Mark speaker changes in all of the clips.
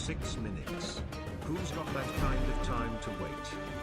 Speaker 1: 6 minutes. Who's got that kind of time to wait?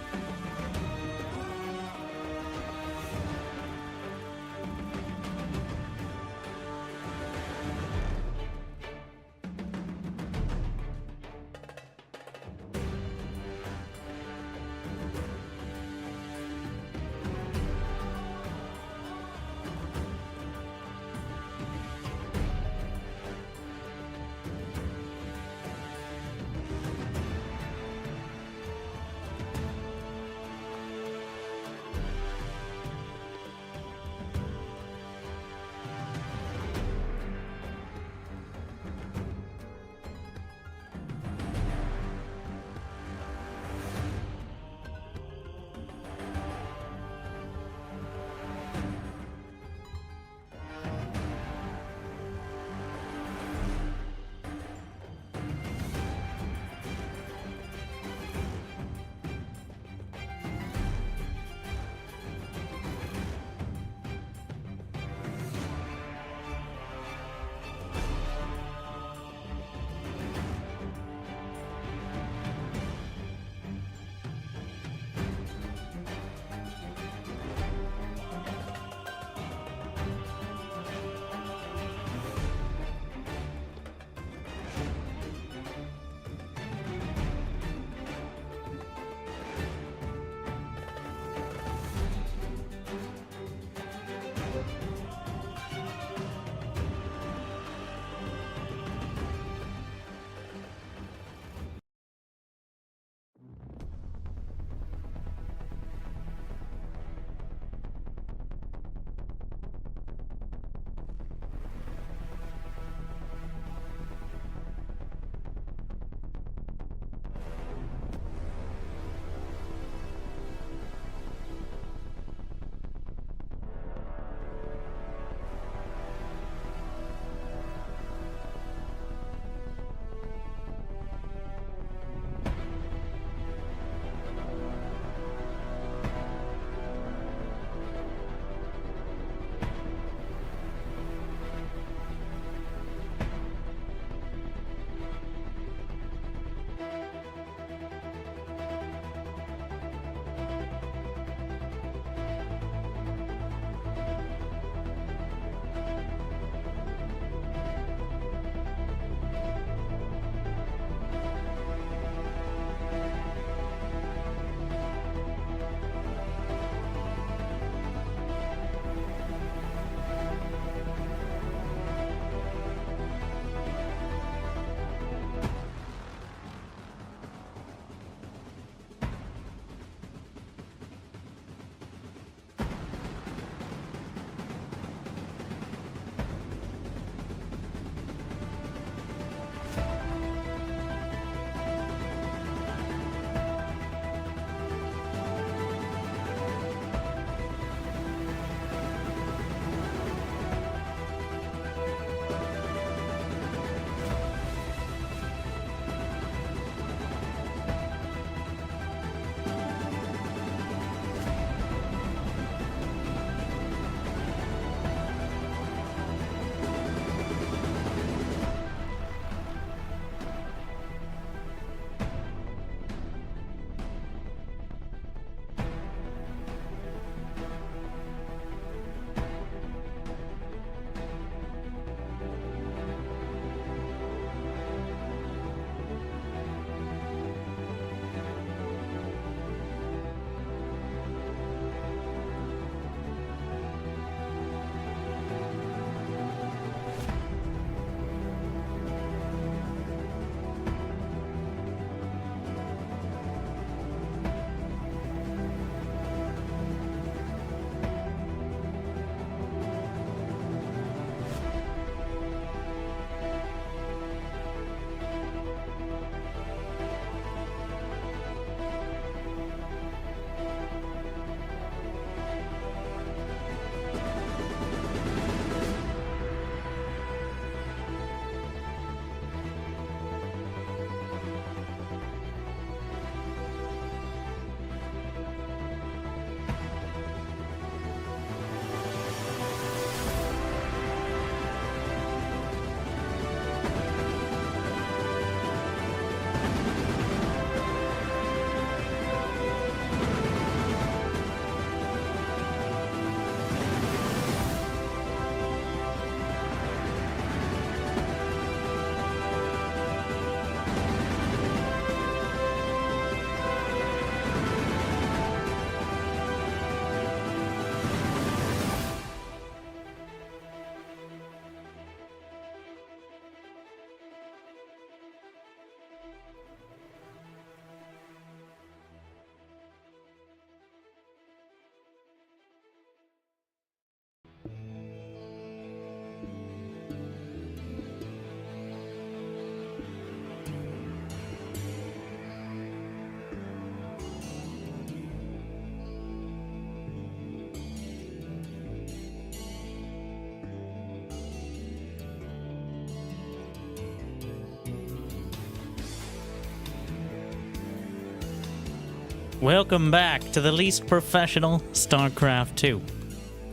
Speaker 2: Welcome back to the least professional StarCraft 2.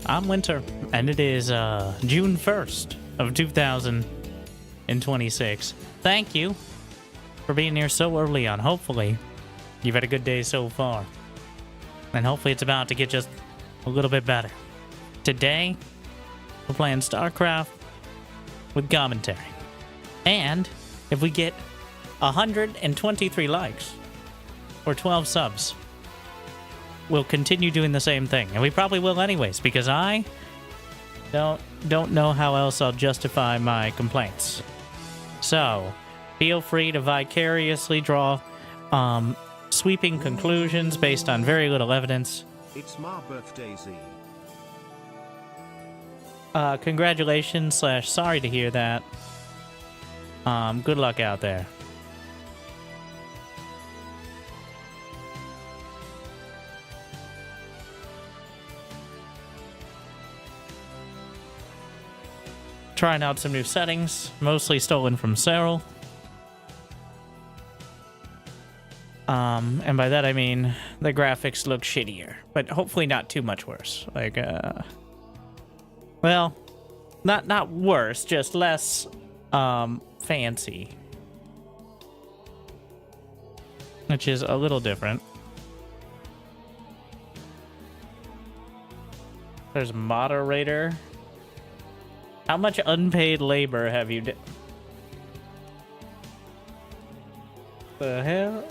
Speaker 2: I'm Winter, and it is June 1st of 2026. Thank you for being here so early on. Hopefully, you've had a good day so far. And hopefully it's about to get just a little bit better. Today, we're playing StarCraft with commentary. And if we get 123 likes or 12 subs, we'll continue doing the same thing. And we probably will anyways, because I don't know how else I'll justify my complaints. So, feel free to vicariously draw sweeping conclusions based on very little evidence.
Speaker 1: It's my birthday, Z.
Speaker 2: Congratulations / sorry to hear that. Good luck out there. Trying out some new settings, mostly stolen from Cyril. And by that I mean the graphics look shittier, but hopefully not too much worse. Like, well, not worse, just less, fancy. Which is a little different. There's moderator. How much unpaid labor have you done? The hell?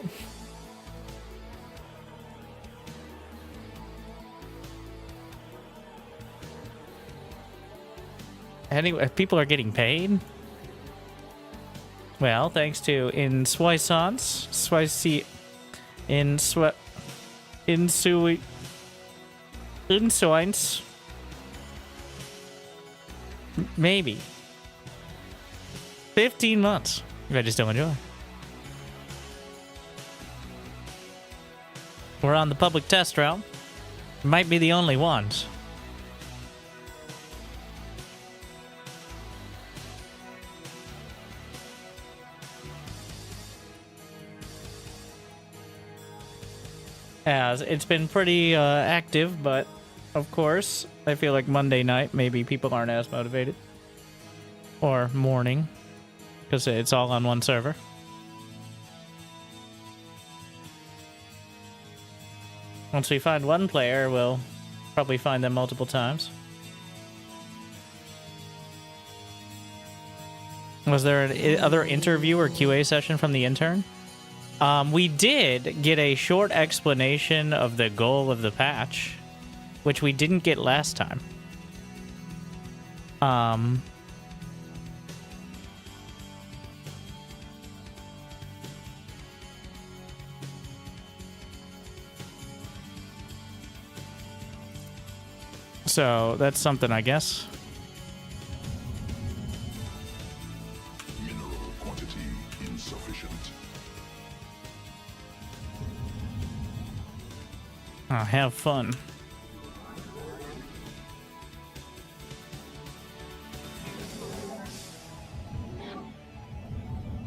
Speaker 2: Anyway, people are getting paid? Well, thanks to Insoissance, Insoins. Maybe 15 months. You guys still enjoy. We're on the public test route. Might be the only ones. As it's been pretty active, but of course, I feel like Monday night, maybe people aren't as motivated. Or morning, because it's all on one server. Once we find one player, we'll probably find them multiple times. Was there an other interview or QA session from the intern? We did get a short explanation of the goal of the patch, which we didn't get last time. So that's something, I guess.
Speaker 3: Mineral quantity insufficient.
Speaker 2: Have fun.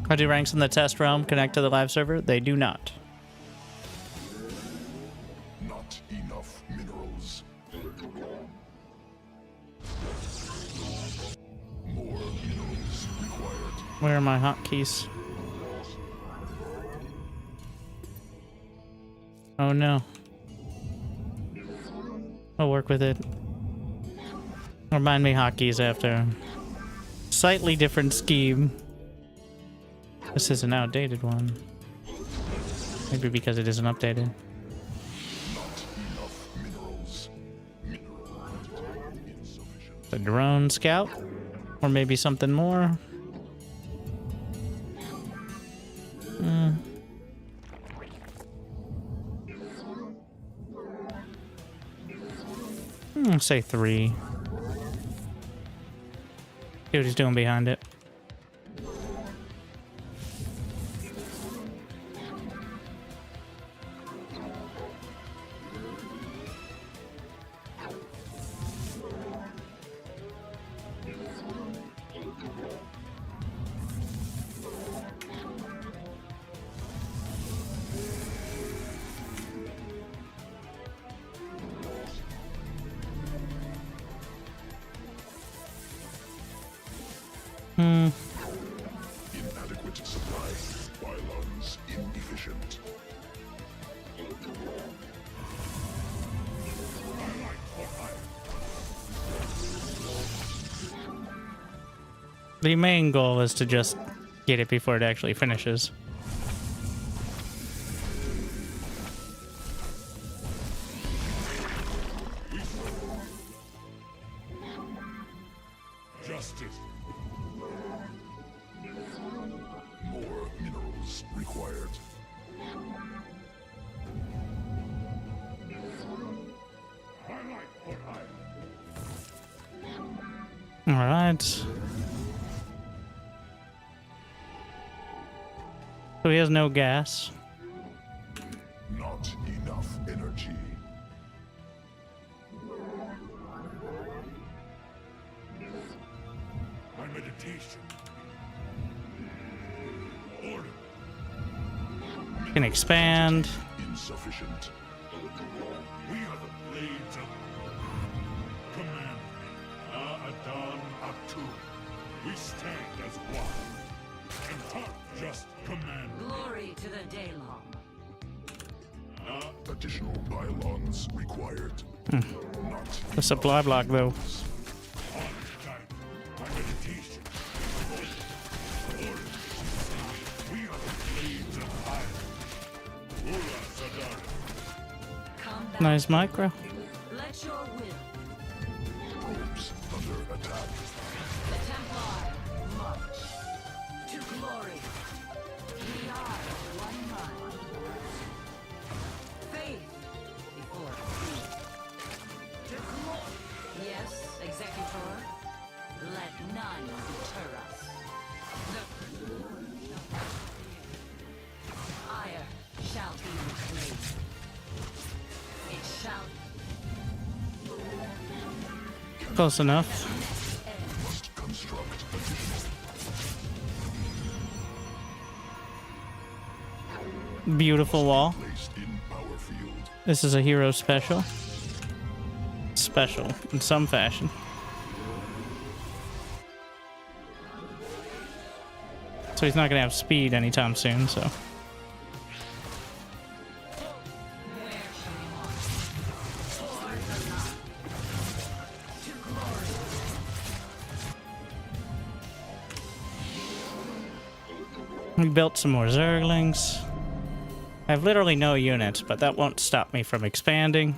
Speaker 2: How do ranks in the test realm connect to the live server? They do not.
Speaker 3: Not enough minerals. More minerals required.
Speaker 2: Where are my hotkeys? Oh no. I'll work with it. Remind me hotkeys after. Slightly different scheme. This is an outdated one. Maybe because it isn't updated.
Speaker 3: Not enough minerals. Mineral quantity insufficient.
Speaker 2: The drone scout? Or maybe something more? Say 3. See what he's doing behind it.
Speaker 3: Inadequate supply. Pylons inefficient.
Speaker 2: The main goal is to just get it before it actually finishes.
Speaker 3: Justice. More minerals required.
Speaker 2: All right. So he has no gas.
Speaker 3: Not enough energy. My meditation. Order.
Speaker 2: Can expand.
Speaker 3: Insufficient. We are the blades of command. Adon Atu. We stand as one. And talk just command.
Speaker 4: Glory to the Daylong.
Speaker 3: Additional pylons required. Not
Speaker 2: The supply block, though.
Speaker 3: my meditation. Order. We are the blades of iron. Ura Sadara.
Speaker 4: Come back.
Speaker 2: Nice micro.
Speaker 4: Let your will.
Speaker 3: Probes under attack.
Speaker 4: The Templar march to glory. We are one mind. Faith before greed. To glory. Yes, Executor. Let none deter us. The ire shall be reclaimed. It shall
Speaker 2: Close enough.
Speaker 3: Must construct additional
Speaker 2: Beautiful wall.
Speaker 3: placed in power field.
Speaker 2: This is a hero special. Special in some fashion. So he's not gonna have speed anytime soon, so. We built some more Zerglings. I have literally no units, but that won't stop me from expanding.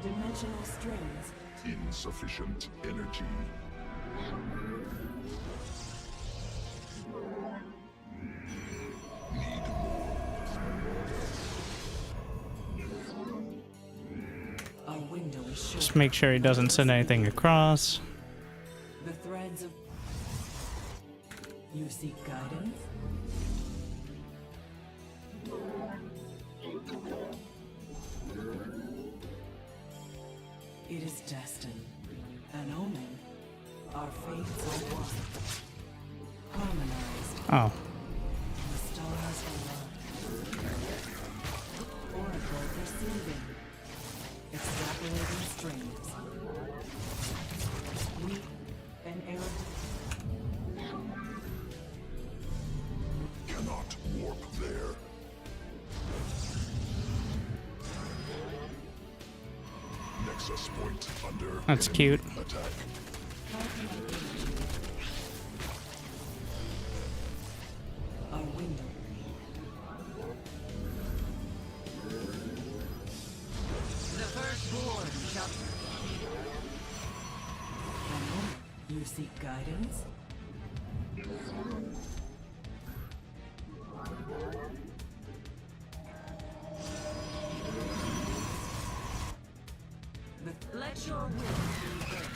Speaker 4: dimensional strings.
Speaker 3: Insufficient energy. Need more.
Speaker 4: Our window is short.
Speaker 2: Just make sure he doesn't send anything across.
Speaker 4: The threads of... You seek guidance? It is destined. An omen. Our fates are one. Harmonized.
Speaker 2: Oh,
Speaker 4: The stars align. Oracle perceiving. Extrapolating strings. Weak and arrogant.
Speaker 3: Cannot warp there. Nexus point under
Speaker 2: That's
Speaker 3: enemy
Speaker 2: cute.
Speaker 3: attack.
Speaker 4: Our window. The firstborn shall... An omen. You seek guidance? Let your will be heard.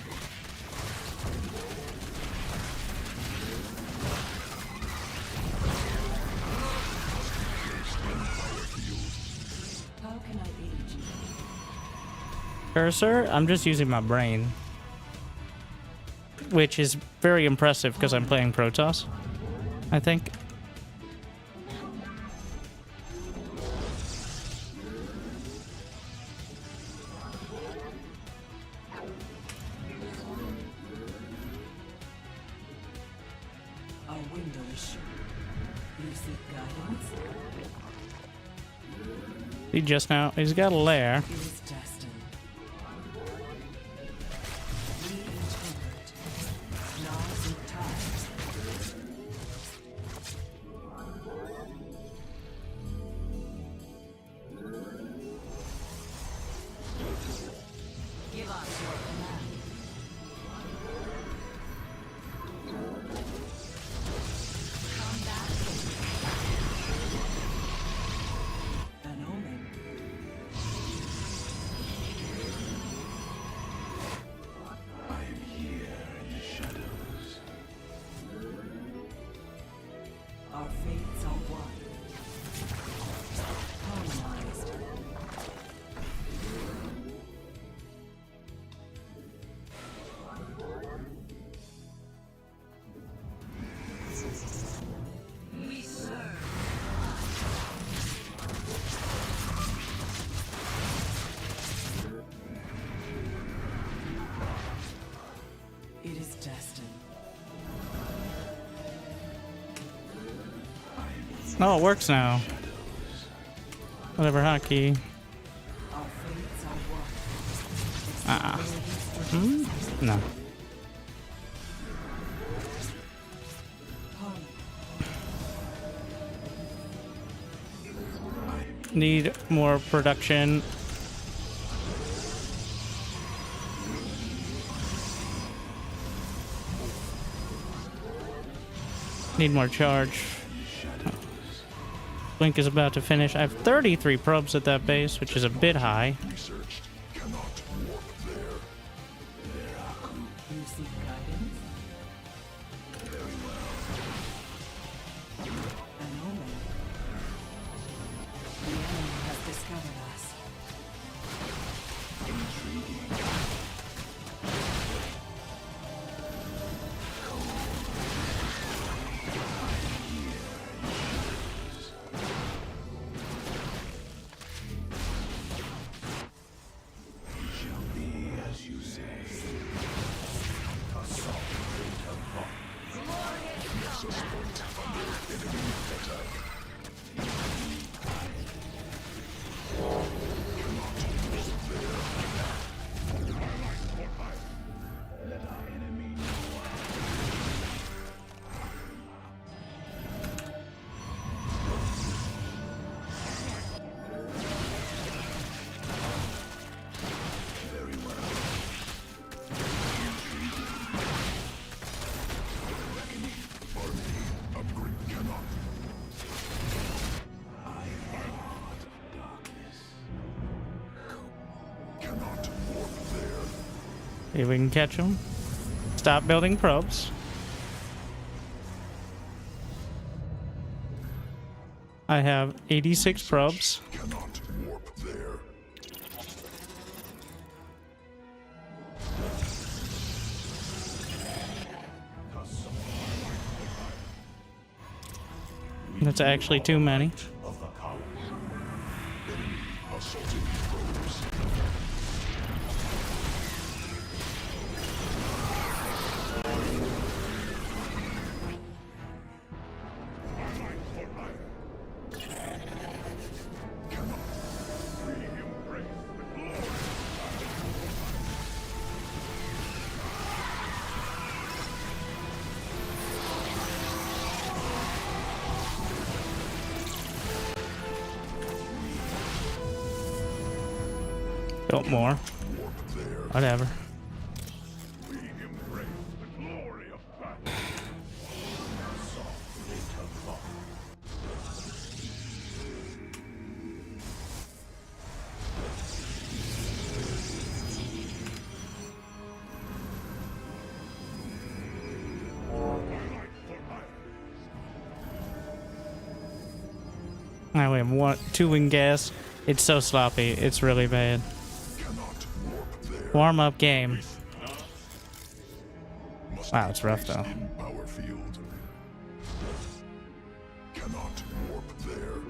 Speaker 4: How can I aid you?
Speaker 2: cursor? I'm just using my brain. which is very impressive because I'm playing Protoss, I think.
Speaker 4: A window is shut. You seek guidance?
Speaker 2: He just now, he's got a lair.
Speaker 4: It is destined. Reinterpret. Laws of time. Give us your command. An omen.
Speaker 3: I am here in the shadows.
Speaker 4: Our fates are one. Harmonized. We serve. It is destined.
Speaker 2: Oh, it works now. Whatever, hotkey.
Speaker 4: Our fates are one.
Speaker 2: No. Need more production. Need more charge. Blink is about to finish. I have 33 probes at that base, which is a bit high.
Speaker 3: Researched cannot warp there.
Speaker 4: You seek guidance? An omen. The enemy has discovered us.
Speaker 3: As you say. Nexus point under enemy attack. Upgrade cannot. Cannot warp there.
Speaker 2: See if we can catch them. Stop building probes. I have 86 probes.
Speaker 3: Cannot warp there.
Speaker 2: That's actually too many.
Speaker 3: Assaulting probes.
Speaker 2: Built more.
Speaker 3: Warp there.
Speaker 2: Whatever.
Speaker 3: We embrace the glory of battle.
Speaker 2: I only have two wing gas. It's so sloppy. It's really bad.
Speaker 3: Cannot warp there.
Speaker 2: Warm up game.
Speaker 3: Must
Speaker 2: Wow,
Speaker 3: be
Speaker 2: it's rough,
Speaker 3: placed
Speaker 2: though.
Speaker 3: in power field. Cannot warp there.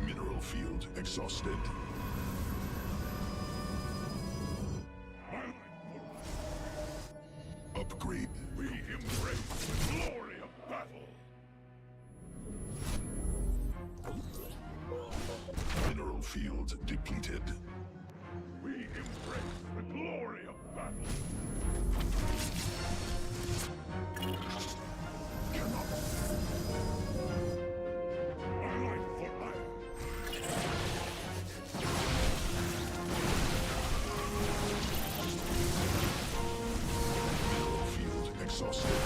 Speaker 3: Mineral field exhausted. Upgrade. We embrace the glory of battle. Mineral field depleted. We embrace the glory of battle. Cannot. Allied for iron. Mineral field exhausted.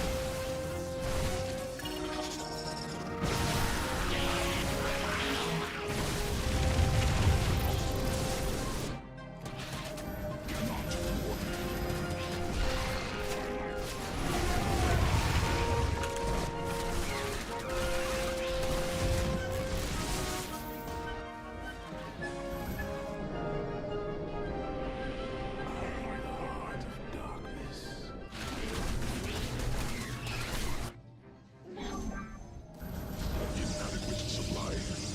Speaker 3: Cannot warp. Heart of darkness. Inadequate supply.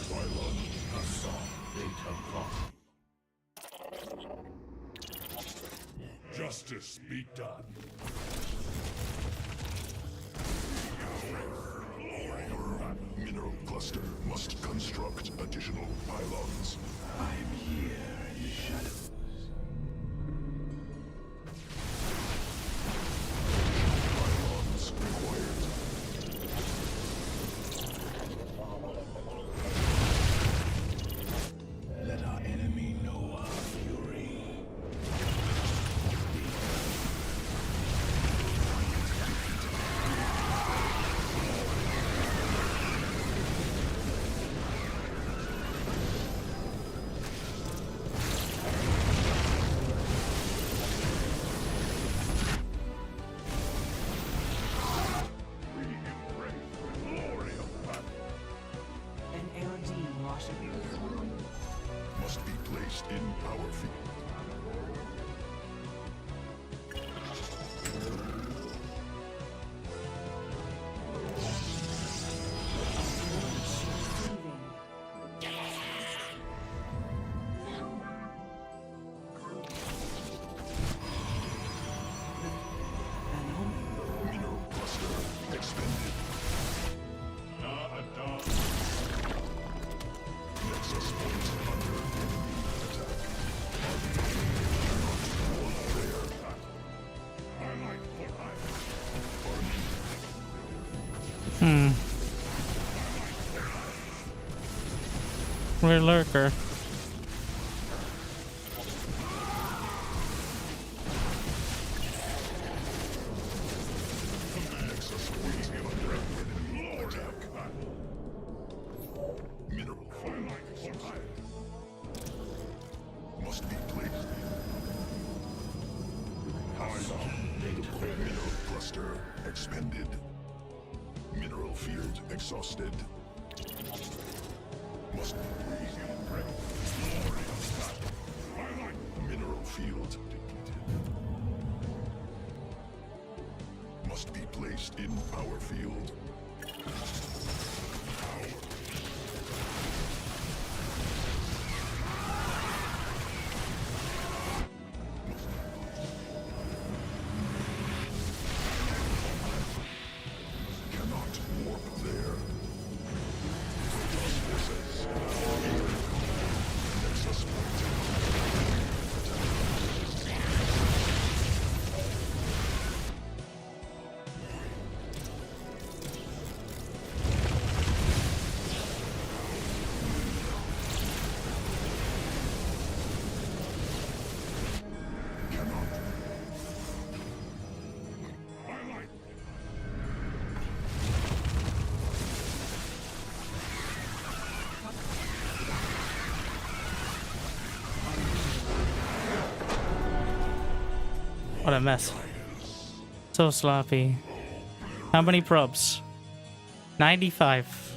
Speaker 3: Pylon. Assault. Data lock. Justice be done. Mineral cluster must construct additional pylons. I'm here in the shadows. Pylons required. Let our enemy know our fury. We embrace the glory of battle.
Speaker 4: An Aerodine washing.
Speaker 3: Must be placed in power field.
Speaker 4: An omen.
Speaker 3: Mineral cluster expended. Nexus point under enemy attack. Cannot warp there. Allied for iron.
Speaker 2: We're lurker.
Speaker 3: Nexus point under enemy attack. Mineral field must be placed in mineral cluster expended. Mineral field exhausted. Must be placed in mineral field depleted. Must be placed in power field. Cannot warp there. Forces. Nexus point. Cannot. Highlight.
Speaker 2: What a mess. So sloppy. How many probs? 95.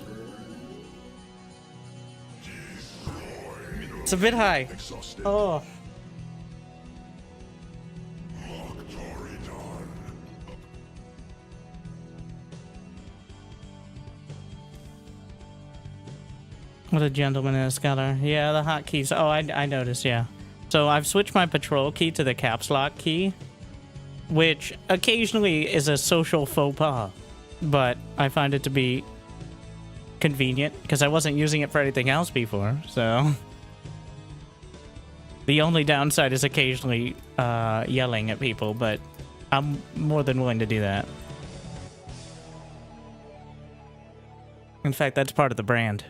Speaker 2: It's a bit high.
Speaker 3: Exhausted.
Speaker 2: Oh. What a gentleman and a scholar. Yeah, the hotkeys. Oh, I noticed, yeah. So I've switched my patrol key to the caps lock key, which occasionally is a social faux pas, but I find it to be convenient because I wasn't using it for anything else before, so... The only downside is occasionally yelling at people, but I'm more than willing to do that. In fact, that's part of the brand.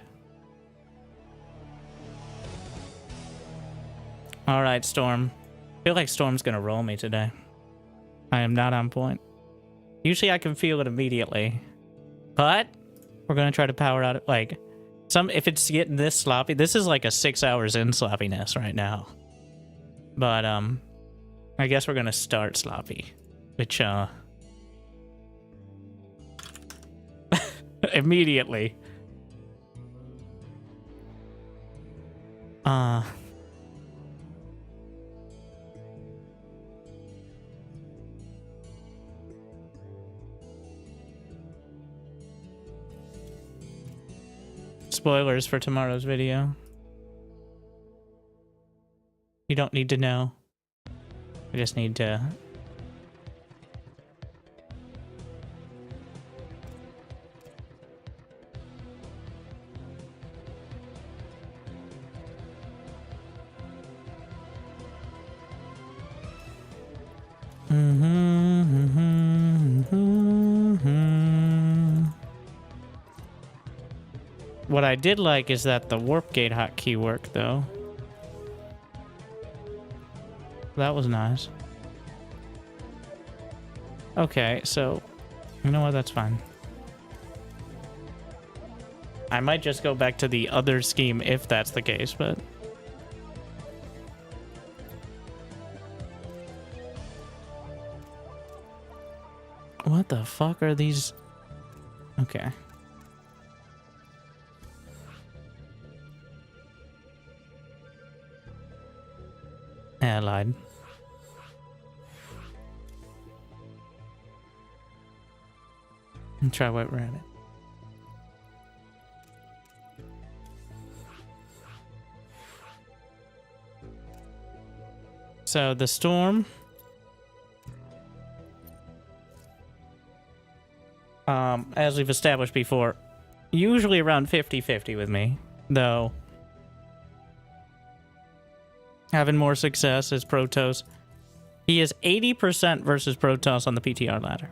Speaker 2: Alright, Storm. I feel like Storm's gonna roll me today. I am not on point. Usually I can feel it immediately. But we're gonna try to power out it, like, if it's getting this sloppy, this is like a 6 hours in sloppiness right now. But, I guess we're gonna start sloppy. Which, immediately. Spoilers for tomorrow's video. You don't need to know. You just need to... What I did like is that the warp gate hotkey worked, though. That was nice. Okay, so... You know what? That's fine. I might just go back to the other scheme if that's the case, but... What the fuck are these? Okay. Yeah, I lied. And try White Rabbit. So the storm. As we've established before, usually around 50-50 with me, though having more success as Protoss. He is 80% versus Protoss on the PTR ladder,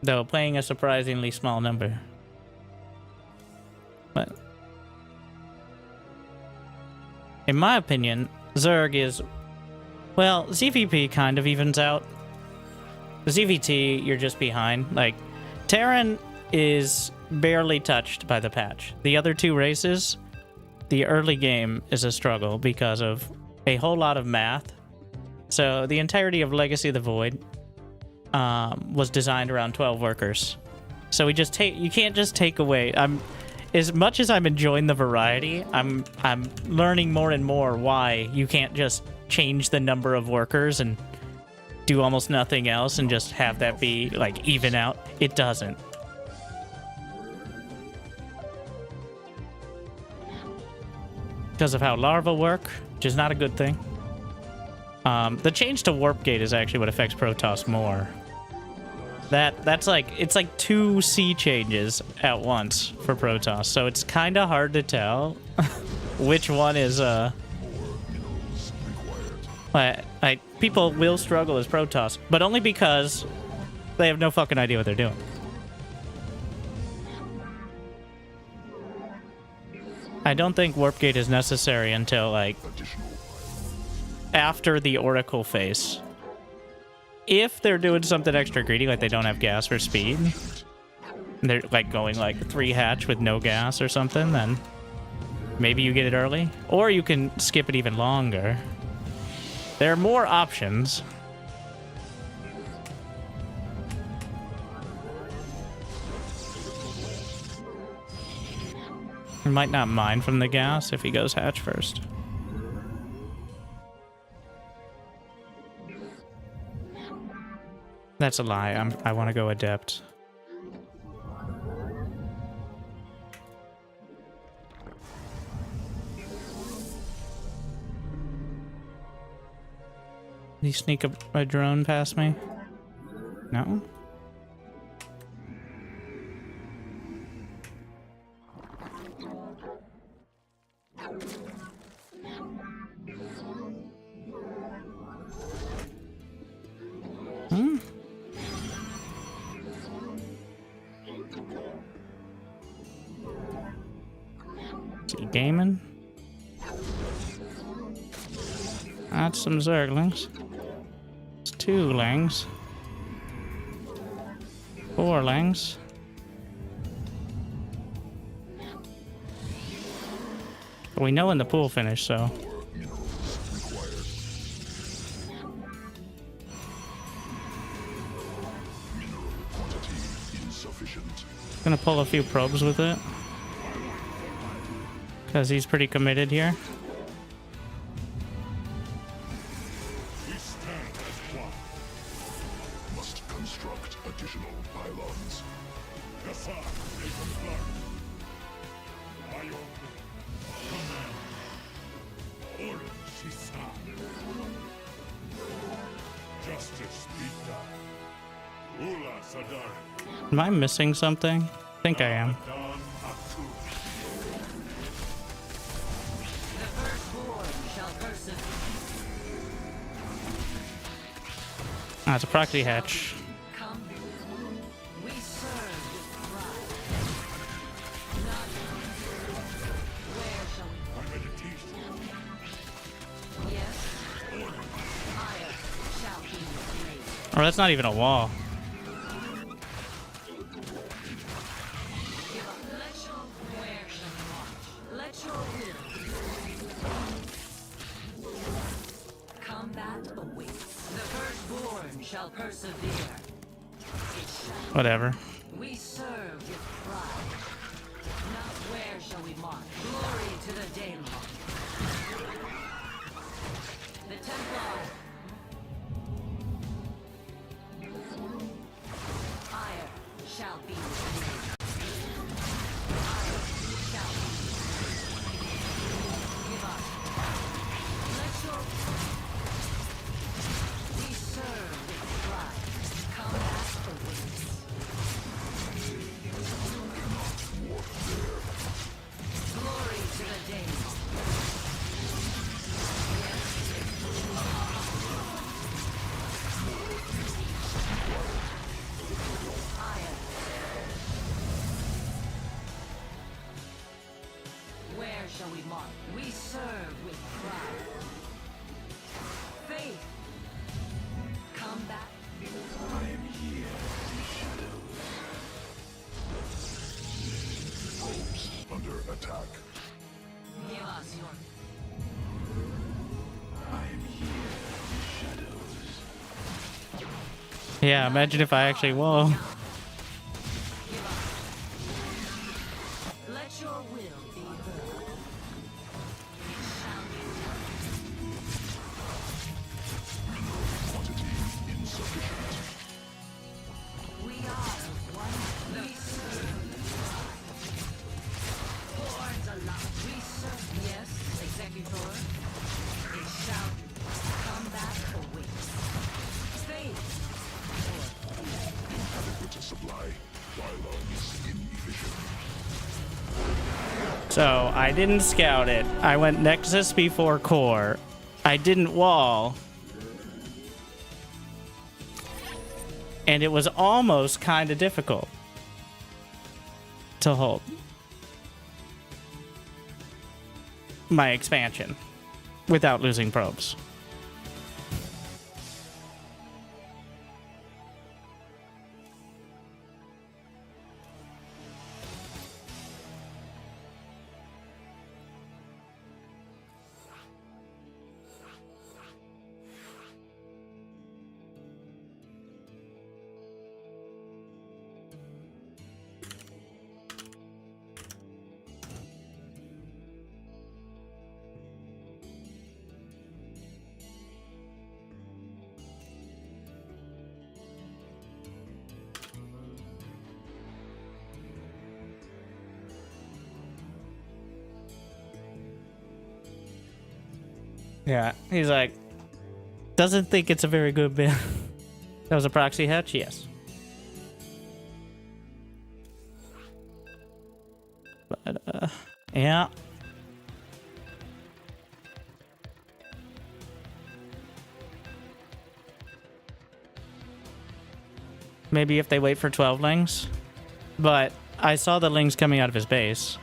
Speaker 2: though playing a surprisingly small number. But in my opinion, Zerg is, well, ZVP kind of evens out. ZVT, you're just behind. Like, Terran is barely touched by the patch. The other two races, the early game is a struggle because of a whole lot of math. So the entirety of Legacy of the Void was designed around 12 workers. So you can't just take away. As much as I'm enjoying the variety, I'm learning more and more why you can't just change the number of workers and do almost nothing else and just have that be, like, even out. It doesn't. Because of how larvae work, which is not a good thing. The change to Warp Gate is actually what affects Protoss more. That's like, it's like 2 C changes at once for Protoss, so it's kind of hard to tell which one is, people will struggle as Protoss, but only because they have no fucking idea what they're doing. I don't think Warp Gate is necessary until, like, after the Oracle phase. If they're doing something extra greedy, like they don't have gas or speed, they're, like, going, like, 3 hatch with no gas or something, then maybe you get it early. Or you can skip it even longer. There are more options. He might not mine from the gas if he goes hatch first. That's a lie. I want to go adept. Did he sneak a drone past me? No? Hmm? Is he gaming? That's some zerglings. It's 2 lings. 4 lings. But we know when the pool finished, so. Gonna pull a few probes with it. Because he's pretty committed here.
Speaker 3: We stand as one. Must construct additional pylons. Yes, sir. Ion. Command. Order, Shisa. Justice be done. Ula Sadar.
Speaker 2: Am I missing something? I think I am.
Speaker 3: Don Atu.
Speaker 4: The firstborn shall persevere.
Speaker 2: Ah, it's a proxy hatch.
Speaker 4: Come, we serve with pride. Not where shall we?
Speaker 3: My meditation.
Speaker 4: Yes, fire shall be your blade.
Speaker 2: Oh, that's not even a wall.
Speaker 4: Where shall we march? Let your will. Combat awaits. The firstborn shall persevere. It shall.
Speaker 2: Whatever.
Speaker 4: We serve with pride. Not where shall we march? Glory to the Daemon. The Templar. Fire shall be your fire shall be. Give up. Let your. We serve with pride. Combat awaits. Glory to the Daemon. Fire. Where shall we march? We serve with pride. Faith. Combat.
Speaker 3: Under attack.
Speaker 4: Give us your.
Speaker 2: Yeah, imagine if I actually wall.
Speaker 4: Let your will be heard.
Speaker 3: Quantity insufficient.
Speaker 4: We are one. We serve. Hordes alive. We serve. Yes, Executor. It shall be. Combat awaits. Faith.
Speaker 3: Adequate supply. Pylons inefficient.
Speaker 2: So, I didn't scout it. I went Nexus before Core. I didn't wall. And it was almost kind of difficult to hold my expansion without losing probes. Yeah, he's like, doesn't think it's a very good build. That was a proxy hatch? Yes. But, yeah. Maybe if they wait for 12 lings. But I saw the lings coming out of his base,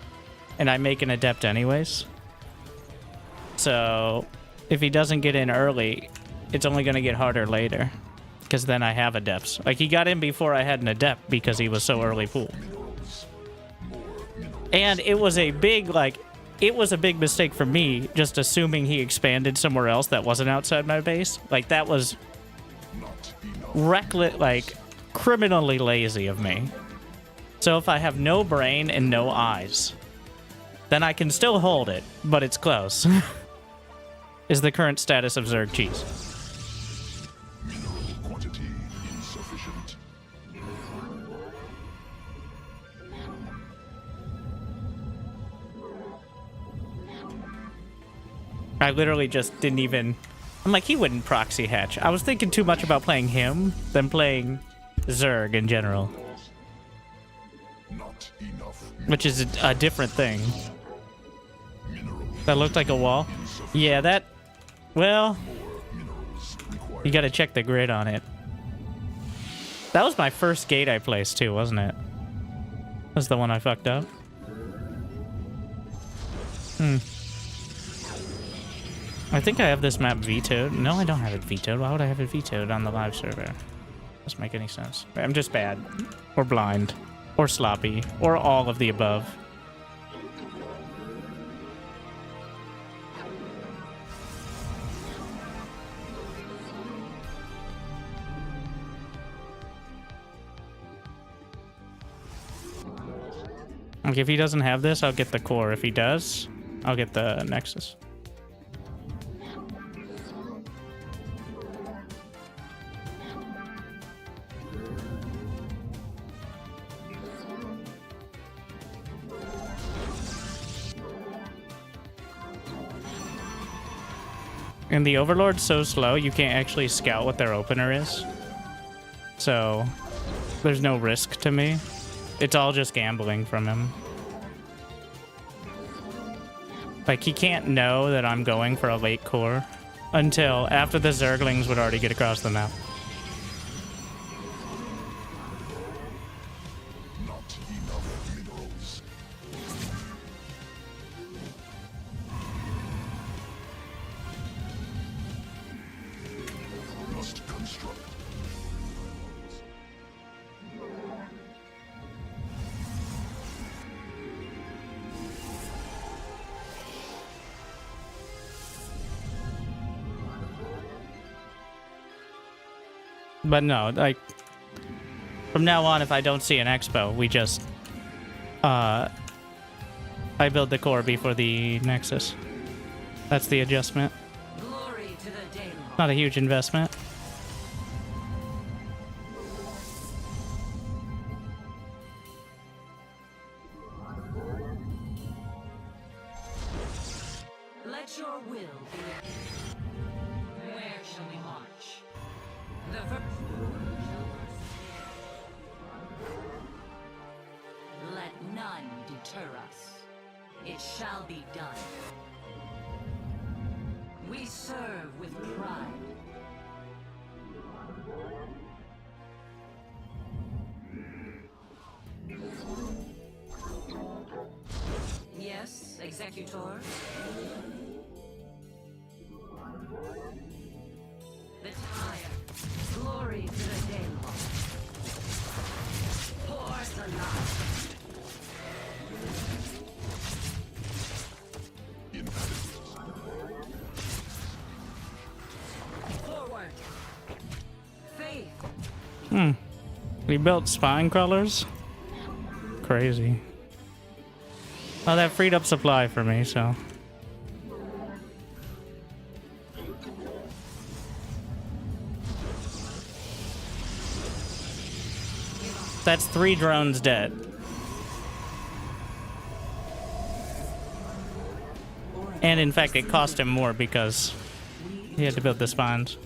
Speaker 2: and I make an adept anyways. So if he doesn't get in early, it's only going to get harder later. Because then I have adepts. Like, he got in before I had an adept because he was so early pooled. And it was a big, like, it was a big mistake for me just assuming he expanded somewhere else that wasn't outside my base. Like, that was reckless, like, criminally lazy of me. So if I have no brain and no eyes, then I can still hold it, but it's close. Is the current status of Zerg cheese.
Speaker 3: Mineral quantity insufficient.
Speaker 2: I literally just didn't even... I'm like, he wouldn't proxy hatch. I was thinking too much about playing him than playing Zerg in general.
Speaker 3: Not enough.
Speaker 2: Which is a different thing. That looked like a wall? Yeah, that... Well... You gotta check the grid on it. That was my first gate I placed too, wasn't it? That was the one I fucked up. I think I have this map vetoed. No, I don't have it vetoed. Why would I have it vetoed on the live server? Doesn't make any sense. I'm just bad. Or blind. Or sloppy. Or all of the above. Like, if he doesn't have this, I'll get the core. If he does, I'll get the Nexus. And the Overlord's so slow, you can't actually scout what their opener is. So, there's no risk to me. It's all just gambling from him. Like, he can't know that I'm going for a late core until after the Zerglings would already get across the map.
Speaker 3: Not enough minerals. Must construct.
Speaker 2: But no, like, from now on, if I don't see an expo, we just, I build the core before the Nexus. That's the adjustment.
Speaker 4: Glory to the Daemon.
Speaker 2: Not a huge investment.
Speaker 4: Let your will be. Where shall we march? The Let none deter us. It shall be done. We serve with pride. Yes, Executor. The tire. Glory to the Daemon. Porcelain. Forward. Faith.
Speaker 2: We built spine crawlers? Crazy. Oh, that freed up supply for me, so... That's 3 drones dead. And in fact, it cost him more because He had to build the spawns.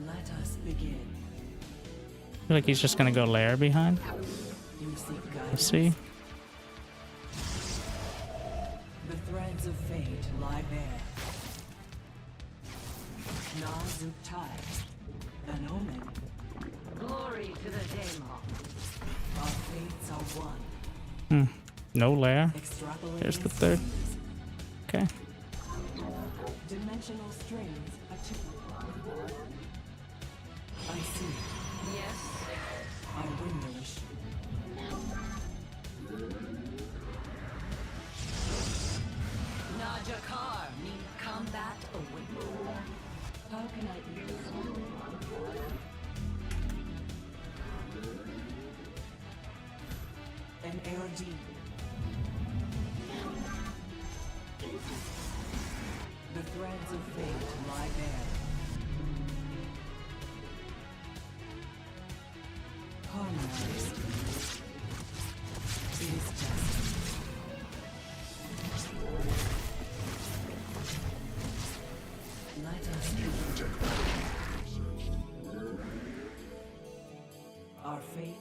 Speaker 4: Let us begin.
Speaker 2: I feel like he's just gonna go lair behind.
Speaker 4: You seek
Speaker 2: Let's
Speaker 4: guidance.
Speaker 2: see.
Speaker 4: The threads of fate lie bare. Nazuktai, an omen. Glory to the Daemon. Our fates are one.
Speaker 2: No lair.
Speaker 4: Extrapolating
Speaker 2: Here's the third.
Speaker 4: strings.
Speaker 2: Okay.
Speaker 4: Dimensional strings attuned. I see. Yes. I win the wish. Najakar need combat away. How can I use an ARD? The threads of fate lie bare. Harmonized. It is just. Let us begin. Our fate.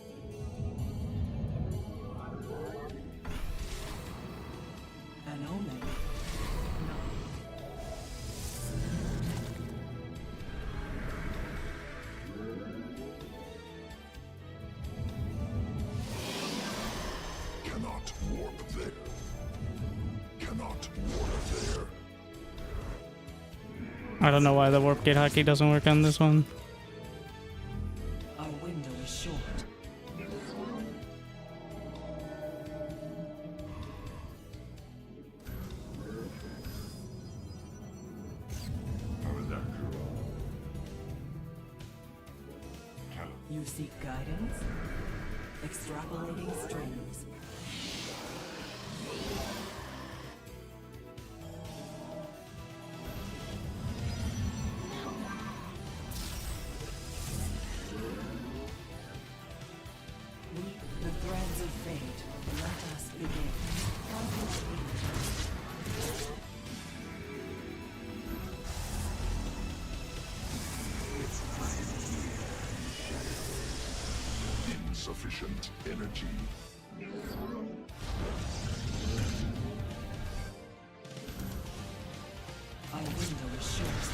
Speaker 4: An omen.
Speaker 3: Cannot warp there. Cannot warp there.
Speaker 2: I don't know why the warp gate hotkey doesn't work on this one.
Speaker 4: Our window is short. You seek guidance? Extrapolating strings. Weave the threads of fate. Let us begin.
Speaker 3: Insufficient energy.
Speaker 4: Our window is short.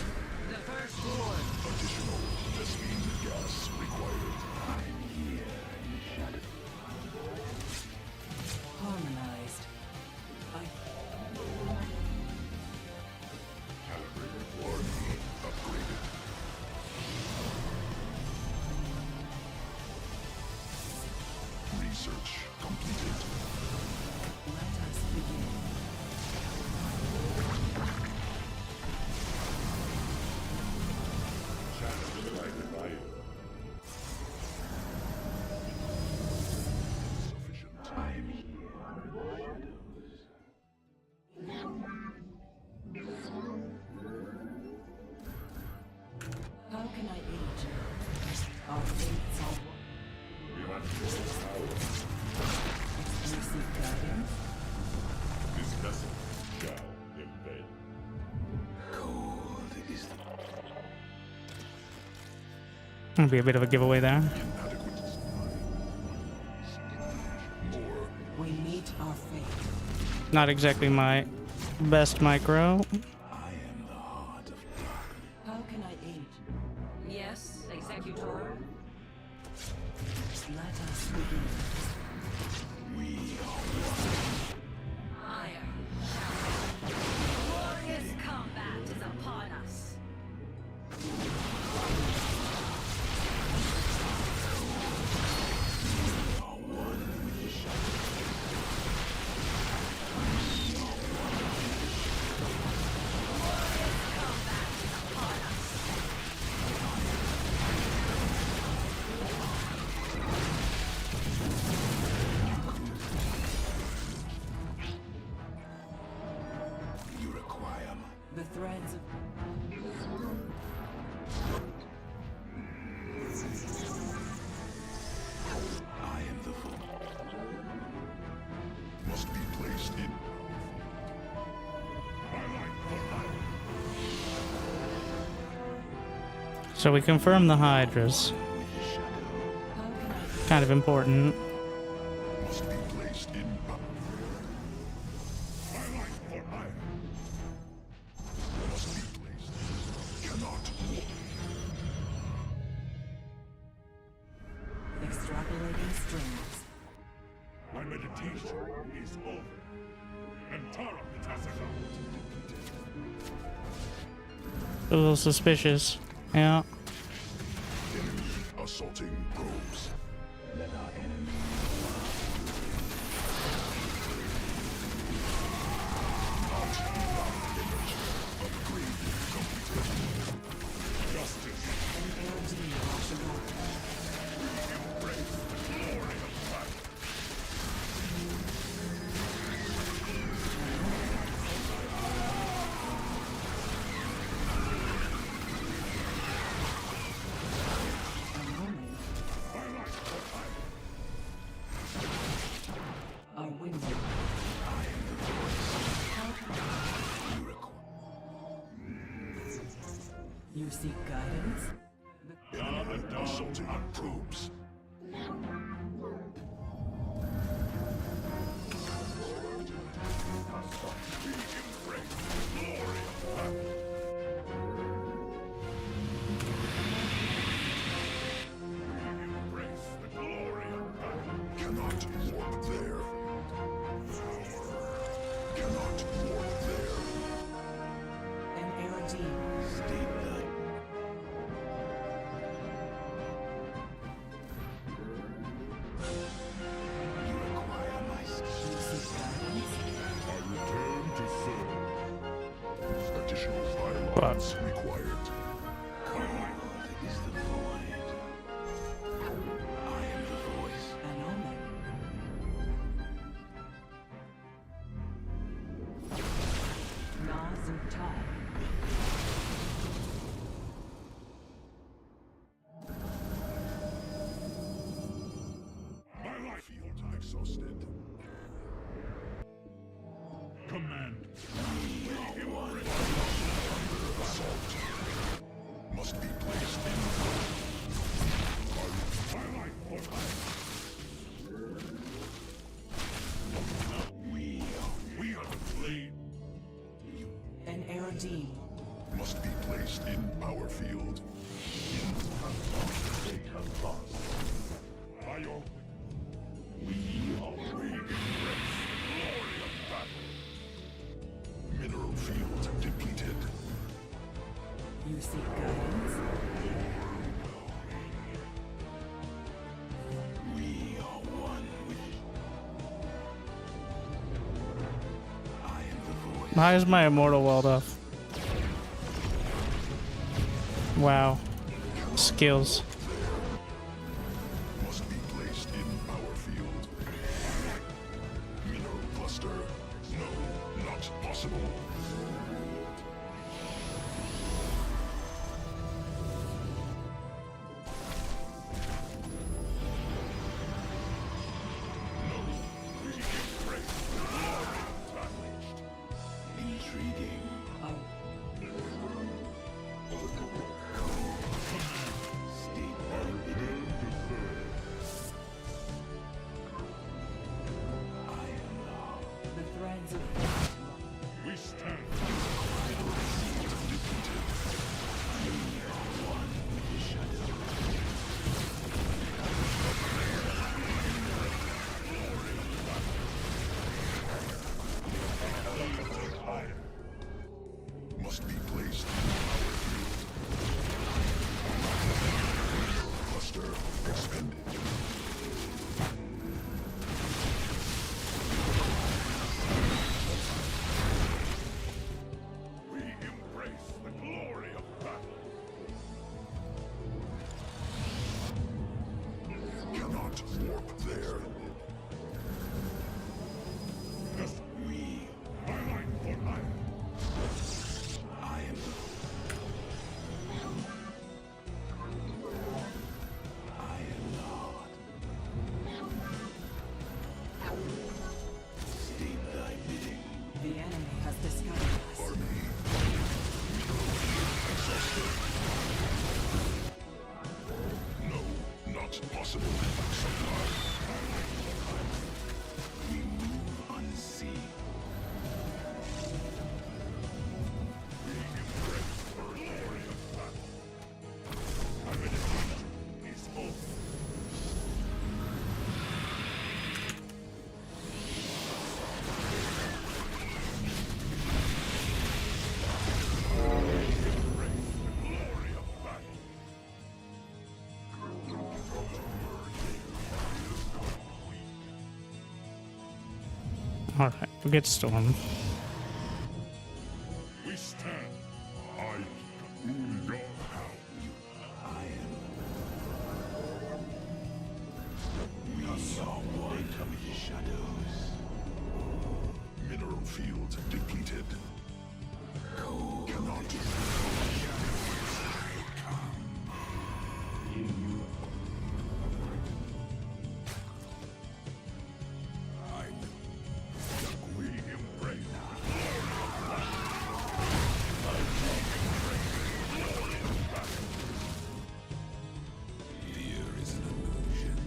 Speaker 4: The first war.
Speaker 3: Additional Vespine gas required.
Speaker 4: Harmonized.
Speaker 3: Calibrated army upgraded. Research completed.
Speaker 4: Let us begin.
Speaker 3: Sufficient time.
Speaker 4: How can I aid you? Our fates are one. You seek guidance?
Speaker 3: This vessel shall embed. Cold is
Speaker 2: It'll be a bit of a giveaway there.
Speaker 3: inadequate. More.
Speaker 4: We meet our fate.
Speaker 2: Not exactly my best micro.
Speaker 3: I am the heart of darkness.
Speaker 4: How can I aid you? Yes, Executor. Let us begin.
Speaker 3: We
Speaker 4: Iron. Glorious combat is upon us.
Speaker 3: you require
Speaker 4: The threads of
Speaker 3: I am the fool. Must be placed in.
Speaker 2: So we confirm the Hydras. Kind of important.
Speaker 3: Must be placed in power. My life for hire. Must be placed. Cannot walk.
Speaker 4: Extrapolating strings.
Speaker 3: My meditation is over. And Tara has it out.
Speaker 2: A little suspicious. Yeah.
Speaker 3: Enemy assaulting probes. Let our enemy. Not enough energy. Upgrade completed. Justice. Embrace the glory of battle.
Speaker 4: A window. You seek guidance?
Speaker 3: Enemy assaulting probes. We embrace the glory of battle. Embrace the glory of battle. Cannot warp there. Cannot warp there.
Speaker 4: An Aerodine.
Speaker 3: Stay put. You require my
Speaker 4: You
Speaker 3: skill.
Speaker 4: seek guidance?
Speaker 3: I return to serve. Additional bylaws required. Cold is the void. I am the voice.
Speaker 4: An omen. Nas and Todd.
Speaker 3: My life field exhausted. Command. Assault. Must be placed in. My life for We are the blade.
Speaker 4: An Aerodine.
Speaker 3: Must be placed in power field. They have lost. By your we embrace the glory of battle. Mineral field depleted.
Speaker 4: You seek guidance?
Speaker 3: We are one with I am the voice.
Speaker 2: Why is my immortal walled off? Wow. Skills.
Speaker 3: Must be placed in power field. Mineral cluster. No, not possible. No, we embrace the glory of battle. Intriguing.
Speaker 4: Oh,
Speaker 3: State forbidden. I am love.
Speaker 4: the threads of fate.
Speaker 3: We stand. Must be placed in power field. Cluster expended. We embrace the glory of battle. Cannot warp there. Yes, we. My life for hire. I am the
Speaker 2: Alright, we'll get Storm.
Speaker 3: We stand. I, Unga Hound. I am. We saw one of the shadows. Mineral field depleted. Cannot. We embrace. Fear is an illusion.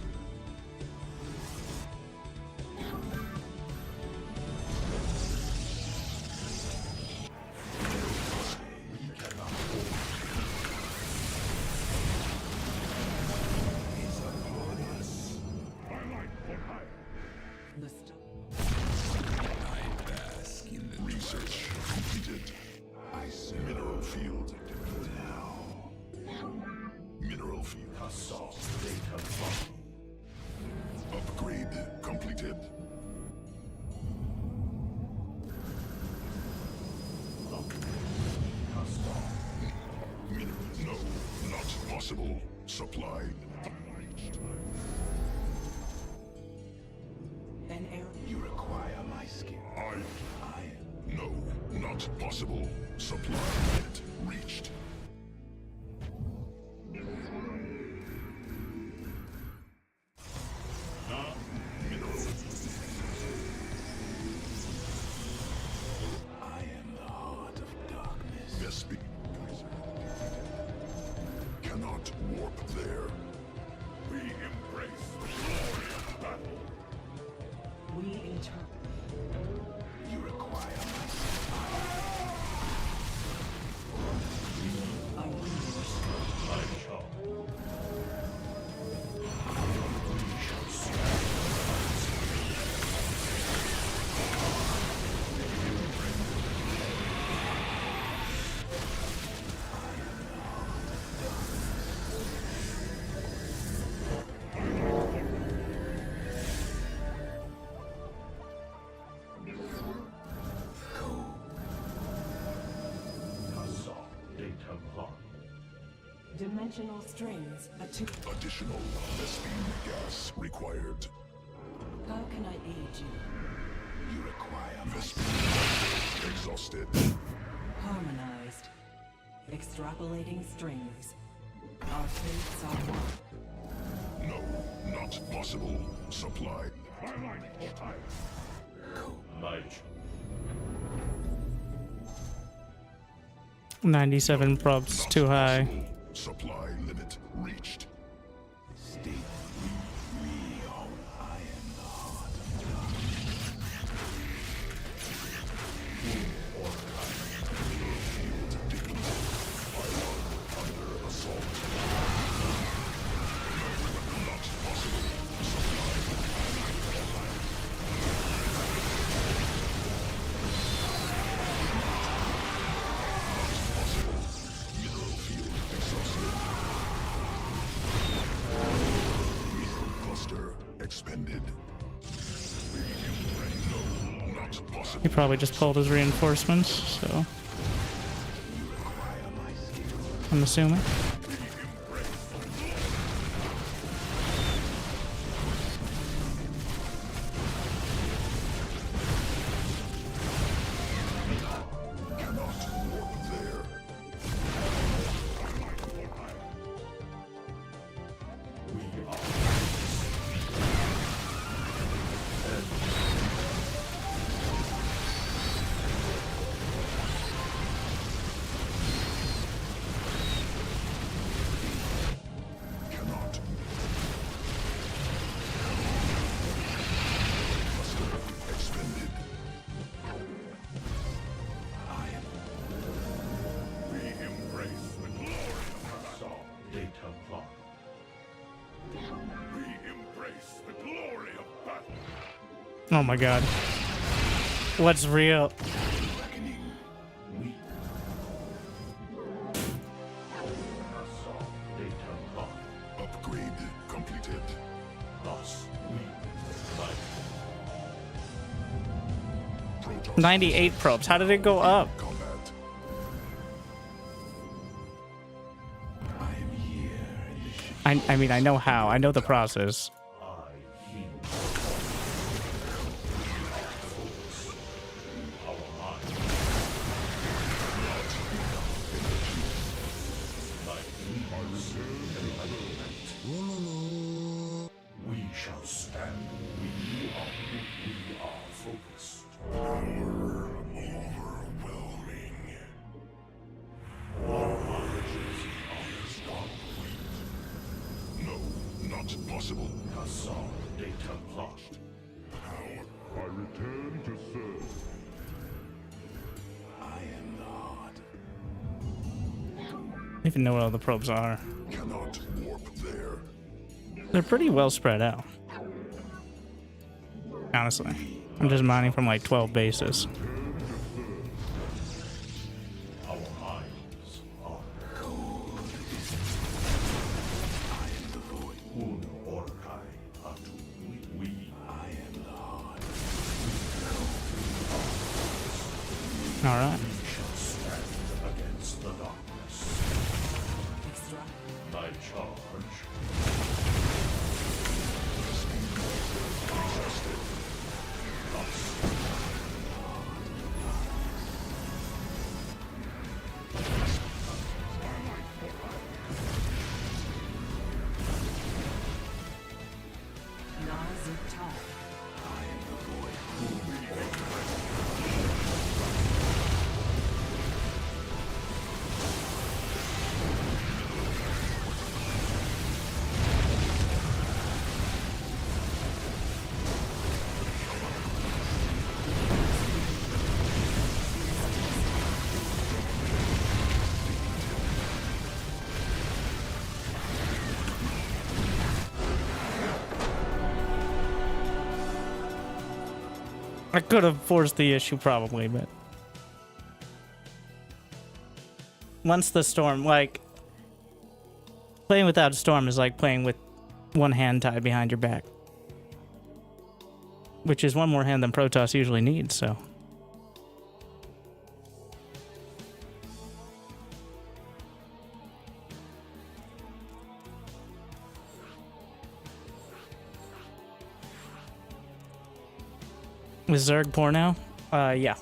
Speaker 4: The st-
Speaker 3: I bask in the research completed. I see mineral field now. Mineral field assault data bomb. Upgrade completed. No, not possible. Supply.
Speaker 4: an error.
Speaker 3: You require my skill. I. No, not possible. Supply limit reached. Mineral. I am the heart of darkness. Vespi. Cannot warp there. We embrace the glory of battle.
Speaker 4: We interpret.
Speaker 3: You require my
Speaker 4: Our leaders. Dimensional strings attuned.
Speaker 3: additional Vespine gas required.
Speaker 4: How can I aid you?
Speaker 3: You require Vespine exhausted.
Speaker 4: Harmonized. Extrapolating strings. Our fates are one.
Speaker 3: No, not possible. Supply.
Speaker 2: 97 probs
Speaker 3: Not
Speaker 2: too high.
Speaker 3: possible. Supply limit reached. State real. I am the heart of darkness. Field depleted. Pylon under assault. No, not possible. Possible. Mineral field exhausted. Mineral cluster expended. No, not possible.
Speaker 2: He probably just pulled his reinforcements, so I'm assuming.
Speaker 3: Cannot warp there. Cannot. Cluster expended. We embrace the glory of battle. Data bomb. We embrace the glory of battle.
Speaker 2: Oh my god. What's real?
Speaker 3: Reckoning. We. Assault data bomb. Upgrade completed. Loss. We. Fight.
Speaker 2: 98 probes. How did it go up?
Speaker 3: Combat. I am here in the
Speaker 2: I mean, I know how. I know the process.
Speaker 3: We shall stand. We are focused. Power overwhelming. Our marriages are complete. No, not possible. Hassan, data lost. How? I return to serve. I am the heart.
Speaker 2: I don't even know what all the probes are.
Speaker 3: Cannot warp there.
Speaker 2: They're pretty well spread out. Honestly. I'm just mining from like 12 bases.
Speaker 3: Our minds are cold. I am the void. Un orkai atu. We. I am the heart.
Speaker 2: Alright.
Speaker 3: We shall stand against the darkness. My charge.
Speaker 2: I could have forced the issue probably, but once the storm, like, playing without a storm is like playing with one hand tied behind your back, which is one more hand than Protoss usually needs, so. Is Zerg poor now? Yeah.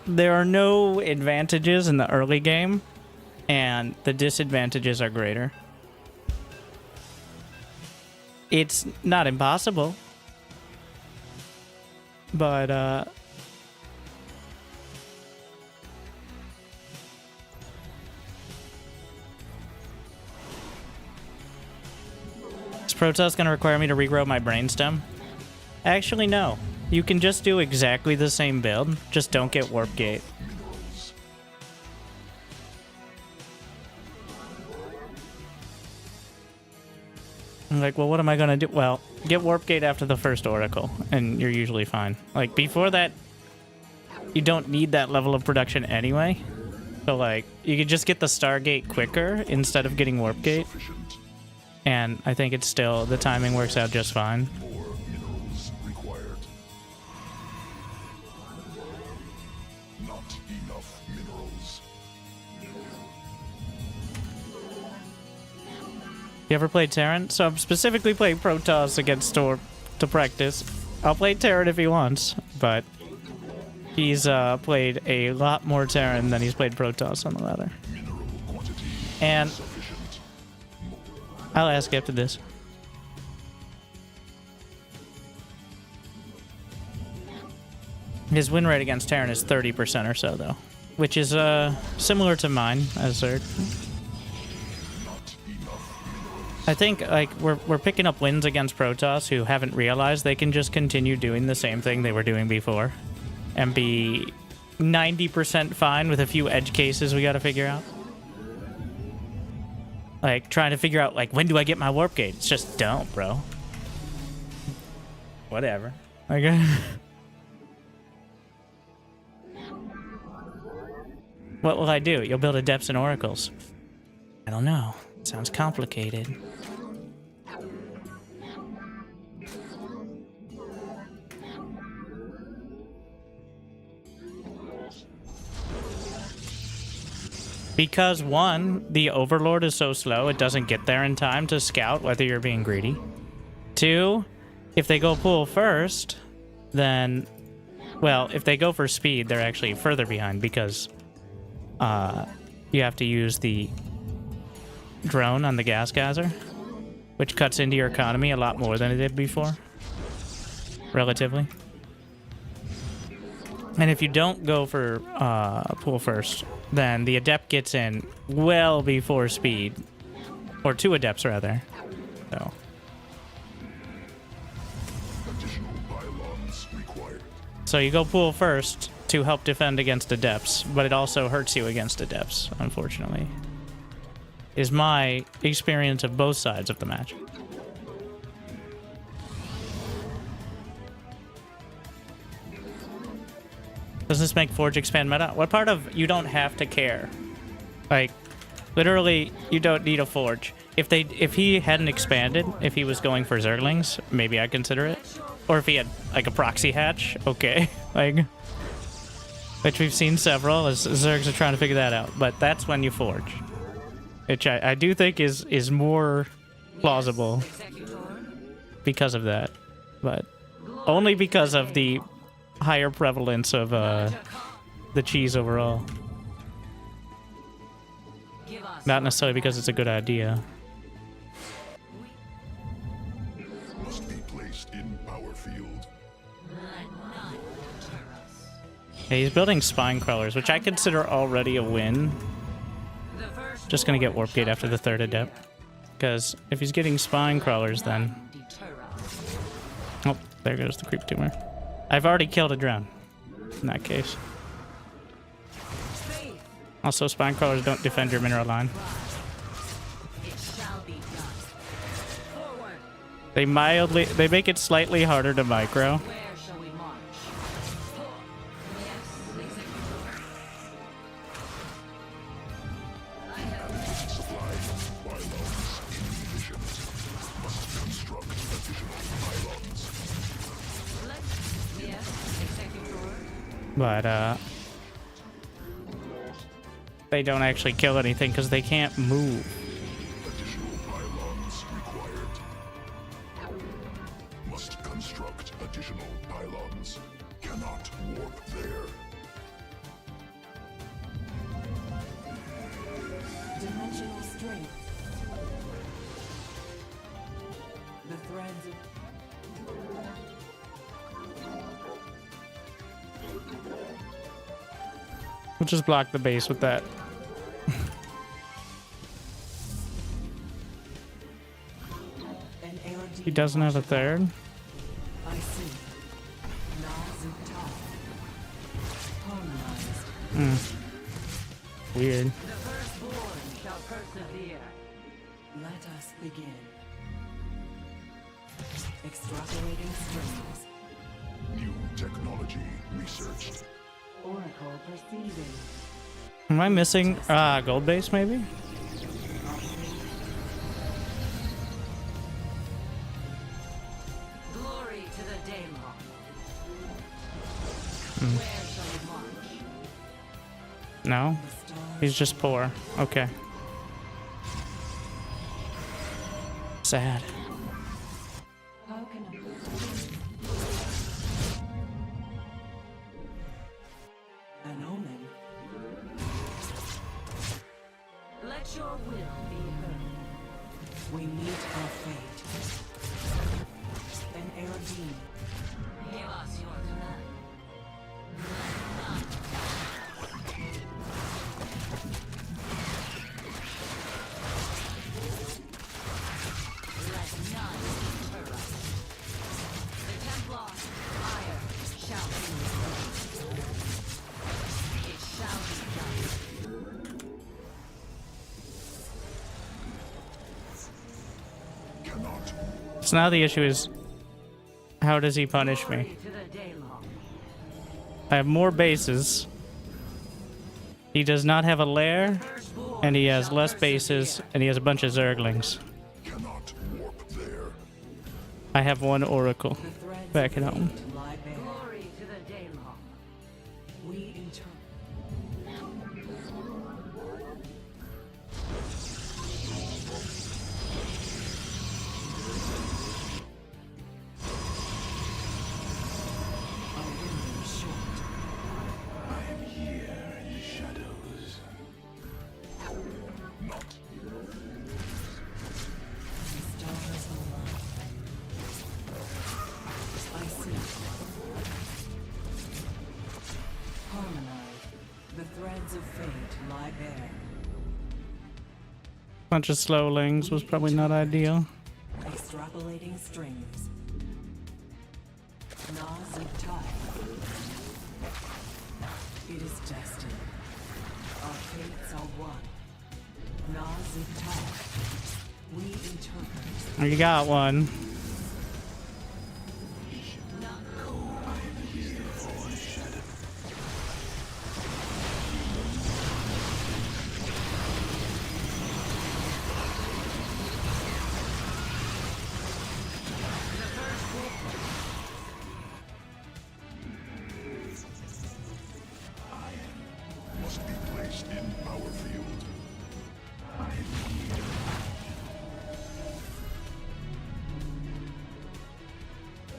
Speaker 2: There are no advantages in the early game, and the disadvantages are greater. It's not impossible, but is Protoss gonna require me to regrow my brainstem? Actually, no. You can just do exactly the same build, just don't get Warp Gate. I'm like, well, what am I gonna do? Well, get Warp Gate after the first Oracle, and you're usually fine. Like, before that, you don't need that level of production anyway. So, like, you could just get the Stargate quicker instead of getting Warp Gate. And I think it's still, the timing works out just fine.
Speaker 3: More minerals required. Not enough minerals.
Speaker 2: You ever played Terran? So I'm specifically playing Protoss against Storm to practice. I'll play Terran if he wants, but he's played a lot more Terran than he's played Protoss on the ladder.
Speaker 3: Mineral quantity
Speaker 2: And
Speaker 3: sufficient.
Speaker 2: I'll ask after this. His win rate against Terran is 30% or so, though, which is similar to mine as Zerg. I think like we're picking up wins against Protoss who haven't realized they can just continue doing the same thing they were doing before, and be 90% fine with a few edge cases we got to figure out. Like, trying to figure out, like, when do I get my Warp Gate? It's just, don't, bro. Whatever. Okay. What will I do? You'll build Adepts and Oracles. I don't know. Sounds complicated. Because one, the Overlord is so slow, it doesn't get there in time to scout whether you're being greedy. Two, if they go pool first, then, well, if they go for speed, they're actually further behind because you have to use the drone on the gas geyser, which cuts into your economy a lot more than it did before, relatively. And if you don't go for pool first, then the adept gets in well before speed, or two adepts rather. So
Speaker 3: Additional pylons required.
Speaker 2: So you go pool first to help defend against adepts, but it also hurts you against adepts, unfortunately. Is my experience of both sides of the match. Does this make Forge expand meta? What part of you don't have to care? Like, literally, you don't need a Forge. If he hadn't expanded, if he was going for Zerglings, maybe I'd consider it. Or if he had, like, a proxy hatch, okay. Like, which we've seen several, as Zergs are trying to figure that out. But that's when you Forge. Which I do think is more plausible because of that. But only because of the higher prevalence of the cheese overall. Not necessarily because it's a good idea.
Speaker 3: Must be placed in power field.
Speaker 2: Yeah, he's building spine crawlers, which I consider already a win. Just gonna get warp gate after the third adept. Because if he's getting spine crawlers, then... Oh, there goes the creep tumor. I've already killed a drone in that case. Also, spine crawlers don't defend your mineral line. They make it slightly harder to micro. But, they don't actually kill anything because they can't move.
Speaker 3: Additional pylons required. Must construct additional pylons. Cannot warp there.
Speaker 5: Dimensional strength. The threads of
Speaker 2: We'll just block the base with that.
Speaker 5: an ARD.
Speaker 2: He doesn't have a third.
Speaker 5: I see. Harmonized.
Speaker 2: Weird.
Speaker 4: The firstborn shall persevere.
Speaker 5: Let us begin. Extrapolating strings.
Speaker 3: New technology researched.
Speaker 5: Oracle perceiving.
Speaker 2: Am I missing gold base maybe?
Speaker 4: Glory to the Daemon. Where shall we march?
Speaker 2: No?
Speaker 5: The stars.
Speaker 2: He's just poor. Okay. Sad.
Speaker 5: How can I? An omen.
Speaker 4: Let your will be heard.
Speaker 5: We meet our fate. An Erodine.
Speaker 4: Give us your command. Let none deter us. The Templar ire shall be restored. It shall be done.
Speaker 3: Cannot.
Speaker 2: So now the issue is, how does he punish me?
Speaker 4: Glory to the Daemon.
Speaker 2: I have more bases. He does not have a lair. and he has less bases, and he has a bunch of Zerglings.
Speaker 3: Cannot warp there.
Speaker 2: I have one Oracle
Speaker 5: The threads
Speaker 2: back at
Speaker 5: of
Speaker 2: home.
Speaker 5: fate lie bare.
Speaker 4: Glory to the Daylong.
Speaker 5: We interpret. Our window is short.
Speaker 3: I am here in the shadows. Not
Speaker 5: The stars align. I see. Harmonize. The threads of fate lie bare.
Speaker 2: Bunch of slowlings was probably not ideal.
Speaker 5: Extrapolating strings. Gnaws of time. It is destined. Our fates are one. Gnaws of time. We interpret.
Speaker 2: You got one.
Speaker 3: must be placed in power field. I am here.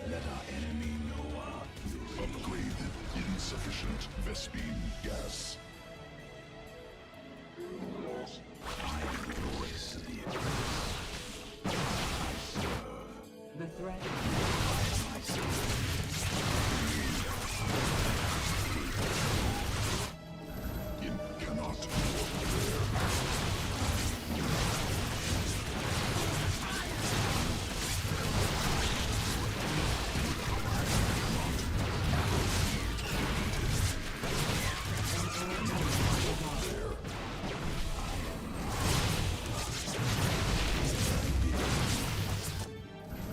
Speaker 3: Let our enemy know our upgrade insufficient Vespine gas. I am the voice of the
Speaker 5: The threat.
Speaker 3: It cannot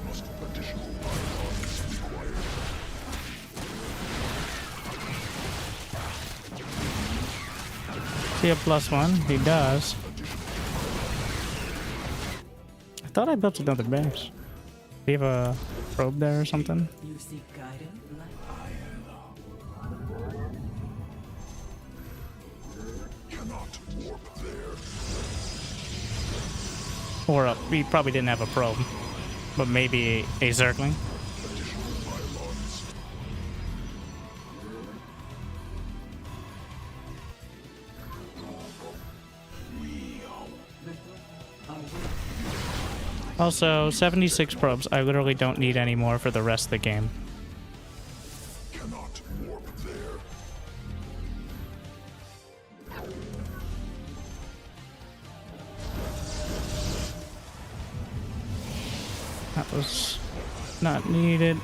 Speaker 3: must additional pylons required.
Speaker 2: See a +1? He does. I thought I built another base. Do you have a probe there or something?
Speaker 5: You seek guidance?
Speaker 3: Cannot warp there.
Speaker 2: Or we probably didn't have a probe, but maybe a Zergling.
Speaker 3: Additional pylons.
Speaker 5: The threat. Awake.
Speaker 2: Also, 76 probes. I literally don't need any more for the rest of the game.
Speaker 3: Cannot warp there.
Speaker 2: That was not needed.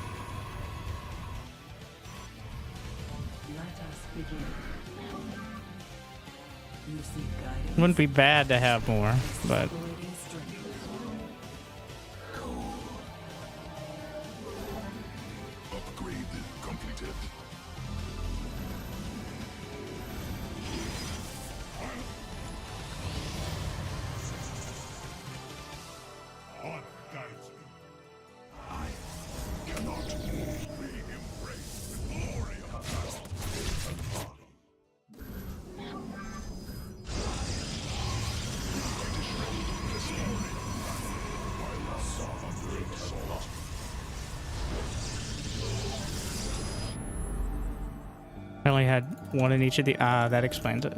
Speaker 5: Let us begin. You seek guidance?
Speaker 2: Wouldn't be bad to have more, but
Speaker 5: Operating strength.
Speaker 3: Upgrade completed. Honor guides me. I cannot re-embrace the glory of battle.
Speaker 2: I only had one in each of the. Ah, that explains it.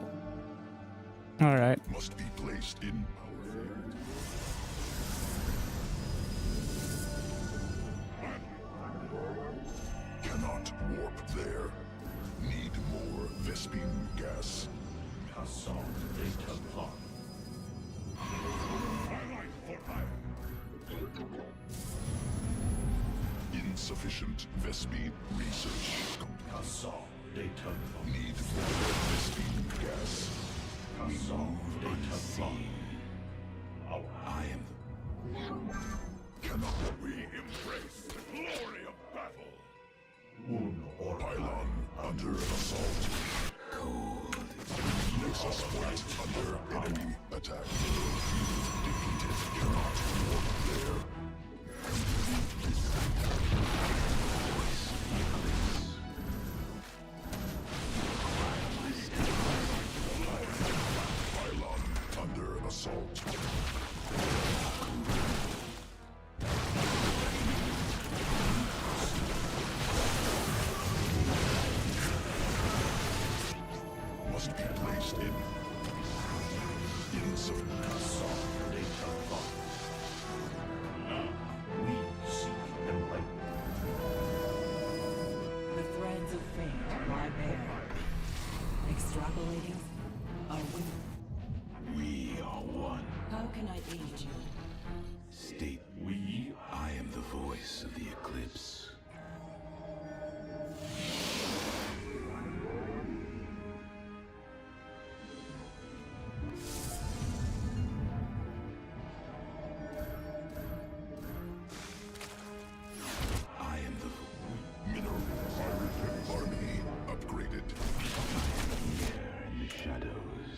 Speaker 2: All right.
Speaker 3: Must be placed in power field. Cannot warp there. Need more Vespine gas. Insufficient Vespine research. Need more Vespine gas. We move unseen. I am cannot we embrace the glory of battle? Pylon under assault. Cold. Suspect under enemy attack. Defeated. Cannot warp there. Pylon under assault. Must be placed in
Speaker 5: The threads of fate lie bare. Extrapolating are we.
Speaker 3: We are one.
Speaker 5: How can I aid you?
Speaker 3: State we. I am the voice of the eclipse. I am the mineral army upgraded. Here in the shadows.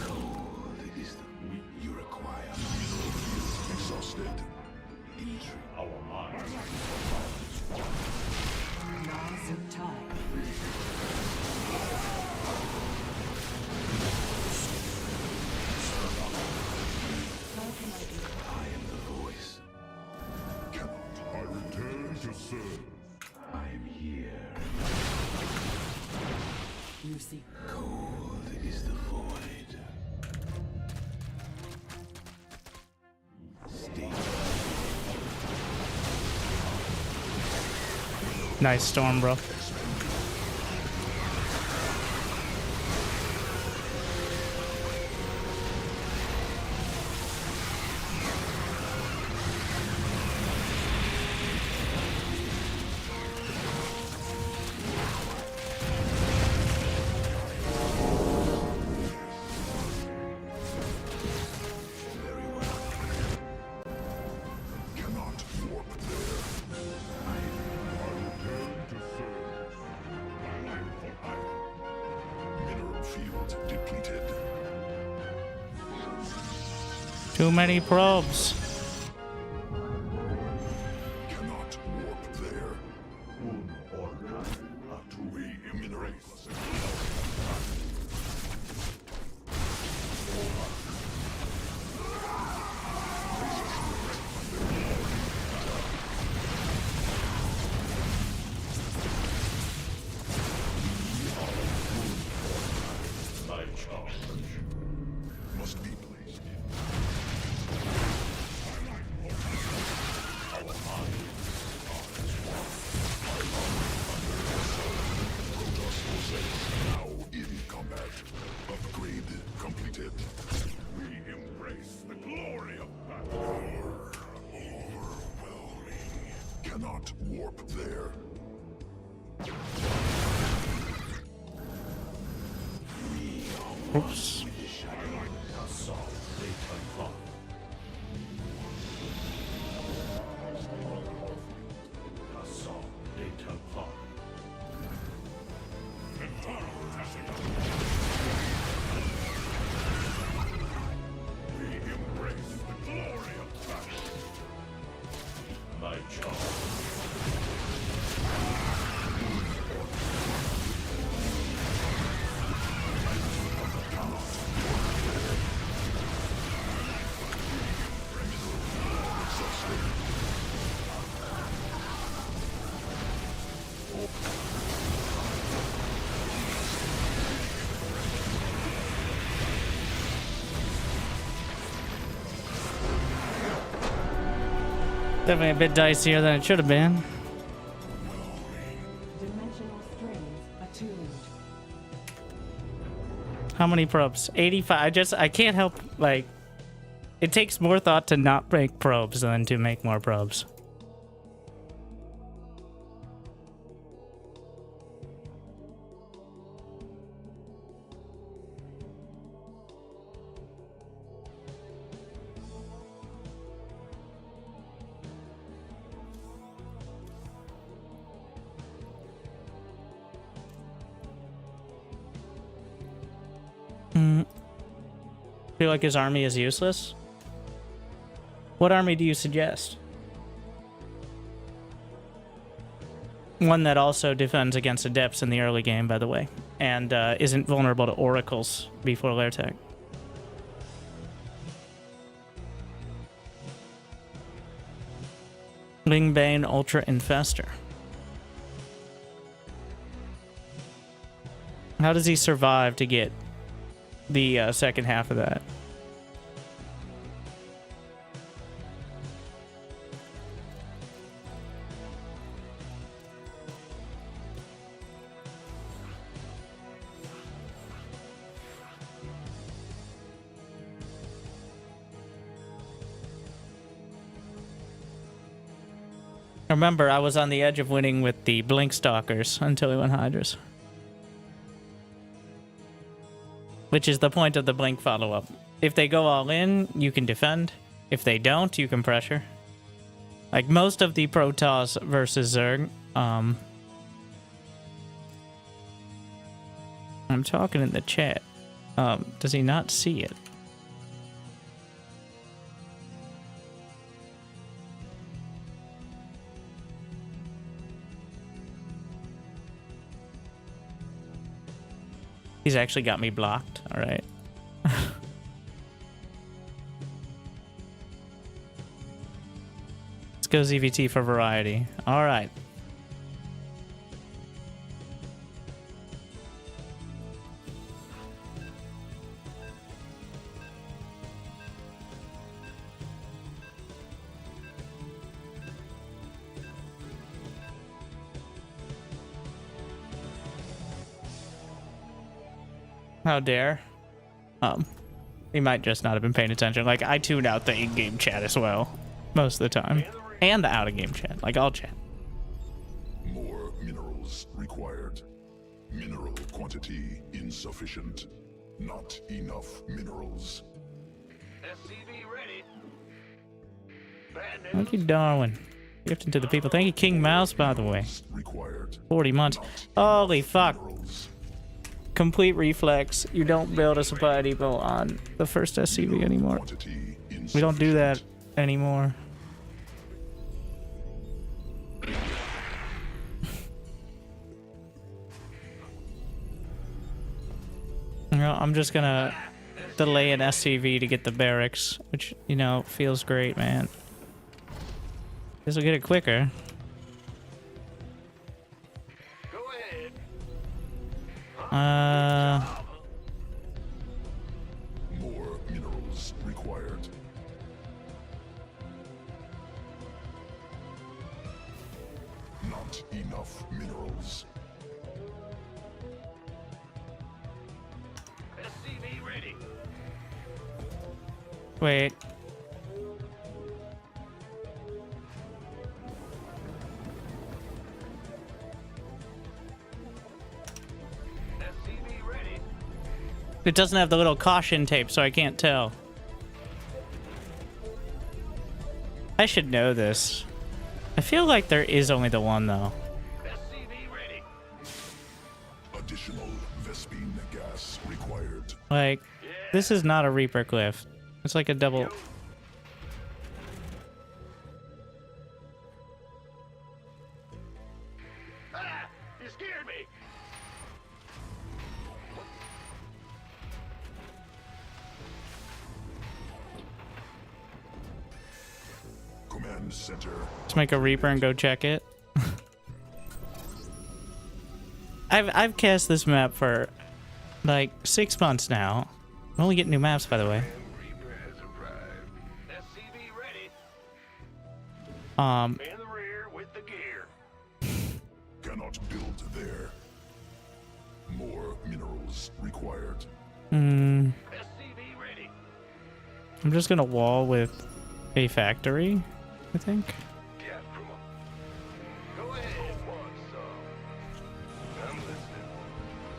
Speaker 3: Cold is the you require. Exhausted. Into our minds.
Speaker 5: Laws of time. How can I aid you?
Speaker 3: I am the voice. Cannot I return to serve? I am here.
Speaker 5: You seek
Speaker 3: Cold is the void. State.
Speaker 2: Nice storm, bro.
Speaker 3: Very well. Cannot warp there. I return to serve. My life for hire. Mineral field depleted.
Speaker 2: Too many probes.
Speaker 3: Cannot warp there. We mineral. My charge must be placed in. Our minds are as one. Protoss forces now in combat. Upgrade completed. We embrace the glory of battle. Overwhelming. Cannot warp there.
Speaker 2: Oops.
Speaker 3: We embrace the glory of battle. My charge.
Speaker 2: Definitely a bit dicier than it should have been.
Speaker 5: dimensional strings attuned.
Speaker 2: How many probes? 85. I can't help, like, it takes more thought to not make probes than to make more probes. Feel like his army is useless? What army do you suggest? One that also defends against adepts in the early game, by the way, and isn't vulnerable to oracles before lair tech. Lingbane Ultra Infester. How does he survive to get the second half of that? Remember, I was on the edge of winning with the Blink Stalkers until he went Hydras. Which is the point of the Blink follow-up. If they go all in, you can defend. If they don't, you can pressure. Like most of the Protoss versus Zerg, I'm talking in the chat. Does he not see it? He's actually got me blocked. All right. Let's go ZVT for variety. All right. How dare. He might just not have been paying attention. Like, I tune out the in-game chat as well. Most of the time. And the out-of-game chat. Like, all chat.
Speaker 3: More minerals required. Mineral quantity insufficient. Not enough minerals.
Speaker 6: SCV ready.
Speaker 2: Thank you, Darwin. Gifted to the people. Thank you, King Mouse, by the way.
Speaker 3: Required.
Speaker 2: 40 months. Holy fuck.
Speaker 3: Minerals.
Speaker 2: Complete reflex. You don't build a supply depot on the first SCV anymore.
Speaker 3: Quantity
Speaker 2: We don't do that
Speaker 3: insufficient.
Speaker 2: anymore. You know, I'm just gonna delay an SCV to get the barracks, which, you know, feels great, man. This will get it quicker.
Speaker 6: Go ahead.
Speaker 3: More minerals required. Not enough minerals.
Speaker 6: SCV ready.
Speaker 2: Wait.
Speaker 6: SCV ready.
Speaker 2: It doesn't have the little caution tape, so I can't tell. I should know this. I feel like there is only the one, though.
Speaker 6: SCV ready.
Speaker 3: Additional Vespine gas required.
Speaker 2: Like, this is not a Reaper Cliff. It's like a double...
Speaker 6: Ah! You scared me.
Speaker 3: Command center.
Speaker 2: Let's make a Reaper and go check it. I've cast this map for like 6 months now. I'm only getting new maps, by the way.
Speaker 6: Reaper has arrived. SCV ready.
Speaker 2: Um,
Speaker 6: In the rear with the gear.
Speaker 3: Cannot build there. More minerals required.
Speaker 2: mm,
Speaker 6: SCV ready.
Speaker 2: I'm just gonna wall with a factory, I think.
Speaker 6: Yeah, from up. Go ahead, want some. I'm listening.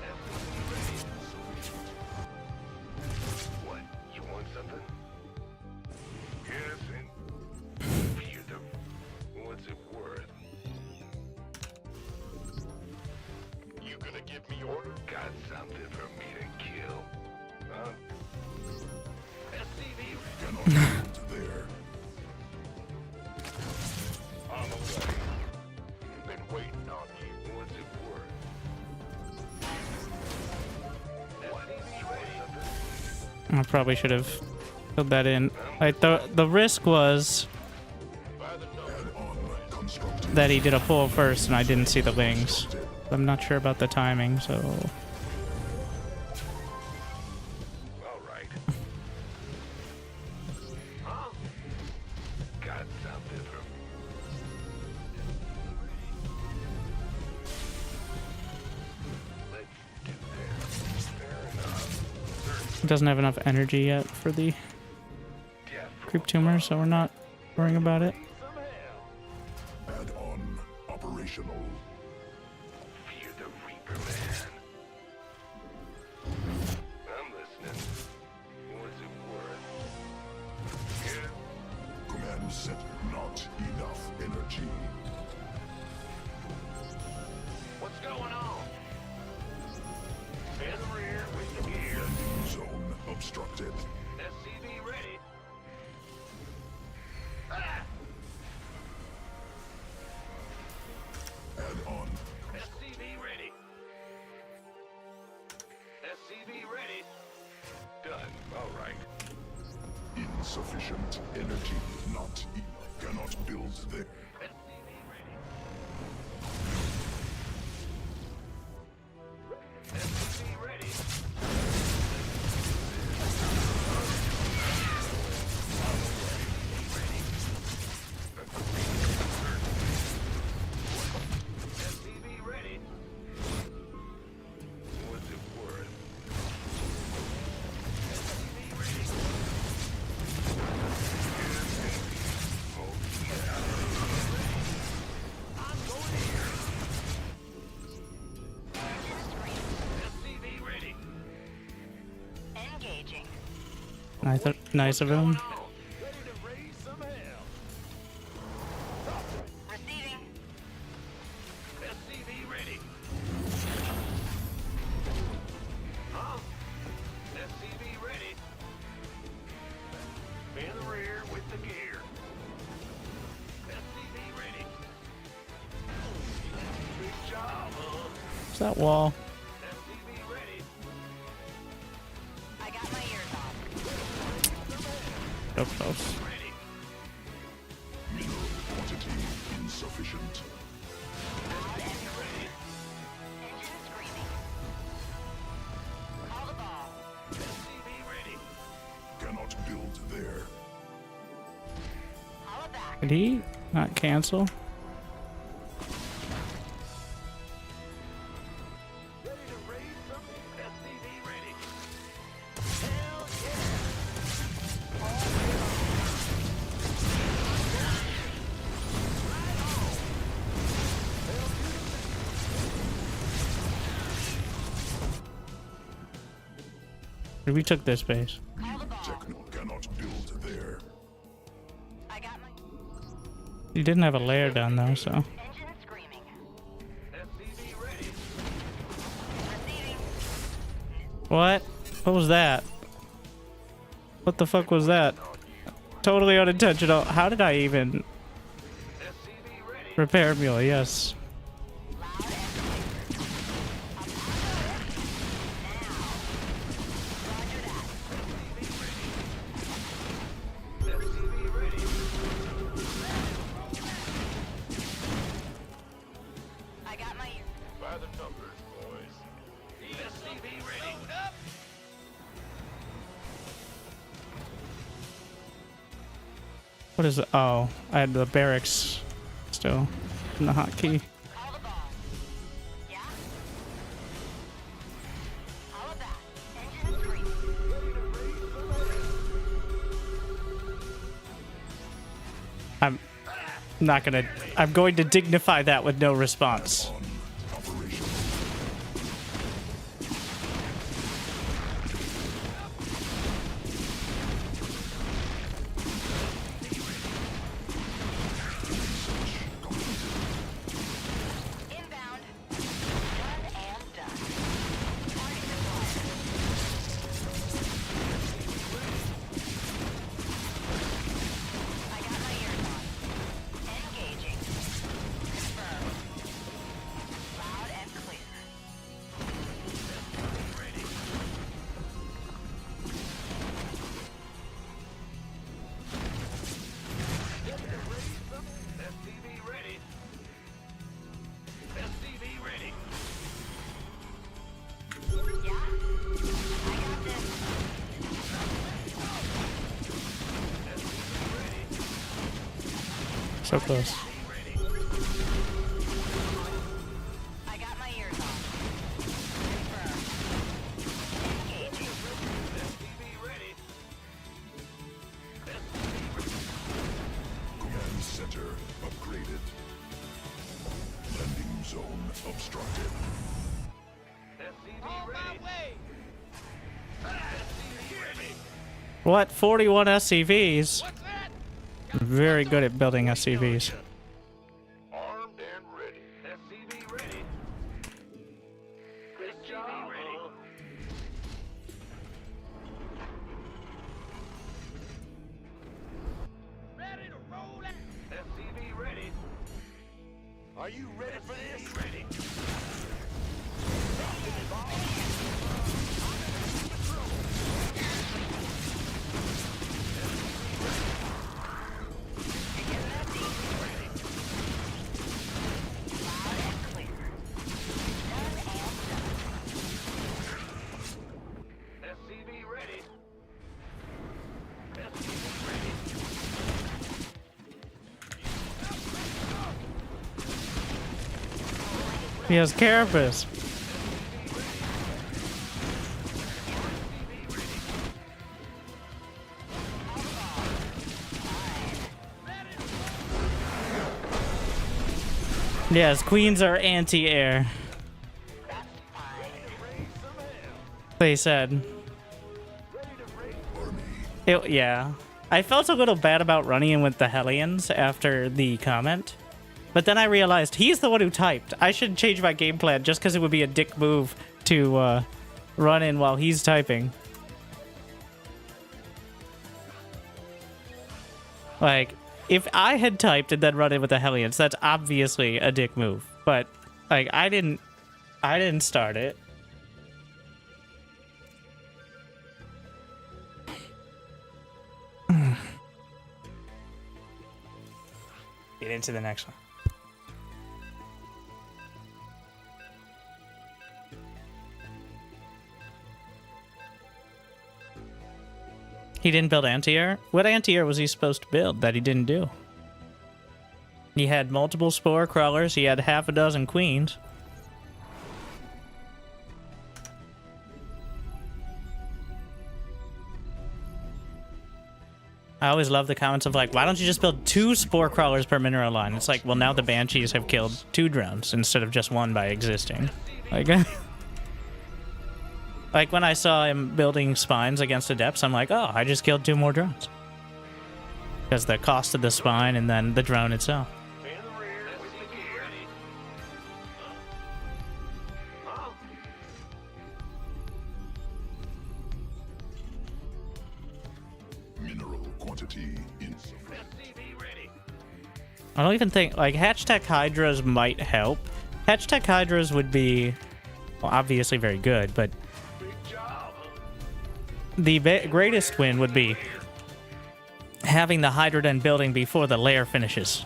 Speaker 6: SCV ready. What? You want something? Yes, and for you though. What's it worth? You gonna give me order? Got something for me to kill?
Speaker 3: there.
Speaker 6: On the way. Been waiting on you. What's it worth?
Speaker 2: I probably should have filled that in. Like the risk was
Speaker 3: Add-on constructed.
Speaker 2: that he did a pull first and I didn't see the wings. I'm not sure about the timing, so
Speaker 6: All right. Huh? Got something from... Let's do this. Fair enough.
Speaker 2: it doesn't have enough energy yet for the creep tumor, so we're not worrying about it.
Speaker 3: Add-on operational.
Speaker 6: Fear the Reaper, man. I'm listening. What's it worth? Yeah?
Speaker 3: Command set not enough energy.
Speaker 6: What's going on? In the rear with the gear.
Speaker 3: Landing zone obstructed.
Speaker 6: SCV ready. Ah!
Speaker 3: Add-on
Speaker 6: SCV ready. SCV ready. Done. All right.
Speaker 3: insufficient energy. Not enough. Cannot build there.
Speaker 6: SCV ready. SCV ready. SCV ready. What's it worth? SCV ready. Oh, yeah. I'm going here. SCV ready.
Speaker 4: Engaging.
Speaker 2: Nice of him.
Speaker 6: Ready to raise some hell.
Speaker 4: Receiving.
Speaker 6: SCV ready. Huh? SCV ready. In the rear with the gear. SCV ready. Good job, huh?
Speaker 2: What's that wall?
Speaker 6: SCV ready.
Speaker 4: I got my ears on.
Speaker 2: So close.
Speaker 6: Ready.
Speaker 3: Mineral quantity insufficient.
Speaker 4: Loud and ready. Engine screaming. Call the ball.
Speaker 6: SCV ready.
Speaker 3: Cannot build there.
Speaker 4: Holla back.
Speaker 2: Did he not cancel?
Speaker 6: Ready to raise some SCV ready. Hell yeah.
Speaker 2: We took this base.
Speaker 4: Call the ball.
Speaker 3: Techno cannot build there.
Speaker 4: I got my
Speaker 2: He didn't have a layer down though, so.
Speaker 4: engine screaming.
Speaker 6: SCV ready.
Speaker 4: Receiving.
Speaker 2: What? What was that? What the fuck was that? Totally unintentional. How did I even
Speaker 6: SCV ready.
Speaker 2: repair mule? Yes.
Speaker 4: Loud and clear.
Speaker 6: SCV ready.
Speaker 4: I got my ears.
Speaker 6: By the numbers, boys. SCV ready. Load up.
Speaker 2: What is it? Oh, I had the barracks still in the hotkey.
Speaker 4: Call the ball. Yeah? Holla back. Engine screaming.
Speaker 2: I'm not gonna. I'm going to dignify that with no response.
Speaker 3: On operational.
Speaker 4: Inbound. Done and done. Target deployed.
Speaker 2: So close.
Speaker 4: I got my ears on.
Speaker 3: Command center upgraded. Landing zone obstructed.
Speaker 2: What? 41 SCVs? I'm very good at building SCVs.
Speaker 6: Armed and ready. SCV ready. Good job. Ready to roll out. SCV ready. Are you ready for this? Ready. SCV ready. SCV ready.
Speaker 2: He has carapace. Yes, queens are anti-air. They said. Yeah. I felt a little bad about running in with the Hellions after the comment. But then I realized he's the one who typed. I should change my game plan just because it would be a dick move to run in while he's typing. Like, if I had typed and then run in with the Hellions, that's obviously a dick move. But like, I didn't start it. Get into the next one. He didn't build anti-air? What anti-air was he supposed to build that he didn't do? He had multiple spore crawlers, he had half a dozen queens. I always love the comments of like, why don't you just build 2 spore crawlers per mineral line? It's like, well, now the banshees have killed 2 drones instead of just 1 by existing. Like, like when I saw him building spines against adepts, I'm like, oh, I just killed 2 more drones. Because the cost of the spine and then the drone itself.
Speaker 6: In the rear. SCV ready.
Speaker 3: Mineral quantity insufficient.
Speaker 6: SCV ready.
Speaker 2: I don't even think, like, Hatch Tech Hydras might help. Hatch Tech Hydras would be, well, obviously very good, but
Speaker 6: Big job.
Speaker 2: the greatest win would be having the Hydra Den building before the lair finishes.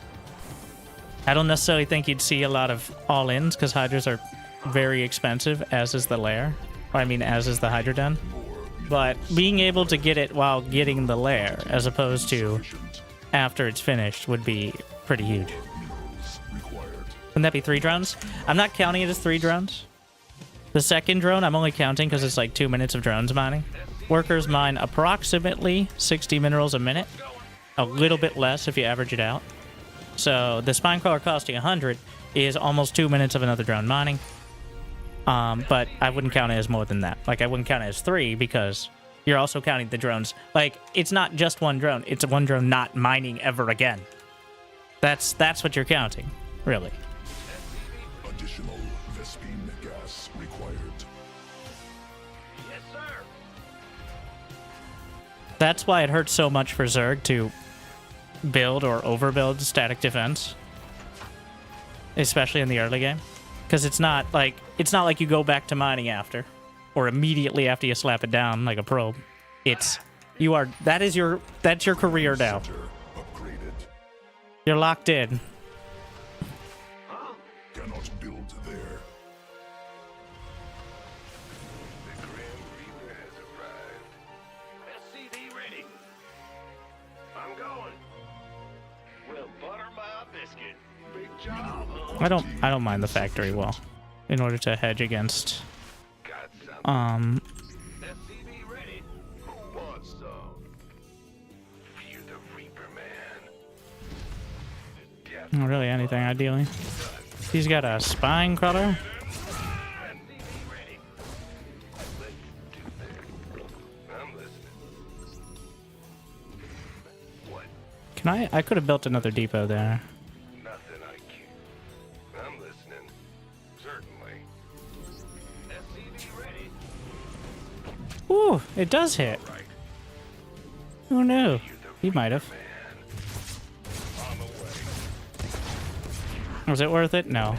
Speaker 2: I don't necessarily think you'd see a lot of all-ins, because Hydras are very expensive, as is the lair. I mean, as is the Hydra Den. But being able to get it while getting the lair, as opposed to after it's finished, would be pretty huge.
Speaker 3: Minerals required.
Speaker 2: Wouldn't that be 3 drones? I'm not counting it as 3 drones. The second drone, I'm only counting because it's like 2 minutes of drones mining. Workers mine approximately 60 minerals a minute. A little bit less if you average it out. So the spine crawler costing 100 is almost 2 minutes of another drone mining. But I wouldn't count it as more than that. Like, I wouldn't count it as 3 because you're also counting the drones. Like, it's not just 1 drone. It's 1 drone not mining ever again. That's what you're counting, really.
Speaker 3: Additional Vespine gas required.
Speaker 6: Yes, sir.
Speaker 2: That's why it hurts so much for Zerg to build or overbuild static defense, especially in the early game, because it's not like you go back to mining after or immediately after you slap it down like a probe. That's your career now.
Speaker 3: Center upgraded.
Speaker 2: You're locked in.
Speaker 3: Cannot build there.
Speaker 6: The Grim Reaper has arrived. SCV ready. I'm going. Well, butter my basket. Big job, huh?
Speaker 2: I don't mind the factory wall in order to hedge against
Speaker 6: Got something. SCV ready. Who wants some? Fear the Reaper, man. Death
Speaker 2: really anything ideally. He's got a spine crawler.
Speaker 6: SCV ready. Let's do this. I'm listening. What?
Speaker 2: Can I could have built another depot there.
Speaker 6: Nothing I can't. I'm listening. Certainly. SCV ready.
Speaker 2: Ooh, it does hit.
Speaker 6: Right.
Speaker 2: Who knew? He might have.
Speaker 6: Man. On the way.
Speaker 2: Was it worth it? No.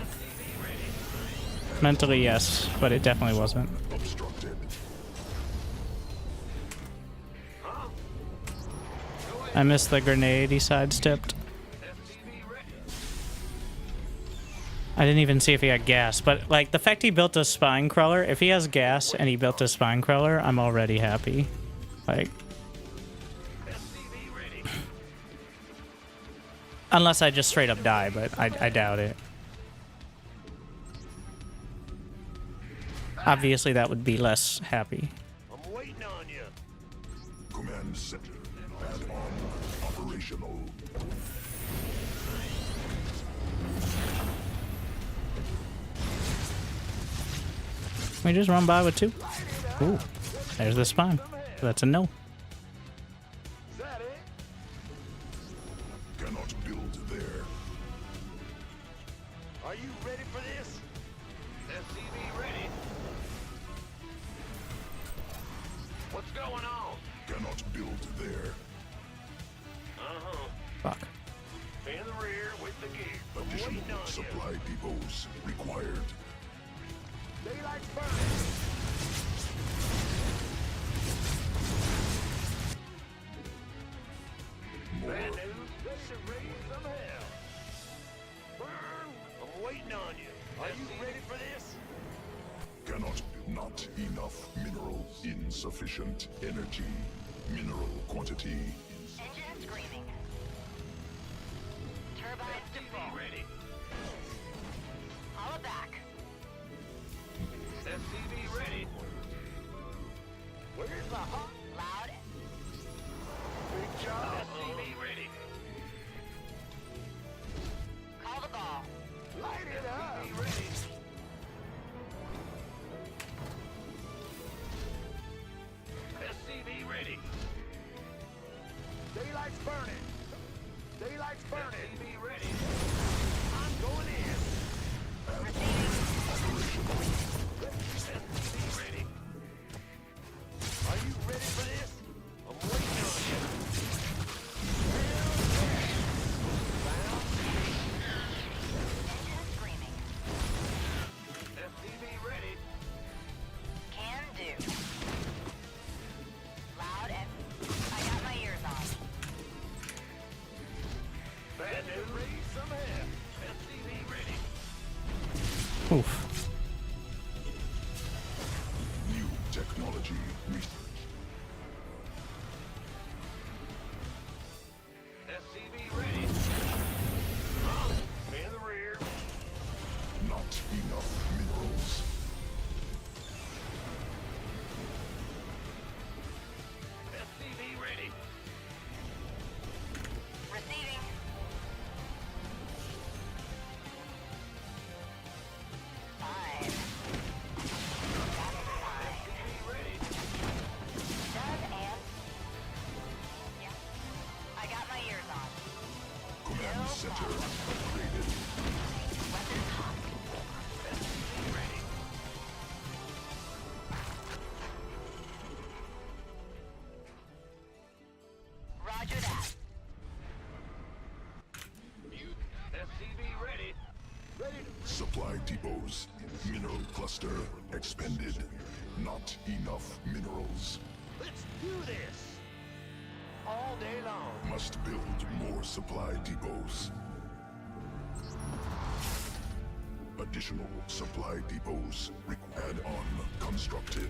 Speaker 2: Mentally, yes, but it definitely wasn't.
Speaker 3: Obstructed.
Speaker 2: I missed the grenade he sidestepped.
Speaker 6: SCV ready.
Speaker 2: I didn't even see if he had gas, but like the fact he built a spine crawler, if he has gas and he built a spine crawler, I'm already happy. Like,
Speaker 6: SCV ready.
Speaker 2: unless I just straight up die, but I doubt it. Obviously, that would be less happy.
Speaker 6: I'm waiting on you.
Speaker 3: Command center. Add-on operational.
Speaker 2: Can we just run by with two? Ooh, there's the spine. That's a no.
Speaker 6: Is that it?
Speaker 3: Cannot build there.
Speaker 6: Are you ready for this? SCV ready. What's going on?
Speaker 3: Cannot build there.
Speaker 6: Uh-huh.
Speaker 2: Fuck.
Speaker 6: In the rear with the gear. I'm
Speaker 3: Additional
Speaker 6: waiting on
Speaker 3: supply depots required.
Speaker 6: you. Daylight's burning.
Speaker 3: More.
Speaker 6: Bad news. This should raise some hell. Burn. I'm waiting on you. Are you ready for this?
Speaker 3: Cannot. Not enough minerals. Insufficient energy. Mineral quantity.
Speaker 7: Engine screaming. Turbines to full.
Speaker 6: ready.
Speaker 7: Hollow back.
Speaker 6: SCV ready. Where's the hot?
Speaker 7: Loud.
Speaker 6: Big job. SCV ready.
Speaker 7: Call the ball.
Speaker 6: Light it up. SCV ready. SCV ready. Daylight's burning. Daylight's burning. SCV ready. I'm going in. SCV ready. Are you ready for this? I'm waiting on you.
Speaker 7: Engine screaming.
Speaker 6: SCV ready.
Speaker 7: Can do. Loud and I got my ears on.
Speaker 6: Bad news. Raise some hell. SCV ready.
Speaker 2: Oof.
Speaker 3: New technology research.
Speaker 6: SCV ready. In the rear.
Speaker 3: Not enough minerals.
Speaker 6: SCV ready.
Speaker 7: Receiving. Fine. That's fine.
Speaker 6: SCV ready.
Speaker 7: Does and yeah. I got my ears on.
Speaker 3: Command center upgraded.
Speaker 7: Weapons hot.
Speaker 6: SCV ready.
Speaker 7: Roger that.
Speaker 6: SCV ready. Ready to
Speaker 3: Supply depots. Mineral cluster expended. Not enough minerals.
Speaker 6: let's do this. All day long.
Speaker 3: Must build more supply depots. Additional supply depots. Add-on constructed.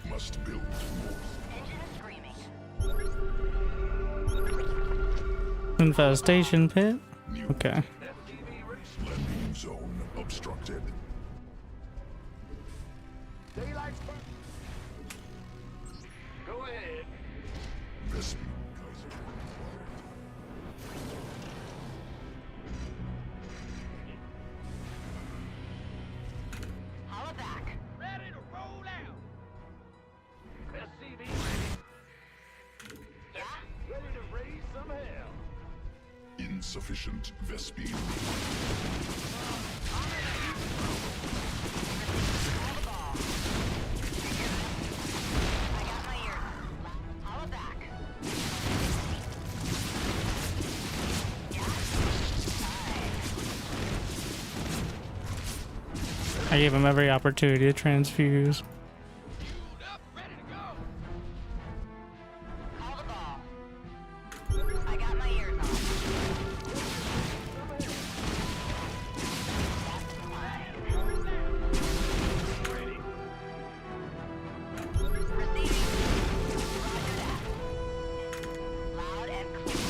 Speaker 3: Must build more.
Speaker 7: Engine screaming.
Speaker 2: Infestation pit.
Speaker 3: New
Speaker 2: Okay.
Speaker 3: landing zone obstructed.
Speaker 6: Daylight's burning. Go ahead.
Speaker 3: Vespene Kaiser required.
Speaker 7: Holla back.
Speaker 6: Ready to roll out. SCV ready.
Speaker 7: Yeah?
Speaker 6: Ready to raise some hell.
Speaker 3: Insufficient Vespene.
Speaker 7: Call the ball. I got my ears on. Holla back. Yeah? Fine.
Speaker 2: I gave him every opportunity to transfuse.
Speaker 6: Fueled up, ready to go.
Speaker 7: Call the ball. I got my ears on. That's fine.
Speaker 6: Ready.
Speaker 7: Receiving. Roger that. Loud and clear.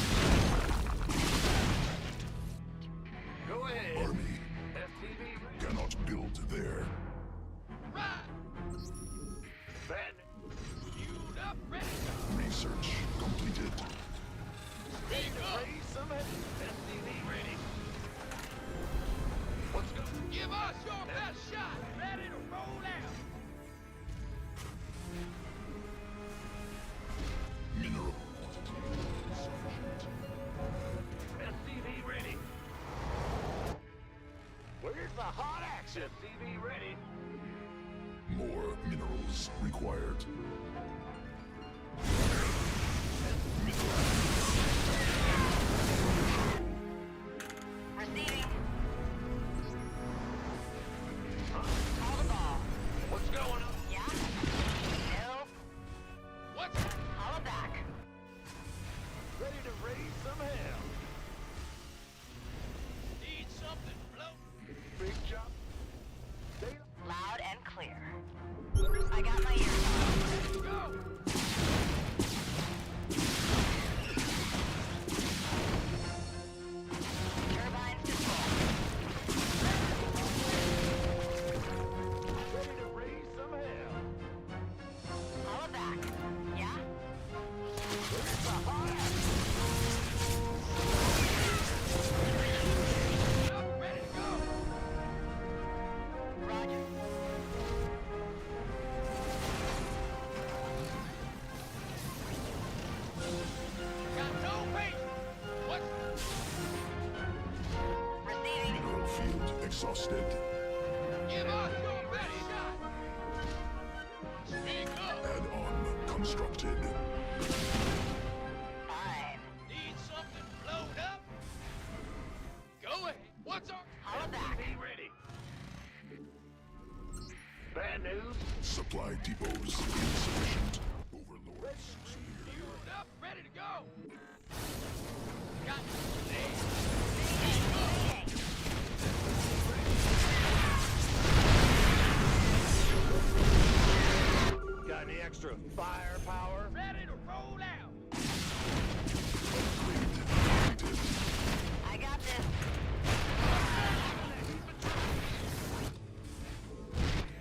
Speaker 6: Go ahead.
Speaker 3: Army
Speaker 6: SCV ready.
Speaker 3: cannot build there.
Speaker 6: Right. Ben. Fueled up, ready to go.
Speaker 3: Research completed.
Speaker 6: Ready to raise some hell. SCV ready. Let's go. Give us your best shot. Ready to roll out.
Speaker 3: Mineral quantity insufficient.
Speaker 6: SCV ready. Where's the hot action? SCV ready.
Speaker 3: More minerals required.
Speaker 7: Receiving. Call the ball.
Speaker 6: What's going on?
Speaker 7: Yeah? No.
Speaker 6: What's
Speaker 7: Holla back.
Speaker 6: ready to raise some hell? Need something blow. Big job.
Speaker 7: Loud and clear. I got my ears on.
Speaker 6: Let's go.
Speaker 7: Turbines to full.
Speaker 6: Ready to raise some hell.
Speaker 7: Holla back. Yeah?
Speaker 6: Where's the hot action? Up, ready to go.
Speaker 7: Roger.
Speaker 6: Got no patience. What's
Speaker 7: Receiving.
Speaker 3: Mineral field exhausted.
Speaker 6: give us your best shot? Speak up.
Speaker 3: Add-on constructed.
Speaker 7: Fine.
Speaker 6: Need something blown up? Go ahead. What's our
Speaker 7: Holla back.
Speaker 6: Be ready. Bad news.
Speaker 3: Supply depots insufficient. Overlords superior.
Speaker 6: Fueled up, ready to go. Got Got any extra firepower? Ready to roll out.
Speaker 3: Upgrade completed.
Speaker 7: I got this.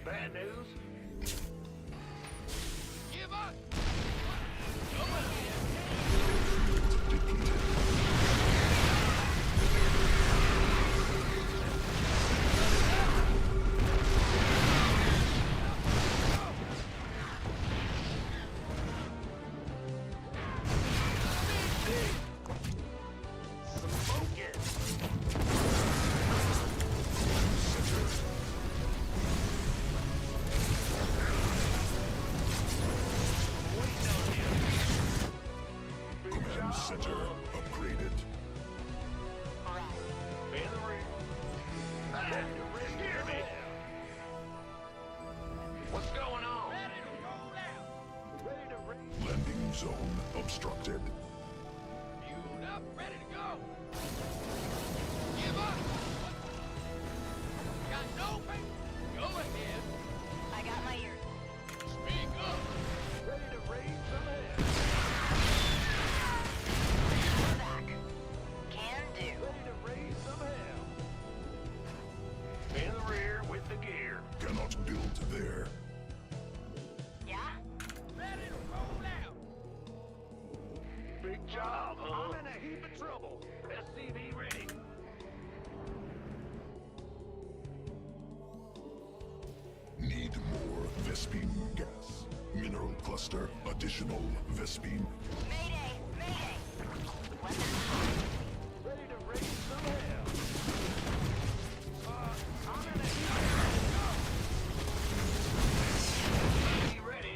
Speaker 6: Bad news. Give us. Go ahead.
Speaker 3: Depleted.
Speaker 6: Smoke it.
Speaker 3: Command center upgraded.
Speaker 6: In the ring. Hear me. What's going on? Ready to roll out. Ready to raise.
Speaker 3: Landing zone obstructed.
Speaker 6: Fueled up, ready to go. Give up. Got no patience. Go ahead.
Speaker 7: I got my ears.
Speaker 6: Speak up. Ready to raise some hell.
Speaker 7: Holla back. Can do.
Speaker 6: Ready to raise
Speaker 3: Vespine gas. Mineral cluster. Additional Vespine.
Speaker 7: Mayday! Mayday!
Speaker 6: Ready to raise some hell. I'm in it. Be ready.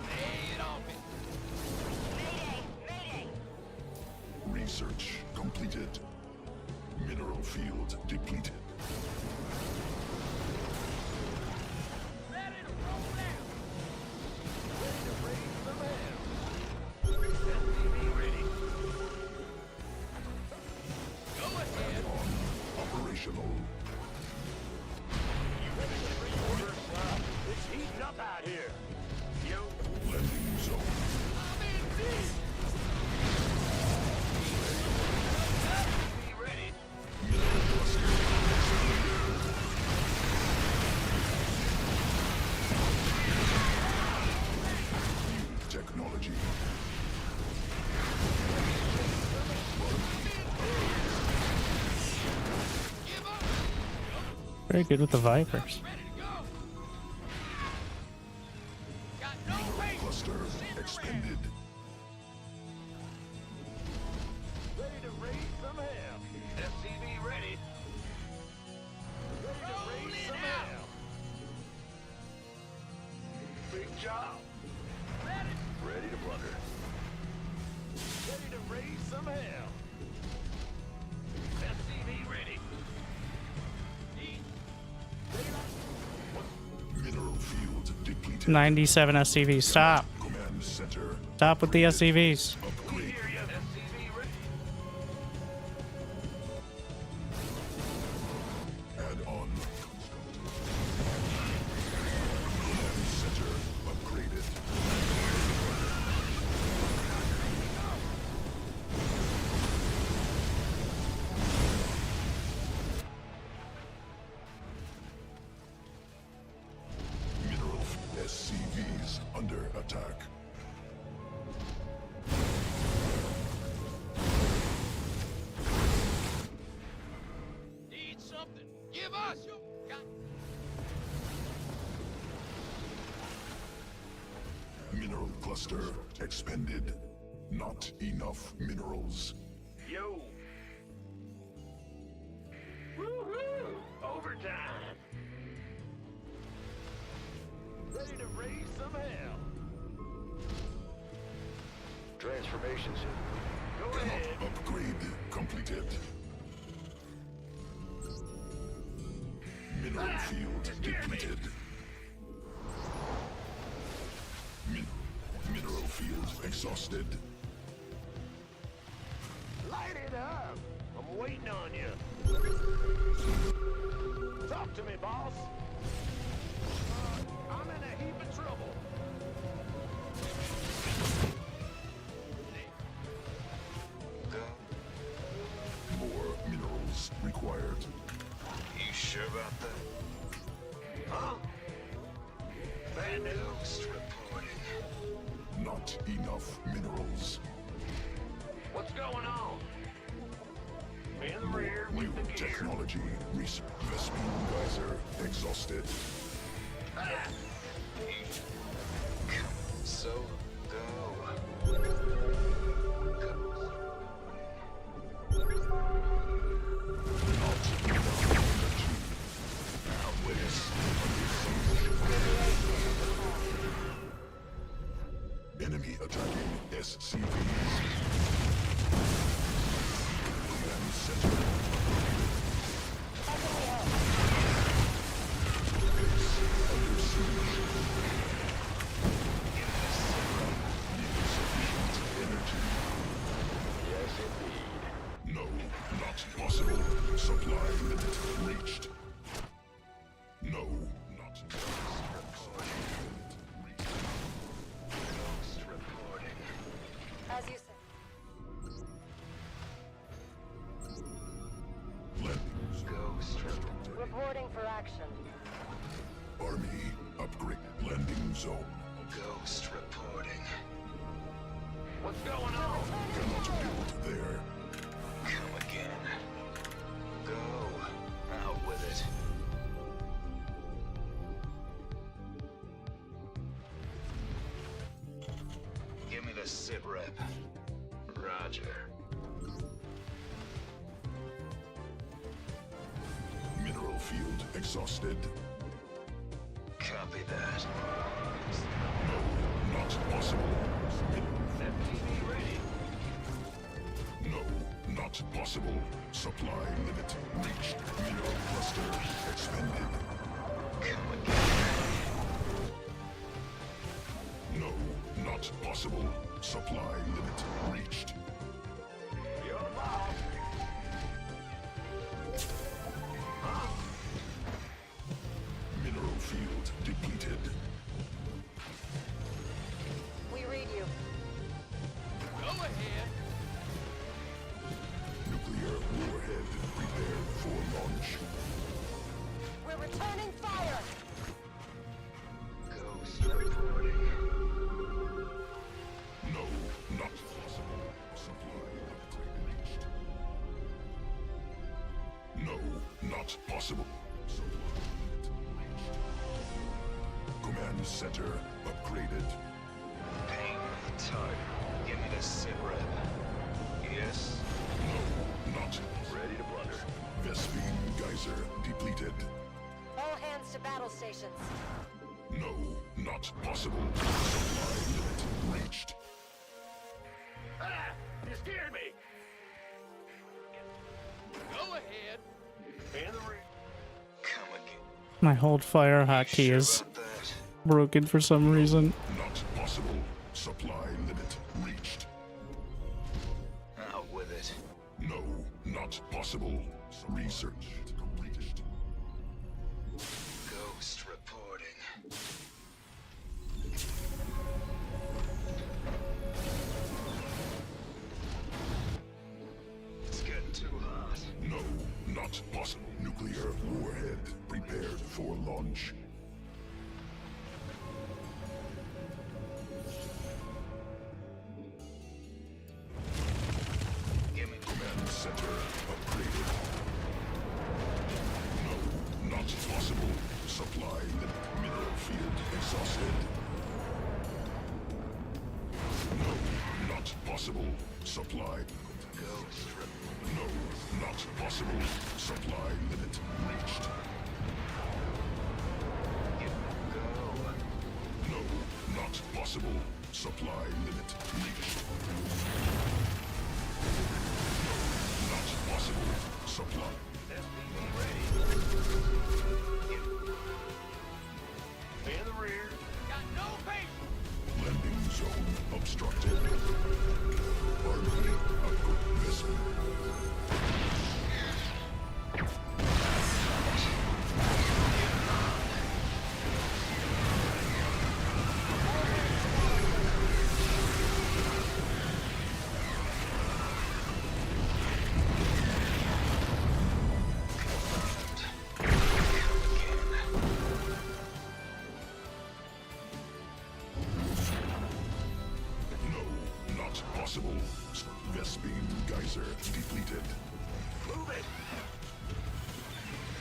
Speaker 6: Lay it on me.
Speaker 7: Mayday! Mayday!
Speaker 3: Research completed. Mineral field depleted.
Speaker 6: Ready to roll out. Ready to raise some hell. SCV ready. Go ahead.
Speaker 3: Operational.
Speaker 6: You ready to reorder, son? It's heating up out here. Yo.
Speaker 3: Landing zone.
Speaker 6: I'm in deep. Be ready.
Speaker 3: Technology.
Speaker 2: Very good with the Vipers.
Speaker 6: Ready to go. Got no patience.
Speaker 3: Cluster expended.
Speaker 6: Ready to raise some hell. SCV ready. Ready to raise some hell. Big job. Ready to blunder. Ready to raise some hell. SCV ready.
Speaker 3: Mineral field depleted.
Speaker 2: 97 SCVs. Stop.
Speaker 3: Command center.
Speaker 2: Stop with the SCVs.
Speaker 3: Upgrade.
Speaker 6: Here you SCV ready.
Speaker 3: Add on. Command center upgraded. Mineral SCVs under attack.
Speaker 6: Need something. Give us your.
Speaker 3: Mineral cluster expended. Not enough minerals.
Speaker 6: Yo. Woo-hoo! Overtime. Ready to raise some hell. Transformations. Go ahead.
Speaker 3: Upgrade completed. Mineral field depleted. Mineral field exhausted.
Speaker 6: Light it up. I'm waiting on you. Talk to me, boss. I'm in a heap of trouble.
Speaker 3: More minerals required.
Speaker 6: You sure about that? Huh? Bad news reporting.
Speaker 3: Not enough minerals.
Speaker 6: What's going on? In the rear
Speaker 3: New
Speaker 6: with the gear.
Speaker 3: technology. Research. Vespine geyser exhausted.
Speaker 6: So go.
Speaker 3: Enemy attacking SCVs. Command center. Under siege. Insufficient energy.
Speaker 6: Yes, indeed.
Speaker 3: No, not possible. Supply limit reached. No, not
Speaker 6: Ghost reporting.
Speaker 7: As you say.
Speaker 6: Ghost reporting.
Speaker 7: Reporting for action.
Speaker 3: Army upgrade. Landing zone.
Speaker 6: Ghost reporting. What's going on?
Speaker 3: Cannot build there.
Speaker 6: Come again. Go. Out with it. sit rep. Roger.
Speaker 3: Mineral field exhausted.
Speaker 6: Copy that.
Speaker 3: No, not possible.
Speaker 6: FPV ready.
Speaker 3: No, not possible. Supply limit reached. Mineral cluster expended.
Speaker 6: Come again.
Speaker 3: No, not possible. Supply limit reached.
Speaker 6: You're lost.
Speaker 3: Mineral field depleted.
Speaker 7: We read you.
Speaker 6: Go ahead.
Speaker 3: Nuclear warhead prepared for launch.
Speaker 7: We're returning fire.
Speaker 6: Ghost reporting.
Speaker 3: No, not possible. Supply limit reached. No, not possible. Supply limit reached. Command center upgraded.
Speaker 6: Ping the target. Give me the sit rep. Yes.
Speaker 3: No, not
Speaker 6: Ready to blunder.
Speaker 3: Vespine geyser depleted.
Speaker 7: All hands to battle stations.
Speaker 3: No, not possible. Supply limit reached.
Speaker 6: Ah! You scared me! Go ahead. And the ring. Come again.
Speaker 2: My hold fire hotkey
Speaker 6: Sure
Speaker 2: is
Speaker 6: about that?
Speaker 2: broken for some reason.
Speaker 3: Not possible. Supply limit reached.
Speaker 6: Out with it.
Speaker 3: No, not possible. Research completed.
Speaker 6: Ghost reporting. It's getting too hot.
Speaker 3: No, not possible. Nuclear warhead prepared for launch.
Speaker 6: Give me
Speaker 3: Command center upgraded. No, not possible. Supply limit. Mineral field exhausted. No, not possible. Supply.
Speaker 6: ghost reporting.
Speaker 3: No, not possible. Supply limit reached.
Speaker 6: Go.
Speaker 3: No, not possible. Supply limit reached. No, not possible. Supply.
Speaker 6: SPV ready. In the rear. Got no patience.
Speaker 3: Landing zone obstructed. Army equipment. No, not possible. Vespine geyser depleted.
Speaker 6: Move it.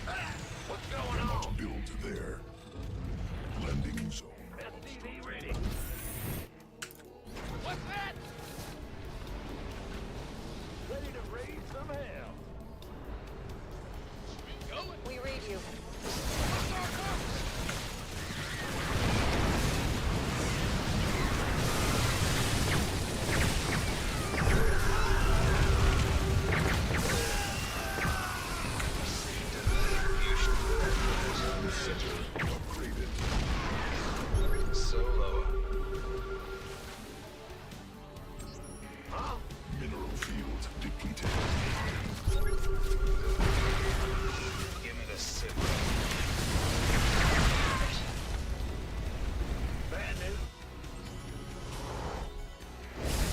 Speaker 6: Ah, what's going
Speaker 3: Cannot
Speaker 6: on?
Speaker 3: build there. Landing zone.
Speaker 6: SPV ready. What's that? Ready to raise some hell. Going.
Speaker 7: We read you.
Speaker 3: Center upgraded.
Speaker 6: Solo. Huh?
Speaker 3: Mineral field depleted.
Speaker 6: Give me the sit. Bad news.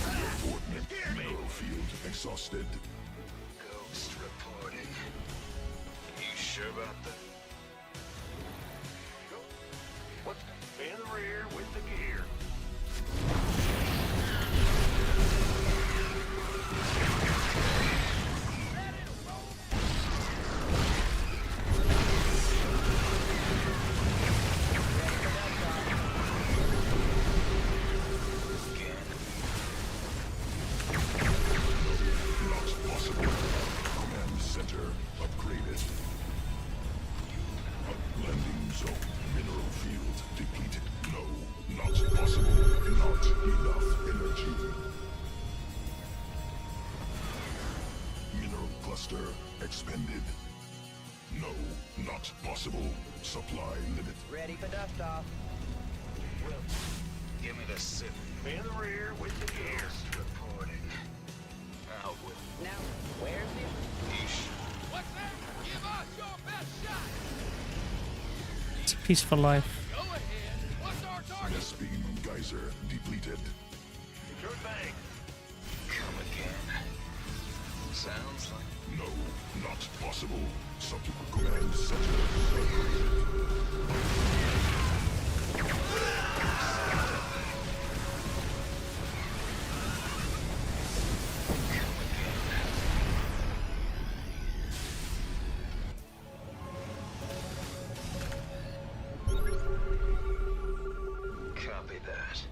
Speaker 3: Reinforcement. Mineral field exhausted.
Speaker 6: Ghost reporting. You sure about that? Go. What's in the rear with the gear?
Speaker 3: cluster expended. No, not possible. Supply limit.
Speaker 8: Ready for dust off.
Speaker 6: Give me the sit. In the rear with the gears. Reporting. Out with
Speaker 8: Now, where's the...
Speaker 6: Yeesh.
Speaker 9: What's that? Give us your best shot.
Speaker 2: It's a peaceful life.
Speaker 9: Go ahead. What's our target?
Speaker 3: Mass beam geyser depleted.
Speaker 6: Sure thing. Come again. Sounds like
Speaker 3: No, not possible. Supply command center.
Speaker 6: copy that.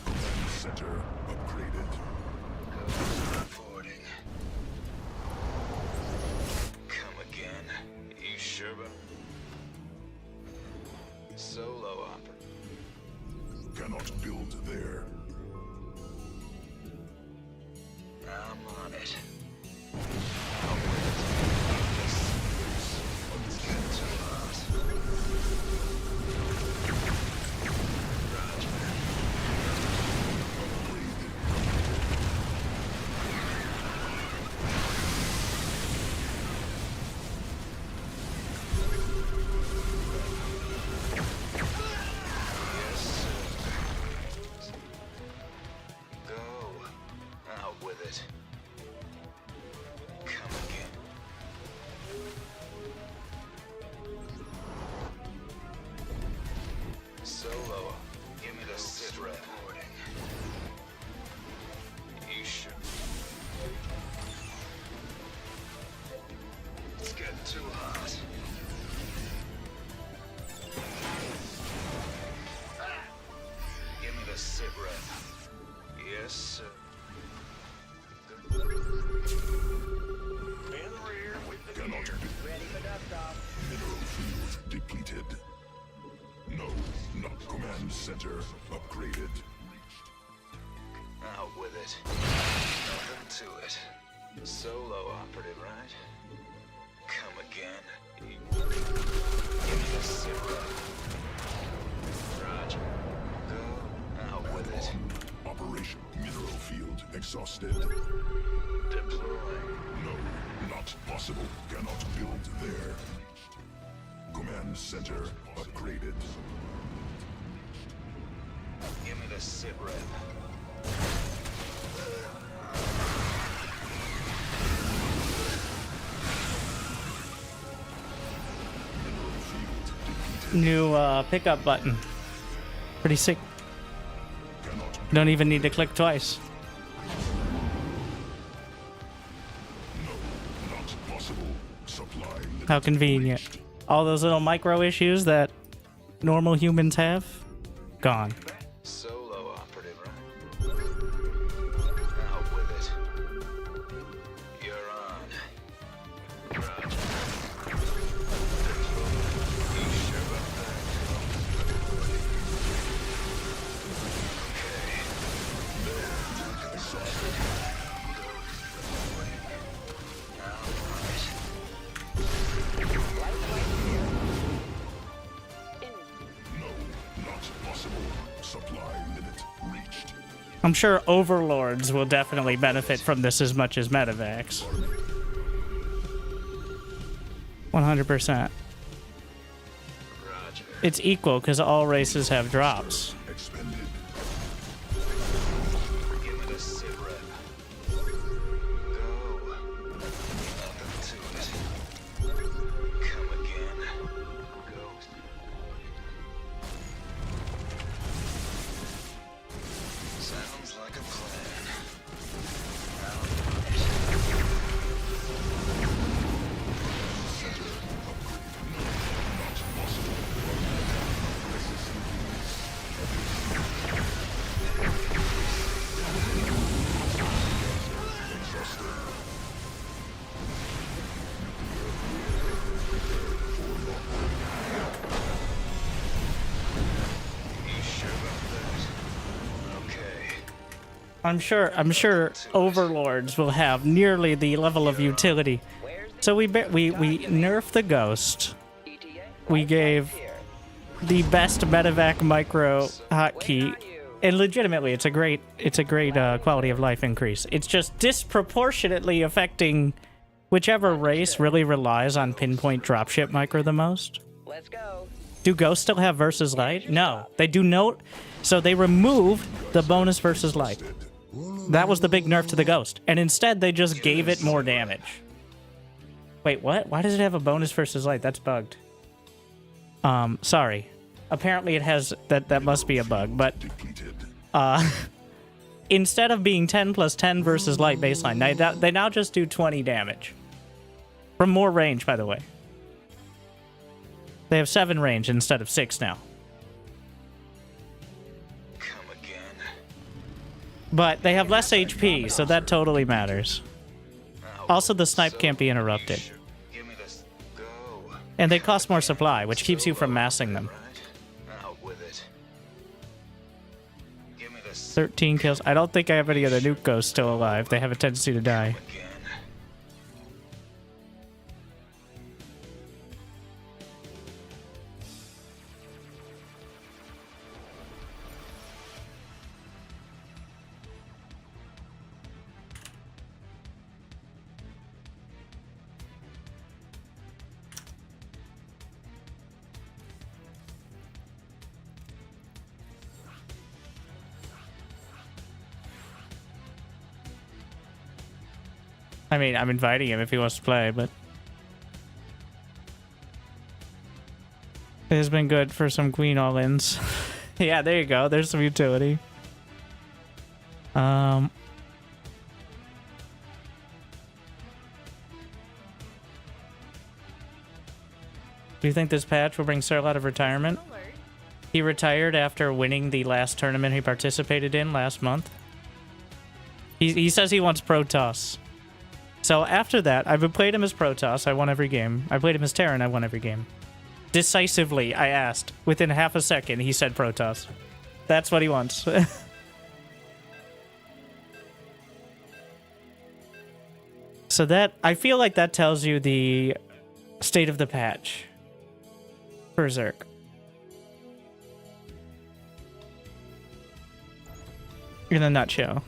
Speaker 3: Command center upgraded.
Speaker 6: Reporting. Come again. You sure about solo opera?
Speaker 3: Cannot build there.
Speaker 6: I'm on it. Let's get to us. Roger. Yes, sir. Go. Out with it. Come again. Solo. Give me the sit rep. You should. It's getting too hot. Give me the sit rep. Yes, sir. In the rear with the
Speaker 3: Cannot
Speaker 6: gear.
Speaker 3: build.
Speaker 8: Ready for dust off.
Speaker 3: Mineral field depleted. No, not command center upgraded.
Speaker 6: Out with it. Nothing to it. Solo operative, right? Come again. Give me the sit rep. Roger. Go. Out with it.
Speaker 3: Operation mineral field exhausted.
Speaker 6: Deploying.
Speaker 3: No, not possible. Cannot build there. Command center upgraded.
Speaker 6: Give me the sit rep.
Speaker 3: Mineral field depleted.
Speaker 2: New pickup button. Pretty sick.
Speaker 3: Cannot
Speaker 2: Don't even need to click twice.
Speaker 3: no, not possible. Supply limit.
Speaker 2: How convenient. All those little micro issues that normal humans have, gone.
Speaker 6: Solo operative, right? Out with it. You're on. Roger. You sure about that?
Speaker 3: No, not possible. Supply limit reached.
Speaker 2: I'm sure overlords will definitely benefit from this as much as medevacs. 100%.
Speaker 6: Roger.
Speaker 2: It's equal because all races have drops.
Speaker 3: Expended.
Speaker 6: Give me the sit rep. Go. Nothing to it. Come again. Go. Sounds like a plan. Out on it.
Speaker 2: I'm sure overlords will have nearly the level of utility. So we nerfed the ghost. We gave the best medevac micro hotkey, and legitimately, it's a great quality of life increase. It's just disproportionately affecting whichever race really relies on pinpoint dropship micro the most.
Speaker 8: Let's go.
Speaker 2: Do ghosts still have versus light? No, they do not. So they removed the bonus versus light. That was the big nerf to the ghost, and instead they just gave it more damage. Wait, what? Why does it have a bonus versus light? That's bugged. Sorry. Apparently it has that must be a bug, but instead of being 10 plus 10 versus light baseline, they now just do 20 damage. From more range, by the way. They have 7 range instead of 6 now.
Speaker 6: Come again.
Speaker 2: But they have less HP, so that totally matters. Also, the snipe can't be interrupted.
Speaker 6: Give me this. Go.
Speaker 2: And they cost more supply, which keeps you from massing them.
Speaker 6: Right? Out with it. Give me this.
Speaker 2: 13 kills. I don't think I have any of the nuke ghosts still alive. They have a tendency to die.
Speaker 6: Again.
Speaker 2: I mean, I'm inviting him if he wants to play, but it has been good for some queen all-ins. Yeah, there you go. There's some utility. Do you think this patch will bring Searle out of retirement? He retired after winning the last tournament he participated in last month. He says he wants Protoss. So after that, I've played him as Protoss. I won every game. I played him as Terran. I won every game. Decisively, I asked. Within half a second, he said Protoss. That's what he wants. So that, I feel like that tells you the state of the patch for Zerg. In a nutshell.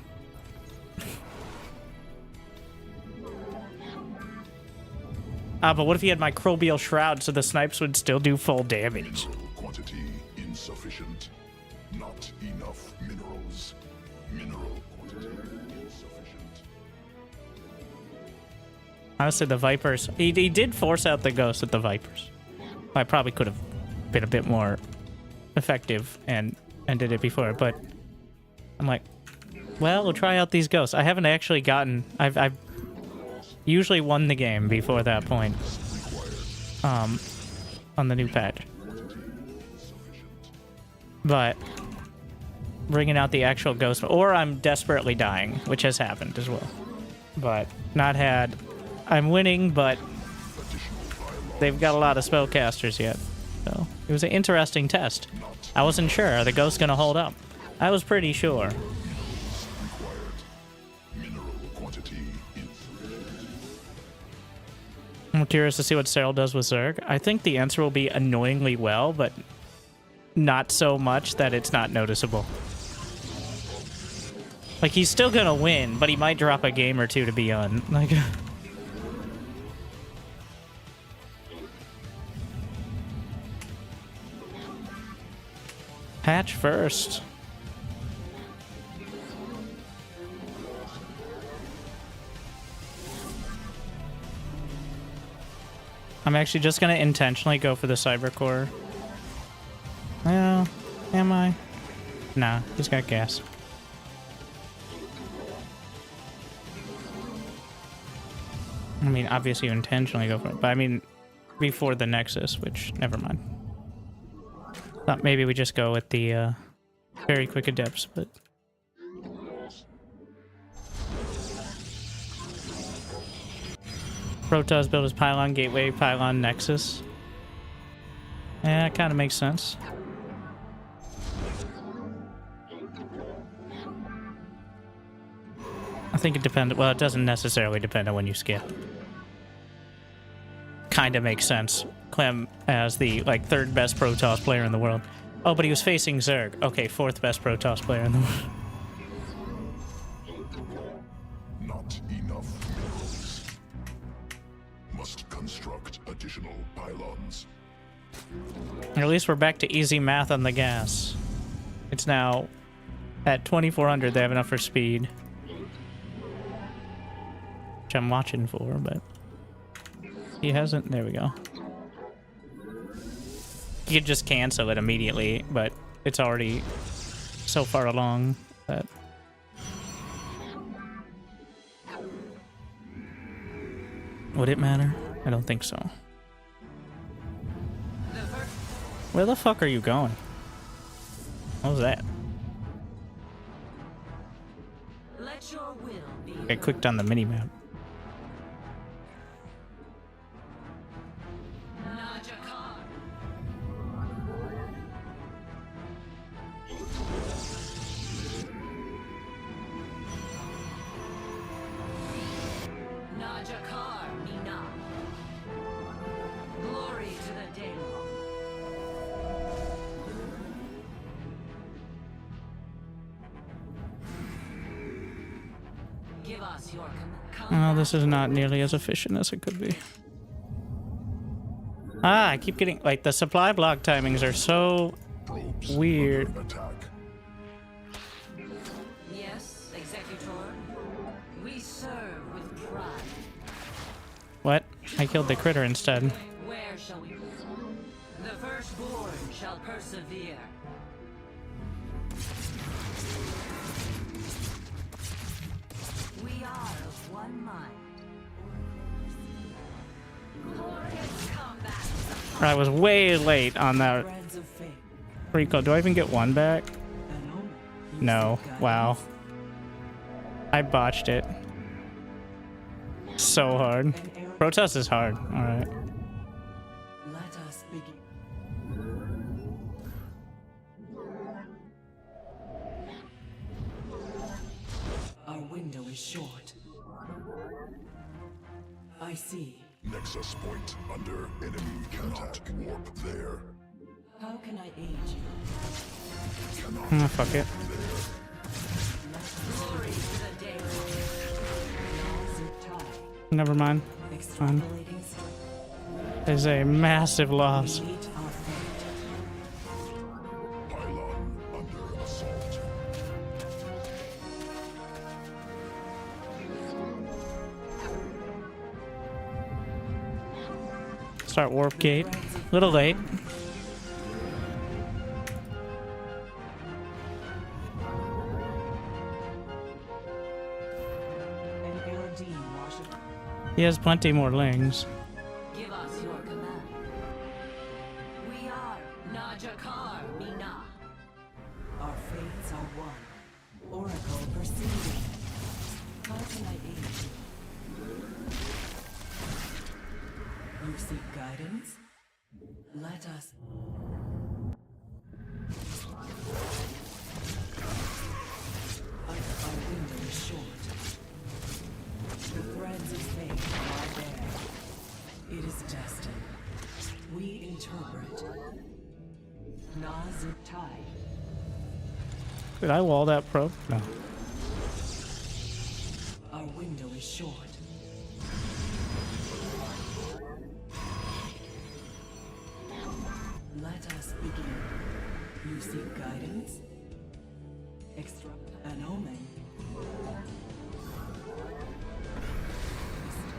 Speaker 2: But what if he had microbial shroud so the snipes would still do full damage?
Speaker 3: Mineral quantity insufficient. Not enough minerals. Mineral quantity insufficient.
Speaker 2: Honestly, the Vipers... He did force out the ghost with the Vipers. I probably could have been a bit more effective and did it before, but I'm like, well, we'll try out these ghosts. I haven't actually gotten... I've usually won the game before that point. On the new patch. But bringing out the actual ghost, or I'm desperately dying, which has happened as well. But not had... I'm winning, but they've got a lot of spellcasters yet. So it was an interesting test. I wasn't sure. Are the ghosts going to hold up? I was pretty sure. I'm curious to see what Cyril does with Zerg. I think the answer will be annoyingly well, but not so much that it's not noticeable. Like, he's still gonna win, but he might drop a game or two to be on. Like, patch first. I'm actually just gonna intentionally go for the Cyber Core. Well, am I? Nah, he's got gas. I mean, obviously you intentionally go for it, but I mean, before the Nexus, which, never mind. Thought maybe we just go with the very quick adepts, but... Protoss built his Pylon Gateway, Pylon Nexus. Yeah, it kind of makes sense. I think it depends. Well, it doesn't necessarily depend on when you skip. Kind of makes sense. Clem as the like third best Protoss player in the world. Oh, but he was facing Zerg. Okay, fourth best Protoss player in the world.
Speaker 3: Not enough minerals. Must construct additional pylons.
Speaker 2: At least we're back to easy math on the gas. It's now at 2400. They have enough for speed, which I'm watching for, but he hasn't. There we go. You could just cancel it immediately, but it's already so far along that. Would it matter? I don't think so. Where the fuck are you going? What was that?
Speaker 4: Let your will be.
Speaker 2: I clicked on the minimap.
Speaker 4: Najakar. Najakar Mina. Glory to the Daemon. Give us your command.
Speaker 2: Oh, this is not nearly as efficient as it could be. Ah, I keep getting, like, the supply block timings are so
Speaker 3: Probes
Speaker 2: weird.
Speaker 3: under attack.
Speaker 4: Yes, Executor. We serve with pride.
Speaker 2: What? I killed the critter instead.
Speaker 4: Where shall we? The firstborn shall persevere. We are of one mind. Glorious combat.
Speaker 2: I was way late on that
Speaker 5: Threads of fate.
Speaker 2: recall. Do I even get one back?
Speaker 5: An omen. You
Speaker 2: No.
Speaker 5: seek
Speaker 2: Wow.
Speaker 5: guidance.
Speaker 2: I botched it. So hard.
Speaker 5: An error.
Speaker 2: Protoss is hard. Alright.
Speaker 5: Let us begin. Our window is short. I see.
Speaker 3: Nexus point under enemy attack. Warp there.
Speaker 5: How can I aid you?
Speaker 3: Cannot
Speaker 2: Fuck it.
Speaker 4: Glory to the Daemon.
Speaker 5: Zip tie.
Speaker 2: Never mind.
Speaker 5: Extrapolating strength.
Speaker 2: It's a massive loss.
Speaker 5: Meet our fate.
Speaker 3: pylon under assault.
Speaker 2: Start warp gate. Little late.
Speaker 5: An Eridine worship.
Speaker 2: He has plenty more lings.
Speaker 4: Give us your command. We are Najakar Mina.
Speaker 5: Our fates are one. Oracle perceiving. How can I aid you? You seek guidance? Let us. Our window is short. The threads of fate are there. It is destined. We interpret. Nazir Tai.
Speaker 2: Did I wall that probe? No.
Speaker 5: Our window is short. Let us begin. You seek guidance? Extra an omen.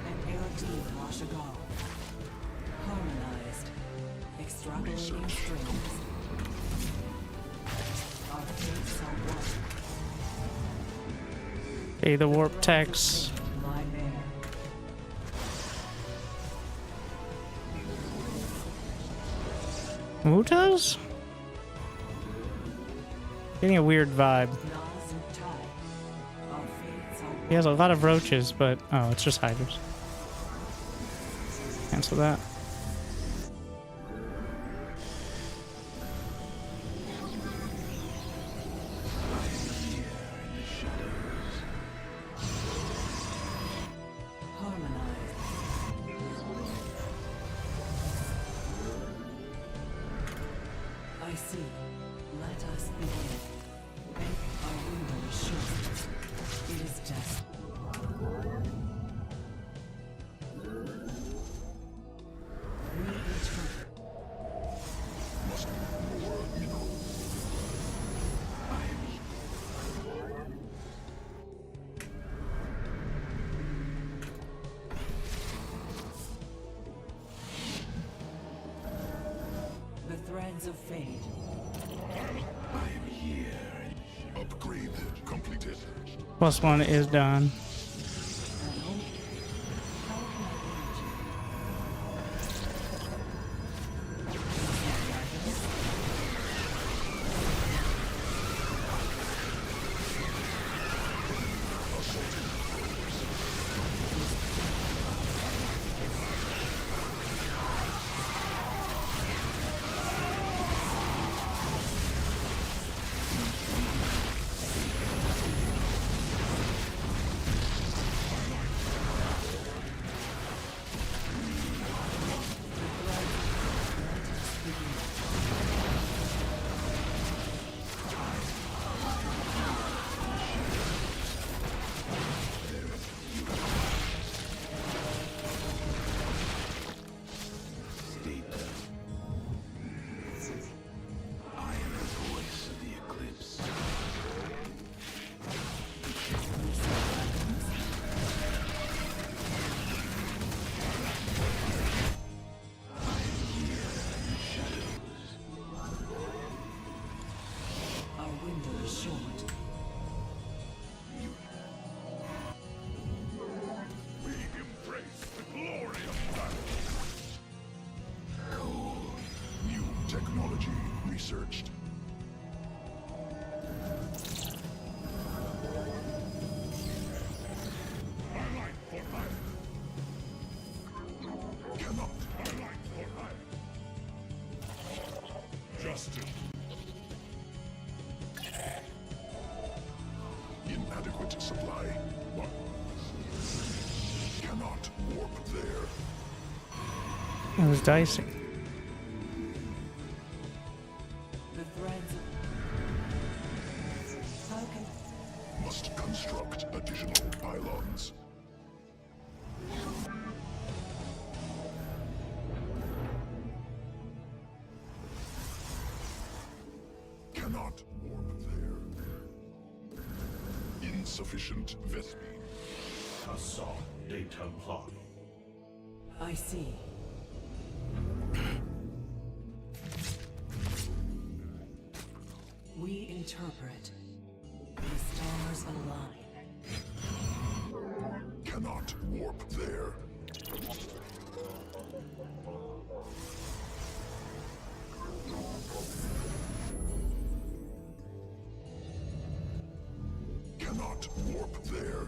Speaker 5: An Eridine Washagal. Harmonized. Extrapolating strings. Our fates are one.
Speaker 2: Okay, the warp text.
Speaker 5: My mare.
Speaker 2: Mutas? Getting a weird vibe.
Speaker 5: Nazir Tai. Our fates are one.
Speaker 2: He has a lot of roaches, but oh, it's just hiders. Cancel that.
Speaker 5: I see. Let us begin. Our window is short. It is just. Reinterpret.
Speaker 3: Must be more minerals.
Speaker 5: The threads of fate.
Speaker 3: I am here. Upgrade completed.
Speaker 2: +1 is done.
Speaker 5: Our window is short.
Speaker 3: We embrace the glory of battle. Cool. New technology researched. I like for hire. Cannot. I like for hire. Justice. Inadequate supply. What? Cannot warp there.
Speaker 2: It was dicey.
Speaker 5: The threads of. Okay.
Speaker 3: Must construct additional pylons. Cannot warp there. Insufficient Vespine. Assault data plot.
Speaker 5: I see. We interpret. The stars align.
Speaker 3: Cannot warp there. Cannot warp there.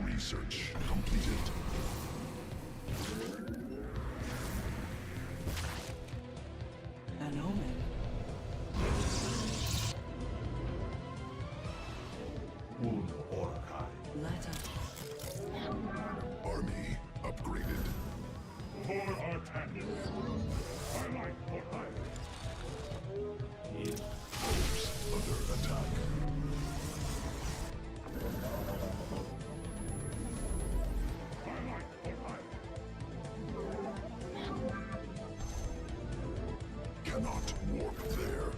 Speaker 3: Research completed.
Speaker 5: An omen. Let us.
Speaker 3: Army upgraded. For our tandem. I like for hire. Foes under attack. I like for hire. Cannot warp there.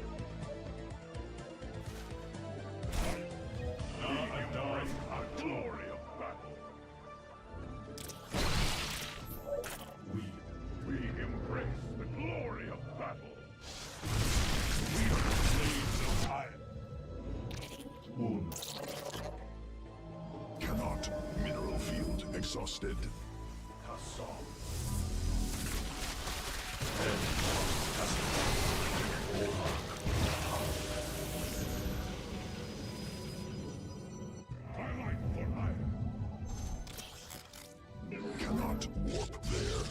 Speaker 3: Our glory of battle. We embrace the glory of battle. We are the slaves of time. Cannot. Mineral field exhausted. I like for hire. Cannot warp there.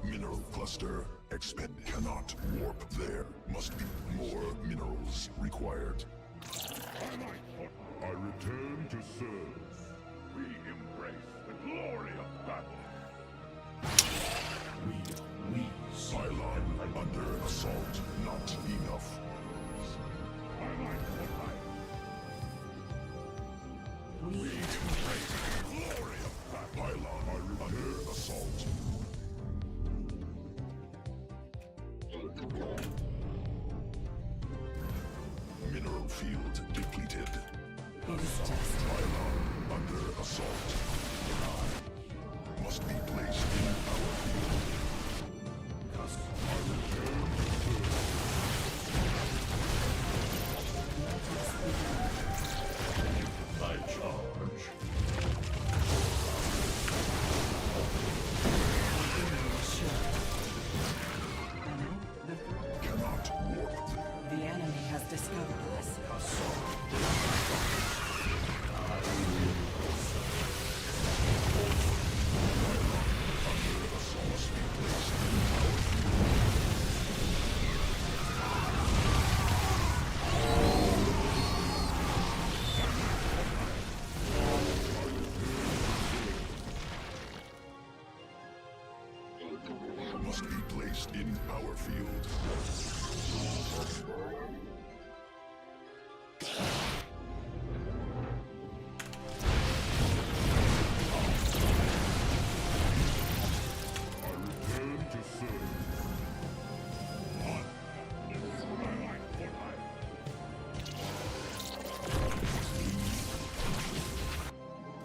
Speaker 3: Mineral cluster expended. Cannot warp there. Must be more minerals required. I return to serve. We embrace the glory of battle. We Cylon under assault. Not enough.
Speaker 5: We
Speaker 3: Glory of battle. Pylon under assault. Mineral field depleted.
Speaker 5: It is just
Speaker 3: Pylon under assault. Must be placed in our field. I return to serve. I charge. Cannot warp them.
Speaker 5: the enemy has discovered us.
Speaker 3: Must be placed in our field. I return to serve.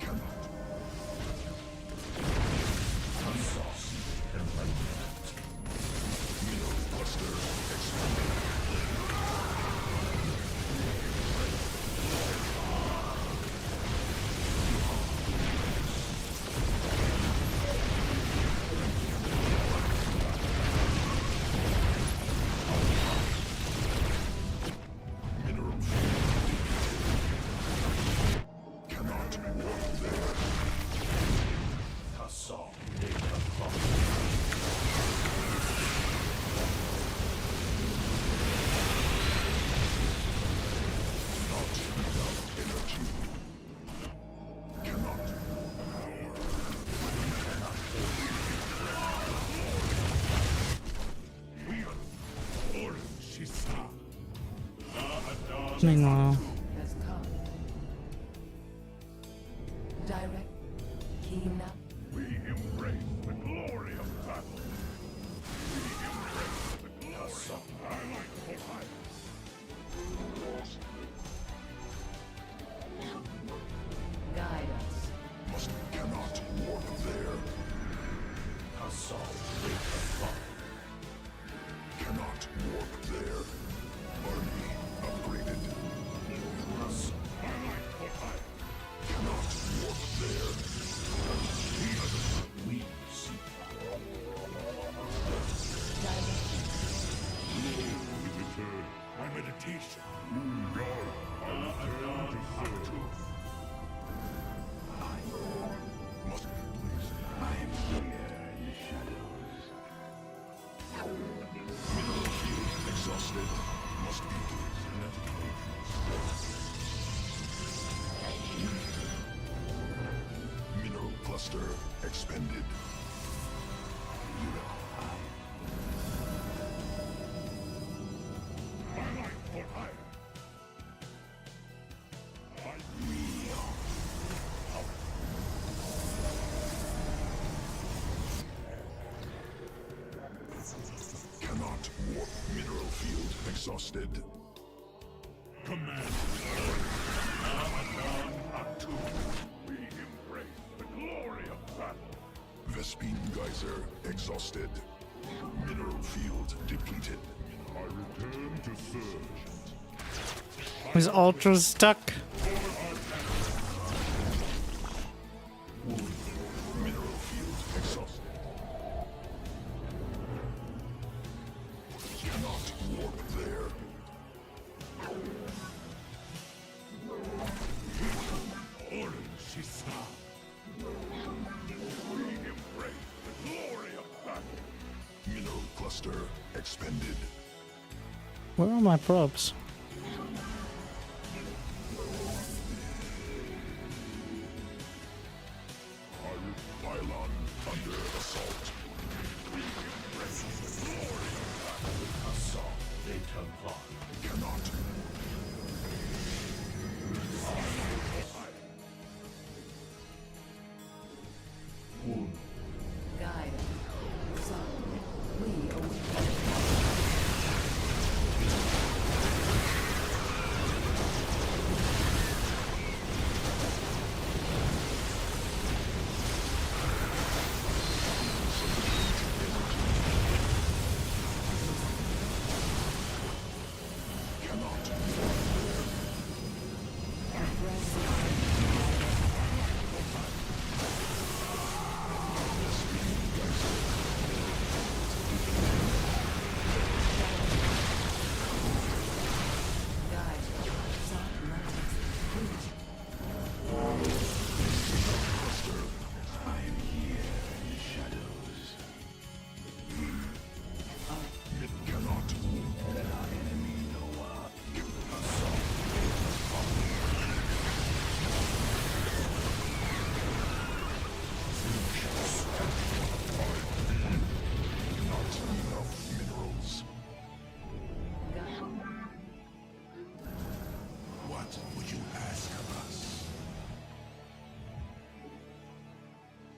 Speaker 3: Cannot. Mineral cluster expanded. Mineral field depleted. Cannot walk there. Not enough energy. Cannot.
Speaker 2: Meanwhile,
Speaker 5: Has come. Direct. Keen up.
Speaker 3: We embrace the glory of battle. We embrace the glory of battle.
Speaker 5: Guide us.
Speaker 3: Must cannot warp there. Cannot warp there. Army upgraded. Cannot warp there. We seek. Return. My meditation. God, I return to serve. Must be pleased. I am here in the shadows. Mineral field exhausted. Must be pleased. Mineral cluster expended. Cannot warp. Mineral field exhausted. Command. We embrace the glory of battle. Vespine geyser exhausted. Mineral field depleted. I return to serve.
Speaker 2: is Ultra stuck?
Speaker 3: Mineral field exhausted. Cannot warp there. Order, Shisa. We embrace the glory of battle. Mineral cluster cluster expended.
Speaker 2: Where are my probes?
Speaker 3: Pylon under assault. Assault. They cannot.
Speaker 5: Guide. Son. We await.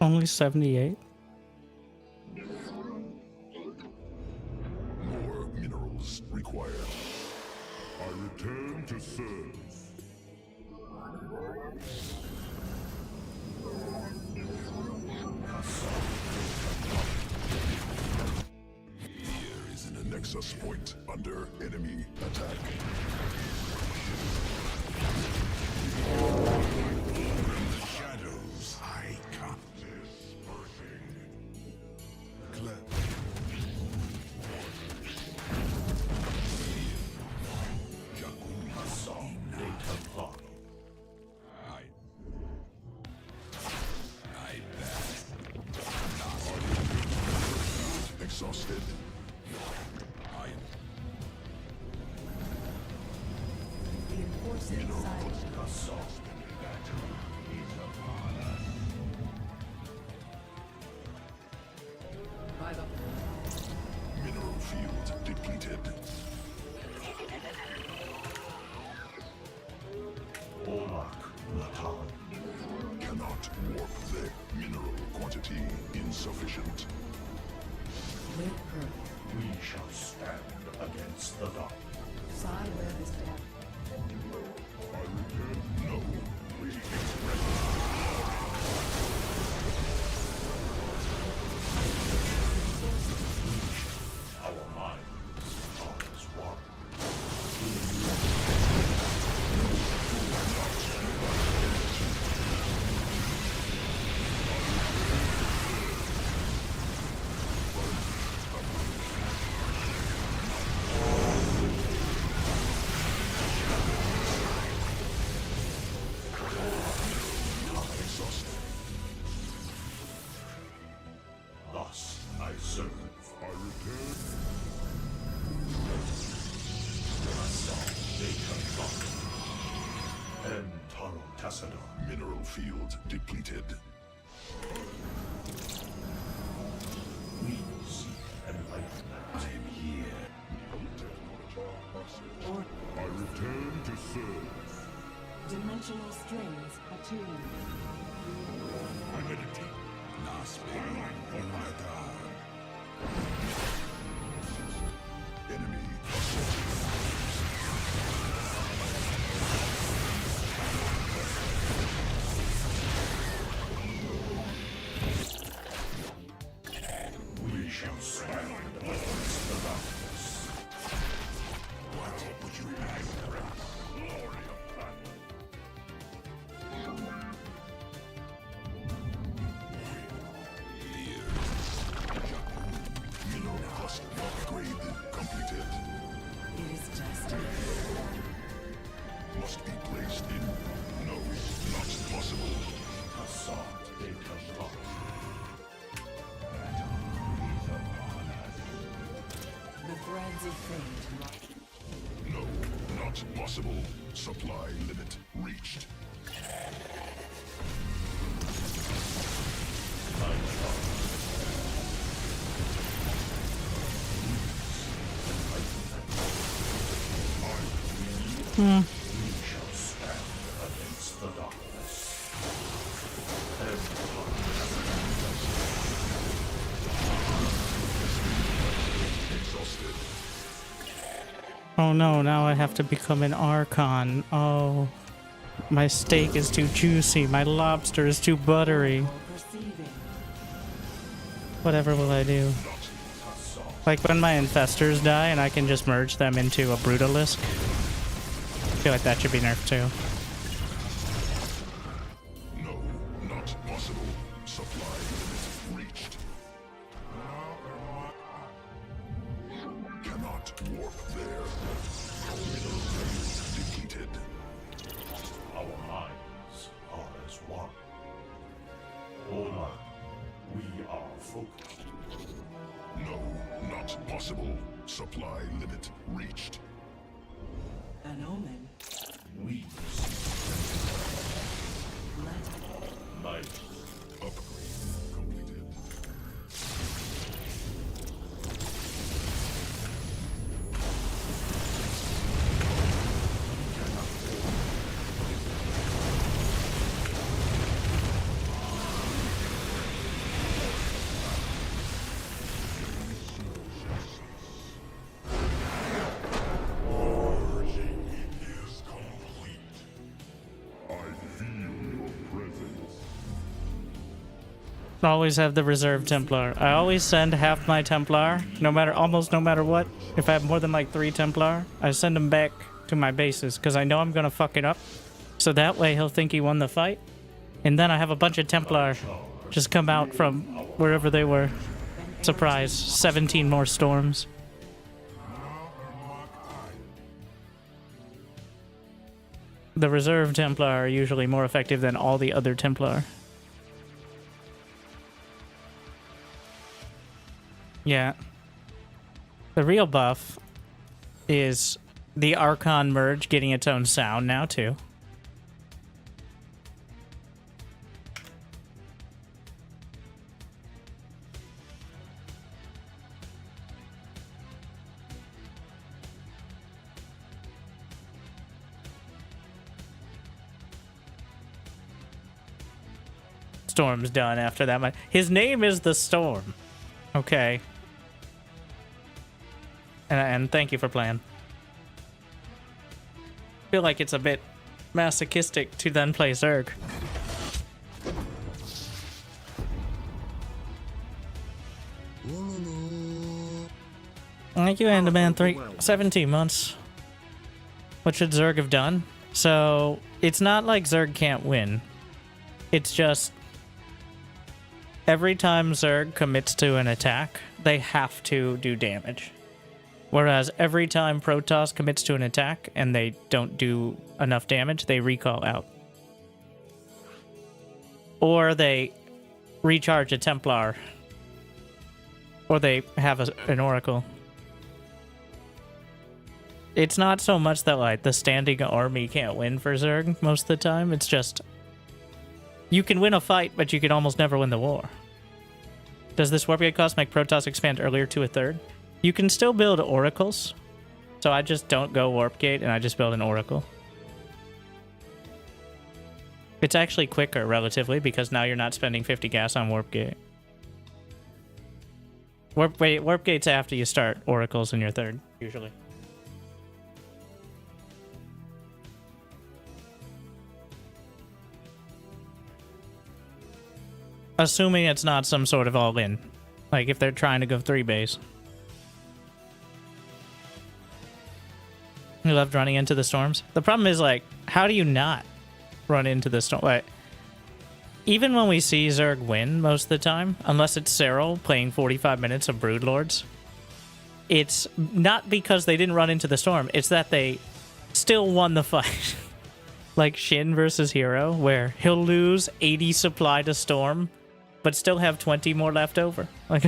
Speaker 2: Only 78?
Speaker 3: More minerals required. I return to serve. Here is a nexus point under enemy attack. The shadows I come. Dispersing. Exhausted.
Speaker 5: Reinforcing sight. By the
Speaker 3: Mineral field depleted. Cannot warp the mineral quantity insufficient.
Speaker 5: with her.
Speaker 3: We shall stand against the dark.
Speaker 5: Side where this death.
Speaker 3: I return. No. We express. Our minds are as one. Thus I serve. I return. Mineral field depleted. We seek enlightenment. I am here. I return to serve.
Speaker 5: Dimensional strings attuned.
Speaker 3: I meditate. Enemy we shall stand against the darkness. What would you ask of us? Glory of battle. Mineral cluster upgrade completed. possible. Supply limit reached.
Speaker 2: Oh no, now I have to become an Archon. Oh. My steak is too juicy. My lobster is too buttery.
Speaker 5: Perceiving.
Speaker 2: Whatever will I do? Like when my infestors die and I can just merge them into a Brutalisk. I feel like that should be nerfed too.
Speaker 3: No, not possible. Supply limit reached. Cannot warp there. Depleted.
Speaker 10: Our minds are as one. Ola, we are focused.
Speaker 3: No, not possible. Supply limit reached.
Speaker 5: An omen.
Speaker 10: We
Speaker 5: Let
Speaker 10: might.
Speaker 3: Upgrade completed.
Speaker 10: Purging is complete.
Speaker 3: I feel your presence.
Speaker 2: Always have the reserve Templar. I always send half my Templar, almost no matter what. If I have more than like 3 Templar, I send them back to my bases because I know I'm gonna fuck it up. So that way he'll think he won the fight. And then I have a bunch of Templar just come out from wherever they were. Surprise, 17 more storms. The reserve Templar are usually more effective than all the other Templar. Yeah. The real buff is the Archon merge getting its own sound now, too. Storm's done after that. His name is the Storm. Okay. And thank you for playing. Feel like it's a bit masochistic to then play Zerg. Thank you, Andaman. 17 months. What should Zerg have done? So, it's not like Zerg can't win. It's just every time Zerg commits to an attack, they have to do damage. Whereas every time Protoss commits to an attack and they don't do enough damage, they recall out. Or they recharge a Templar. Or they have an Oracle. It's not so much that like the standing army can't win for Zerg most of the time. It's just you can win a fight, but you can almost never win the war. Does this warp gate cost make Protoss expand earlier to a third? You can still build oracles, so I just don't go warp gate and I just build an oracle. It's actually quicker relatively because now you're not spending 50 gas on warp gate. Warp gate's after you start oracles in your third usually. Assuming it's not some sort of all-in. Like if they're trying to go 3 base. You loved running into the storms? The problem is, like, how do you not run into the storm? Like, even when we see Zerg win most of the time, unless it's Cyril playing 45 minutes of Broodlords, it's not because they didn't run into the storm. It's that they still won the fight. Like Shin versus Hero, where he'll lose 80 supply to Storm, but still have 20 more left over. Like,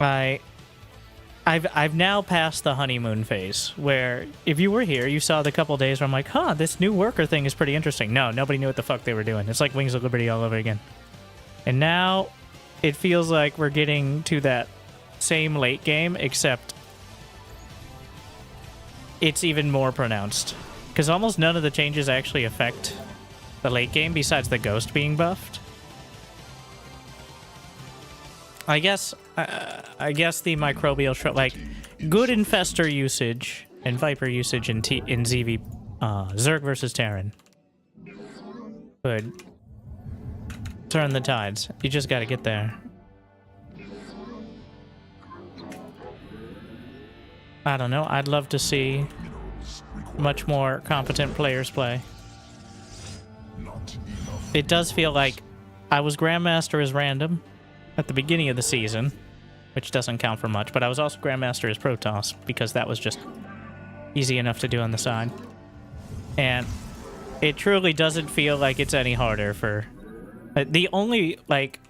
Speaker 2: I've now passed the honeymoon phase where if you were here, you saw the couple days where I'm like, huh, this new worker thing is pretty interesting. No, nobody knew what the fuck they were doing. It's like Wings of Liberty all over again. And now it feels like we're getting to that same late game, except it's even more pronounced. Because almost none of the changes actually affect the late game besides the ghost being buffed. I guess the microbial like good infestor usage and viper usage in ZV Zerg versus Terran could turn the tides. You just got to get there. I don't know. I'd love to see much more competent players play. It does feel like I was Grandmaster as random at the beginning of the season, which doesn't count for much, but I was also Grandmaster as Protoss because that was just easy enough to do on the side. And it truly doesn't feel like it's any harder for... the only, like...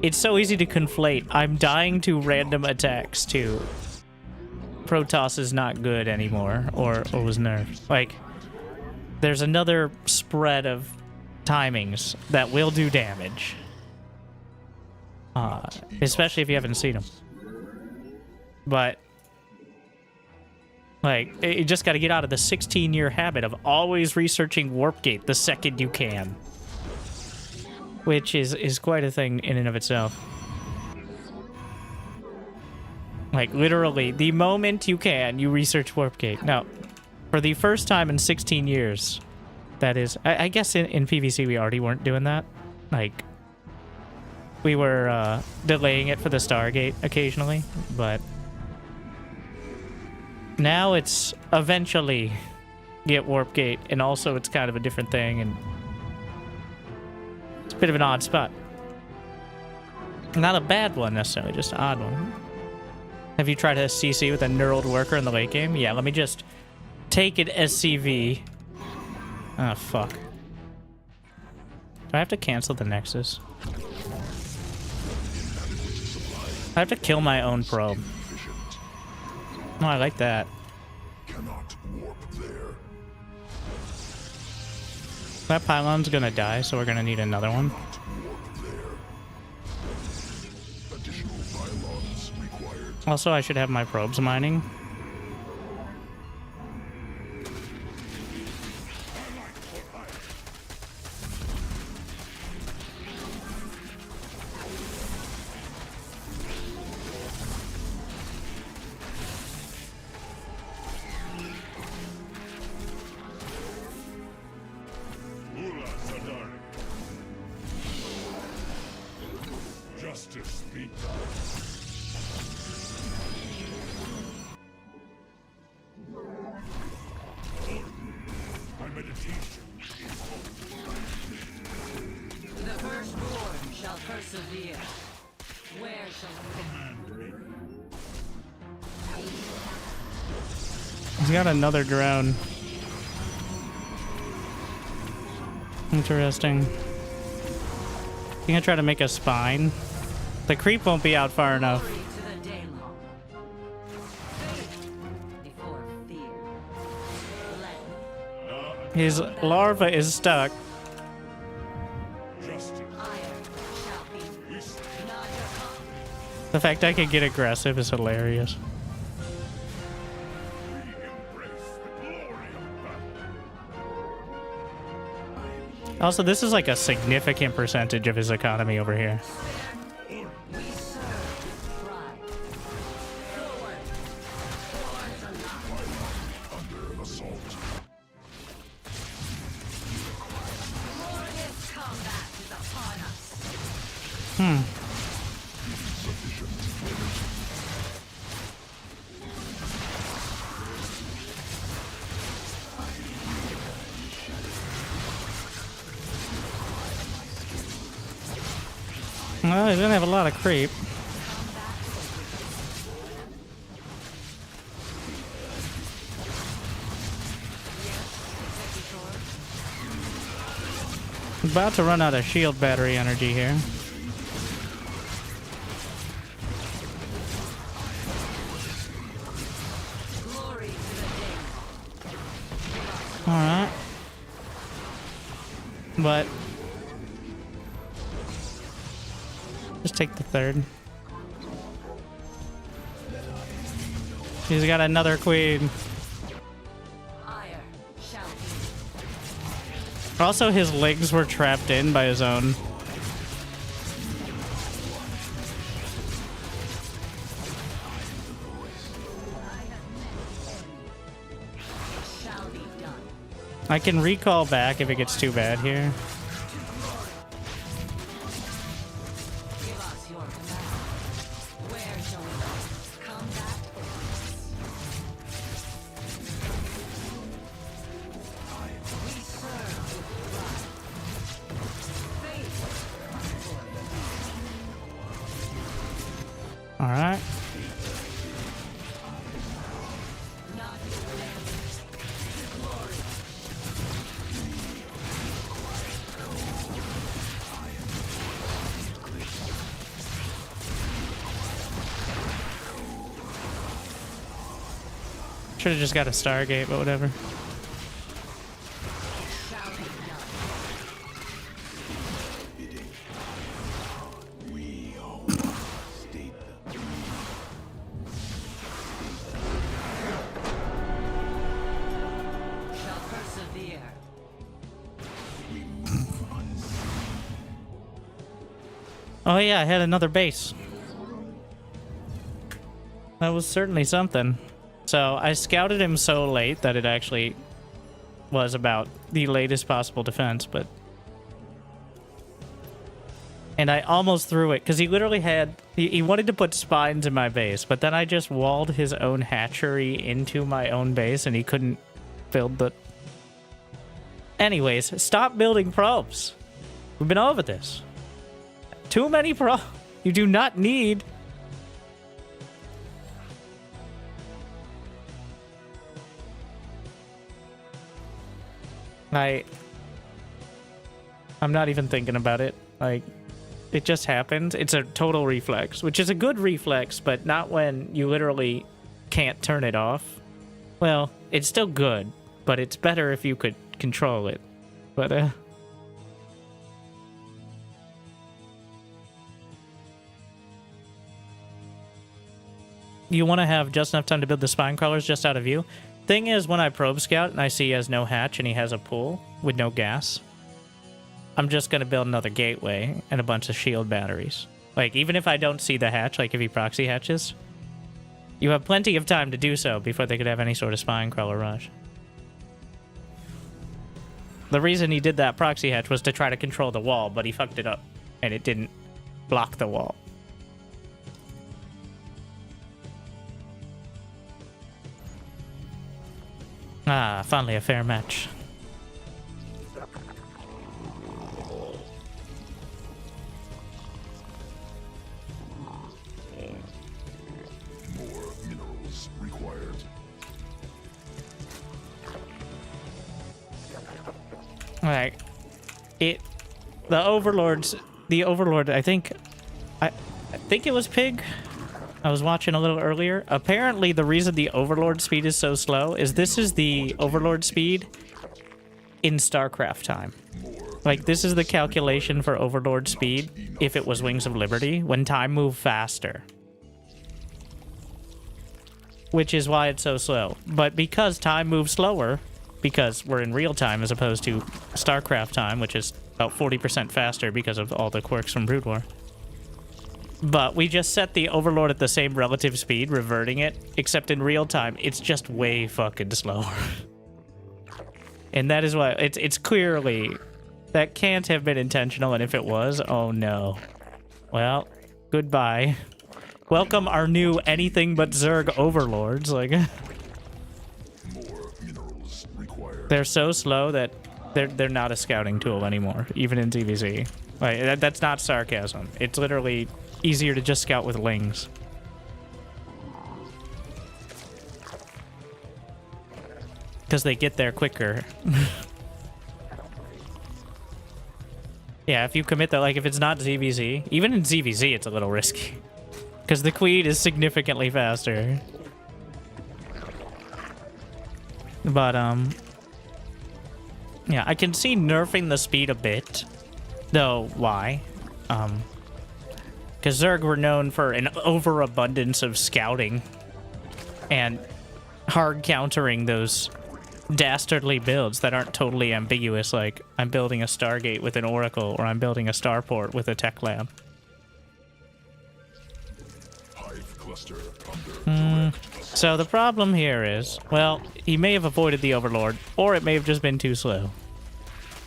Speaker 2: It's so easy to conflate. I'm dying to random attacks too. Protoss is not good anymore, or was nerfed. Like, there's another spread of timings that will do damage. Especially if you haven't seen them. But, like, you just got to get out of the 16-year habit of always researching Warp Gate the second you can. Which is quite a thing in and of itself. Like, literally, the moment you can, you research Warp Gate. Now, for the first time in 16 years, that is... I guess in PvC we already weren't doing that. Like... We were delaying it for the Stargate occasionally, but now it's eventually get Warp Gate, and also it's kind of a different thing, and it's a bit of an odd spot. Not a bad one necessarily, just an odd one. Have you tried a CC with a knurled worker in the late game? Yeah, let me just take an SCV. Ah, fuck. Do I have to cancel the Nexus? I have to kill my own probe. Oh, I like that.
Speaker 3: Cannot warp there.
Speaker 2: That pylon's gonna die, so we're gonna need another one.
Speaker 3: Additional pylons required.
Speaker 2: Also, I should have my probes mining.
Speaker 10: Justice be done. My meditation is over.
Speaker 4: The firstborn shall persevere. Where shall we
Speaker 2: He's got another drone. Interesting. You gonna try to make a spine? The creep won't be out far enough.
Speaker 4: glory to the Daylon? Before fear. Let
Speaker 2: His larva is stuck.
Speaker 10: Justice.
Speaker 4: iron shall be not your
Speaker 2: The fact I can get aggressive is hilarious.
Speaker 10: We embrace the glory of battle.
Speaker 2: Also, this is like a significant percentage of his economy over here.
Speaker 4: We serve with pride. Forward. Forwards alive.
Speaker 3: Under assault.
Speaker 4: Glorious combat is upon us.
Speaker 2: Well, he's gonna have a lot of creep. About to run out of shield battery energy here. Alright. But just take the third. He's got another queen.
Speaker 4: Ire shall be.
Speaker 2: Also, his legs were trapped in by his own.
Speaker 4: Shall be done.
Speaker 2: I can recall back if it gets too bad here.
Speaker 4: Give us your command. Where shall we go? Combat or we serve with pride. Faith.
Speaker 2: All right.
Speaker 4: Not your name. Glory.
Speaker 2: Should have just got a Stargate, but whatever.
Speaker 4: Shall be done.
Speaker 3: We all state the
Speaker 4: Shall persevere.
Speaker 2: Oh yeah, I had another base. That was certainly something. So I scouted him so late that it actually was about the latest possible defense, but... And I almost threw it, because he literally had... He wanted to put spines in my base, but then I just walled his own hatchery into my own base, and he couldn't build the... Anyways, stop building probes. We've been over this. Too many probes. You do not need... I'm not even thinking about it. Like, it just happens. It's a total reflex, which is a good reflex, but not when you literally can't turn it off. Well, it's still good, but it's better if you could control it. But, you want to have just enough time to build the spine crawlers just out of view. Thing is, when I probe scout and I see he has no hatch and he has a pool with no gas, I'm just going to build another gateway and a bunch of shield batteries. Like, even if I don't see the hatch, like if he proxy hatches, you have plenty of time to do so before they could have any sort of spine crawler rush. The reason he did that proxy hatch was to try to control the wall, but he fucked it up and it didn't block the wall. Ah, finally a fair match.
Speaker 3: more minerals required.
Speaker 2: Alright. The Overlord, I think it was Pig. I was watching a little earlier. Apparently, the reason the Overlord speed is so slow is this is the Overlord speed in StarCraft time. Like, this is the calculation for Overlord speed if it was Wings of Liberty, when time moved faster. Which is why it's so slow. But because time moves slower, because we're in real time as opposed to StarCraft time, which is about 40% faster because of all the quirks from Brood War. But we just set the Overlord at the same relative speed, reverting it, except in real time, it's just way fucking slower. And that is why it's clearly... That can't have been intentional, and if it was, oh no. Well, goodbye. Welcome our new anything but Zerg Overlords, like...
Speaker 3: More minerals required.
Speaker 2: They're so slow that they're not a scouting tool anymore, even in ZVZ. Like, that's not sarcasm. It's literally easier to just scout with lings. Because they get there quicker. Yeah, if you commit that, like, if it's not ZVZ, even in ZVZ, it's a little risky. Because the Queen is significantly faster. But, Yeah, I can see nerfing the speed a bit. Though, why? Because Zerg were known for an overabundance of scouting and hard countering those dastardly builds that aren't totally ambiguous, like I'm building a Stargate with an Oracle or I'm building a Starport with a Tech Lab.
Speaker 3: Hive cluster under
Speaker 2: So the problem here is, well, he may have avoided the Overlord, or it may have just been too slow.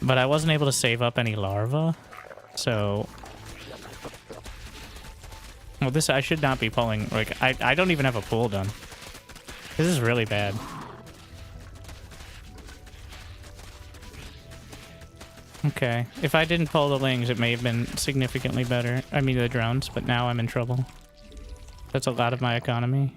Speaker 2: But I wasn't able to save up any larva, so... Well, this, I should not be pulling, like, I don't even have a pool done. This is really bad. Okay, if I didn't pull the lings, it may have been significantly better. I mean the drones, but now I'm in trouble. That's a lot of my economy.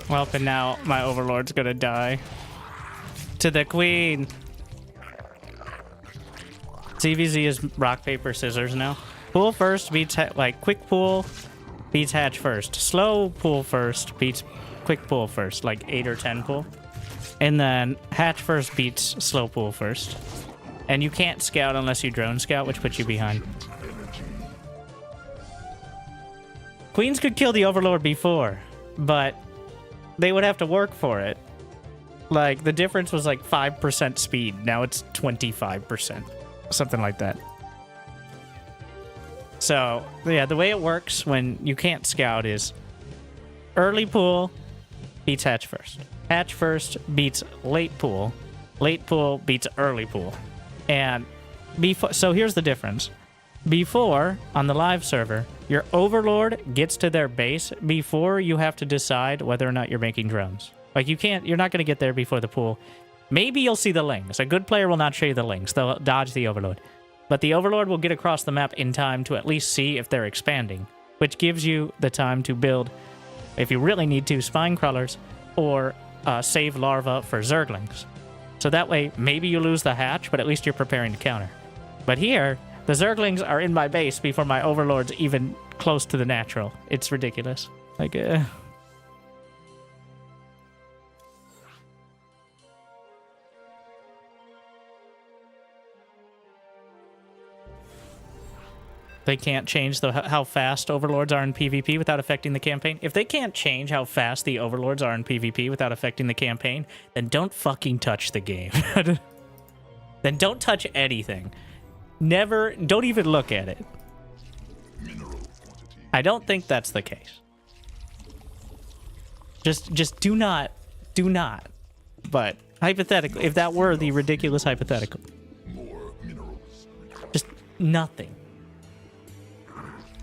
Speaker 2: Well, and now my Overlord's gonna die. To the Queen! CVZ is rock, paper, scissors now. Pool first beats, like, quick pool beats hatch first. Slow pool first beats quick pool first, like 8 or 10 pool. And then hatch first beats slow pool first. And you can't scout unless you drone scout, which puts you behind. Queens could kill the Overlord before, but they would have to work for it. Like, the difference was like 5% speed. Now it's 25%. Something like that. So, yeah, the way it works when you can't scout is early pool beats hatch first. Hatch first beats late pool. Late pool beats early pool. And before, so here's the difference. Before, on the live server, your Overlord gets to their base before you have to decide whether or not you're making drones. Like, you're not going to get there before the pool. Maybe you'll see the lings. A good player will not show you the lings. They'll dodge the Overlord. But the Overlord will get across the map in time to at least see if they're expanding, which gives you the time to build, if you really need to, spine crawlers or save larva for Zerglings. So that way, maybe you lose the hatch, but at least you're preparing to counter. But here, the Zerglings are in my base before my Overlord's even close to the natural. It's ridiculous. Like, They can't change how fast Overlords are in PvP without affecting the campaign. If they can't change how fast the Overlords are in PvP without affecting the campaign, then don't fucking touch the game. Then don't touch anything. Never, don't even look at it. I don't think that's the case. Just do not. But hypothetically, if that were the ridiculous hypothetical, just nothing.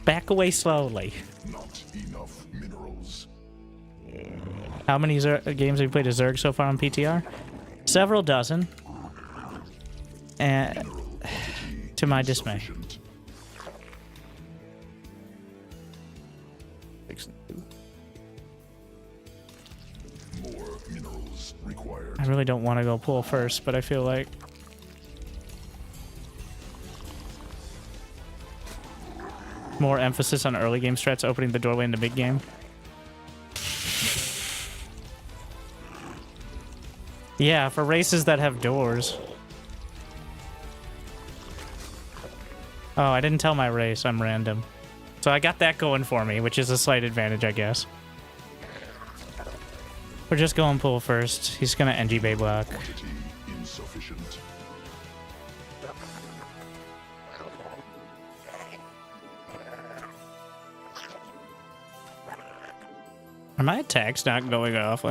Speaker 2: Back away slowly.
Speaker 3: Not enough minerals.
Speaker 2: How many games have you played as Zerg so far on PTR? Several dozen. And to my dismay.
Speaker 3: More minerals required.
Speaker 2: I really don't want to go pool first, but I feel like more emphasis on early game strats opening the doorway into mid game. Yeah, for races that have doors. Oh, I didn't tell my race. I'm random. So I got that going for me, which is a slight advantage, I guess. We're just going pool first. He's gonna NG Bay block.
Speaker 3: Insufficient.
Speaker 2: Are my attacks not going off?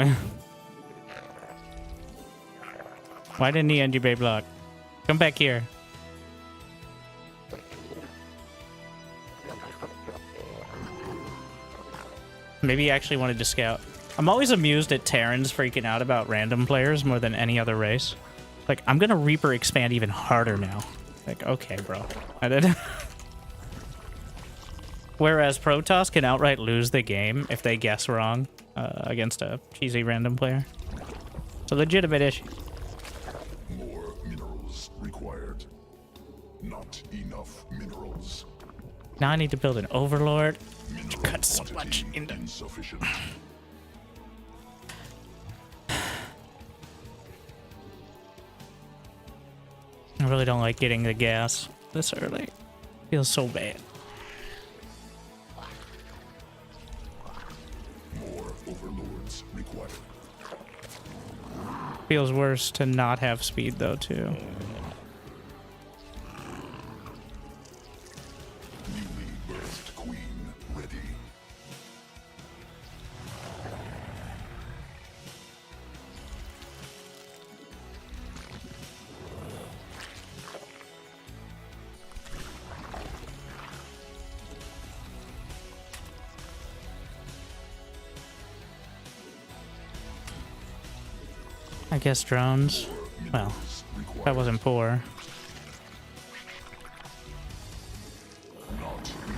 Speaker 2: Why didn't he NG Bay block? Come back here. Maybe he actually wanted to scout. I'm always amused at Terrans freaking out about random players more than any other race. Like, I'm gonna Reaper expand even harder now. Like, okay, bro. I did. Whereas Protoss can outright lose the game if they guess wrong against a cheesy random player. It's a legitimate issue.
Speaker 3: More minerals required. Not enough minerals.
Speaker 2: Now I need to build an Overlord.
Speaker 3: Mineral
Speaker 2: Cut so
Speaker 3: quantity
Speaker 2: much into...
Speaker 3: insufficient.
Speaker 2: I really don't like getting the gas this early. Feels so bad.
Speaker 3: More overlords required.
Speaker 2: Feels worse to not have speed though too.
Speaker 3: Newly birthed queen ready.
Speaker 2: I guess drones. Well, that wasn't poor.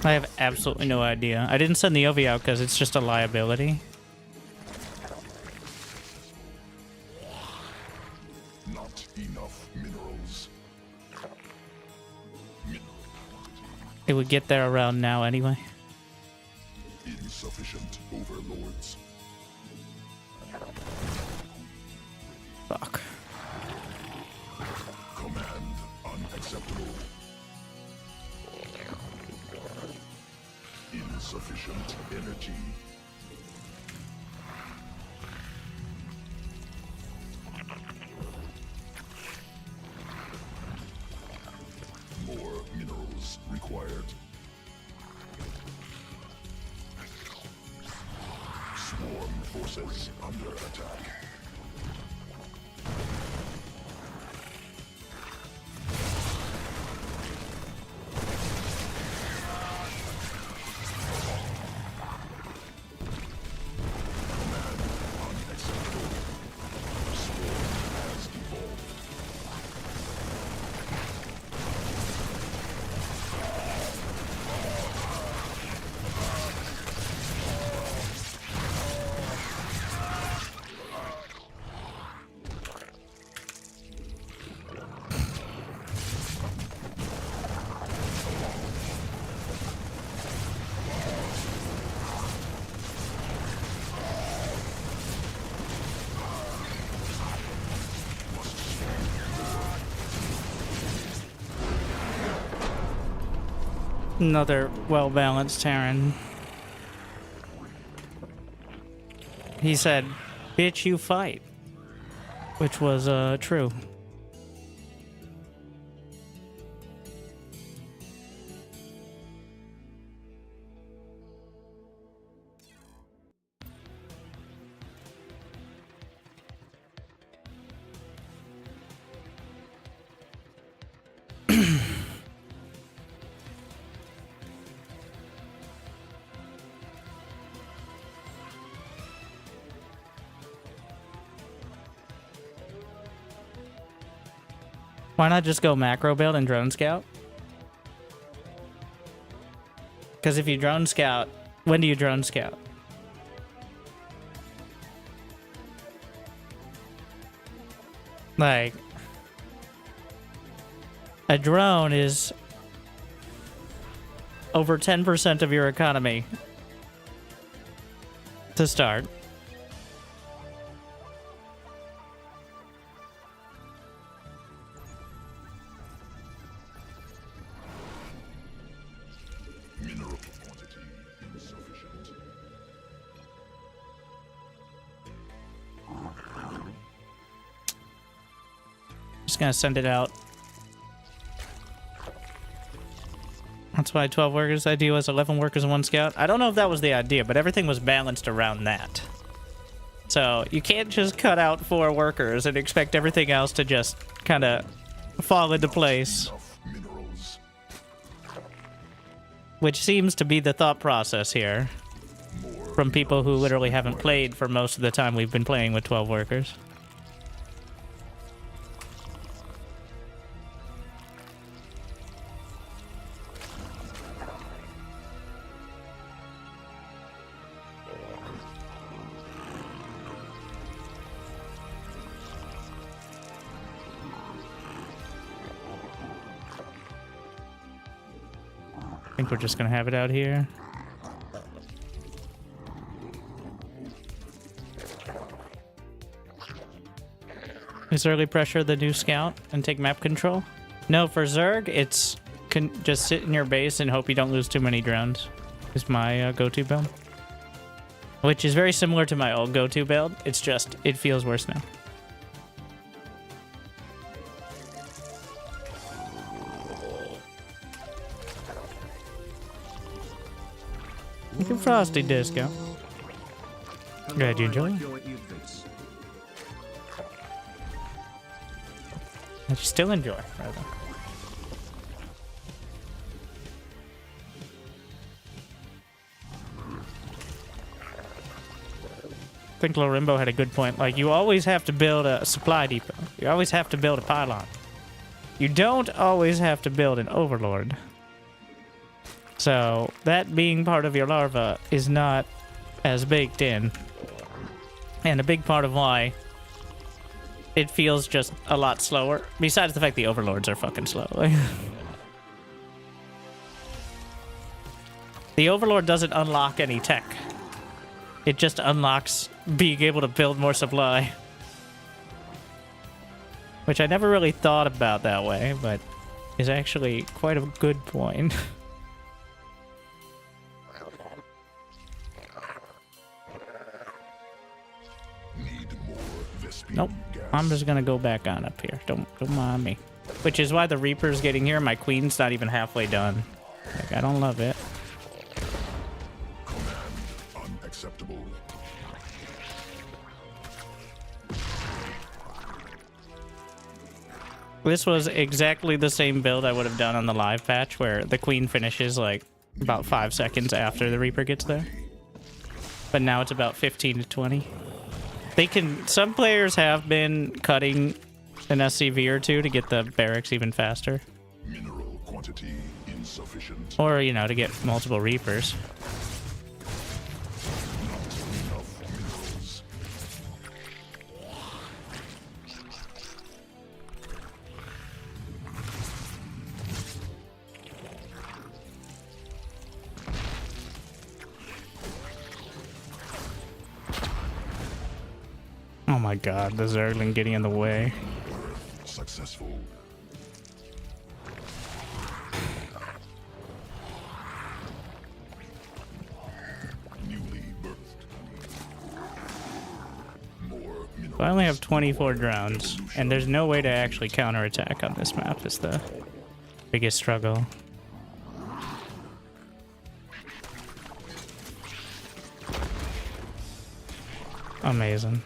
Speaker 2: I have absolutely no idea. I didn't send the OV out because it's just a liability.
Speaker 3: Not enough minerals.
Speaker 2: It would get there around now anyway.
Speaker 3: Insufficient overlords.
Speaker 2: Fuck.
Speaker 3: Command unacceptable. Insufficient energy. More minerals required. Swarm forces under attack.
Speaker 2: Another well-balanced Terran. He said, "Bitch, you fight," which was true. Why not just go macro build and drone scout? Because if you drone scout, when do you drone scout? Like, a drone is over 10% of your economy to start.
Speaker 3: Mineral quantity insufficient.
Speaker 2: Just gonna send it out. That's why 12 workers I do as 11 workers and 1 scout. I don't know if that was the idea, but everything was balanced around that. So you can't just cut out 4 workers and expect everything else to just kind of fall into place.
Speaker 3: Enough minerals.
Speaker 2: Which seems to be the thought process here. From people who literally haven't played for most of the time we've been playing with 12 workers. I think we're just gonna have it out here. Is early pressure the new scout and take map control? No, for Zerg, it's just sit in your base and hope you don't lose too many drones. Is my go-to build. Which is very similar to my old go-to build. It's just, it feels worse now. Look at Frosty Disco. Glad you enjoy. I still enjoy, rather. I think Lorimbo had a good point. Like, you always have to build a supply depot. You always have to build a pylon. You don't always have to build an overlord. So, that being part of your larva is not as baked in. And a big part of why it feels just a lot slower. Besides the fact the overlords are fucking slow. The overlord doesn't unlock any tech. It just unlocks being able to build more supply. Which I never really thought about that way, but is actually quite a good point. Nope. I'm just gonna go back on up here. Don't mind me. Which is why the Reaper's getting here. My Queen's not even halfway done. Like, I don't love it.
Speaker 3: Command unacceptable.
Speaker 2: This was exactly the same build I would have done on the live patch, where the Queen finishes like about 5 seconds after the Reaper gets there. But now it's about 15 to 20. They can. Some players have been cutting an SCV or two to get the barracks even faster.
Speaker 3: Mineral quantity insufficient.
Speaker 2: Or, you know, to get multiple Reapers.
Speaker 3: Enough minerals.
Speaker 2: Oh my god, the Zergling getting in the way.
Speaker 3: Successful. Newly birthed. More minerals.
Speaker 2: I only have 24 drones, and there's no way to actually counterattack on this map. Is the biggest struggle. Amazing.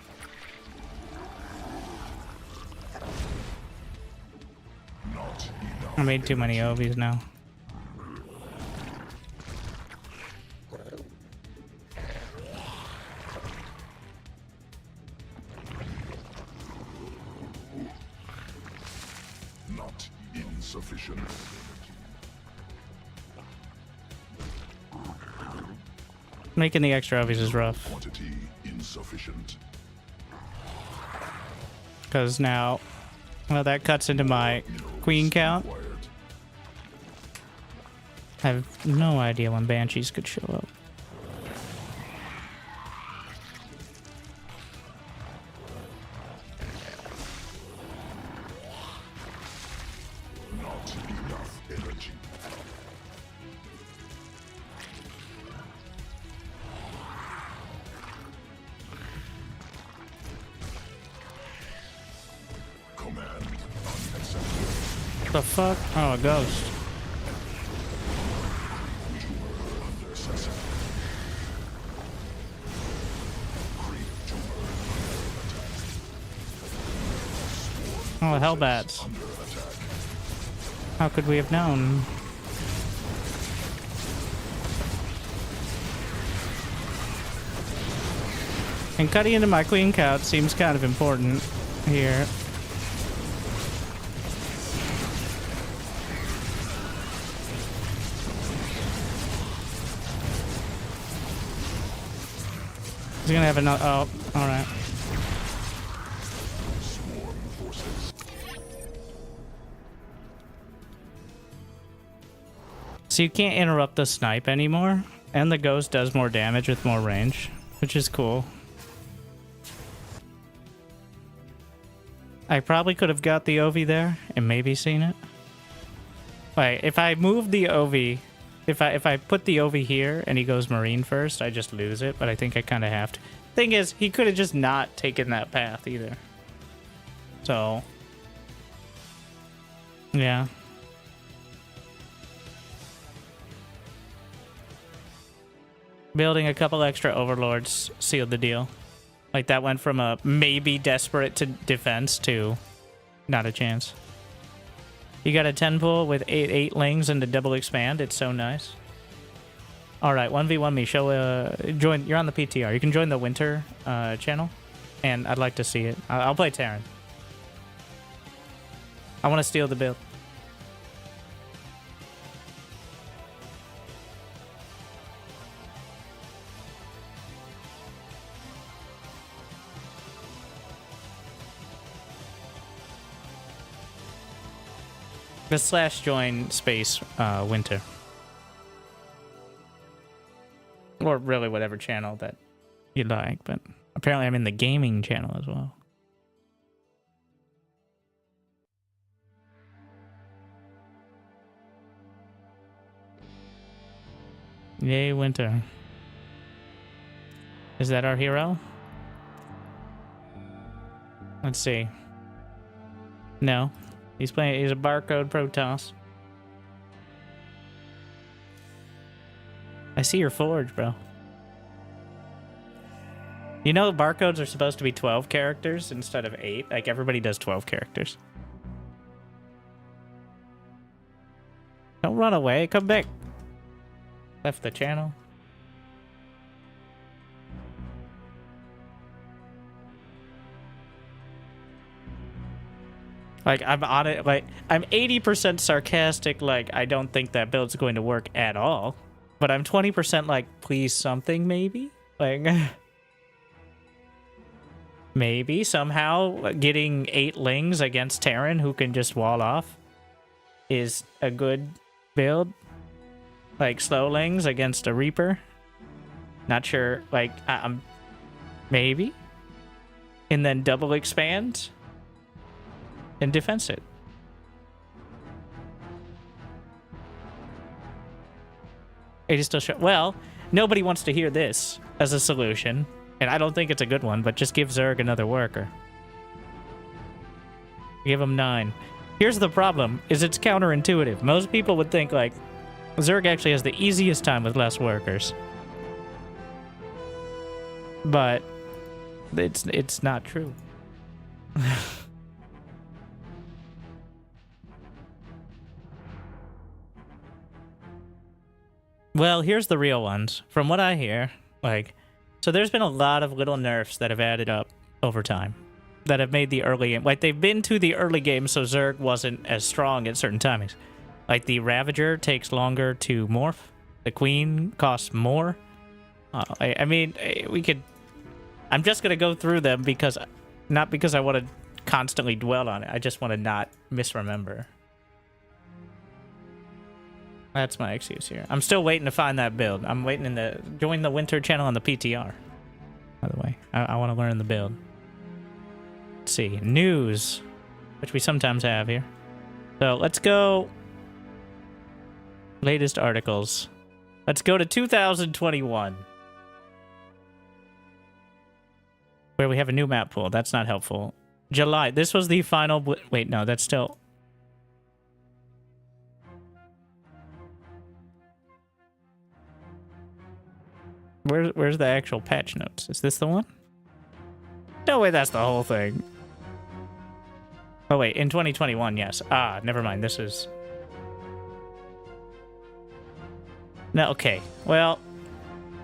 Speaker 3: Not enough.
Speaker 2: I made too many Ovies now.
Speaker 3: Not insufficient.
Speaker 2: Making the extra Ovies is rough.
Speaker 3: Quantity insufficient.
Speaker 2: Because now, well, that cuts into my Queen count.
Speaker 3: Required.
Speaker 2: I have no idea when Banshees could show up.
Speaker 3: Not enough energy. Command unacceptable.
Speaker 2: The fuck? Oh, a ghost.
Speaker 3: Under assassin. Creep tumor
Speaker 2: Oh, Hellbats.
Speaker 3: under attack.
Speaker 2: How could we have known? And cutting into my Queen count seems kind of important here. He's gonna have another. Oh, alright.
Speaker 3: Swarm forces.
Speaker 2: So you can't interrupt the snipe anymore, and the ghost does more damage with more range, which is cool. I probably could have got the OV there and maybe seen it. Wait, if I move the OV, if I put the OV here and he goes Marine first, I just lose it, but I think I kind of have to. Thing is, he could have just not taken that path either. So, yeah. Building a couple extra overlords sealed the deal. Like, that went from a maybe desperate to defense to not a chance. You got a 10 pull with 8 lings and a double expand. It's so nice. All right, 1v1 me. Show join. You're on the PTR. You can join the Winter channel, and I'd like to see it. I'll play Terran. I want to steal the build. The /join space Winter. Or really whatever channel that you like, but apparently I'm in the gaming channel as well. Yay, Winter. Is that our hero? Let's see. No. He's a barcode Protoss. I see your forge, bro. You know barcodes are supposed to be 12 characters instead of 8? Like, everybody does 12 characters. Don't run away. Come back. Left the channel. Like, I'm on it, like, I'm 80% sarcastic, like, I don't think that build's going to work at all. But I'm 20% like, please something, maybe? Like, maybe somehow getting 8 lings against Terran who can just wall off is a good build. Like, slow lings against a Reaper. Not sure, like, maybe? And then double expand and defense it. It is still well, nobody wants to hear this as a solution, and I don't think it's a good one, but just give Zerg another worker. Give him 9. Here's the problem, is it's counterintuitive. Most people would think, like, Zerg actually has the easiest time with less workers. But it's not true. Well, here's the real ones. From what I hear, like, so there's been a lot of little nerfs that have added up over time that have made the early game, like, they've been to the early game so Zerg wasn't as strong at certain timings. Like, the Ravager takes longer to morph. The Queen costs more. I mean, we could... I'm just going to go through them because... Not because I want to constantly dwell on it. I just want to not misremember. That's my excuse here. I'm still waiting to find that build. I'm waiting join the Winter channel on the PTR. By the way, I want to learn the build. Let's see. News, which we sometimes have here. So let's go. Latest articles. Let's go to 2021. Where we have a new map pool. That's not helpful. July. This was the final... Wait, no, that's still... Where's the actual patch notes? Is this the one? No way, that's the whole thing. Oh wait, in 2021, yes. Ah, never mind. This is... No, okay. Well,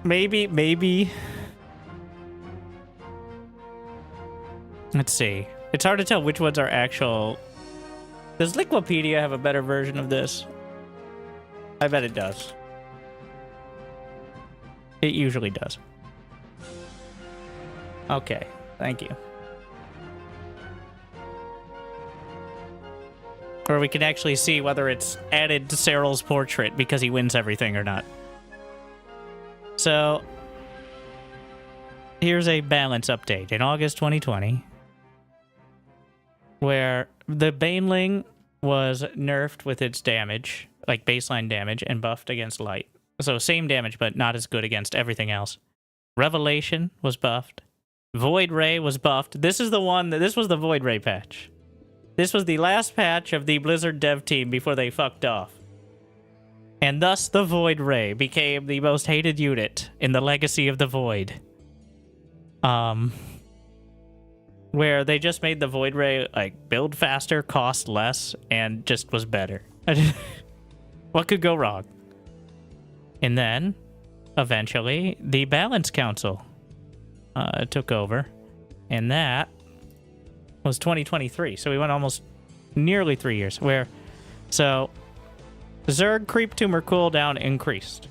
Speaker 2: maybe... Let's see. It's hard to tell which ones are actual... Does Liquipedia have a better version of this? I bet it does. It usually does. Okay, thank you. Where we can actually see whether it's added to Cyril's portrait because he wins everything or not. So, here's a balance update in August 2020, where the Baneling was nerfed with its damage, like baseline damage, and buffed against light. So same damage, but not as good against everything else. Revelation was buffed. Void Ray was buffed. This is the one this was the Void Ray patch. This was the last patch of the Blizzard dev team before they fucked off. And thus the Void Ray became the most hated unit in the Legacy of the Void. Where they just made the Void Ray like build faster, cost less, and just was better. What could go wrong? And then, eventually, the Balance Council took over, and that was 2023. So we went almost nearly 3 years. So Zerg creep tumor cooldown increased.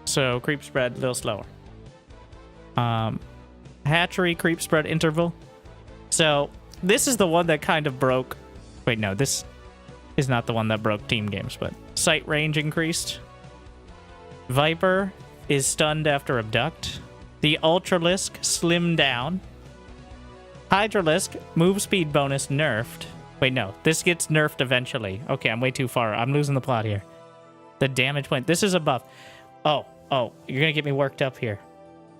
Speaker 2: So creep spread a little slower. Hatchery creep spread interval. So this is the one that kind of broke. Wait, no, this is not the one that broke team games, but sight range increased. Viper is stunned after abduct. The Ultralisk slimmed down. Hydralisk move speed bonus nerfed. Wait, no, this gets nerfed eventually. Okay, I'm way too far. I'm losing the plot here. The damage point. This is a buff. Oh, you're gonna get me worked up here.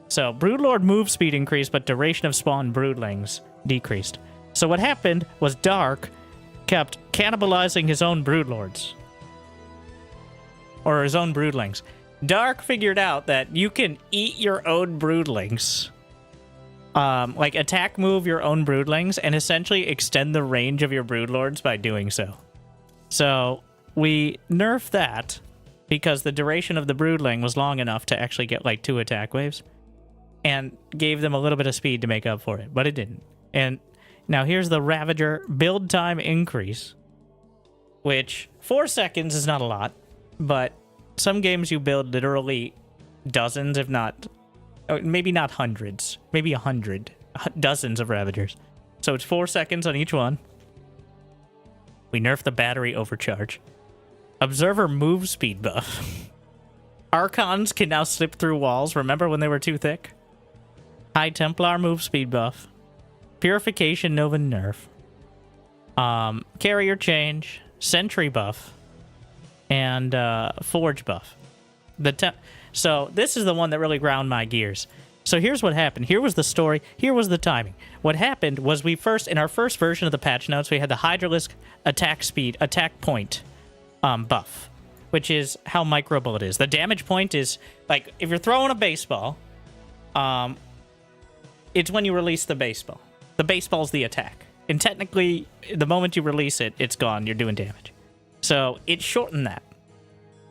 Speaker 2: So, Broodlord move speed increased, but duration of spawn broodlings decreased. So what happened was Dark kept cannibalizing his own broodlords. Or his own broodlings. Dark figured out that you can eat your own broodlings. Like attack move your own broodlings and essentially extend the range of your broodlords by doing so. So we nerfed that because the duration of the broodling was long enough to actually get like 2 attack waves and gave them a little bit of speed to make up for it, but it didn't. And now here's the Ravager build time increase, which 4 seconds is not a lot, but some games you build literally dozens, if not maybe not hundreds, maybe 100, dozens of Ravagers. So it's 4 seconds on each one. We nerfed the battery overcharge. Observer move speed buff. Archons can now slip through walls. Remember when they were too thick? High Templar move speed buff. Purification Nova nerf. Carrier change. Sentry buff. And Forge buff. So this is the one that really ground my gears. So here's what happened. Here was the story. Here was the timing. What happened was in our first version of the patch notes, we had the Hydralisk attack point buff, which is how microable it is. The damage point is, like, if you're throwing a baseball, it's when you release the baseball. The baseball's the attack. And technically, the moment you release it, it's gone. You're doing damage. So it shortened that.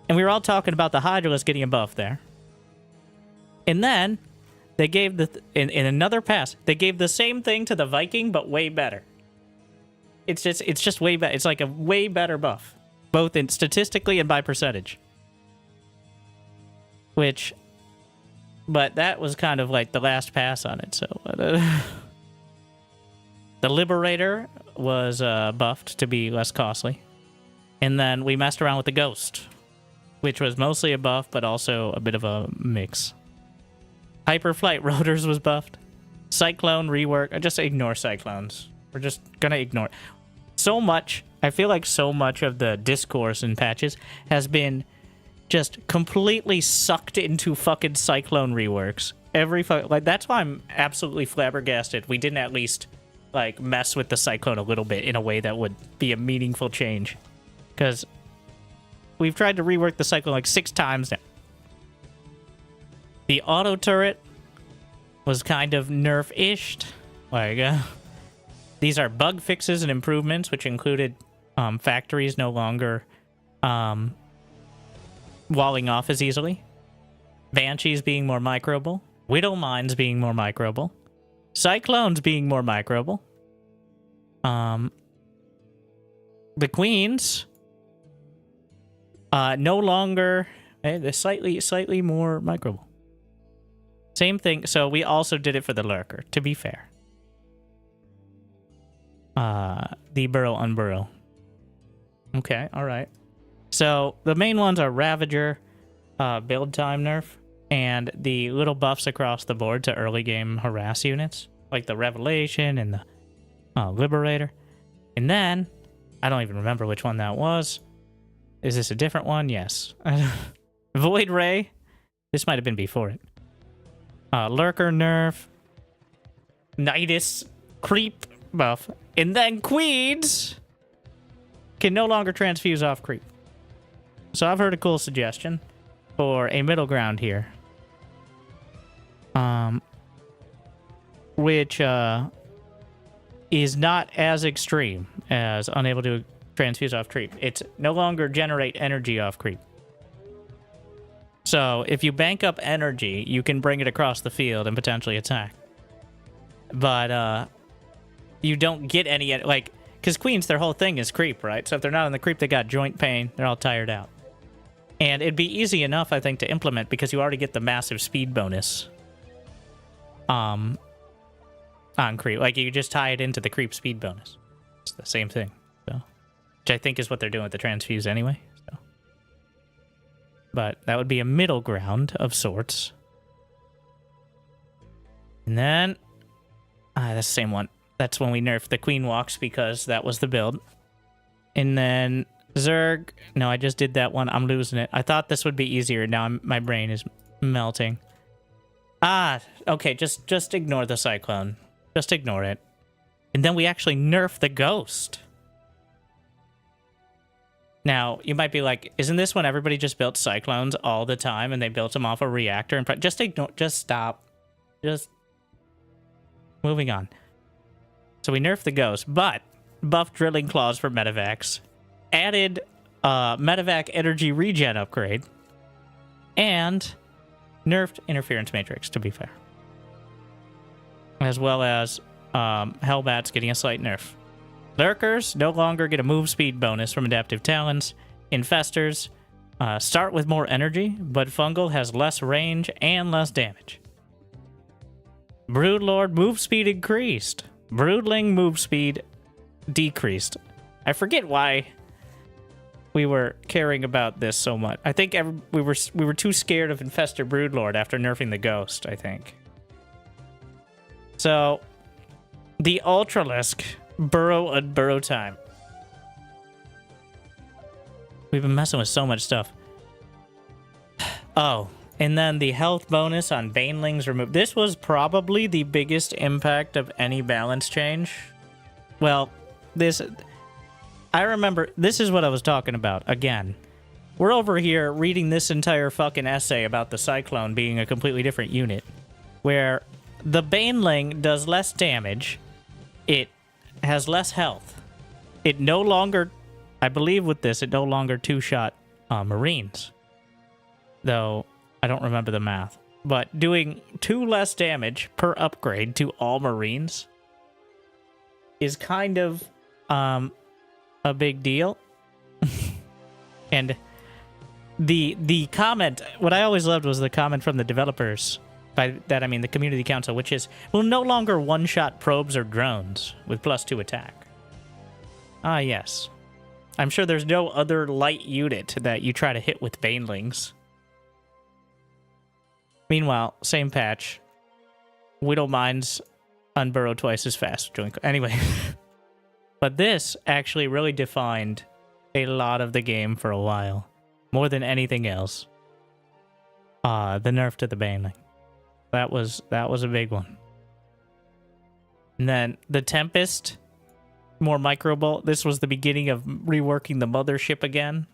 Speaker 2: And we were all talking about the Hydralisk getting a buff there. And then they gave in another pass, they gave the same thing to the Viking, but way better. It's just way better. It's like a way better buff, both in statistically and by percentage. But that was kind of like the last pass on it. So the Liberator was buffed to be less costly. And then we messed around with the Ghost, which was mostly a buff, but also a bit of a mix. Hyperflight Rotors was buffed. Cyclone rework. Just ignore Cyclones. We're just gonna ignore it. So much, I feel like so much of the discourse in patches has been just completely sucked into fucking Cyclone reworks. That's why I'm absolutely flabbergasted we didn't at least, like, mess with the Cyclone a little bit in a way that would be a meaningful change. Because we've tried to rework the Cyclone like 6 times now. The auto turret was kind of nerf-ish. Like, these are bug fixes and improvements, which included factories no longer walling off as easily. Banshees being more microable. Widow Mines being more microable. Cyclones being more microable. The Queens... no longer... they're slightly more microable. Same thing. So we also did it for the Lurker, to be fair. the burrow unburrow. Okay, all right. So the main ones are Ravager, build time nerf, and the little buffs across the board to early game harass units, like the Revelation and the Liberator. And then, I don't even remember which one that was. Is this a different one? Yes. Void Ray. This might have been before it. Lurker nerf. Nidus creep buff. And then Queens can no longer transfuse off creep. So I've heard a cool suggestion for a middle ground here. Which is not as extreme as unable to transfuse off creep. It's no longer generate energy off creep. So if you bank up energy, you can bring it across the field and potentially attack. But you don't get any, like, because Queens, their whole thing is creep, right? So if they're not on the creep, they got joint pain. They're all tired out. And it'd be easy enough, I think, to implement because you already get the massive speed bonus on creep. Like, you just tie it into the creep speed bonus. It's the same thing. So, which I think is what they're doing with the transfuse anyway. So, but that would be a middle ground of sorts. And then, that's the same one. That's when we nerfed the Queen Walks because that was the build. And then Zerg. No, I just did that one. I'm losing it. I thought this would be easier. Now my brain is melting. Okay. Just ignore the Cyclone. Just ignore it. And then we actually nerf the Ghost. Now, you might be like, isn't this when everybody just built Cyclones all the time and they built them off a reactor? And just ignore. Just stop. Just moving on. So we nerfed the Ghost, but buffed Drilling Claws for Medivacs, added Medivac Energy Regen upgrade, and nerfed Interference Matrix, to be fair. As well as Hellbats getting a slight nerf. Lurkers no longer get a move speed bonus from Adaptive Talons. Infestors start with more energy, but Fungal has less range and less damage. Broodlord move speed increased. Broodling move speed decreased. I forget why we were caring about this so much. I think we were too scared of Infestor Broodlord after nerfing the Ghost, I think. So, the Ultralisk burrow and burrow time. We've been messing with so much stuff. Oh, and then the health bonus on Banelings removed. This was probably the biggest impact of any balance change. Well, I remember, this is what I was talking about. Again, we're over here reading this entire fucking essay about the Cyclone being a completely different unit, where the Baneling does less damage, it has less health, it no longer, I believe with this, it no longer two-shot Marines. Though, I don't remember the math. But doing 2 less damage per upgrade to all Marines is kind of a big deal. And the comment, what I always loved was the comment from the developers. By that I mean the community council, which is, we'll no longer one-shot probes or drones with +2 attack. Ah, yes. I'm sure there's no other light unit that you try to hit with Banelings. Meanwhile, same patch. Widowmines unburrow twice as fast. Anyway. But this actually really defined a lot of the game for a while. More than anything else. The nerf to the Baneling. That was a big one. And then the Tempest, more micro bolt. This was the beginning of reworking the mothership again.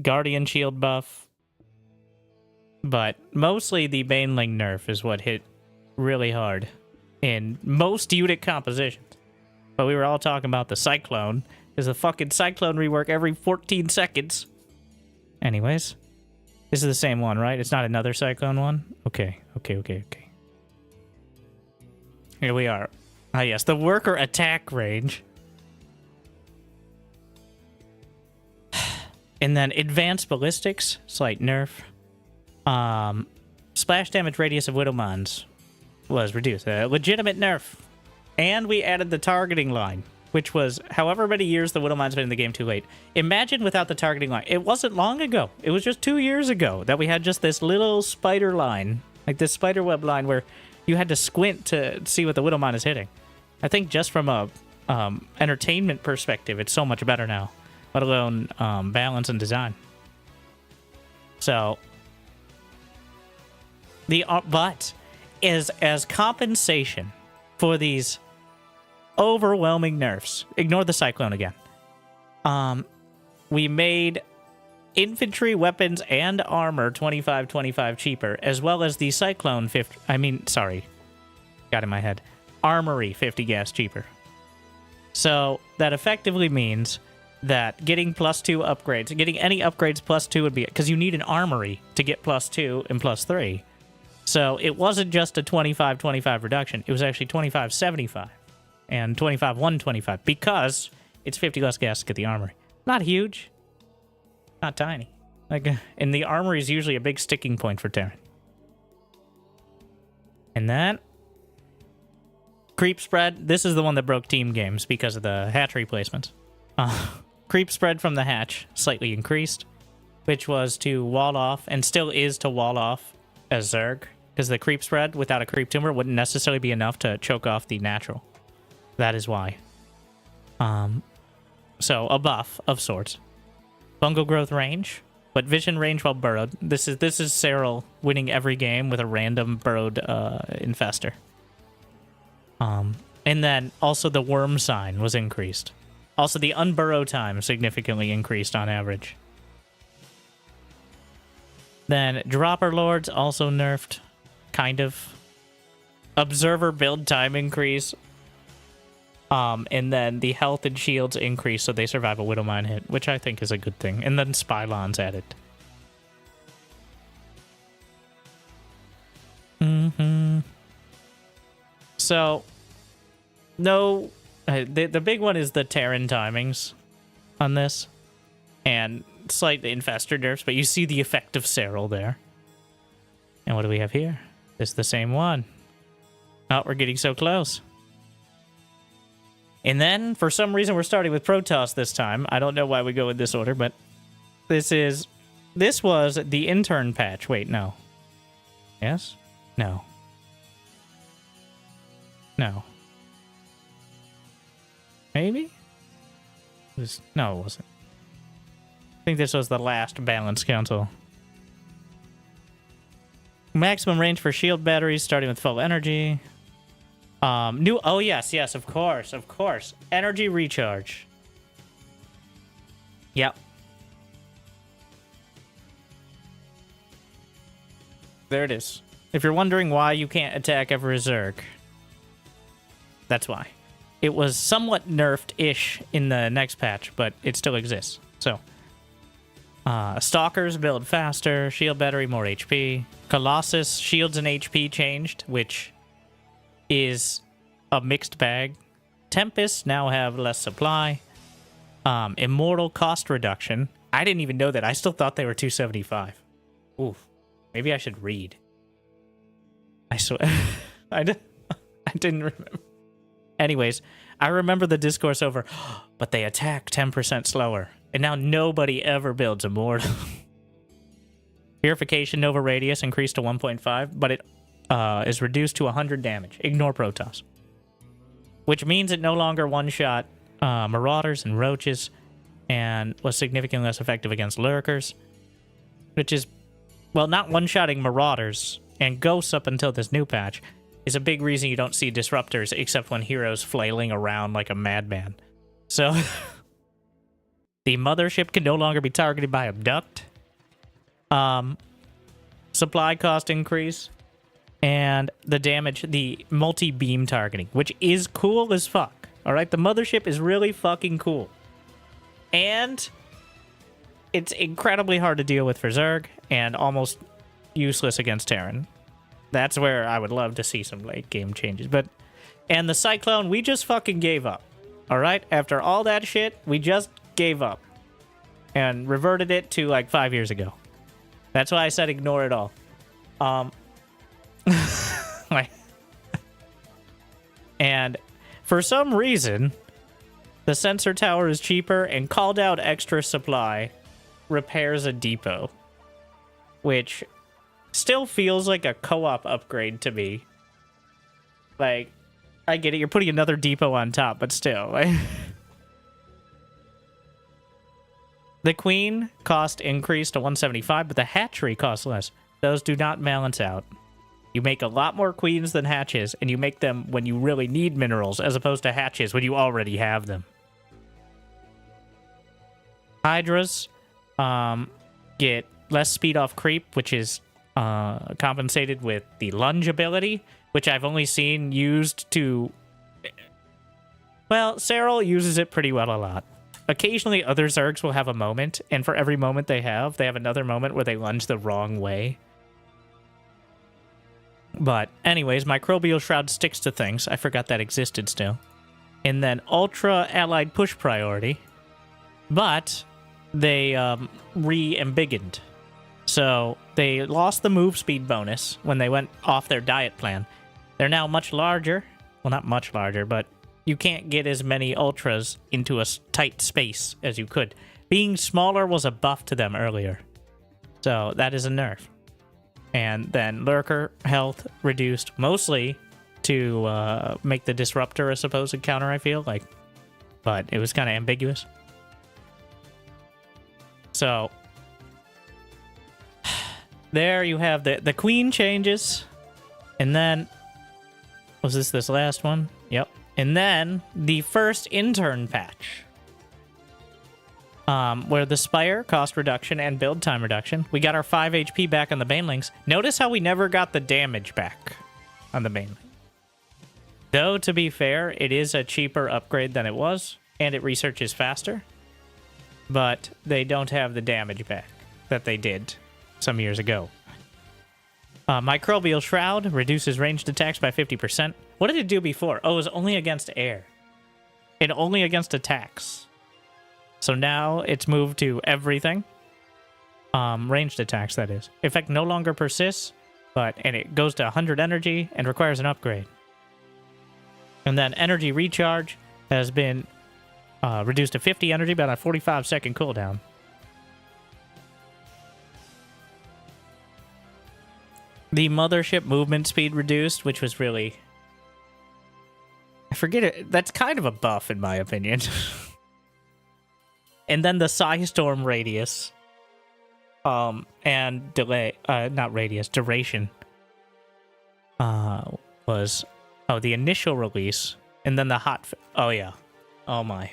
Speaker 2: Guardian shield buff. But mostly the Baneling nerf is what hit really hard in most unit compositions. But we were all talking about the Cyclone. There's a fucking Cyclone rework every 14 seconds. Anyways. This is the same one, right? It's not another Cyclone one? Okay. Here we are. Ah, yes. The worker attack range. And then advanced ballistics. Slight nerf. Splash damage radius of Widowmines was reduced. A legitimate nerf. And we added the targeting line, which was however many years the Widowmine's been in the game too late. Imagine without the targeting line. It wasn't long ago. It was just 2 years ago that we had just this little spider line, like this spider web line where you had to squint to see what the Widowmine is hitting. I think just from a entertainment perspective, it's so much better now, let alone balance and design. So, but as compensation for these overwhelming nerfs, ignore the Cyclone again. We made infantry, weapons, and armor 25 cheaper, as well as the Cyclone 50. Got in my head. Armory 50 gas cheaper. So that effectively means that getting +2 upgrades, getting any upgrades +2 would be, because you need an armory to get +2 and +3. So it wasn't just a 25 reduction. It was actually 25-75 and 25-125 because it's 50 less gas to get the armory. Not huge. Not tiny. And the armory is usually a big sticking point for Terran. And then creep spread. This is the one that broke team games because of the hatch replacements. Creep spread from the hatch slightly increased, which was to wall off, and still is to wall off a Zerg, because the creep spread without a creep tumor wouldn't necessarily be enough to choke off the natural. That is why. So a buff of sorts. Fungal growth range, but vision range while burrowed. This is Cyril winning every game with a random burrowed infestor. And then also the worm sign was increased. Also the unburrow time significantly increased on average. Then dropper lords also nerfed, kind of. Observer build time increase. And then the health and shields increase so they survive a Widowmine hit, which I think is a good thing. And then Spylons added. So, no, the big one is the Terran timings on this. And slight infestor nerfs, but you see the effect of Cyril there. And what do we have here? It's the same one. Oh, we're getting so close. And then, for some reason, we're starting with Protoss this time. I don't know why we go in this order, but this was the intern patch. Wait, no. Yes? No. No. Maybe? No, it wasn't. I think this was the last balance council. Maximum range for shield batteries, starting with full energy. Oh yes, of course. Energy recharge. Yep. There it is. If you're wondering why you can't attack every Zerg, that's why. It was somewhat nerfed-ish in the next patch, but it still exists. So, Stalkers build faster, shield battery more HP. Colossus shields and HP changed, which is a mixed bag. Tempests now have less supply. Immortal cost reduction. I didn't even know that. I still thought they were 275. Oof. Maybe I should read. I swear. I didn't remember. Anyways, I remember the discourse over, but they attack 10% slower. And now nobody ever builds Immortal. Purification Nova Radius increased to 1.5, but it is reduced to 100 damage. Ignore Protoss. Which means it no longer one-shot Marauders and Roaches, and was significantly less effective against Lurkers. Which is, well, not one-shotting Marauders and Ghosts up until this new patch is a big reason you don't see Disruptors except when Heroes flailing around like a madman. So, the Mothership can no longer be targeted by Abduct. Supply cost increase. And the damage, the multi-beam targeting, which is cool as fuck. Alright, the Mothership is really fucking cool. And it's incredibly hard to deal with for Zerg, and almost useless against Terran. That's where I would love to see some late game changes. And the Cyclone, we just fucking gave up. Alright, after all that shit, we just gave up. And reverted it to like 5 years ago. That's why I said ignore it all. And For some reason, the sensor tower is cheaper, and called out extra supply repairs a depot, which still feels like a co-op upgrade to me. Like, I get it, you're putting another depot on top, but still. The queen cost increased to 175, but the hatchery costs less. Those do not balance out. You make a lot more queens than hatches, and you make them when you really need minerals, as opposed to hatches when you already have them. Hydras get less speed off creep, which is compensated with the lunge ability, which I've only seen used to... Well, Serral uses it pretty well a lot. Occasionally, other Zergs will have a moment, and for every moment they have another moment where they lunge the wrong way. But anyways, Microbial Shroud sticks to things. I forgot that existed still. And then Ultra Allied Push Priority. But they re-embiggened. So they lost the move speed bonus when they went off their diet plan. They're now much larger. Well, not much larger, but you can't get as many Ultras into a tight space as you could. Being smaller was a buff to them earlier. So that is a nerf. And then Lurker health reduced mostly to make the Disruptor a supposed counter, I feel like. But it was kind of ambiguous. So there you have the queen changes. And then, was this last one? Yep. And then the first intern patch. Where the Spire, cost reduction, and build time reduction. We got our 5 HP back on the Banelings. Notice how we never got the damage back on the Baneling. Though, to be fair, it is a cheaper upgrade than it was, and it researches faster. But they don't have the damage back that they did some years ago. Microbial Shroud reduces ranged attacks by 50%. What did it do before? Oh, it was only against air. And only against attacks. So now it's moved to everything. Ranged attacks, that is. Effect no longer persists, and it goes to 100 energy and requires an upgrade. And then energy recharge has been reduced to 50 energy, but on a 45-second cooldown. The mothership movement speed reduced, which was really... I forget it. That's kind of a buff, in my opinion. And then the Psystorm radius. And delay... not radius, duration. Was... Oh, the initial release. And then the hot... Oh, yeah. Oh, my.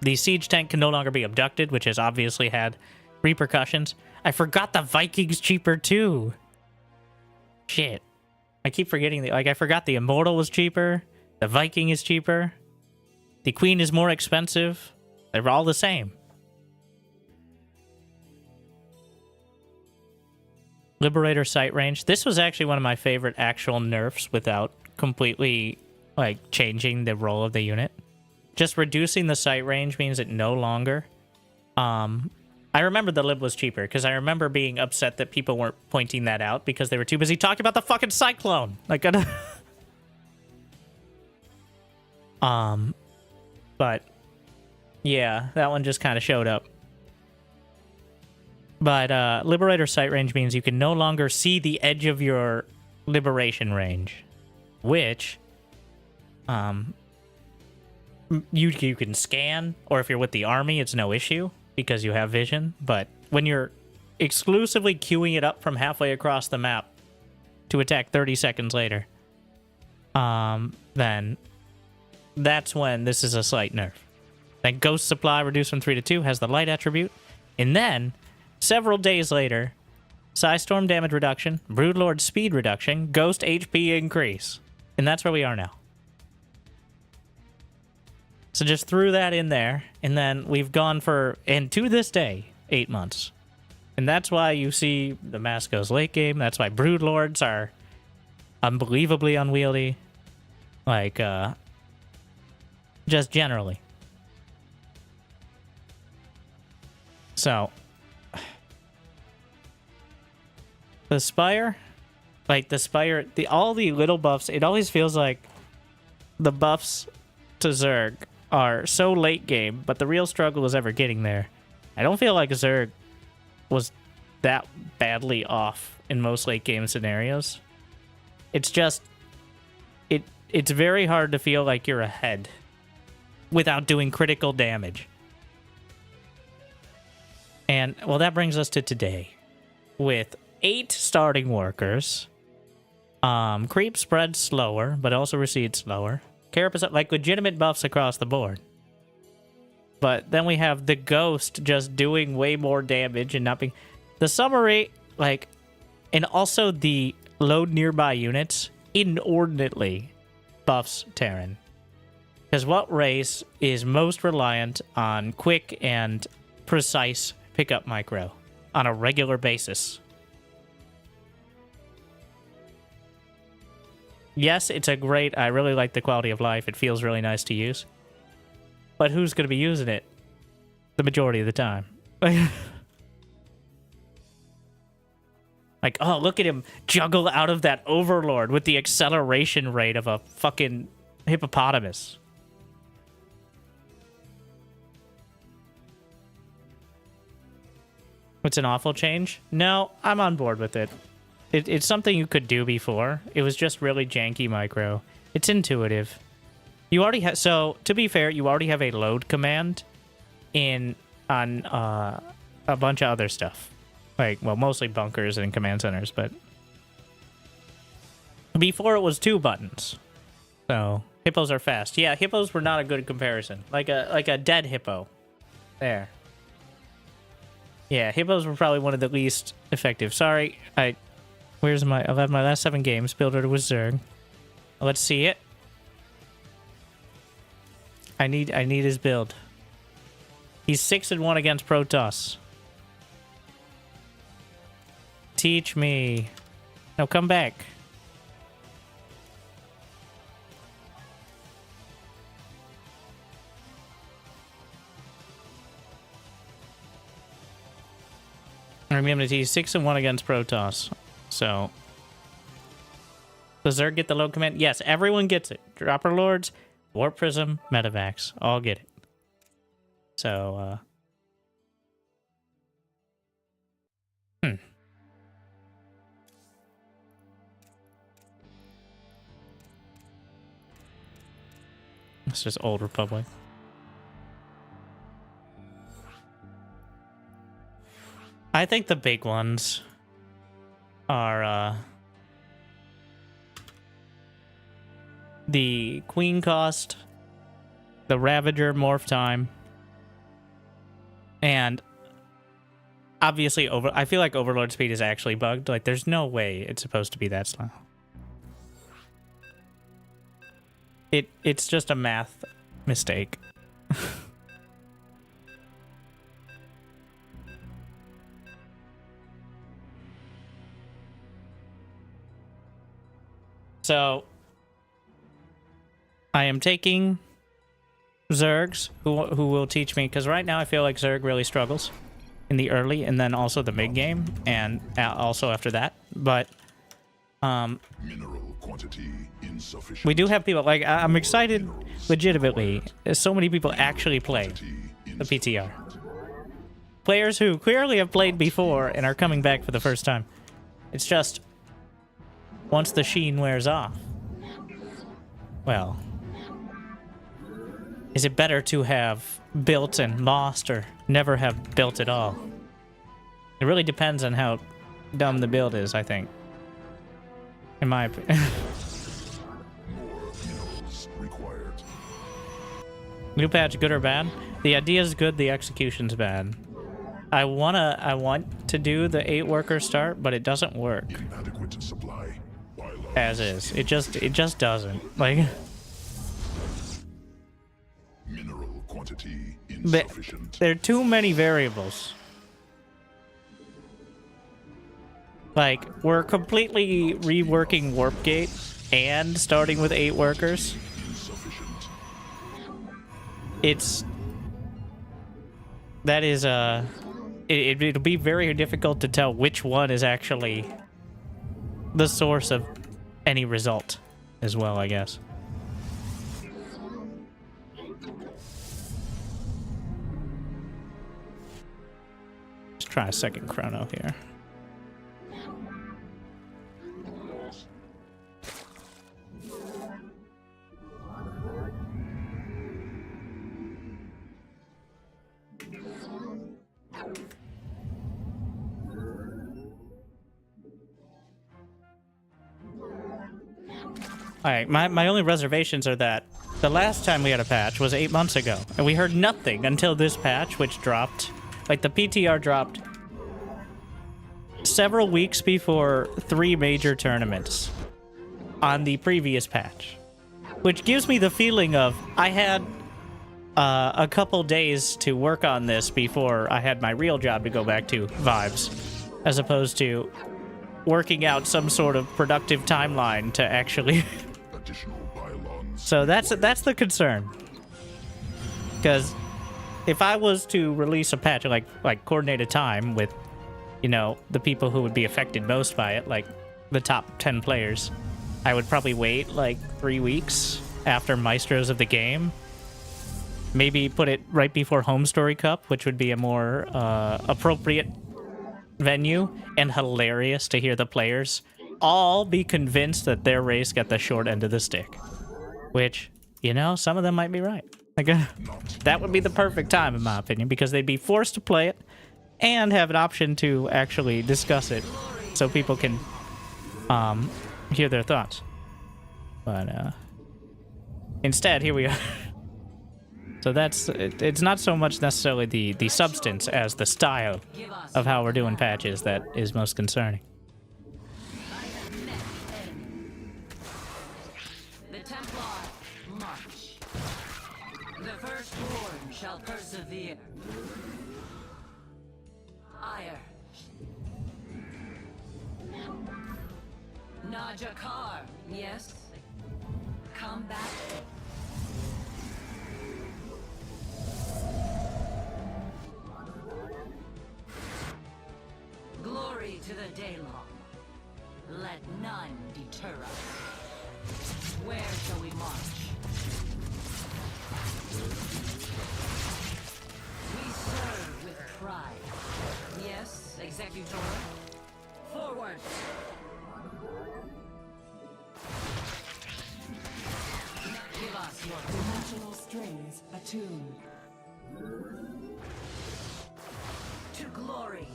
Speaker 2: The siege tank can no longer be abducted, which has obviously had repercussions. I forgot the Viking's cheaper, too. Shit. I keep forgetting... I forgot the Immortal was cheaper. The Viking is cheaper. The Queen is more expensive. They're all the same. Liberator sight range. This was actually one of my favorite actual nerfs without completely, changing the role of the unit. Just reducing the sight range means it no longer... I remember the Lib was cheaper, because I remember being upset that people weren't pointing that out because they were too busy talking about the fucking Cyclone. But, yeah, that one just kind of showed up. But, Liberator sight range means you can no longer see the edge of your liberation range. Which, you can scan, or if you're with the army, it's no issue, because you have vision. But when you're exclusively queuing it up from halfway across the map to attack 30 seconds later, then that's when this is a slight nerf. Then Ghost Supply reduced from 3 to 2 has the light attribute. And then, several days later, Psystorm damage reduction, Broodlord speed reduction, Ghost HP increase. And that's where we are now. So just threw that in there, and then we've gone for, and to this day, 8 months. And that's why you see the Masco's late game. That's why Broodlords are unbelievably unwieldy. Just generally. So, the Spire, Like the Spire, all the little buffs, it always feels like the buffs to Zerg are so late game, but the real struggle is ever getting there. I don't feel like Zerg was that badly off in most late game scenarios. It's just, it's very hard to feel like you're ahead without doing critical damage. And, well, that brings us to today. With 8 starting workers, creep spreads slower, but also recedes slower. Carapace, like legitimate buffs across the board. But then we have the Ghost just doing way more damage and not being... The summary, like... And also the load nearby units inordinately buffs Terran. Because what race is most reliant on quick and precise pickup micro on a regular basis? Yes, it's a great... I really like the quality of life. It feels really nice to use. But who's going to be using it the majority of the time? Like, oh, look at him juggle out of that Overlord with the acceleration rate of a fucking hippopotamus. It's an awful change? No, I'm on board with it. It's something you could do before. It was just really janky micro. It's intuitive. You already have... So, to be fair, you already have a load command on a bunch of other stuff. Like, well, mostly bunkers and command centers, but... Before it was 2 buttons. So, hippos are fast. Yeah, hippos were not a good comparison. Like a dead hippo. There. Yeah, hippos were probably one of the least effective. Sorry, Where's my... I've had my last 7 games. Builder was Zerg. Let's see it. I need his build. He's 6-1 against Protoss. Teach me. No, come back. Remember, he's 6-1 against Protoss. So, does Zerg get the load command? Yes, everyone gets it. Dropper Lords, Warp Prism, Medivacs, all get it. So, It's just Old Republic. I think the big ones are the Queen cost, the Ravager morph time, and obviously I feel like Overlord speed is actually bugged. Like, there's no way it's supposed to be that slow. It's just a math mistake. So, I am taking Zergs who will teach me, because right now I feel like Zerg really struggles in the early and then also the mid game and also after that. But
Speaker 3: mineral quantity insufficient.
Speaker 2: We do have people like I'm excited legitimately. So many people actually play the PTR. Players who clearly have played before and are coming back for the first time. It's just once the sheen wears off. Well, is it better to have built and lost or never have built at all? It really depends on how dumb the build is, I think. In my opinion.
Speaker 3: More minerals required.
Speaker 2: New patch, good or bad? The idea is good, the execution's bad. I want to do the 8-worker start, but it doesn't work.
Speaker 3: Inadequate supply.
Speaker 2: As is. It just doesn't. Like,
Speaker 3: mineral quantity insufficient.
Speaker 2: there are too many variables. Like, we're completely reworking Warp Gate and starting with 8 workers.
Speaker 3: Insufficient.
Speaker 2: That is, it'll be very difficult to tell which one is actually the source of any result as well, I guess. Let's try a second chrono here. Alright, my only reservations are that the last time we had a patch was 8 months ago, and we heard nothing until this patch, which dropped, like the PTR dropped several weeks before 3 major tournaments on the previous patch, which gives me the feeling of I had a couple days to work on this before I had my real job to go back to vibes, as opposed to working out some sort of productive timeline to actually so that's the concern, because if I was to release a patch like coordinated time with, you know, the people who would be affected most by it, like the top 10 players, I would probably wait like 3 weeks after Maestros of the game, maybe put it right before Home Story Cup, which would be a more appropriate venue and hilarious to hear the players all be convinced that their race got the short end of the stick. Which, you know, some of them might be right. Like, that would be the perfect time, in my opinion, because they'd be forced to play it and have an option to actually discuss it so people can hear their thoughts. But instead, here we are. So that's it's not so much necessarily the substance as the style of how we're doing patches that is most concerning.
Speaker 4: The Templar march. The firstborn shall persevere. Ire. Najakar, yes? Combat. Glory to the Daylong. Let none deter us. Where shall we march? We serve with pride. Yes, Executor? Forward! Give us your
Speaker 5: Dimensional strings attuned.
Speaker 4: to glory.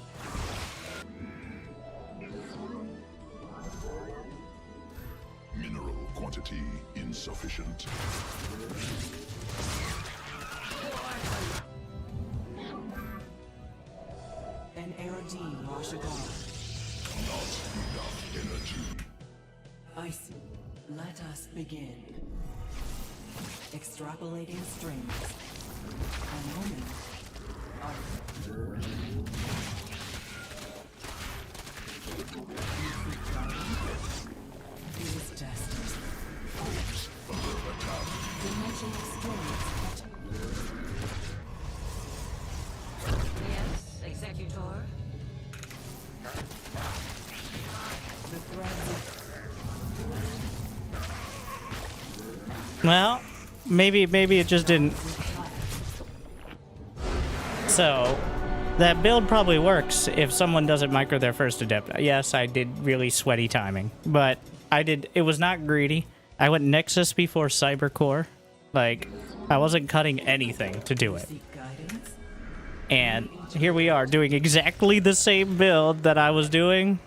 Speaker 3: Mineral quantity insufficient.
Speaker 5: An Aerodine Washagar.
Speaker 3: Not enough energy.
Speaker 5: Ice. Let us begin. Extrapolating strings. A moment. It is destined. Dimensional strings.
Speaker 4: Yes, Executor?
Speaker 5: The threads.
Speaker 2: Well, maybe it just didn't. So, that build probably works if someone doesn't micro their first adept. Yes, I did really sweaty timing, but it was not greedy. I went Nexus before Cybercore. Like, I wasn't cutting anything to do it.
Speaker 5: Seek guidance.
Speaker 2: And here we are doing exactly the same build that I was doing.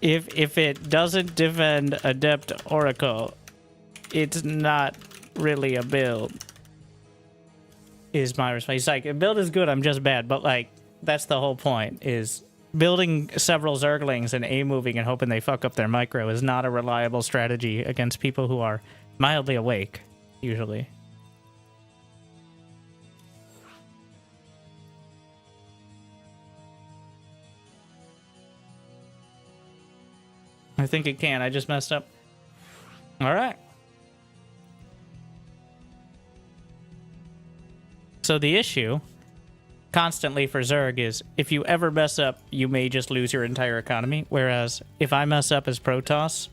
Speaker 2: If it doesn't defend Adept Oracle, it's not really a build. Is my response. He's like, a build is good, I'm just bad. But like, that's the whole point, is building several Zerglings and A-moving and hoping they fuck up their micro is not a reliable strategy against people who are mildly awake, usually. I think it can. I just messed up. All right. So the issue constantly for Zerg is if you ever mess up, you may just lose your entire economy. Whereas if I mess up as Protoss,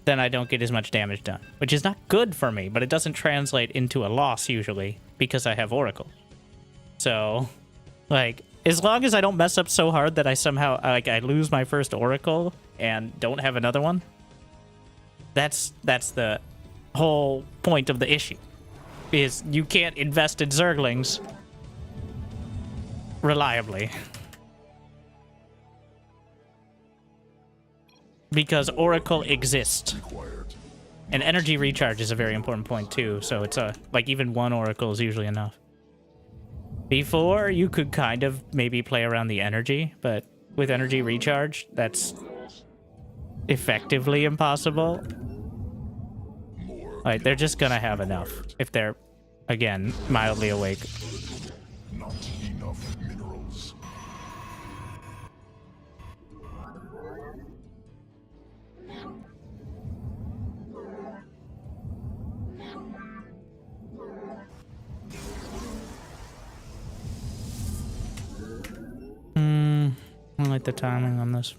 Speaker 2: then I don't get as much damage done, which is not good for me, but it doesn't translate into a loss usually because I have Oracle. So, like, as long as I don't mess up so hard that I somehow, like, I lose my first Oracle and don't have another one, that's the whole point of the issue, is you can't invest in Zerglings reliably. Because Oracle exists. And energy recharge is a very important point too, so it's like even one Oracle is usually enough. Before, you could kind of maybe play around the energy, but with energy recharge, that's effectively impossible. Like, they're just gonna have enough if they're, again, mildly awake.
Speaker 3: Not enough minerals.
Speaker 2: I like the timing on this.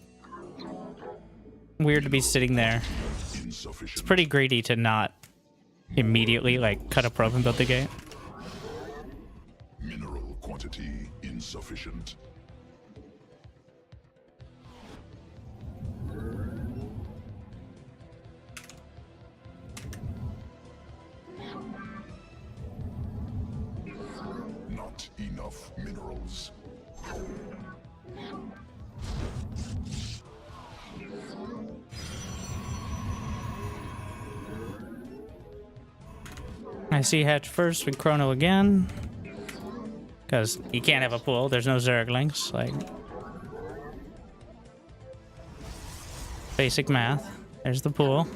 Speaker 2: Weird to be sitting there. It's pretty greedy to not immediately, like, cut a probe and build the gate.
Speaker 3: Mineral quantity insufficient. Not enough minerals.
Speaker 2: I see Hatch first with Chrono again. Because you can't have a pool, there's no Zerglings. Like, basic math. There's the pool.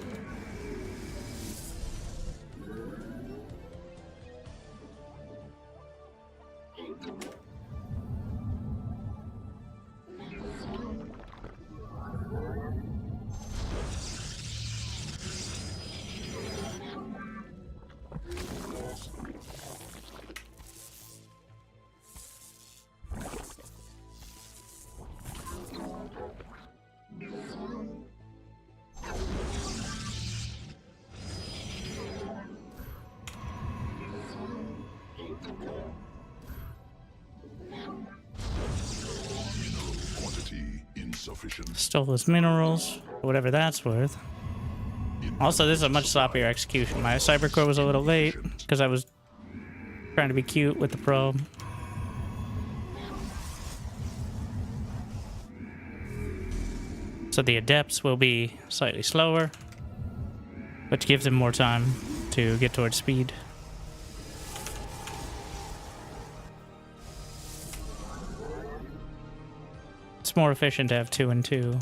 Speaker 2: Stole those minerals, whatever that's worth. Also, this is a much sloppier execution. My Cybercore was a little late because I was trying to be cute with the probe. So the Adepts will be slightly slower, which gives him more time to get towards speed. It's more efficient to have 2 and 2.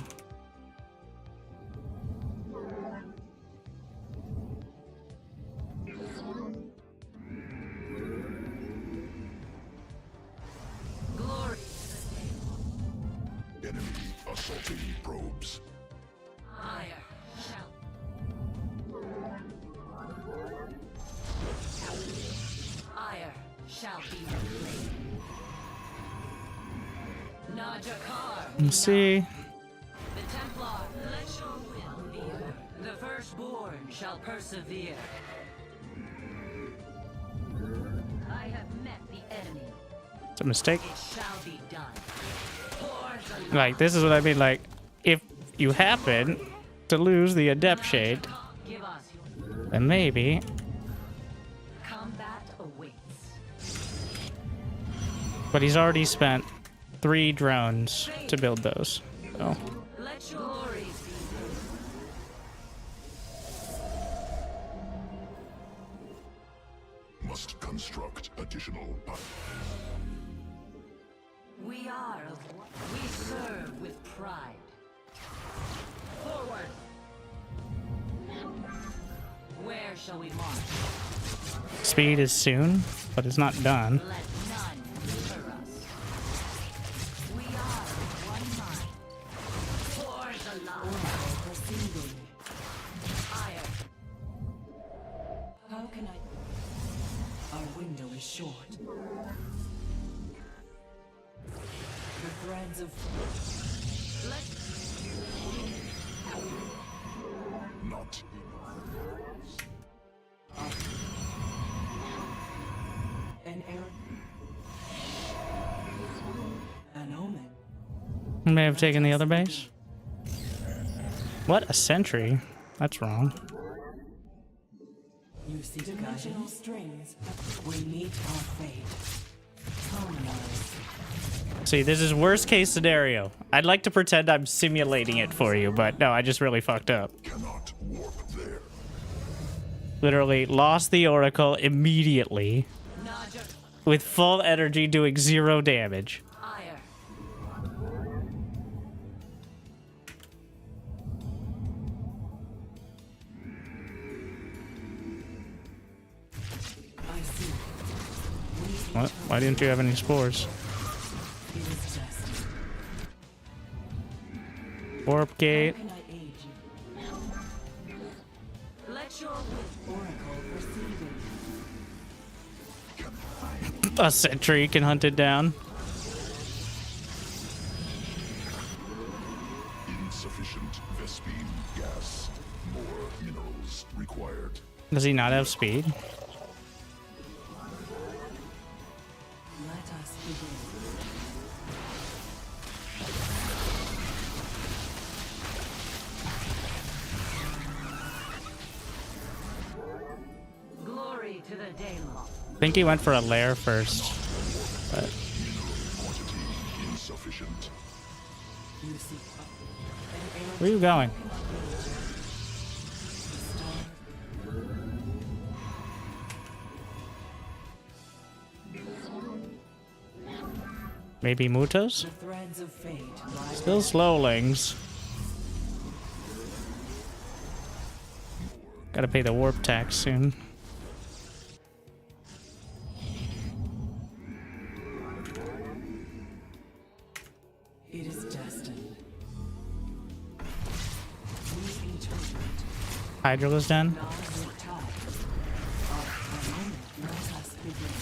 Speaker 4: Glory.
Speaker 3: Enemy assaulting probes.
Speaker 4: Fire shall. Ire shall be replaced. Najakar.
Speaker 2: Let's see.
Speaker 4: The Templar, let your will be heard. The firstborn shall persevere. I have met the enemy.
Speaker 2: It's a mistake.
Speaker 4: It shall be done.
Speaker 2: Like, this is what I mean. Like, if you happen to lose the Adept Shade,
Speaker 4: Give us your
Speaker 2: then maybe.
Speaker 4: combat awaits.
Speaker 2: But he's already spent 3 drones to build those. So.
Speaker 4: Let your glories be
Speaker 3: Must construct additional.
Speaker 4: We are of one. We serve with pride. Forward. Where shall we march?
Speaker 2: Speed is soon, but it's not done.
Speaker 4: Let none deter us. We are of one mind. For the light.
Speaker 5: can I? Our window is short. The threads of
Speaker 3: Not
Speaker 5: an error. An omen.
Speaker 2: May have taken the other base. What? A sentry? That's wrong.
Speaker 5: You see dimensional strings. We meet our fate. Harmonize.
Speaker 2: See, this is worst case scenario. I'd like to pretend I'm simulating it for you, but no, I just really fucked up.
Speaker 3: cannot warp there.
Speaker 2: Literally lost the Oracle immediately with full energy doing 0 damage.
Speaker 4: Ire.
Speaker 5: I see.
Speaker 2: What? Why didn't you have any spores?
Speaker 5: It is just.
Speaker 2: Warp gate.
Speaker 5: Can I aid you?
Speaker 4: Let your
Speaker 5: Oracle proceeding.
Speaker 2: A sentry can hunt it down.
Speaker 3: Insufficient Vespine gas. More minerals required.
Speaker 2: Does he not have speed?
Speaker 5: Let us begin.
Speaker 4: glory to the Daylon.
Speaker 2: I think he went for a lair first. But
Speaker 3: Quantity insufficient.
Speaker 5: You see.
Speaker 2: where are you going? Maybe Mutos?
Speaker 5: The threads of fate lie.
Speaker 2: Still slowlings. Gotta pay the warp tax soon.
Speaker 5: It is destined. We interpret.
Speaker 2: Hydralisk den?
Speaker 5: Not with time. A moment. Let us begin.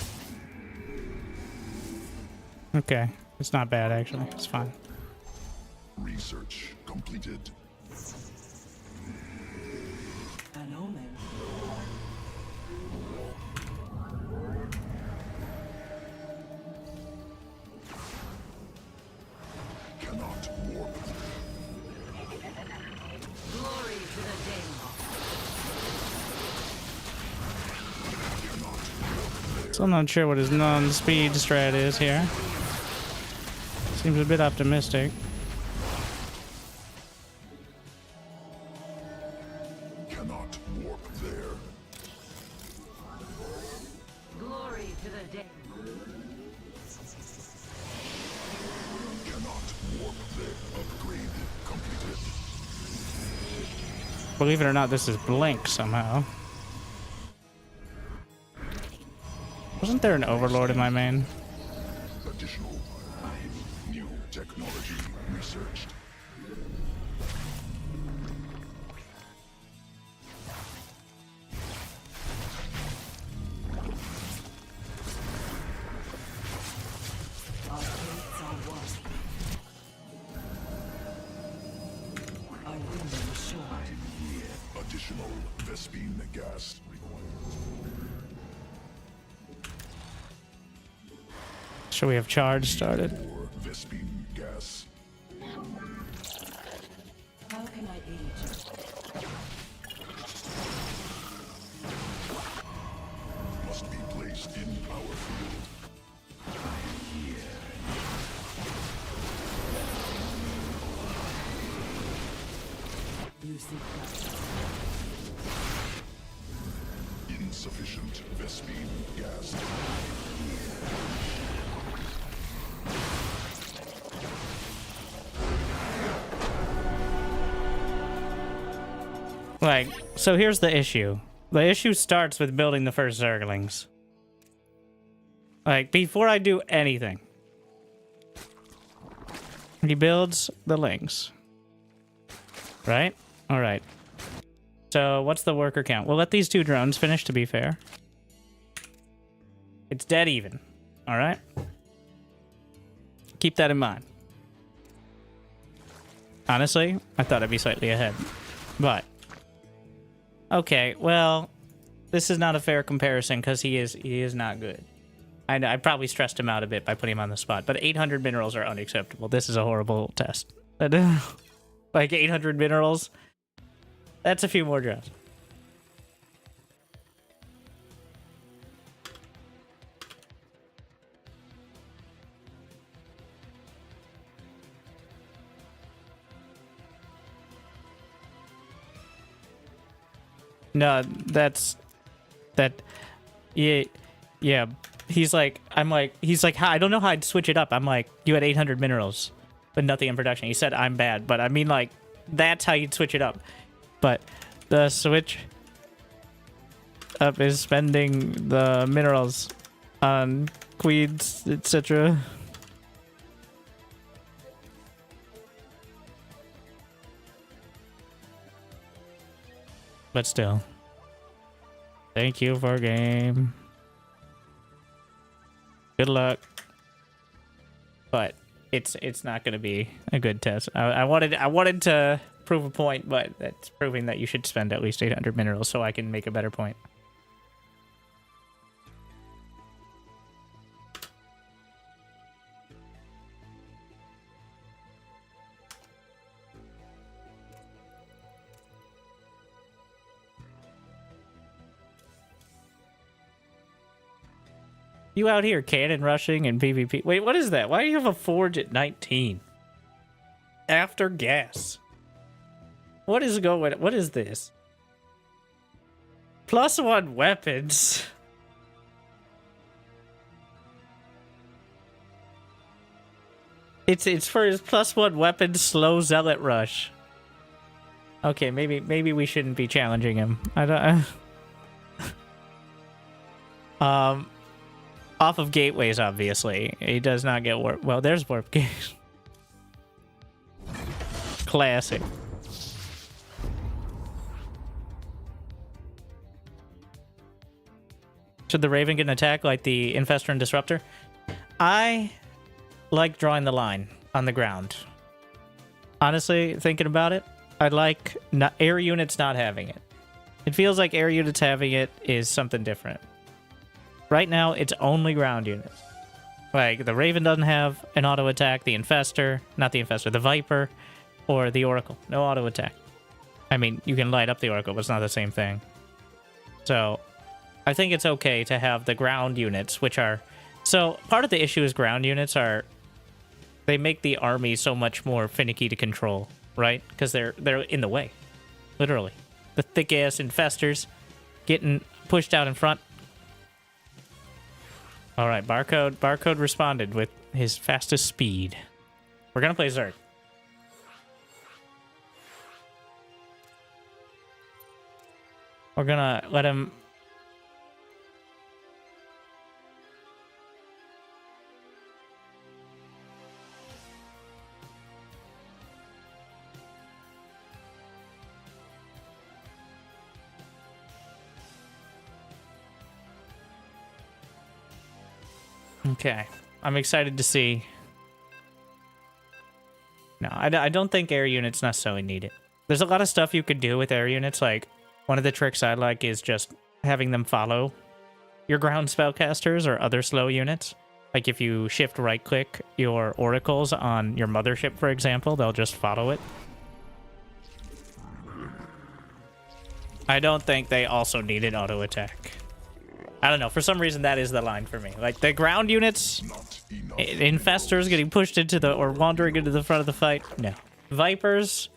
Speaker 2: Okay. It's not bad, actually. It's fine.
Speaker 3: Research completed.
Speaker 5: An omen.
Speaker 3: Cannot warp.
Speaker 4: Glory to the Daylon.
Speaker 2: Still not sure what his non-speed strat is here. Seems a bit optimistic.
Speaker 3: Cannot warp there.
Speaker 4: Glory to the Daylon.
Speaker 3: Cannot warp there. Upgrade completed.
Speaker 2: Believe it or not, this is Blink somehow. Wasn't there an Overlord in my main?
Speaker 3: Additional new technology researched.
Speaker 5: Our fates are one. Our window is short.
Speaker 3: Additional Vespine gas required.
Speaker 2: Should we have charge started?
Speaker 3: More Vespine gas.
Speaker 5: How can I aid you?
Speaker 3: Must be placed in power field.
Speaker 5: You see.
Speaker 3: Insufficient Vespine gas.
Speaker 2: Like, so here's the issue. The issue starts with building the first Zerglings. Like, before I do anything. He builds the Lings. Right? Alright. So what's the worker count? We'll let these 2 drones finish, to be fair. It's dead even. All right? Keep that in mind. Honestly, I thought I'd be slightly ahead. But, okay, well, this is not a fair comparison because he is not good. I probably stressed him out a bit by putting him on the spot, but 800 minerals are unacceptable. This is a horrible test. Like 800 minerals, that's a few more drones. No, yeah. He's like, I don't know how I'd switch it up. I'm like, you had 800 minerals, but nothing in production. He said I'm bad, but I mean, like, that's how you'd switch it up. But the switch up is spending the minerals on queens, etc. But still, thank you for game. Good luck. But it's not going to be a good test. I wanted to prove a point, but that's proving that you should spend at least 800 minerals so I can make a better point. You out here cannon rushing and PvP. Wait, what is that? Why do you have a forge at 19? After gas. What is this? +1 weapons. It's for his +1 weapon slow zealot rush. Okay, maybe we shouldn't be challenging him. I don't off of gateways, obviously. He does not get warp. Well, there's warp gates. Classic. Should the Raven get an attack like the Infestor and Disruptor? I like drawing the line on the ground. Honestly, thinking about it, I like air units not having it. It feels like air units having it is something different. Right now, it's only ground units. Like, the Raven doesn't have an auto attack, the Infestor, not the Infestor, the Viper, or the Oracle. No auto attack. I mean, you can light up the Oracle, but it's not the same thing. So, I think it's okay to have the ground units, which are... So, part of the issue is ground units are... They make the army so much more finicky to control, right? Because they're in the way. Literally. The thick-ass Infestors getting pushed out in front. Alright, Barcode responded with his fastest speed. We're gonna play Zerg. We're gonna let him... Okay, I'm excited to see. No, I don't think air units necessarily need it. There's a lot of stuff you could do with air units. Like, one of the tricks I like is just having them follow your ground spellcasters or other slow units. Like, if you shift right-click your oracles on your mothership, for example, they'll just follow it. I don't think they also need an auto attack. I don't know. For some reason, that is the line for me. Like, the ground units, Infestors getting pushed into the... or wandering into the front of the fight. No. Vipers,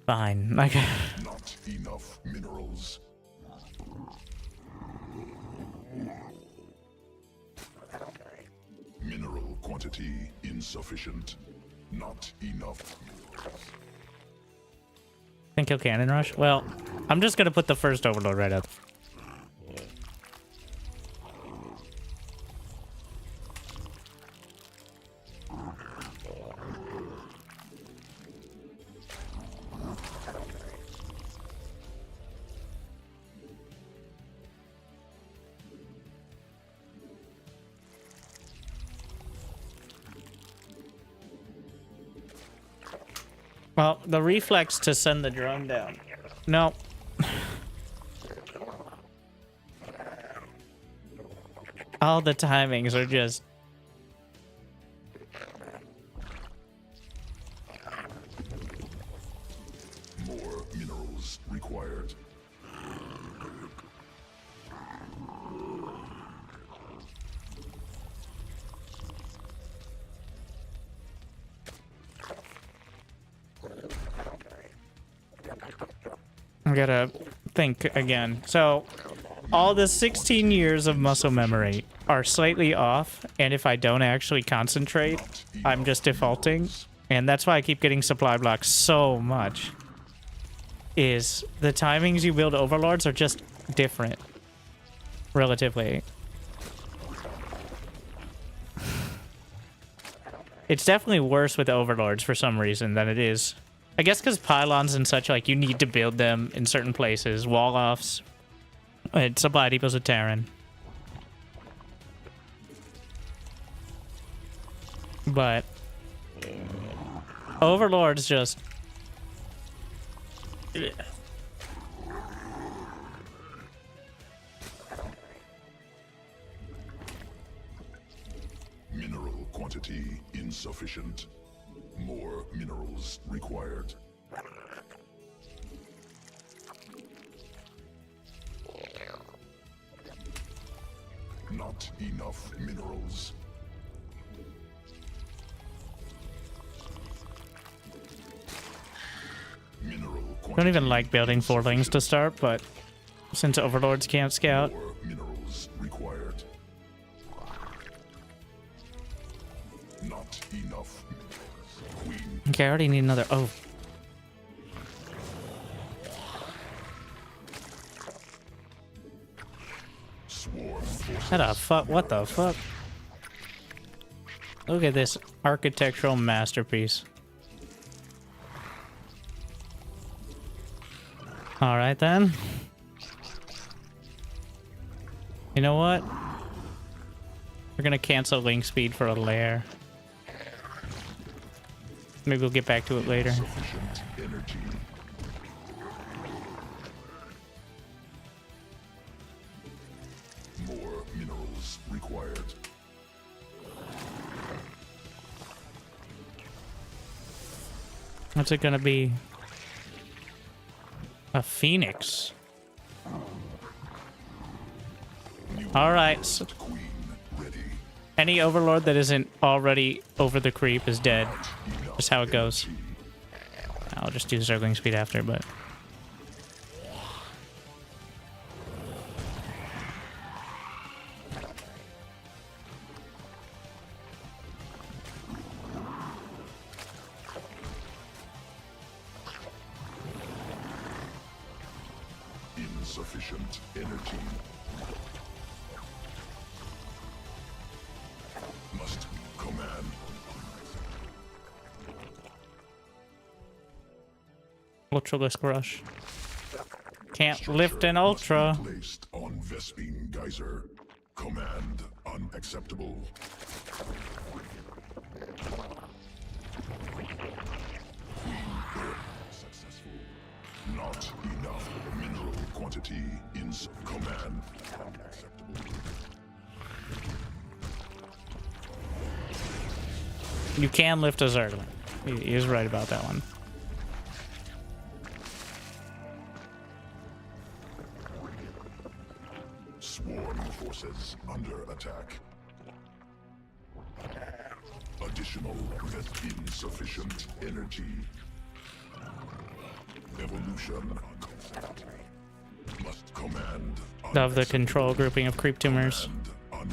Speaker 2: fine. Like,
Speaker 3: Not enough minerals. Mineral quantity insufficient. Not enough minerals.
Speaker 2: think he'll cannon rush? Well, I'm just going to put the first Overlord right up. Well, the reflex to send the drone down. No. All the timings are just...
Speaker 3: More minerals required.
Speaker 2: I gotta think again. So, all the 16 years of muscle memory are slightly off, and if I don't actually concentrate, I'm just defaulting. And that's why I keep getting supply blocks so much. Is the timings you build overlords are just different. Relatively. It's definitely worse with overlords for some reason than it is. I guess because pylons and such, like, you need to build them in certain places. Wall-offs. And supply depots with Terran. But... Overlords just... Yeah.
Speaker 3: Mineral quantity insufficient. More minerals required. Not enough minerals. Mineral
Speaker 2: I don't even like building forlings to start, but since overlords can't scout.
Speaker 3: More minerals required. Not enough minerals. Queen.
Speaker 2: Okay, I already need another. Oh.
Speaker 3: Swarm forces.
Speaker 2: What the fuck? What the fuck? Look at this architectural masterpiece. Alright then. You know what? We're gonna cancel link speed for a lair. Maybe we'll get back to it later.
Speaker 3: Sufficient energy. More minerals required.
Speaker 2: What's it gonna be? A phoenix. Alright. So
Speaker 3: Queen ready.
Speaker 2: any overlord that isn't already over the creep is dead. Just how it goes. I'll just do circling speed after, but...
Speaker 3: Insufficient energy. Must command.
Speaker 2: Ultralisk rush. Can't lift an ultra.
Speaker 3: Placed on Vespine Geyser. Command unacceptable. Successful. Not enough mineral quantity in command unacceptable.
Speaker 2: You can lift a Zergling. He is right about that one.
Speaker 3: Swarm forces under attack. Additional insufficient energy. Evolution. Must command.
Speaker 2: Of the control grouping of creep tumors.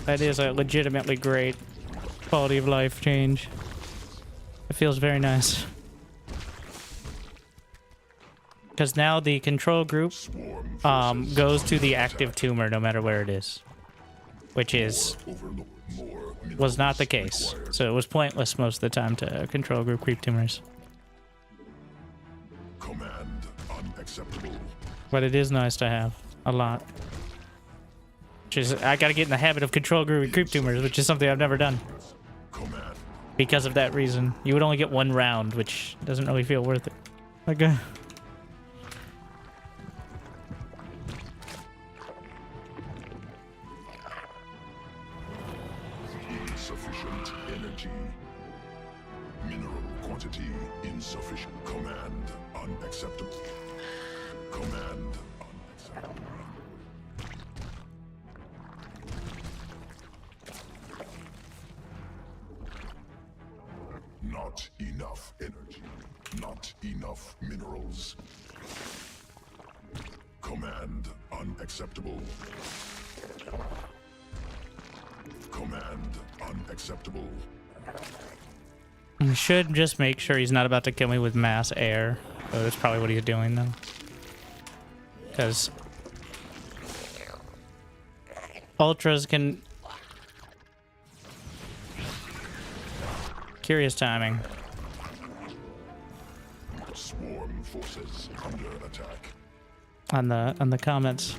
Speaker 2: That is a legitimately great quality of life change. It feels very nice. Because now the control group goes to the active tumor no matter where it is. Which was not the case. So it was pointless most of the time to control group creep tumors.
Speaker 3: Command unacceptable.
Speaker 2: But it is nice to have. A lot. Which is, I gotta get in the habit of control group creep tumors, which is something I've never done.
Speaker 3: Command.
Speaker 2: Because of that reason. You would only get one round, which doesn't really feel worth it. Okay.
Speaker 3: Insufficient energy. Mineral quantity insufficient. Command unacceptable. Command unacceptable. Not enough energy. Not enough minerals. Command unacceptable. Command unacceptable.
Speaker 2: I should just make sure he's not about to kill me with mass air. So that's probably what he's doing, though. Because ultras can... Curious timing.
Speaker 3: Swarm forces under attack.
Speaker 2: On the comments.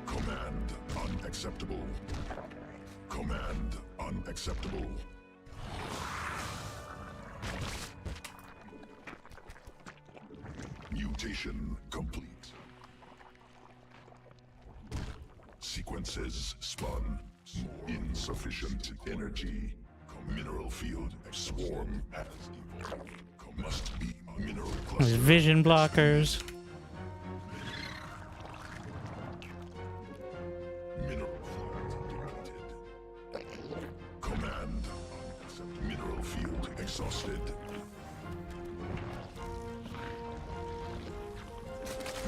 Speaker 3: Command unacceptable. Command unacceptable. Mutation complete. Sequences spun. Insufficient energy. Mineral field. Swarm has evolved. Must be mineral cluster.
Speaker 2: Vision blockers.
Speaker 3: Mineral field depleted. Command unacceptable. Mineral field exhausted.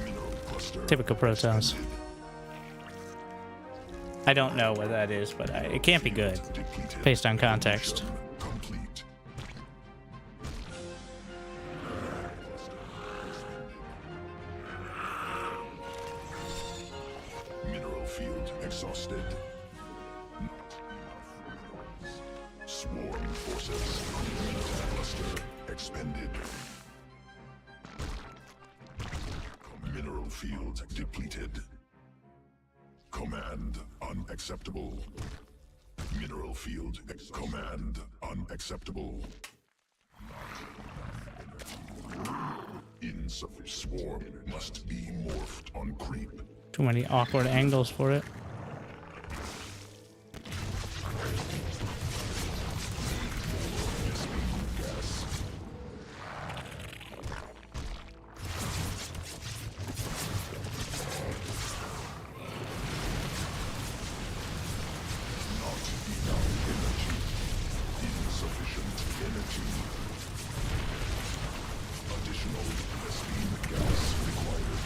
Speaker 3: Mineral cluster.
Speaker 2: Typical Protoss.
Speaker 3: expanded.
Speaker 2: I don't know what that is, but it can't be good.
Speaker 3: Depleted.
Speaker 2: Based on context.
Speaker 3: Complete. Mineral field exhausted. Not enough. Swarm forces. Mineral cluster expended. Mineral field depleted. Command unacceptable. Mineral field command unacceptable. Insufficient swarm must be morphed on creep.
Speaker 2: Too many awkward angles for it.
Speaker 3: Gas. Not enough energy. Insufficient energy. Additional steam gas required.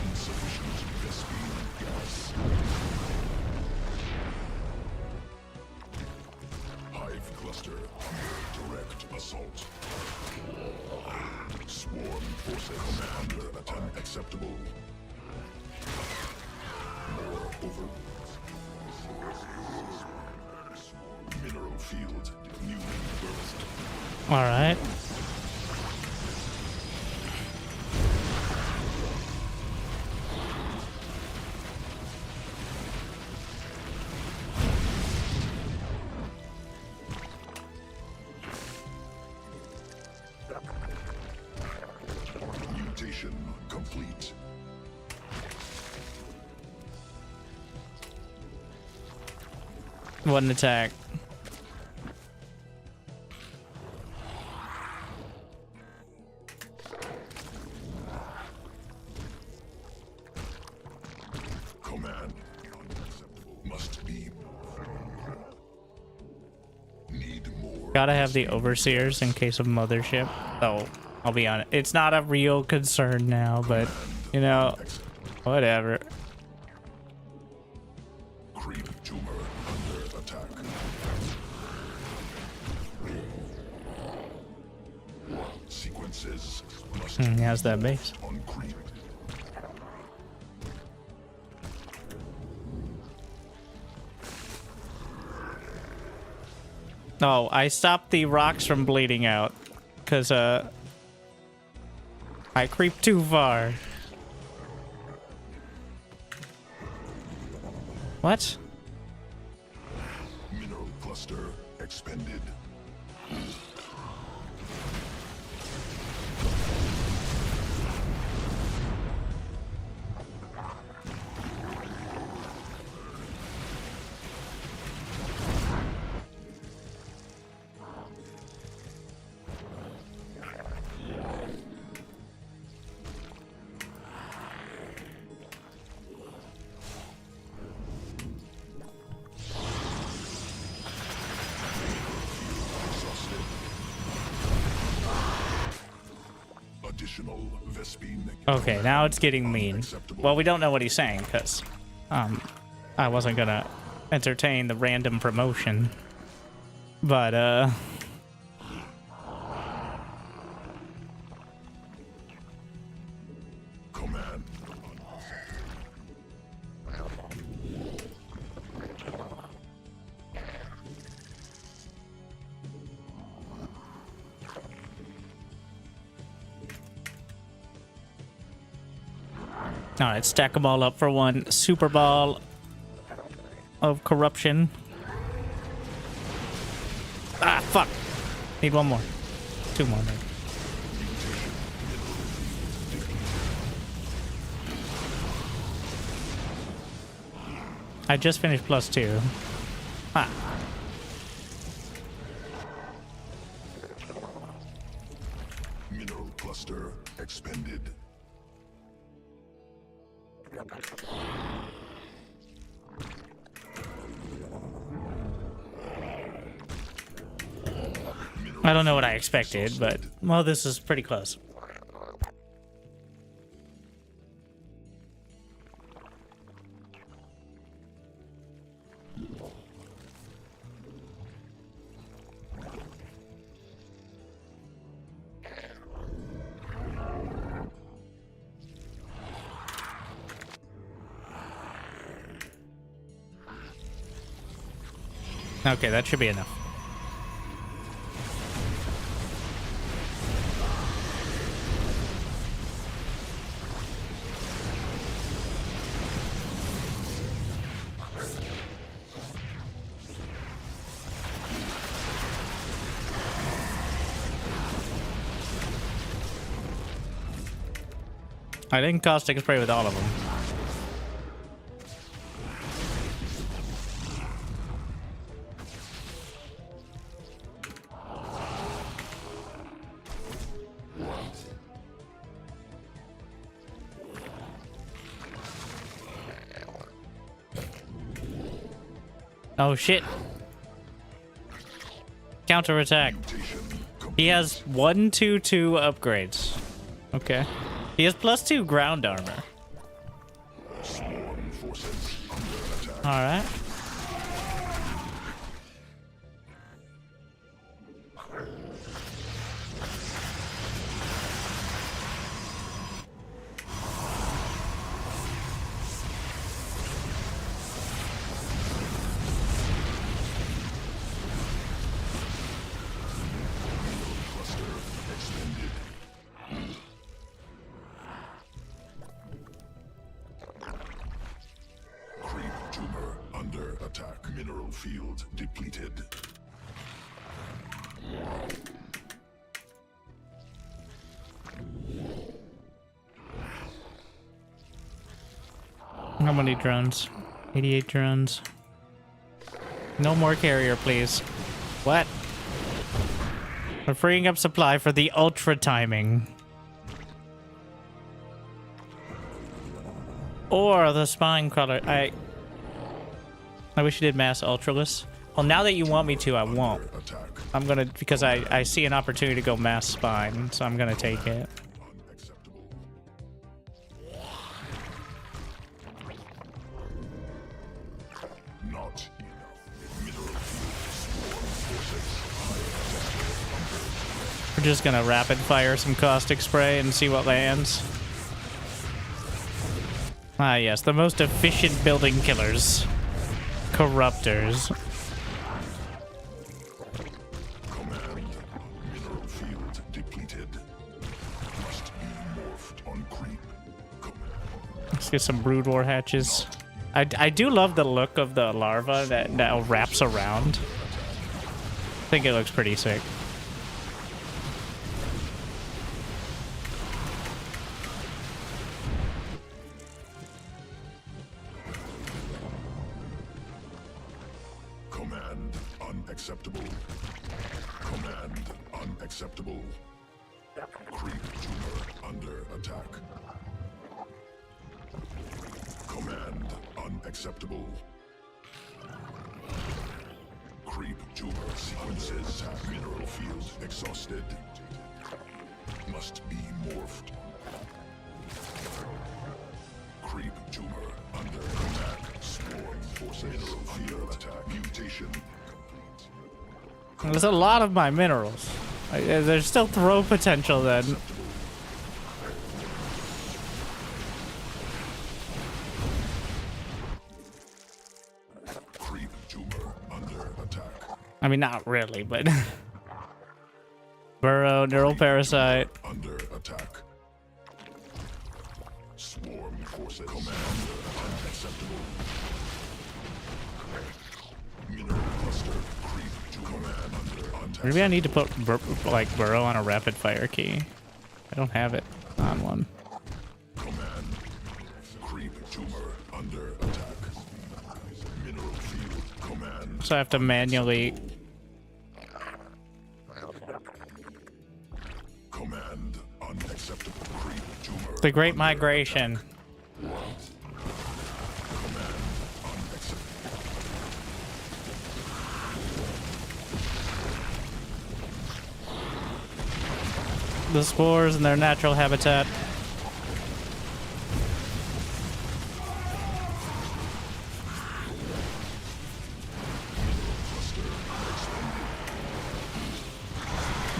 Speaker 3: Insufficient Vespine gas. Hive cluster under direct assault. Swarm forces commander unacceptable. More over. Mineral field newly burst.
Speaker 2: All right.
Speaker 3: Mutation complete.
Speaker 2: What an attack.
Speaker 3: Command unacceptable. Must be. Need more.
Speaker 2: Gotta have the overseers in case of mothership. So I'll be honest, it's not a real concern now, but you know, whatever.
Speaker 3: Creep tumor under attack. Sequences must
Speaker 2: He has that base.
Speaker 3: on creep.
Speaker 2: Oh, I stopped the rocks from bleeding out because I creep too far. What?
Speaker 3: Mineral cluster expended. Additional Vespine.
Speaker 2: Okay, now it's getting mean. Well, we don't know what he's saying because I wasn't gonna entertain the random promotion. But
Speaker 3: Command.
Speaker 2: alright, stack them all up for one super ball of corruption. Ah, fuck. Need one more. Two more, maybe. I just finished +2. Ah.
Speaker 3: Mineral cluster expended.
Speaker 2: I don't know what I expected, but, well, this is pretty close. Okay, that should be enough. I didn't caustic spray with all of them. Oh shit. Counterattack. He has 1/2/2 upgrades. Okay. He has +2 ground armor. Alright.
Speaker 3: Mineral field depleted.
Speaker 2: How many drones? 88 drones. No more carrier, please. What? We're freeing up supply for the ultra timing. Or the spine crawler. I wish you did mass ultraless. Well, now that you want me to, I won't. I'm gonna, because I see an opportunity to go mass spine, so I'm gonna take it.
Speaker 3: Not
Speaker 2: We're just gonna rapid fire some caustic spray and see what lands. Ah yes, the most efficient building killers. Corruptors.
Speaker 3: Command. Mineral field depleted. Must be more
Speaker 2: get some brood war hatches. I do love the look of the larva that now wraps around. I think it looks pretty sick.
Speaker 3: Command unacceptable. Command unacceptable. Creep tumor under attack. Command unacceptable. Creep tumor sequences. Attack mineral field exhausted. Must be morphed. Creep tumor under attack. Swarm forces mineral field attack. Mutation complete.
Speaker 2: There's a lot of my minerals. There's still throw potential then.
Speaker 3: Creep tumor under attack.
Speaker 2: I mean, not really, but... Burrow, neural parasite.
Speaker 3: Under attack. Swarm forces. Command unacceptable. Mineral cluster. Creep to command under attack.
Speaker 2: Maybe I need to put like Burrow on a rapid fire key. I don't have it on one.
Speaker 3: Command. Creep tumor under attack. Mineral field. Command.
Speaker 2: So I have to manually...
Speaker 3: Command unacceptable. Creep tumor.
Speaker 2: The Great Migration.
Speaker 3: Command unacceptable.
Speaker 2: The spores in their natural habitat.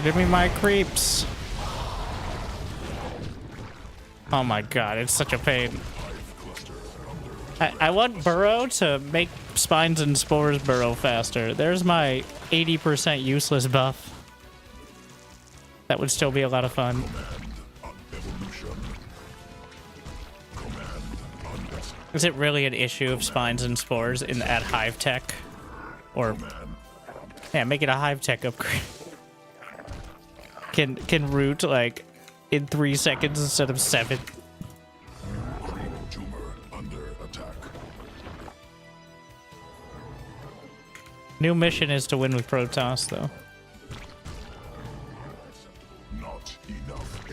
Speaker 2: Give me my creeps. Oh my god, it's such a pain. I want Burrow to make spines and spores burrow faster. There's my 80% useless buff. That would still be a lot of fun. Is it really an issue of spines and spores in at Hive Tech? Or yeah, make it a Hive Tech upgrade. Can root like in 3 seconds instead of 7.
Speaker 3: Creep tumor under attack.
Speaker 2: New mission is to win with Protoss though.
Speaker 3: Not enough.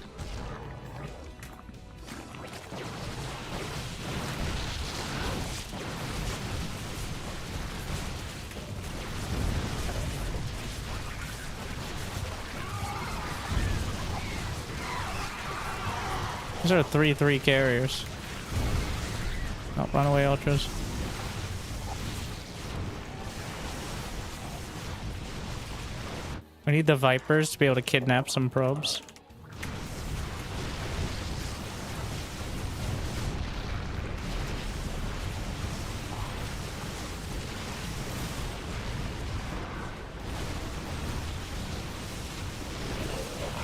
Speaker 2: These are 3/3 carriers. Oh, runaway ultras. We need the Vipers to be able to kidnap some probes.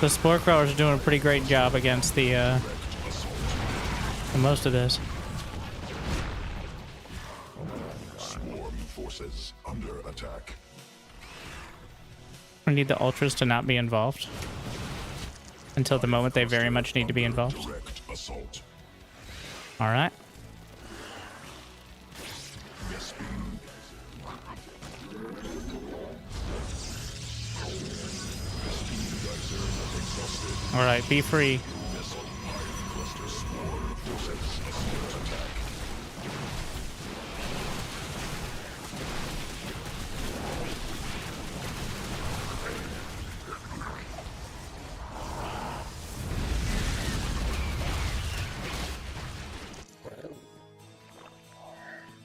Speaker 2: The Spore Crawlers are doing a pretty great job against the most of this.
Speaker 3: Swarm forces under attack.
Speaker 2: We need the Ultras to not be involved. Until the moment they very much need to be involved.
Speaker 3: Direct assault.
Speaker 2: Alright.
Speaker 3: Yes, beam.
Speaker 2: Alright, be free.
Speaker 3: Cluster swarm forces under attack.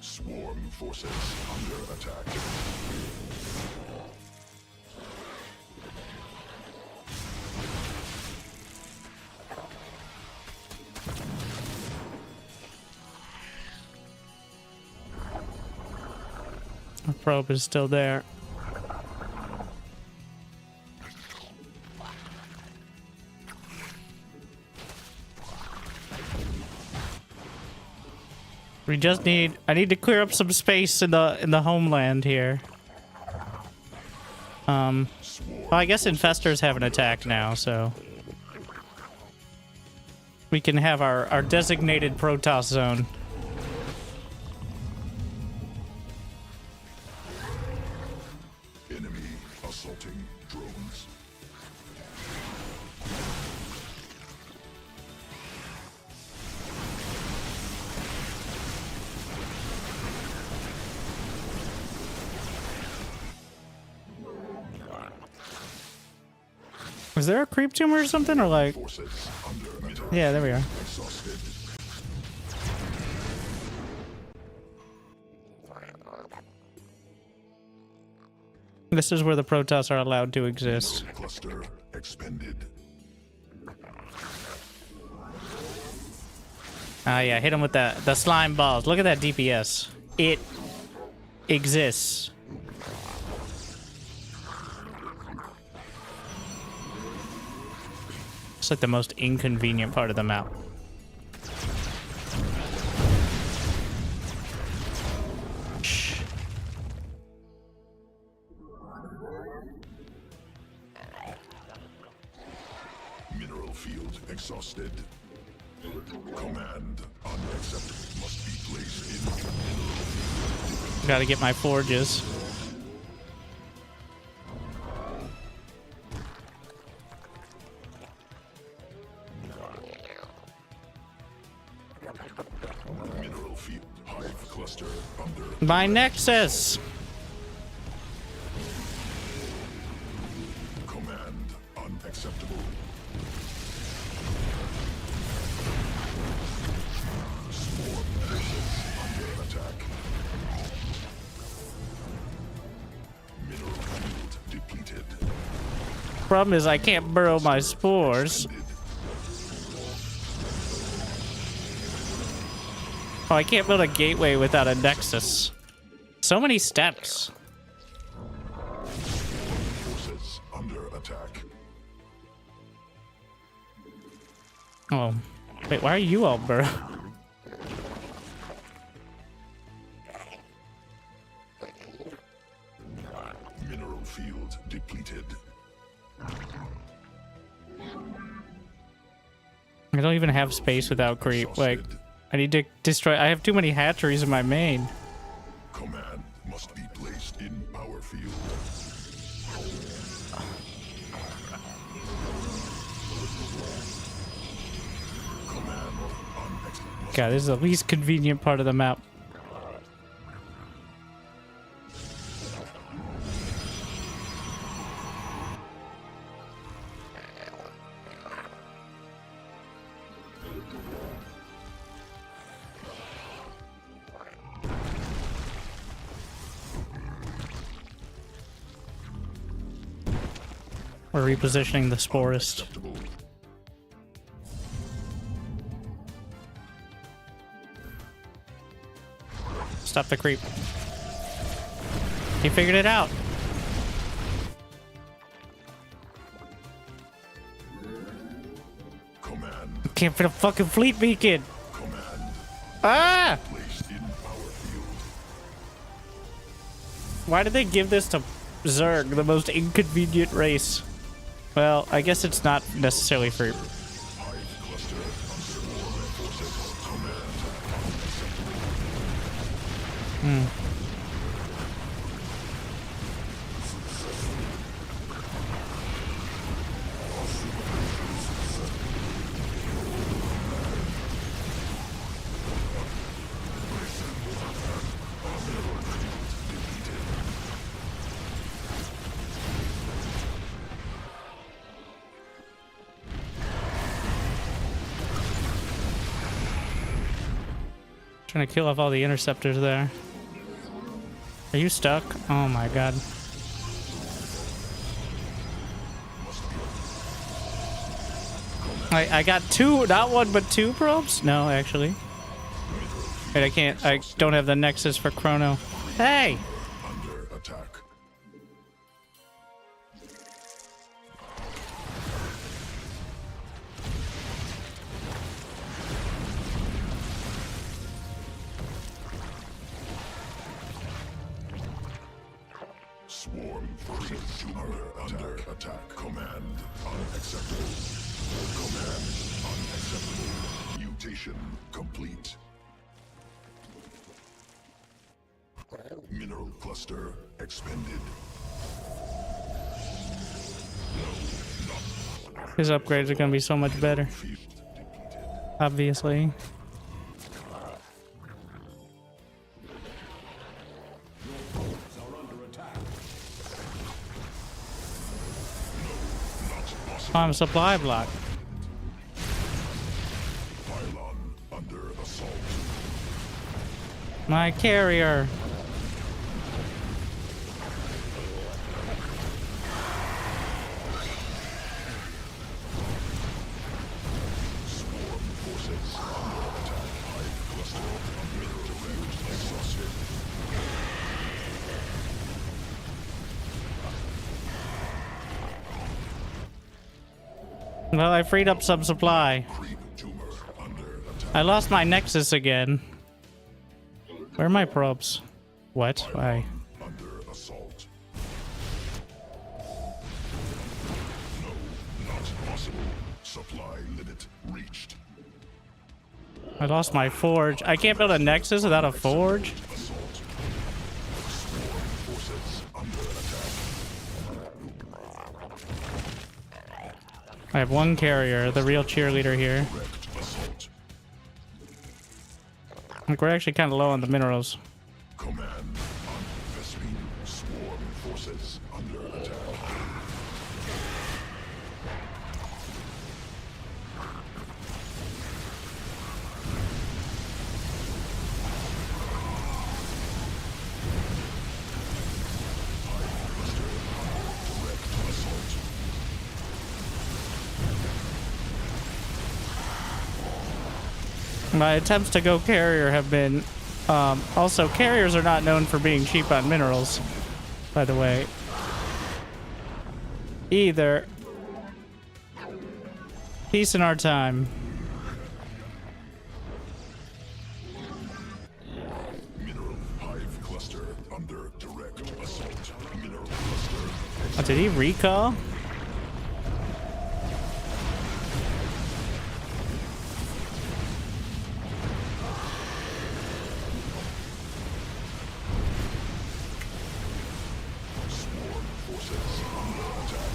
Speaker 3: Swarm forces under attack.
Speaker 2: The probe is still there. We just need... I need to clear up some space in the homeland here. Well, I guess infestors have an attack now, so... we can have our designated Protoss zone.
Speaker 3: Enemy assaulting drones.
Speaker 2: Was there a creep tumor or something, or like...
Speaker 3: Forces under attack.
Speaker 2: Yeah, there we are.
Speaker 3: Exhausted.
Speaker 2: This is where the Protoss are allowed to exist.
Speaker 3: Cluster expended.
Speaker 2: Ah, yeah, hit him with the slime balls. Look at that DPS. It exists. It's like the most inconvenient part of the map. Shh.
Speaker 3: Mineral field exhausted. Command unacceptable must be placed in mineral field.
Speaker 2: Gotta get my forges.
Speaker 3: Mineral field hive cluster under
Speaker 2: My Nexus!
Speaker 3: command unacceptable. Swarm forces under attack. Mineral field depleted.
Speaker 2: Problem is I can't burrow my spores. Oh, I can't build a gateway without a nexus. So many steps.
Speaker 3: Forces under attack.
Speaker 2: Oh. Wait, why are you all burrow?
Speaker 3: Mineral field depleted.
Speaker 2: I don't even have space without creep. Like, I need to destroy... I have too many hatcheries in my main.
Speaker 3: Command must be placed in power field. Command unacceptable.
Speaker 2: God, this is the least convenient part of the map. We're repositioning the Sporist. Stop the creep. He figured it out.
Speaker 3: Command
Speaker 2: Can't fit a fucking fleet beacon.
Speaker 3: command
Speaker 2: Ah!
Speaker 3: placed in power field.
Speaker 2: Why did they give this to Zerg, the most inconvenient race? Well, I guess it's not necessarily for...
Speaker 3: Hive cluster swarm forces command unacceptable.
Speaker 2: Trying to kill off all the interceptors there. Are you stuck? Oh my god. I got two, not one, but two probes? No, actually. Wait, I can't, I don't have the nexus for Chrono. Hey!
Speaker 3: Under attack. Swarm forces under attack. Command unacceptable. Command unacceptable. Mutation complete. Mineral cluster expended.
Speaker 2: His upgrades are gonna be so much better.
Speaker 3: Field depleted.
Speaker 2: Obviously. I'm a supply block.
Speaker 3: Pylon under assault.
Speaker 2: My carrier.
Speaker 3: Swarm forces under attack. Hive cluster mineral direct exhausted.
Speaker 2: Well, I freed up some supply.
Speaker 3: Creep tumor under attack.
Speaker 2: I lost my nexus again. Where are my probes? What? Why?
Speaker 3: Under assault. No, not possible. Supply limit reached.
Speaker 2: I lost my forge. I can't build a nexus without a forge?
Speaker 3: Assault. Swarm forces under attack.
Speaker 2: I have one carrier, the real cheerleader here.
Speaker 3: Direct assault.
Speaker 2: Like, we're actually kind of low on the minerals.
Speaker 3: Command on Vespine. Swarm forces under attack. Direct assault.
Speaker 2: My attempts to go carrier have been... also, carriers are not known for being cheap on minerals, by the way. Either. Peace in our time.
Speaker 3: Mineral hive cluster under direct assault. Mineral cluster.
Speaker 2: Oh, did he recall?
Speaker 3: Swarm forces under attack.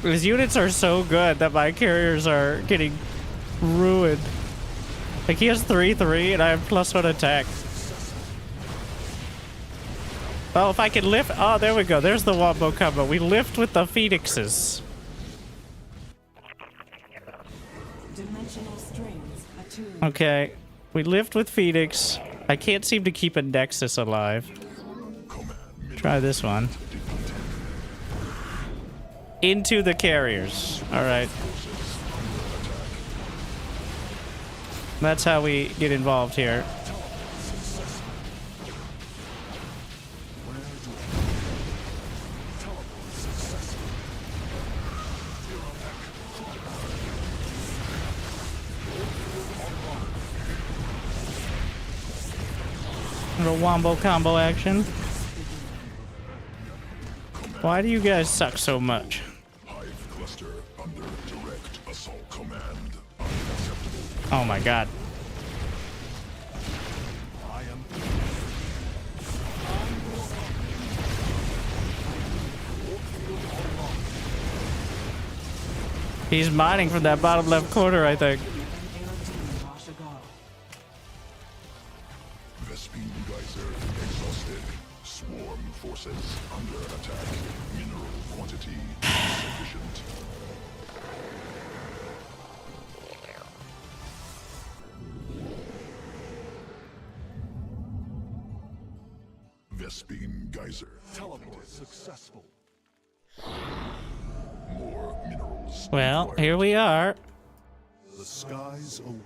Speaker 2: His units are so good that my carriers are getting ruined. Like, he has 3/3 and I have +1 attack. Oh, if I can lift... Oh, there we go. There's the wombo combo. We lift with the phoenixes.
Speaker 5: Dimensional strings attuned.
Speaker 2: Okay. We lift with phoenix. I can't seem to keep a nexus alive. Try this one. Into the carriers. Alright. That's how we get involved here. Little wombo combo action. Why do you guys suck so much?
Speaker 3: Hive cluster under direct assault. Command unacceptable.
Speaker 2: Oh my god. He's mining from that bottom left corner, I think.
Speaker 3: Vespine geyser exhausted. Swarm forces under attack. Mineral quantity insufficient. Vespine geyser.
Speaker 10: Teleport successful.
Speaker 3: More minerals.
Speaker 2: Well,
Speaker 3: required.
Speaker 2: here we are.
Speaker 10: The skies await.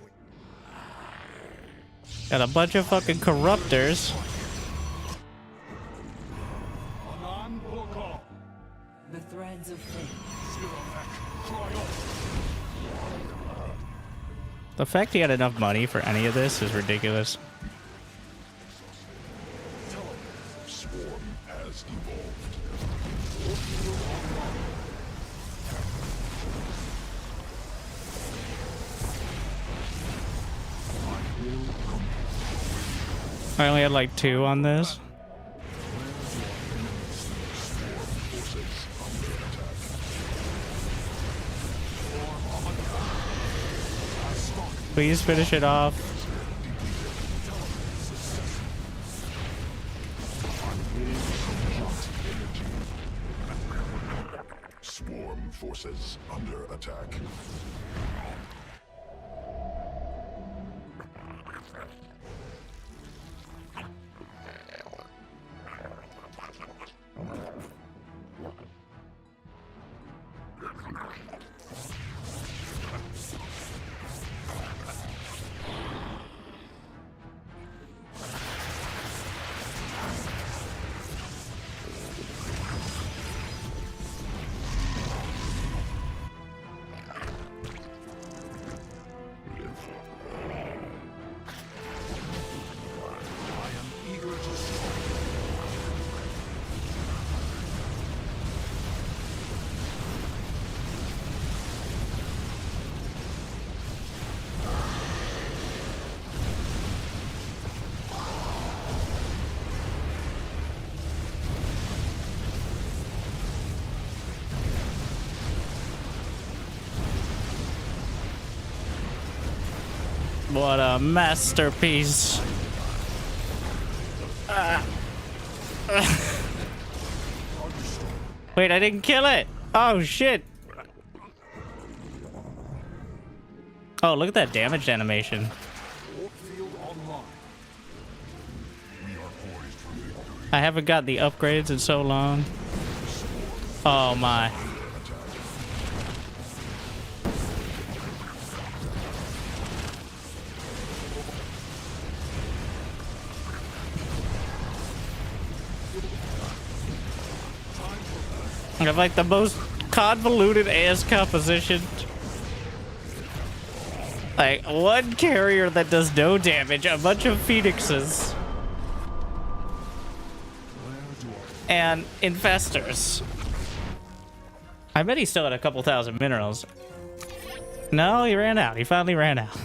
Speaker 2: Got a bunch of fucking corruptors.
Speaker 10: Anon Bokal.
Speaker 5: The threads of fate.
Speaker 2: The fact he had enough money for any of this is ridiculous. I only had like 2 on this. Please finish it off.
Speaker 3: Swarm forces under attack.
Speaker 2: What a masterpiece. Wait, I didn't kill it. Oh, shit. Oh, look at that damage animation. I haven't got the upgrades in so long. Oh, my. I have like the most convoluted ass composition. Like one carrier that does no damage, a bunch of phoenixes, and infestors. I bet he still had a couple thousand minerals. No, he ran out. He finally ran out.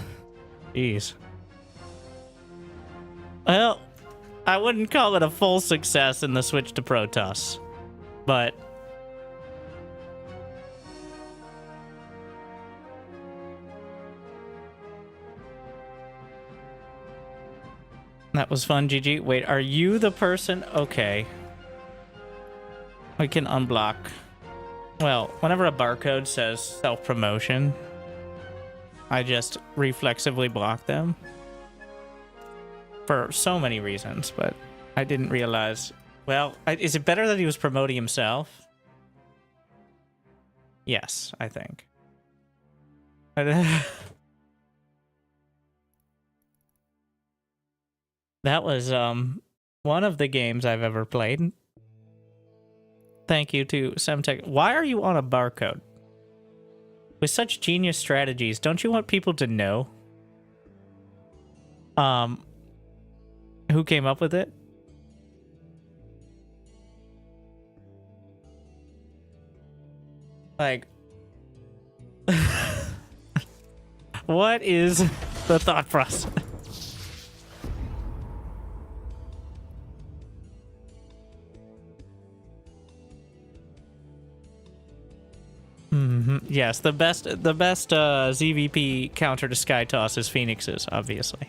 Speaker 2: Jeez. Well, I wouldn't call it a full success in the switch to Protoss, but that was fun, GG. Wait, are you the person? Okay. We can unblock. Well, whenever a barcode says self-promotion, I just reflexively block them. For so many reasons, but I didn't realize... Well, is it better that he was promoting himself? Yes, I think. That was one of the games I've ever played. Thank you to Semtech. Why are you on a barcode? With such genius strategies, don't you want people to know who came up with it? Like what is the thought process? Yes, the best ZVP counter to Sky Toss is Phoenixes, obviously.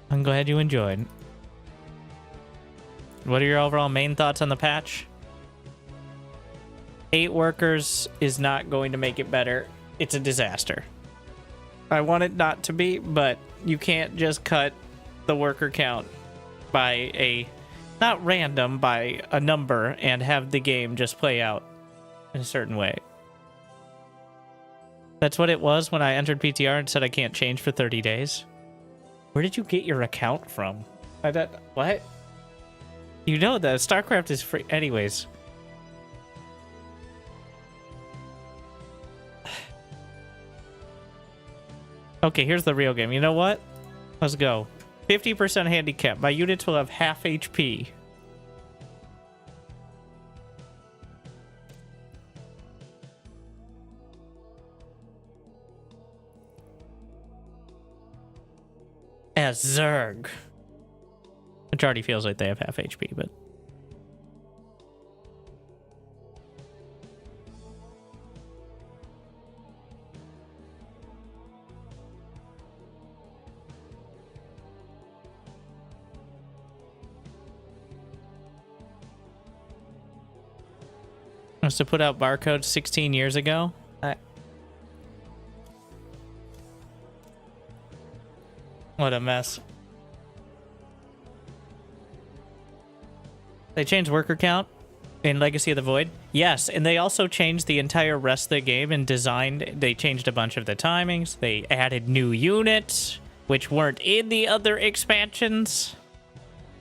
Speaker 2: I'm glad you enjoyed. What are your overall main thoughts on the patch? 8 workers is not going to make it better. It's a disaster. I want it not to be, but you can't just cut the worker count by a... not random, by a number, and have the game just play out in a certain way. That's what it was when I entered PTR and said I can't change for 30 days. Where did you get your account from? What? You know that StarCraft is free. Anyways. Okay, here's the real game. You know what? Let's go. 50% handicap. My units will have half HP. as Zerg. Which already feels like they have half HP, but... was to put out barcodes 16 years ago. What a mess. They changed worker count in Legacy of the Void. Yes, and they also changed the entire rest of the game and designed. They changed a bunch of the timings. They added new units, which weren't in the other expansions.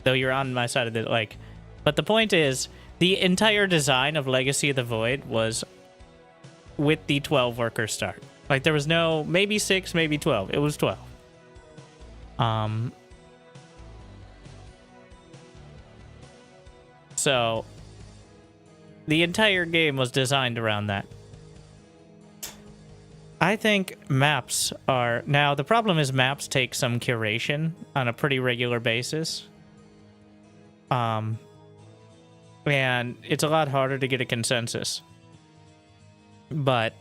Speaker 2: Though you're on my side of the like. But the point is, the entire design of Legacy of the Void was with the 12 worker start. Like, there was no, maybe 6, maybe 12. It was 12. So, the entire game was designed around that. I think maps are... Now, the problem is maps take some curation on a pretty regular basis. And it's a lot harder to get a consensus. But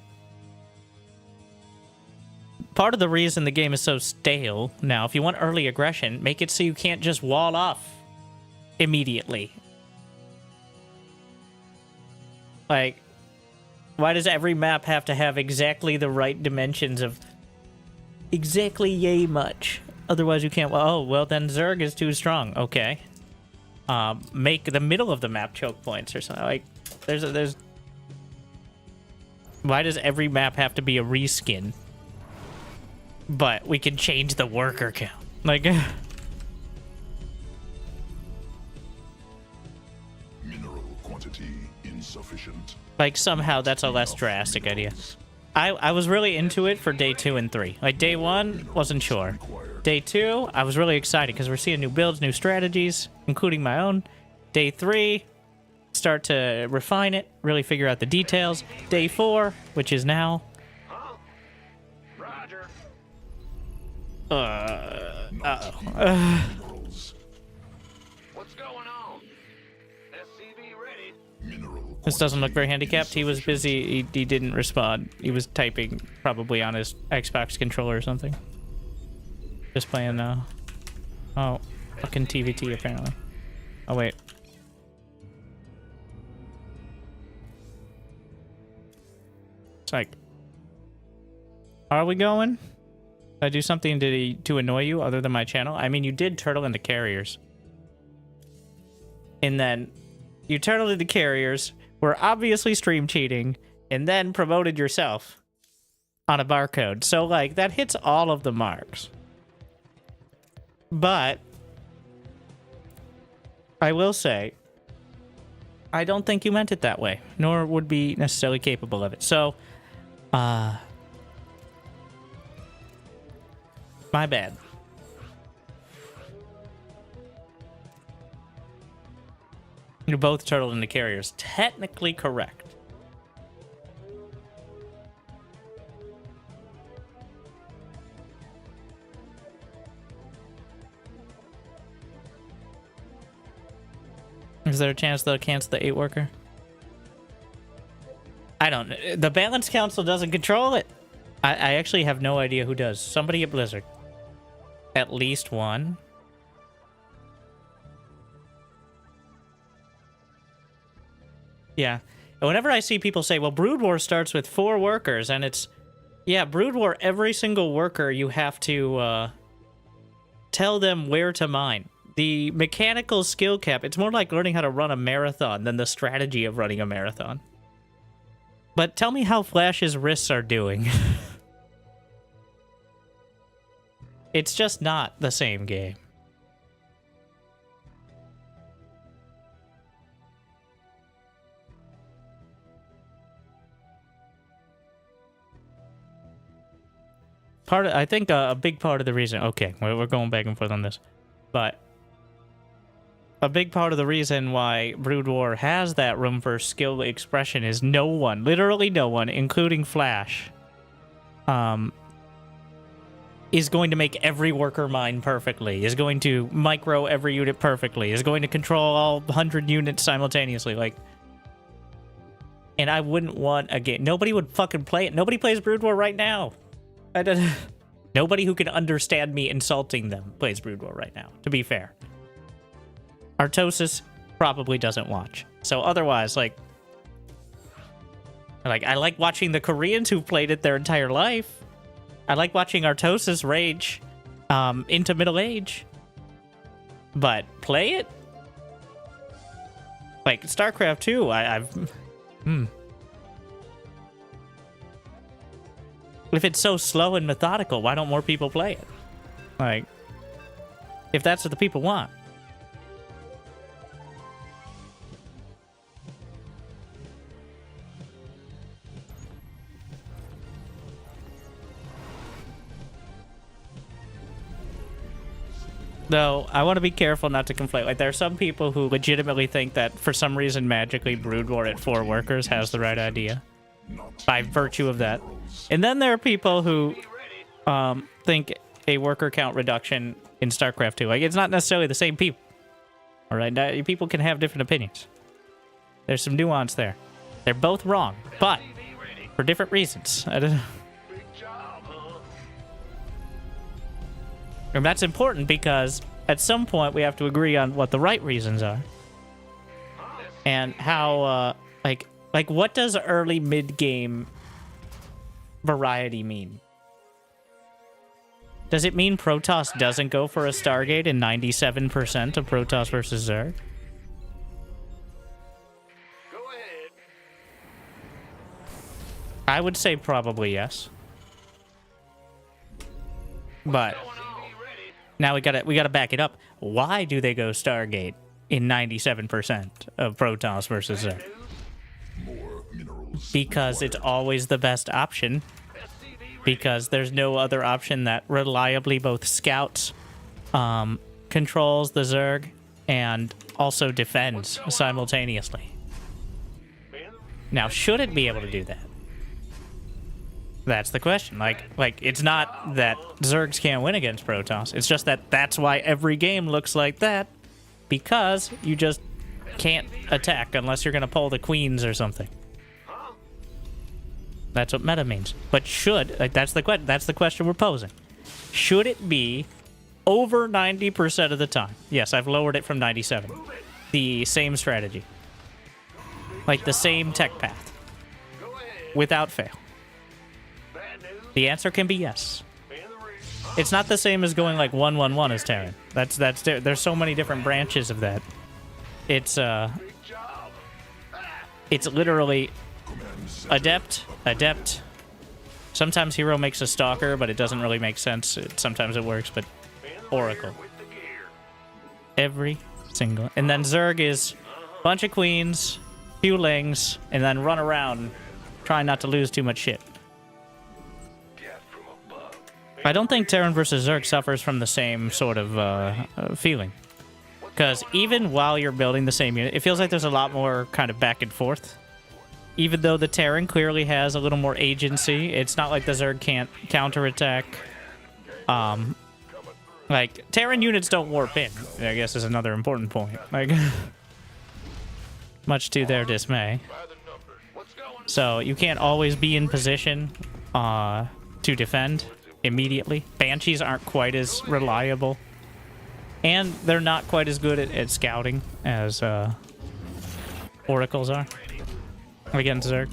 Speaker 2: part of the reason the game is so stale now, if you want early aggression, make it so you can't just wall off immediately. Like, why does every map have to have exactly the right dimensions of exactly yay much? Otherwise you can't... Oh, well then Zerg is too strong. Okay. Make the middle of the map choke points or something. Like, there's... Why does every map have to be a reskin? But we can change the worker count. Like...
Speaker 3: Mineral quantity insufficient.
Speaker 2: Like, somehow that's a less drastic idea. I was really into it for day 2 and 3. Like, day 1, wasn't sure. Day 2, I was really excited because we're seeing new builds, new strategies, including my own. Day 3, start to refine it, really figure out the details. Day 4, which is now...
Speaker 9: Roger.
Speaker 2: Uh-oh.
Speaker 9: What's going on? SCV ready.
Speaker 2: This doesn't look very handicapped. He was busy. He didn't respond. He was typing probably on his Xbox controller or something. Just playing, oh, fucking TVT apparently. Oh, wait. It's like, are we going? Did I do something to annoy you other than my channel? I mean, you did turtle into carriers. And then you turtled into carriers, were obviously stream cheating, and then promoted yourself on a barcode. So, like, that hits all of the marks. But I will say, I don't think you meant it that way, nor would be necessarily capable of it. So, my bad. You're both turtled into carriers. Technically correct. Is there a chance they'll cancel the 8 worker? I don't know. The Balance Council doesn't control it. I actually have no idea who does. Somebody at Blizzard. At least one. Yeah. Whenever I see people say, well, Brood War starts with 4 workers, and it's... Yeah, Brood War, every single worker, you have to tell them where to mine. The mechanical skill cap, it's more like learning how to run a marathon than the strategy of running a marathon. But tell me how Flash's wrists are doing. It's just not the same game. I think a big part of the reason... Okay, we're going back and forth on this. But a big part of the reason why Brood War has that room for skill expression is no one, literally no one, including Flash, is going to make every worker mine perfectly, is going to micro every unit perfectly, is going to control all 100 units simultaneously. Like, and I wouldn't want a game. Nobody would fucking play it. Nobody plays Brood War right now. Nobody who can understand me insulting them plays Brood War right now, to be fair. Artosis probably doesn't watch. So otherwise, like I like watching the Koreans who've played it their entire life. I like watching Artosis rage into middle age. But play it? Like StarCraft 2, I've If it's so slow and methodical, why don't more people play it? Like, if that's what the people want. Though, I want to be careful not to conflate. Like, there are some people who legitimately think that for some reason magically Brood War at 4 workers has the right idea. By virtue of that. And then there are people who think a worker count reduction in StarCraft 2. Like, it's not necessarily the same people. Alright, people can have different opinions. There's some nuance there. They're both wrong, but for different reasons. And that's important because at some point we have to agree on what the right reasons are. And how, like what does early mid-game variety mean? Does it mean Protoss doesn't go for a Stargate in 97% of Protoss versus Zerg?
Speaker 9: Go ahead.
Speaker 2: I would say probably yes. But now we gotta back it up. Why do they go Stargate in 97% of Protoss versus Zerg? Because it's always the best option. Because there's no other option that reliably both scouts, controls the Zerg, and also defends simultaneously. Now, should it be able to do that? That's the question. Like it's not that Zergs can't win against Protoss. It's just that that's why every game looks like that. Because you just can't attack unless you're going to pull the queens or something. That's what meta means. But should, like, that's the question we're posing. Should it be over 90% of the time? Yes, I've lowered it from 97. The same strategy. Like the same tech path. Without fail. The answer can be yes. It's not the same as going like 1-1-1 as Terran. There's so many different branches of that. It's literally adept. Sometimes hero makes a stalker, but it doesn't really make sense. Sometimes it works, but Oracle. Every single. And then Zerg is a bunch of queens, few lings, and then run around trying not to lose too much shit. I don't think Terran versus Zerg suffers from the same sort of feeling. Because even while you're building the same unit, it feels like there's a lot more kind of back and forth. Even though the Terran clearly has a little more agency, it's not like the Zerg can't counterattack. Like, Terran units don't warp in, I guess is another important point. Like, much to their dismay. So, you can't always be in position to defend immediately. Banshees aren't quite as reliable. And they're not quite as good at scouting as Oracles are. Against Zerg.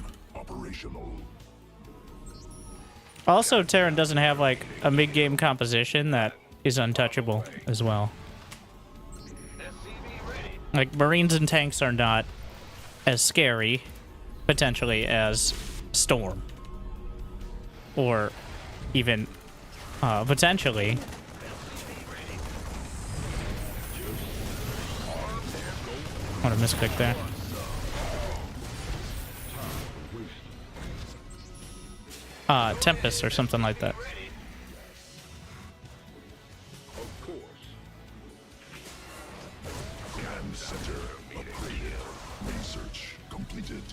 Speaker 2: Also, Terran doesn't have, like, a mid-game composition that is untouchable as well. Like, Marines and tanks are not as scary, potentially, as Storm. Or even, potentially... What a misclick there. Tempest or something like that.
Speaker 3: Of course. Command center upgraded. Research completed.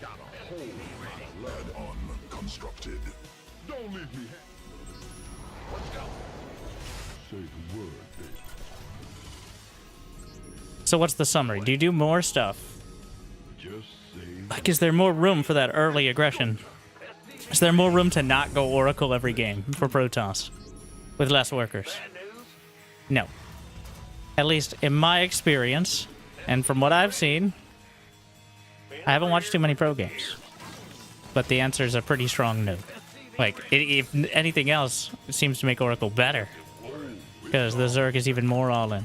Speaker 3: Got a whole lot on constructed. Don't leave me. Say the word, baby.
Speaker 2: So what's the summary? Do you do more stuff?
Speaker 3: Just say
Speaker 2: Like, is there more room for that early aggression? Is there more room to not go Oracle every game for Protoss with less workers? No. At least in my experience, and from what I've seen, I haven't watched too many pro games. But the answer is a pretty strong no. Like, if anything else, it seems to make Oracle better. Because the Zerg is even more all-in.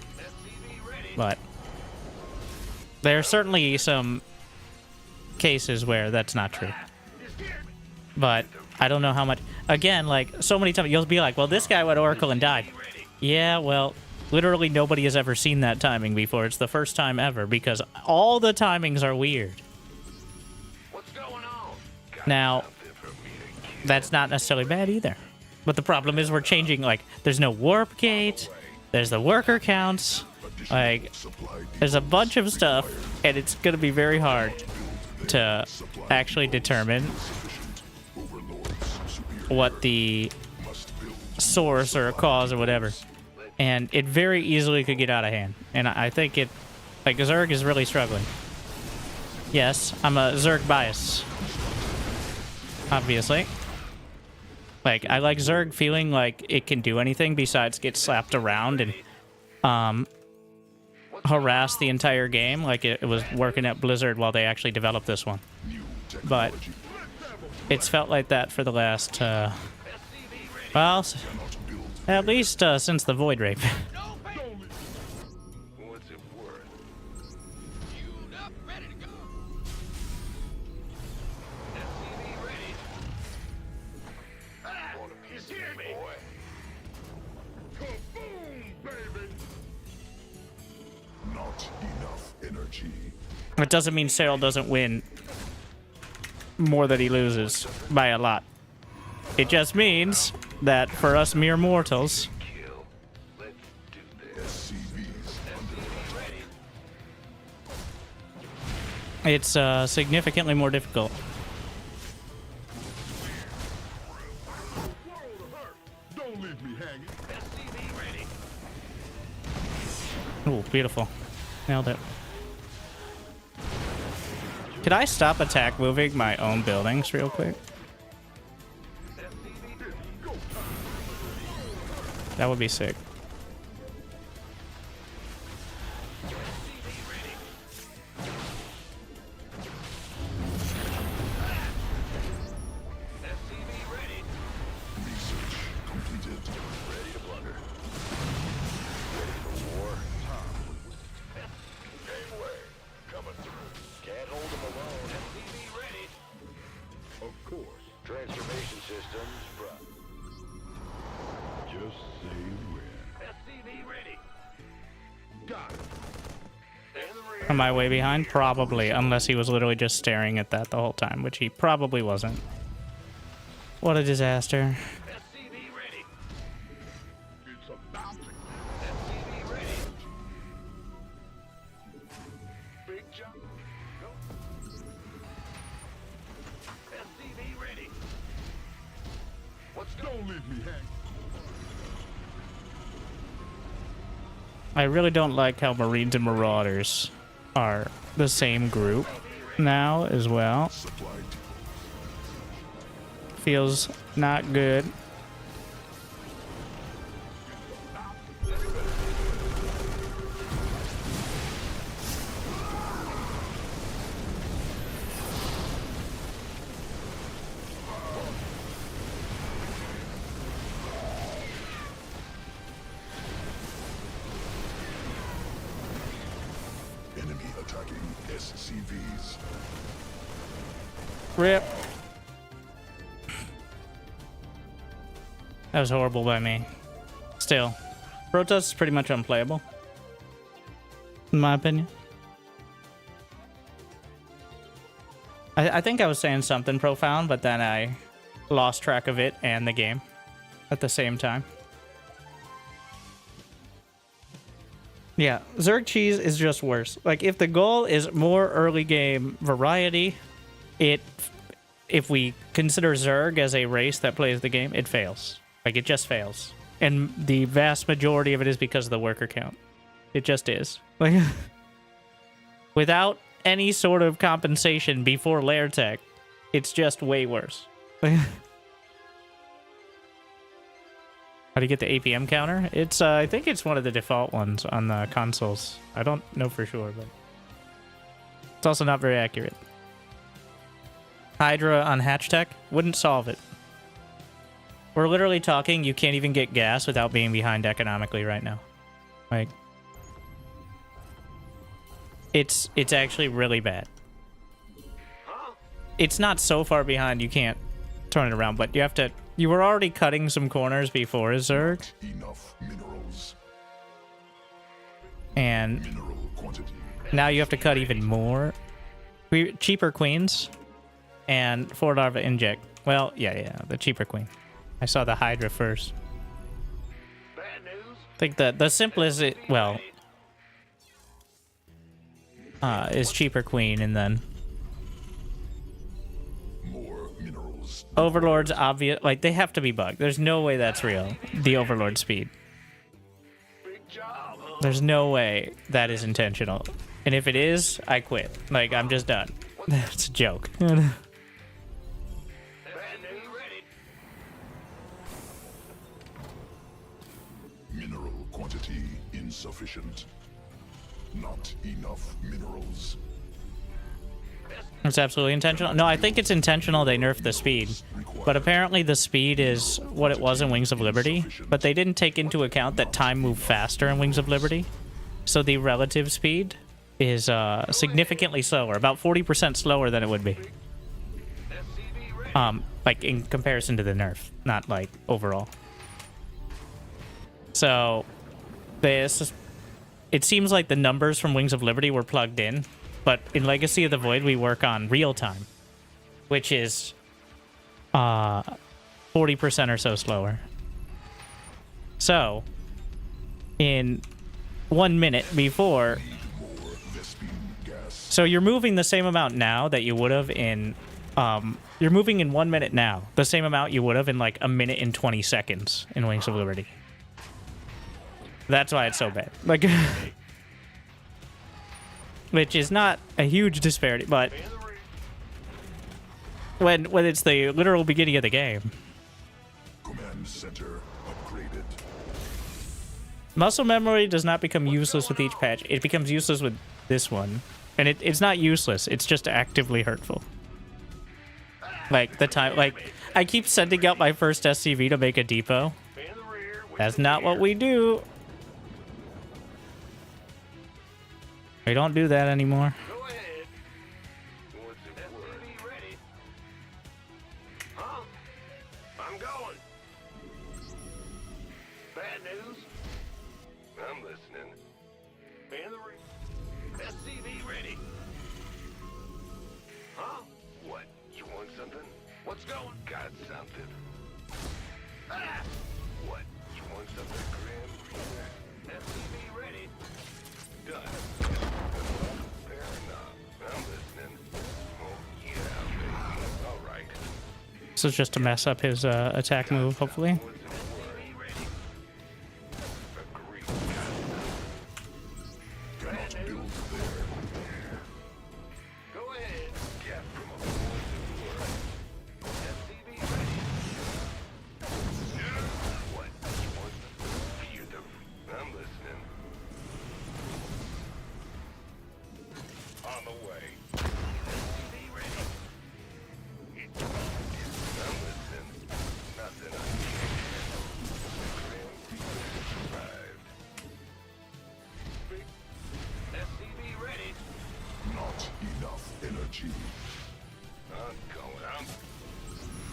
Speaker 2: But there are certainly some cases where that's not true. But I don't know how much... Again, like, so many times you'll be like, well, this guy went Oracle and died. Yeah, well, literally nobody has ever seen that timing before. It's the first time ever, because all the timings are weird. Now, that's not necessarily bad either. But the problem is we're changing, like, there's no warp gate, there's the worker counts, like, there's a bunch of stuff, and it's going to be very hard to actually determine what the source or cause or whatever. And it very easily could get out of hand. And I think it, like, Zerg is really struggling. Yes, I'm a Zerg bias. Obviously. Like, I like Zerg feeling like it can do anything besides get slapped around and harass the entire game like it was working at Blizzard while they actually developed this one. But it's felt like that for the last, well, at least since the Void Rape. It doesn't mean Cyril doesn't win more than he loses by a lot. It just means that for us mere mortals, it's significantly more difficult. Ooh, beautiful. Nailed it. Could I stop attack moving my own buildings real quick? That would be sick. Am I way behind? Probably, unless he was literally just staring at that the whole time, which he probably wasn't. What a disaster. I really don't like how Marines and Marauders are the same group now as well. Feels not good. Rip. That was horrible by me. Still, Protoss is pretty much unplayable, in my opinion. I think I was saying something profound, but then I lost track of it and the game at the same time. Yeah, Zerg cheese is just worse. Like, if the goal is more early game variety, if we consider Zerg as a race that plays the game, it fails. Like, it just fails. And the vast majority of it is because of the worker count. It just is. Like, without any sort of compensation before lair tech, it's just way worse. How do you get the APM counter? It's, I think it's one of the default ones on the consoles. I don't know for sure, but it's also not very accurate. Hydra on hatch tech wouldn't solve it. We're literally talking, you can't even get gas without being behind economically right now. Like, it's actually really bad. It's not so far behind you can't turn it around, but you have to. You were already cutting some corners before Zerg.
Speaker 3: Enough minerals.
Speaker 2: And
Speaker 3: Mineral quantity.
Speaker 2: now you have to cut even more. Cheaper queens and 4 larva inject. Well, yeah, the cheaper queen. I saw the Hydra first.
Speaker 9: Bad news.
Speaker 2: I think the simplest, is cheaper queen, and then
Speaker 3: More minerals.
Speaker 2: Overlord's obvious. Like, they have to be bugged. There's no way that's real. The Overlord speed.
Speaker 9: Big job, huh?
Speaker 2: There's no way that is intentional. And if it is, I quit. Like, I'm just done. It's a joke.
Speaker 9: Bad news. Ready.
Speaker 3: Mineral quantity insufficient. Not enough minerals.
Speaker 2: It's absolutely intentional. No, I think it's intentional they nerfed the speed. But apparently the speed is what it was in Wings of Liberty. But they didn't take into account that time moved faster in Wings of Liberty. So the relative speed is significantly slower. About 40% slower than it would be. Like, in comparison to the nerf. Not, like, overall. So, it seems like the numbers from Wings of Liberty were plugged in. But in Legacy of the Void, we work on real time, which is 40% or so slower. So, in 1 minute before, so you're moving the same amount now that you would have in, you're moving in 1 minute now, the same amount you would have in like a minute and 20 seconds in Wings of Liberty. That's why it's so bad. Like, which is not a huge disparity, but when it's the literal beginning of the game.
Speaker 3: Command center upgraded.
Speaker 2: Muscle memory does not become useless with each patch. It becomes useless with this one. And it's not useless. It's just actively hurtful. Like, the time... Like, I keep sending out my first SCV to make a depot. That's not what we do. We don't do that anymore.
Speaker 9: Go ahead. What's it SCV ready? Huh? I'm going. Bad news? I'm listening. SCV ready. Huh? What? You want something? What's going? Got something. Ah! What? You want something, Grim? SCV ready. Done. Fair enough. I'm listening. Oh, yeah, baby. All right.
Speaker 2: This is just to mess up his attack move, hopefully.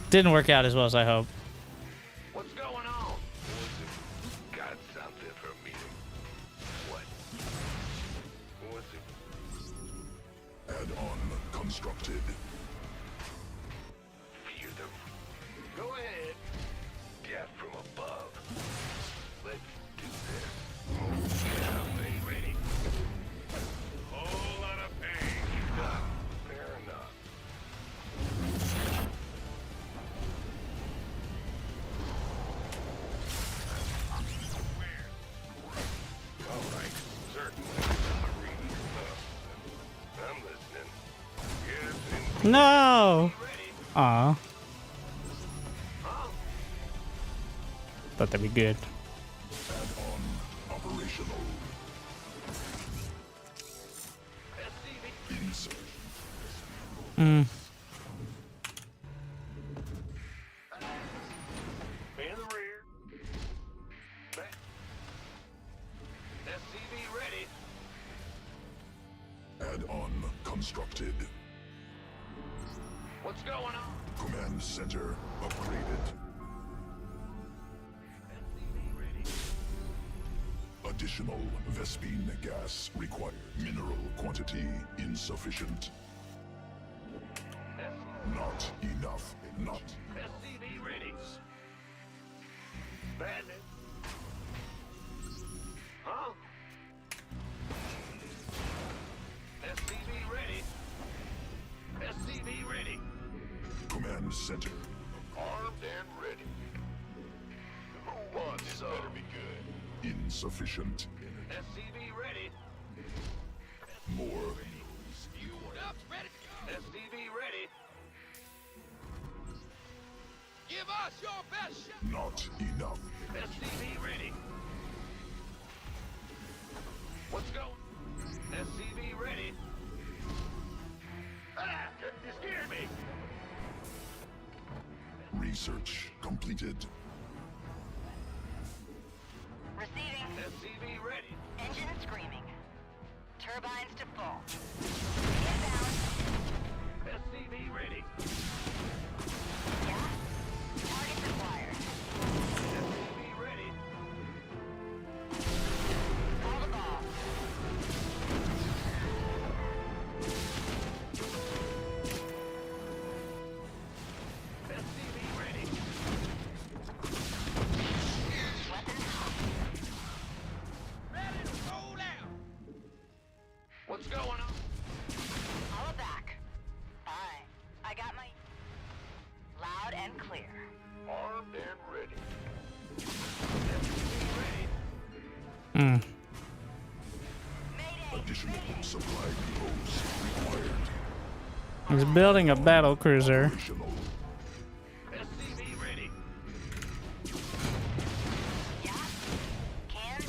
Speaker 2: Didn't work out as well as I hoped.
Speaker 9: What's going on? Got something for me. What? What's it?
Speaker 3: Add-on constructed.
Speaker 9: Fear them. Go ahead. Death from above. Let's do this. Oh, yeah, baby. Whole lot of pain. Fair enough.
Speaker 2: No! Aw. Thought that'd be good.
Speaker 3: Add-on operational. Insert.
Speaker 2: Hmm.
Speaker 9: In the rear. Back. SCV ready.
Speaker 3: Add-on constructed.
Speaker 9: What's going on?
Speaker 3: Command center upgraded.
Speaker 9: SCV ready.
Speaker 3: Additional Vespine gas required. Mineral quantity insufficient. Not enough. Not.
Speaker 9: SCV ready. Bandit. Huh? SCV ready. SCV ready.
Speaker 3: Command center.
Speaker 9: Armed and ready. Who wants some? Better be good.
Speaker 3: Insufficient.
Speaker 9: SCV ready.
Speaker 3: More.
Speaker 9: You up? Ready? SCV ready. Give us your best shot.
Speaker 3: Not enough.
Speaker 9: SCV ready. What's going? SCV ready. Ah! You scared me.
Speaker 3: Research completed.
Speaker 7: Receiving.
Speaker 9: SCV ready.
Speaker 7: Engine screaming. Turbines to full. Inbound.
Speaker 9: SCV ready.
Speaker 7: Yeah. Target acquired.
Speaker 9: SCV ready.
Speaker 7: Call the ball.
Speaker 9: SCV ready.
Speaker 7: Weapons hot.
Speaker 9: Ready to roll out. What's going on?
Speaker 7: All back. Fine. I got my... Loud and clear.
Speaker 9: Armed and ready. SCV ready.
Speaker 2: Hmm.
Speaker 7: Mayday.
Speaker 3: Additional supply depots required.
Speaker 2: He's building a battle cruiser.
Speaker 3: Operational.
Speaker 9: SCV ready.
Speaker 7: Yeah. Can.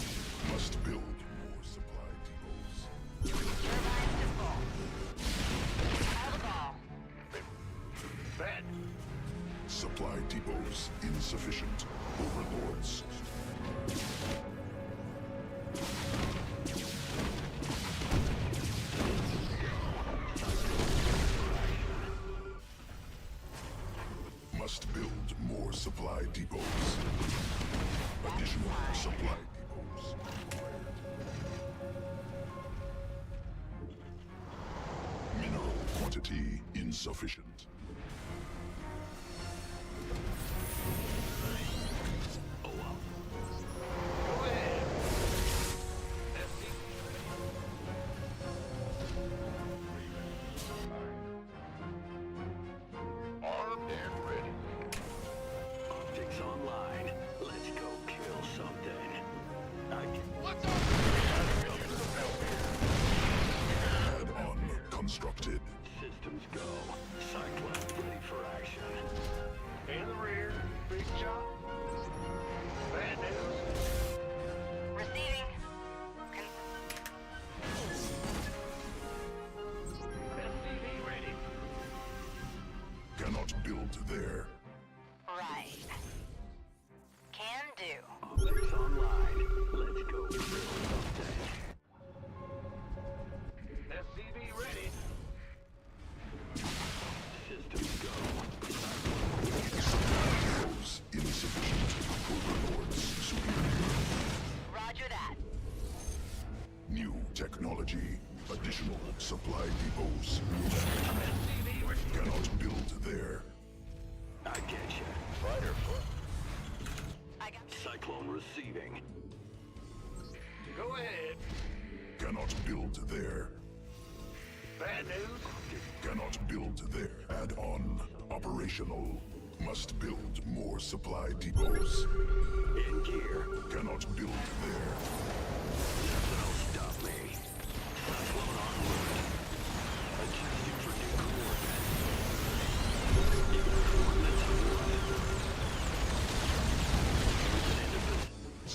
Speaker 3: Must build more supply depots.
Speaker 7: Turbines to full. Call the ball.
Speaker 9: Bad.
Speaker 3: Supply depots insufficient. Overlords. Must build more supply depots. Additional supply depots required. Mineral quantity insufficient.
Speaker 9: Go ahead. SCV armed and ready.
Speaker 11: Optics online. Let's go kill something.
Speaker 9: What's up?
Speaker 3: Add-on constructed.
Speaker 11: Systems go. Cyclone ready for action.
Speaker 9: In the rear. Big shot. Bad news.
Speaker 7: Receiving.
Speaker 9: SCV ready.
Speaker 3: Cannot build there.
Speaker 7: Right. Can do.
Speaker 11: Optics online. Let's go kill something.
Speaker 9: SCV ready.
Speaker 11: Systems go.
Speaker 3: Depots insufficient. Overlords superior.
Speaker 7: Roger that.
Speaker 3: New technology. Additional supply depots.
Speaker 9: SCV ready.
Speaker 3: Cannot build there.
Speaker 11: I get you.
Speaker 9: Fighter foot.
Speaker 7: I got...
Speaker 11: Cyclone receiving.
Speaker 9: Go ahead.
Speaker 3: Cannot build there.
Speaker 9: Bad news.
Speaker 3: Cannot build there. Add-on operational. Must build more supply depots.
Speaker 11: In gear.
Speaker 3: Cannot build there.
Speaker 11: Nothing'll stop me. Cyclone en route. Adjusting for new coordinates.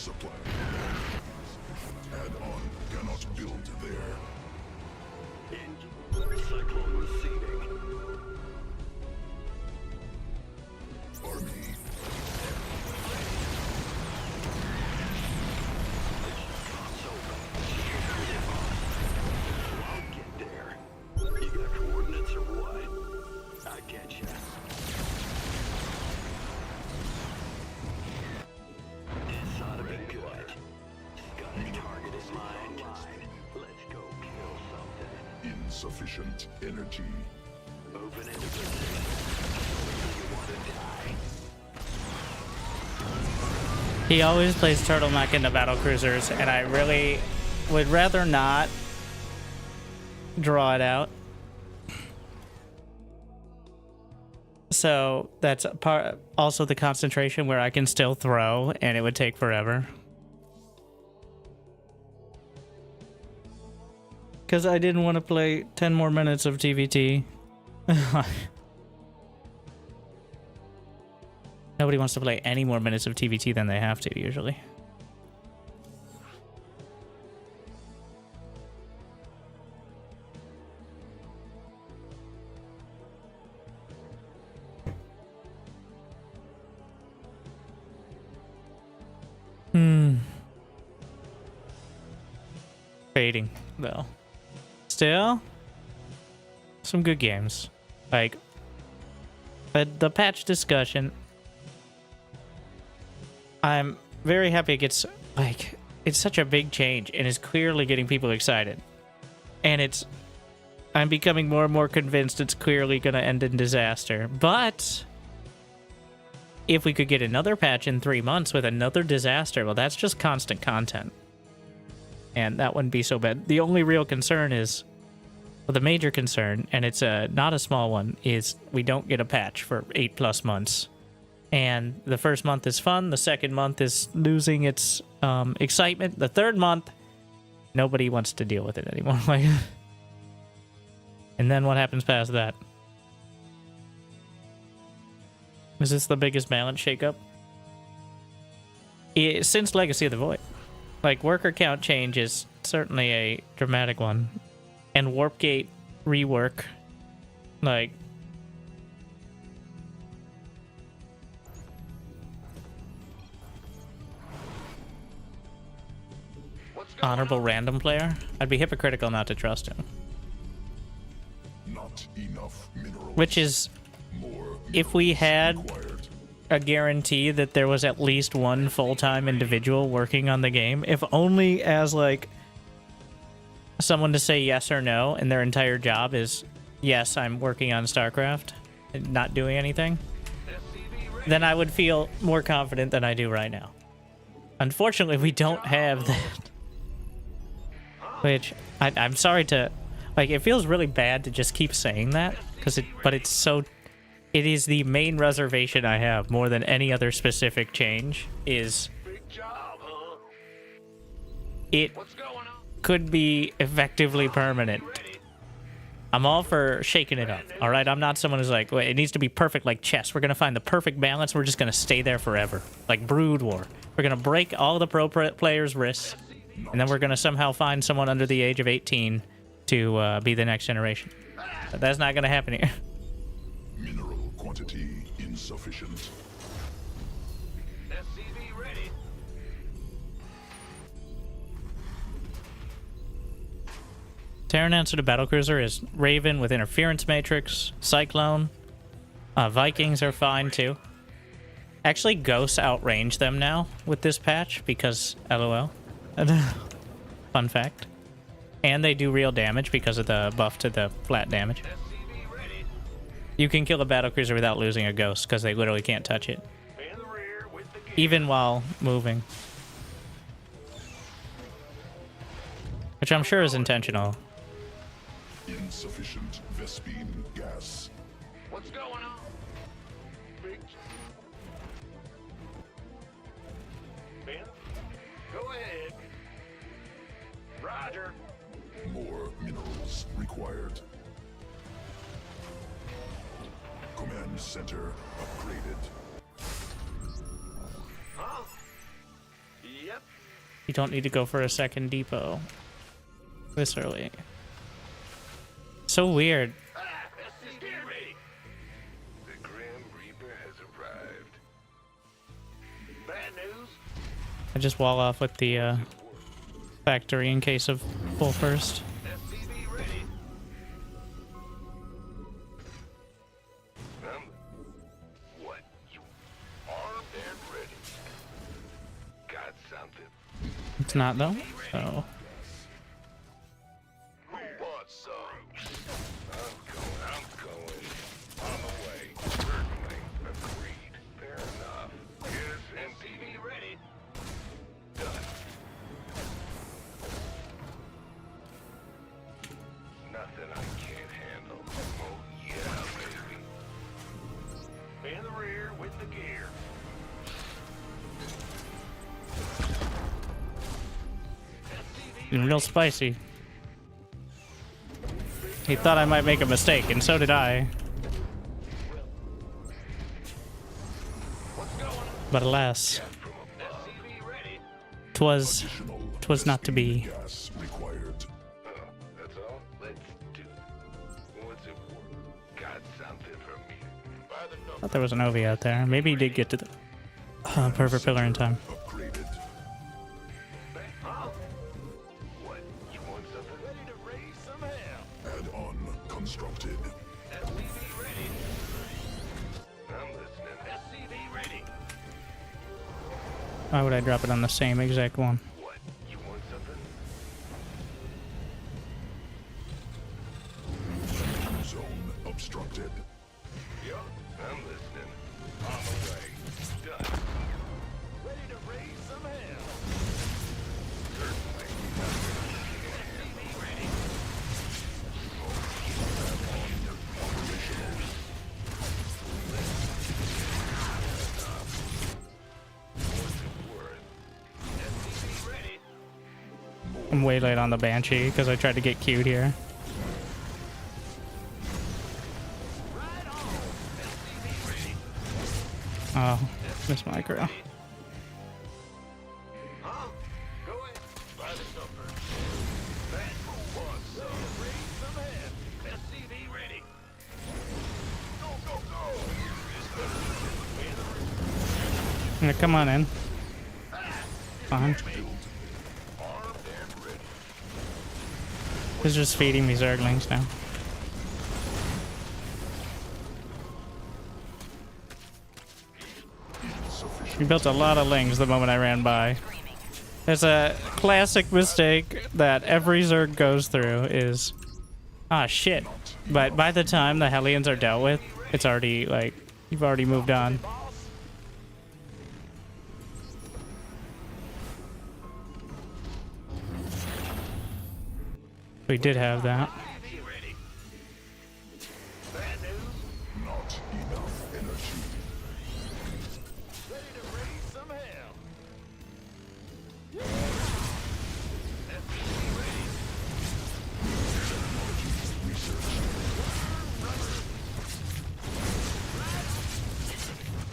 Speaker 3: supply. Add-on cannot build there.
Speaker 11: Cyclone receiving.
Speaker 3: Army.
Speaker 11: I'll get there. You got coordinates or what? I get you. This ought to be good. Got a target in mind. Let's go kill something.
Speaker 3: Insufficient energy.
Speaker 11: Moving into position. You want to die?
Speaker 2: He always plays turtleneck into battle cruisers, and I really would rather not draw it out. So that's part, also the concentration where I can still throw, and it would take forever. Because I didn't want to play 10 more minutes of TVT. Nobody wants to play any more minutes of TVT than they have to, usually. Fading, though. Still, some good games. Like, but the patch discussion, I'm very happy it gets, like, it's such a big change and is clearly getting people excited. And I'm becoming more and more convinced it's clearly going to end in disaster. But if we could get another patch in 3 months with another disaster, well, that's just constant content. And that wouldn't be so bad. The only real concern is, well, the major concern, and it's not a small one, is we don't get a patch for 8+ months. And the first month is fun. The second month is losing its excitement. The third month, nobody wants to deal with it anymore. And then what happens past that? Is this the biggest balance shakeup? Since Legacy of the Void. Like, worker count change is certainly a dramatic one. And Warpgate rework. Like, honorable random player? I'd be hypocritical not to trust him.
Speaker 3: Not enough minerals.
Speaker 2: Which is,
Speaker 3: More
Speaker 2: if we had
Speaker 3: required.
Speaker 2: a guarantee that there was at least one full-time individual working on the game, if only as, like, someone to say yes or no, and their entire job is, yes, I'm working on StarCraft, and not doing anything, then I would feel more confident than I do right now. Unfortunately, we don't have that. Which, I'm sorry to, like, it feels really bad to just keep saying that, but it's so, it is the main reservation I have, more than any other specific change, is it could be effectively permanent. I'm all for shaking it up, all right? I'm not someone who's like, well, it needs to be perfect like chess. We're going to find the perfect balance. We're just going to stay there forever. Like Brood War. We're going to break all the pro players' wrists, and then we're going to somehow find someone under the age of 18 to be the next generation. But that's not going to happen here.
Speaker 3: Mineral quantity insufficient.
Speaker 9: SCV ready.
Speaker 2: Terran answer to Battlecruiser is Raven with Interference Matrix, Cyclone. Vikings are fine too. Actually, Ghosts outrange them now with this patch because LOL. Fun fact. And they do real damage because of the buff to the flat damage. You can kill a Battlecruiser without losing a Ghost because they literally can't touch it. Even while moving. Which I'm sure is intentional.
Speaker 3: Insufficient Vespine gas.
Speaker 9: What's going on? Big. Ben, go ahead. Roger.
Speaker 3: More minerals required. Command center upgraded.
Speaker 9: Huh? Yep.
Speaker 2: You don't need to go for a second depot this early. So weird.
Speaker 9: SCV ready. The Grim Reaper has arrived. Bad news.
Speaker 2: I just wall off with the factory in case of full first.
Speaker 9: SCV ready. What? You armed and ready. Got something.
Speaker 2: It's not though. So
Speaker 9: Who wants some? I'm going. On the way. Certainly. Agreed. Fair enough. Yes, MTV ready. Done. Nothing I can't handle. Oh, yeah, baby. In the rear with the gear.
Speaker 2: and real spicy. He thought I might make a mistake, and so did I. But alas, twas not to be.
Speaker 3: Gas required.
Speaker 9: That's all? Let's do it. What's it for? Got something from me. By the number.
Speaker 2: Thought there was an Ovi out there. Maybe he did get to the perfect pillar in time.
Speaker 3: Upgraded.
Speaker 9: What? You want something? Ready to raise some hell.
Speaker 3: Add-on constructed.
Speaker 9: SCV ready. I'm listening. SCV ready.
Speaker 2: Why would I drop it on the same exact one?
Speaker 9: What? You want something?
Speaker 3: Zone obstructed.
Speaker 9: Yup. I'm listening. On the way. Done. Ready to raise some hell. Certainly. SCV ready. SCV ready.
Speaker 2: I'm way late on the Banshee because I tried to get cute here.
Speaker 9: Right on. SCV ready.
Speaker 2: Oh, miss micro.
Speaker 9: Huh? Go ahead. By the number. That wants some. Raise some head. SCV ready. Go, go, go.
Speaker 2: Yeah, come on in. Fine.
Speaker 9: Armed and ready.
Speaker 2: He's just feeding me Zerglings now. He built a lot of lings the moment I ran by. There's a classic mistake that every Zerg goes through is, ah shit. But by the time the Hellions are dealt with, it's already like, you've already moved on. We did have that.
Speaker 9: SCV ready. Bad news.
Speaker 3: Not enough energy.
Speaker 9: Ready to raise some hell. SCV ready.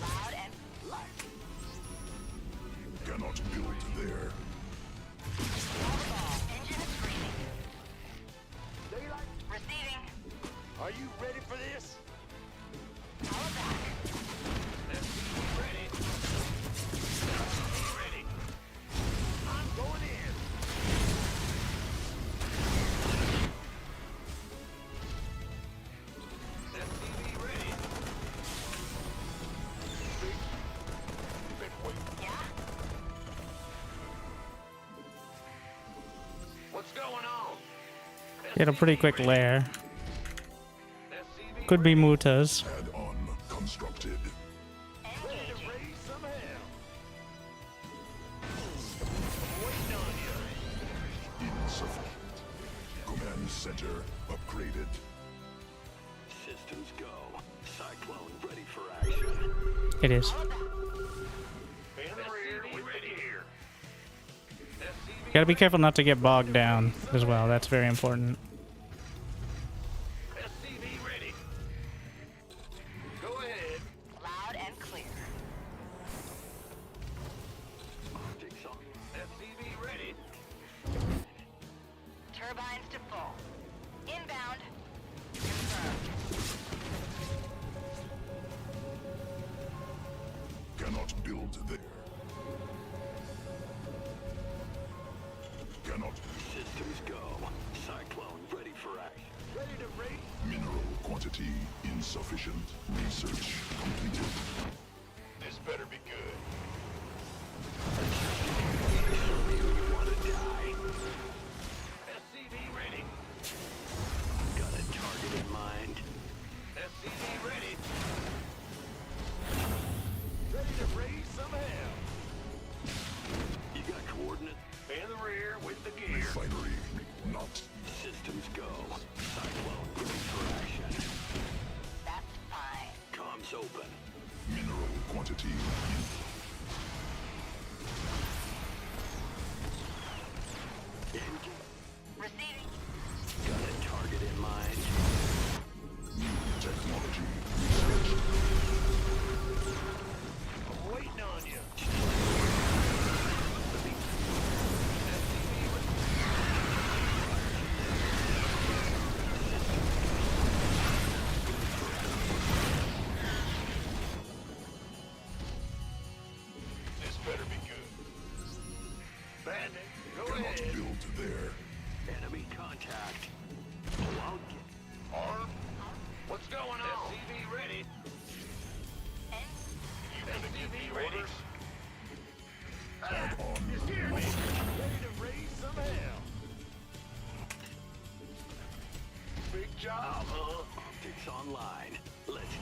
Speaker 7: Loud and
Speaker 3: Cannot build there.
Speaker 7: engine is screaming. Receiving.
Speaker 9: Are you ready for this?
Speaker 7: Power back.
Speaker 9: SCV ready. SCV ready. I'm going in. SCV ready. Been waiting.
Speaker 7: Yeah?
Speaker 9: What's going on?
Speaker 2: He had a pretty quick lair.
Speaker 9: SCV
Speaker 2: Could be Mutas.
Speaker 3: Add-on constructed.
Speaker 9: ready to raise some hell. I'm waiting on you.
Speaker 3: Insufficient. Command center upgraded.
Speaker 11: Systems go. Cyclone ready for action.
Speaker 2: It is.
Speaker 9: In the rear with the gear. SCV
Speaker 2: Gotta be careful not to get bogged down as well. That's very important.
Speaker 9: SCV ready. Go ahead.
Speaker 7: Loud and clear.
Speaker 11: Optics
Speaker 3: Cannot build there. Cannot.
Speaker 11: Systems go. Cyclone ready for action.
Speaker 9: Ready to race?
Speaker 3: Mineral quantity insufficient. Research completed.
Speaker 9: This better be good.
Speaker 11: Show me who you want to die.
Speaker 9: SCV ready.
Speaker 11: Got a target in mind.
Speaker 9: SCV ready. Ready to raise some hell.
Speaker 11: You got coordinates?
Speaker 9: In the rear with the gear.
Speaker 3: Refinery not.
Speaker 11: Systems go. Cyclone ready for action.
Speaker 7: That's fine.
Speaker 11: Comms open.
Speaker 3: Mineral quantity.
Speaker 11: Engage.
Speaker 7: Receiving.
Speaker 11: Got a target in mind.
Speaker 3: New technology research.
Speaker 9: I'm waiting on you. This better be good. Bandit, go
Speaker 3: Cannot
Speaker 9: ahead.
Speaker 3: build there.
Speaker 11: Enemy contact. Oh, I'll get.
Speaker 9: Arm. What's going on? SCV ready. You gonna give me orders?
Speaker 3: Add on.
Speaker 9: You hear me? Ready to raise some hell. Big job, huh?
Speaker 11: Optics online. Let's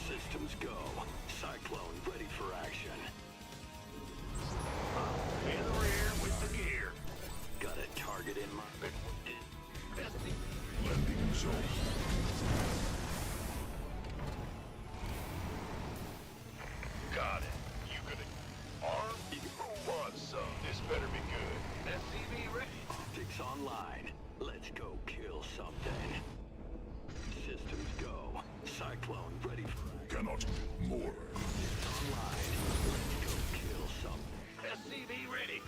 Speaker 11: Systems go. Cyclone ready for action.
Speaker 9: In the rear with the gear.
Speaker 11: Got a target in mind.
Speaker 3: Landing zone.
Speaker 9: Got it. You gonna arm? Who wants some? This better be good. SCV ready.
Speaker 11: Optics online. Let's go kill something. Systems go. Cyclone ready for action.
Speaker 3: Cannot. More.
Speaker 11: Online. Let's go kill something.
Speaker 9: SCV ready.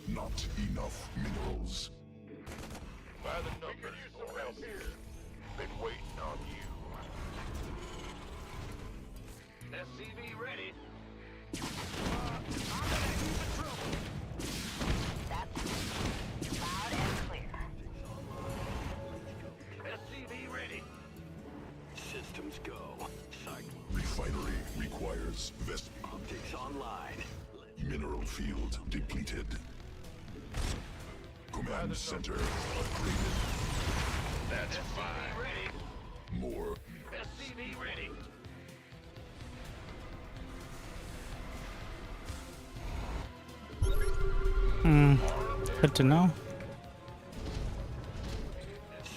Speaker 3: Not enough minerals.
Speaker 9: By the numbers, boys. Been waiting on you. SCV ready. I'm back in trouble.
Speaker 7: That's loud and clear.
Speaker 9: SCV ready.
Speaker 11: Systems go. Cyclone.
Speaker 3: Refinery requires vest.
Speaker 11: Optics online. Let's
Speaker 3: Mineral field depleted. Command center upgraded.
Speaker 9: That's fine. Ready.
Speaker 3: More.
Speaker 9: SCV ready.
Speaker 2: Good to know.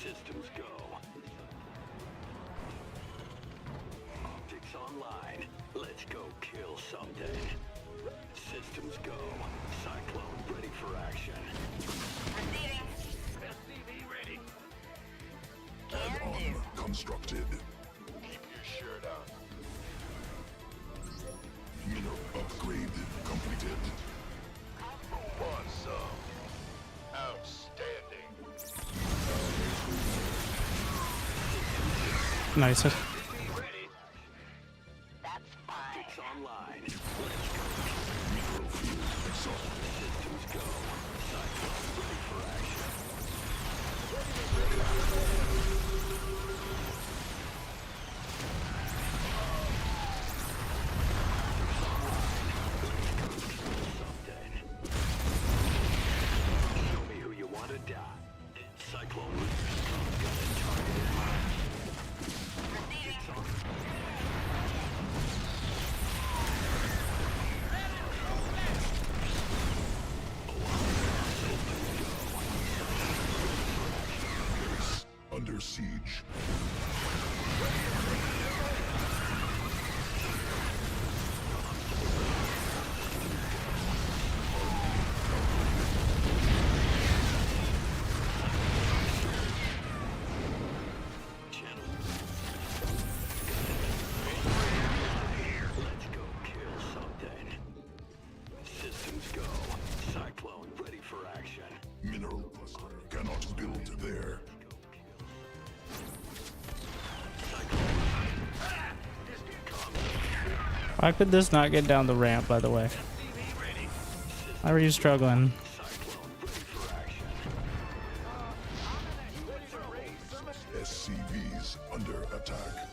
Speaker 11: Systems go. Optics online. Let's go kill something. Systems go. Cyclone ready for action.
Speaker 7: Receiving.
Speaker 9: SCV ready.
Speaker 3: Add on constructed.
Speaker 9: Keep your shirt on.
Speaker 3: Mineral upgrade completed.
Speaker 9: Who wants some? Outstanding.
Speaker 2: Nice.
Speaker 9: SCV ready.
Speaker 7: That's fine.
Speaker 11: Optics online. Let's go.
Speaker 3: Mineral field exhausted.
Speaker 11: Systems go. Cyclone ready for action. Something. Show me who you want to die. Cyclone got a target in mind. It's on.
Speaker 3: Under siege.
Speaker 11: Let's go kill something. Systems go. Cyclone ready for action.
Speaker 3: Mineral cluster cannot build there.
Speaker 2: Why could this not get down the ramp, by the way? Why were you struggling?
Speaker 3: SCVs under attack.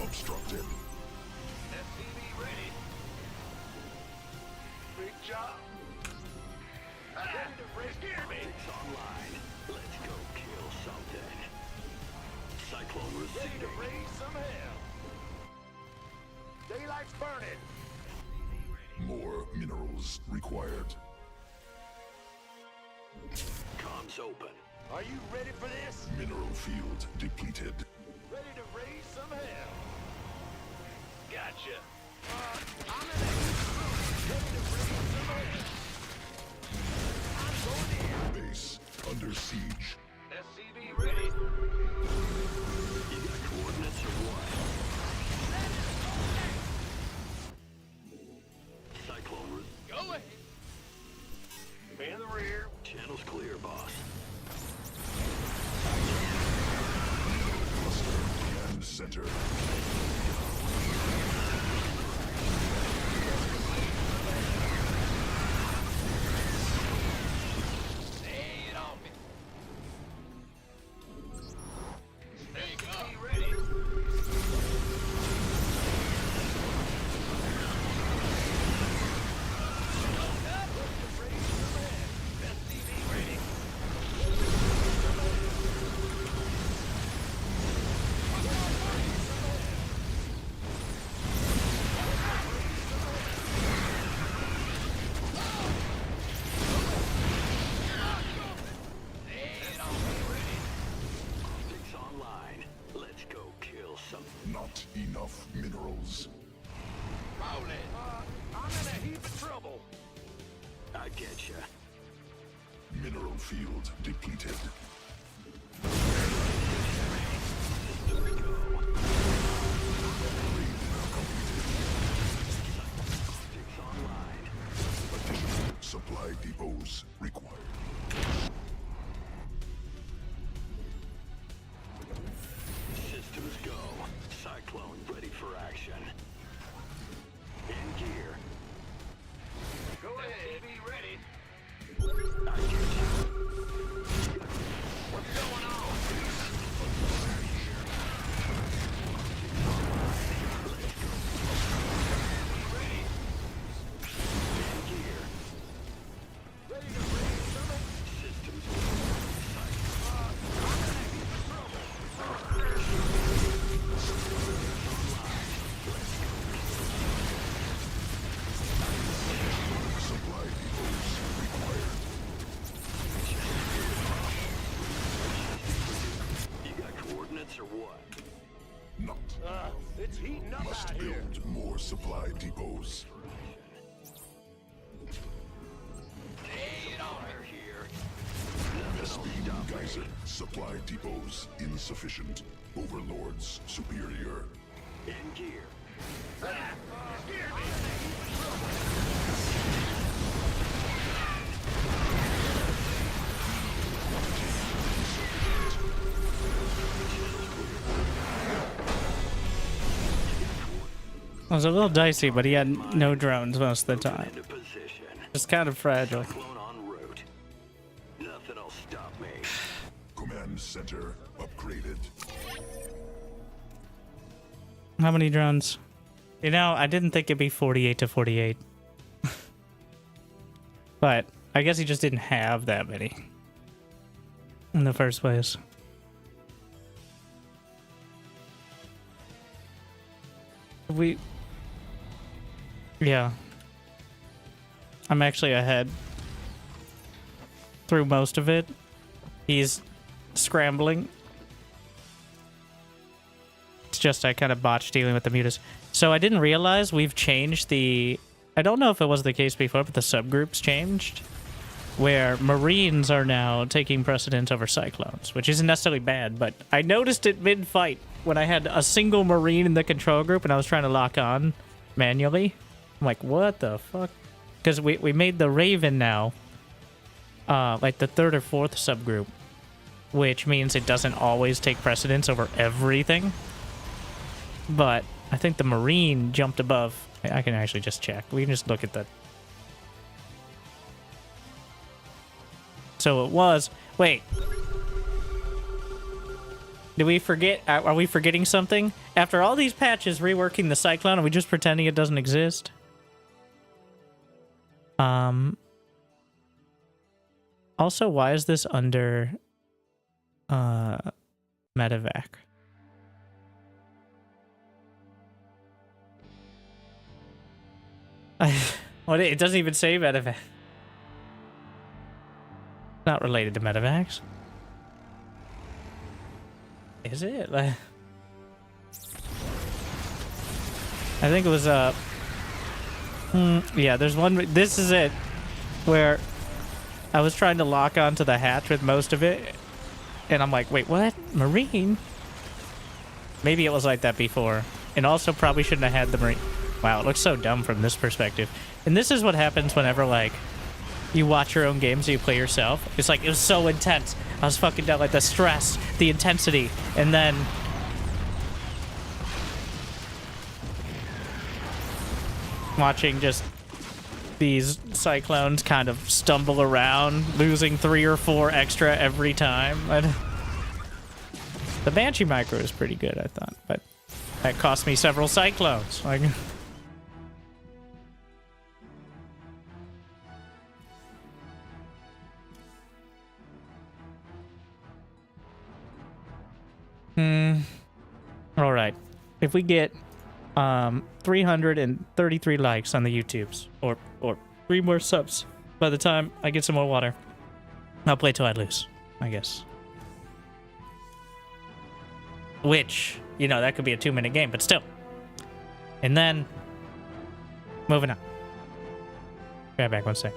Speaker 3: Obstructed.
Speaker 9: SCV ready. Great job. Ready to race. Scare me.
Speaker 11: It's online. Let's go kill something. Cyclone
Speaker 9: Ready
Speaker 11: receding.
Speaker 9: to raise some hell. Daylight's burning.
Speaker 3: More minerals required.
Speaker 11: Comms open.
Speaker 9: Are you ready for this?
Speaker 3: Mineral field depleted.
Speaker 9: Ready to raise some hell. Gotcha. I'm in a ready to raise some hell. I'm going in.
Speaker 3: Base under siege.
Speaker 9: SCV ready.
Speaker 11: You got coordinates or what? Cyclone
Speaker 9: Go ahead. In the rear.
Speaker 11: channel's clear, boss.
Speaker 3: Cluster and center.
Speaker 9: Lay it on me. Stay ready.
Speaker 11: Optics online. Let's go kill some.
Speaker 3: Not enough minerals.
Speaker 9: Rolling. I'm in a heap of trouble.
Speaker 11: I get ya.
Speaker 3: Mineral field depleted.
Speaker 11: Optics online.
Speaker 3: Additional supply depots required.
Speaker 11: Systems go. Cyclone ready for action. In gear.
Speaker 9: Go ahead. Be ready.
Speaker 11: I get you.
Speaker 9: What's going on? Ready.
Speaker 11: In gear.
Speaker 9: Ready to raise some.
Speaker 11: Systems
Speaker 3: Supply depots required.
Speaker 11: You got coordinates or what?
Speaker 3: Not.
Speaker 9: It's heating up
Speaker 3: Must
Speaker 9: out here.
Speaker 3: build more supply depots.
Speaker 9: Lay it on me.
Speaker 11: Fire here.
Speaker 3: Speed geyser. Supply depots insufficient. Overlords superior.
Speaker 11: In gear.
Speaker 9: Scared me.
Speaker 2: It was a little dicey, but he had no drones most of the time.
Speaker 11: Into position.
Speaker 2: Just kind of fragile.
Speaker 11: Cyclone en route. Nothing'll stop me.
Speaker 3: Command center upgraded.
Speaker 2: How many drones? You know, I didn't think it'd be 48 to 48. But I guess he just didn't have that many in the first place. Yeah. I'm actually ahead through most of it. He's scrambling. It's just I kind of botched dealing with the mutas. So I didn't realize we've changed the... I don't know if it was the case before, but the subgroups changed. Where Marines are now taking precedence over Cyclones, which isn't necessarily bad, but I noticed it mid-fight when I had a single Marine in the control group and I was trying to lock on manually. I'm like, what the fuck? Because we made the Raven now, like the 3rd or 4th subgroup, which means it doesn't always take precedence over everything. But I think the Marine jumped above. I can actually just check. We can just look at the... So it was... Wait. Did we forget? Are we forgetting something? After all these patches reworking the Cyclone, are we just pretending it doesn't exist? Also, why is this under medevac? What? It doesn't even say medevac. Not related to medevacs. Is it? I think it was yeah, there's one. This is it, where I was trying to lock onto the hatch with most of it, and I'm like, wait, what? Marine? Maybe it was like that before, and also probably shouldn't have had the Marine. Wow, it looks so dumb from this perspective. And this is what happens whenever, like, you watch your own games or you play yourself. It's like, it was so intense. I was fucking down, like, the stress, the intensity, and then... watching just these Cyclones kind of stumble around, losing 3 or 4 extra every time. The Banshee micro is pretty good, I thought, but that cost me several Cyclones. Like... All right. If we get 333 likes on the YouTubes, or 3 more subs by the time I get some more water, I'll play till I lose, I guess. Which, you know, that could be a 2-minute game, but still. And then, moving on. Be right back, one sec.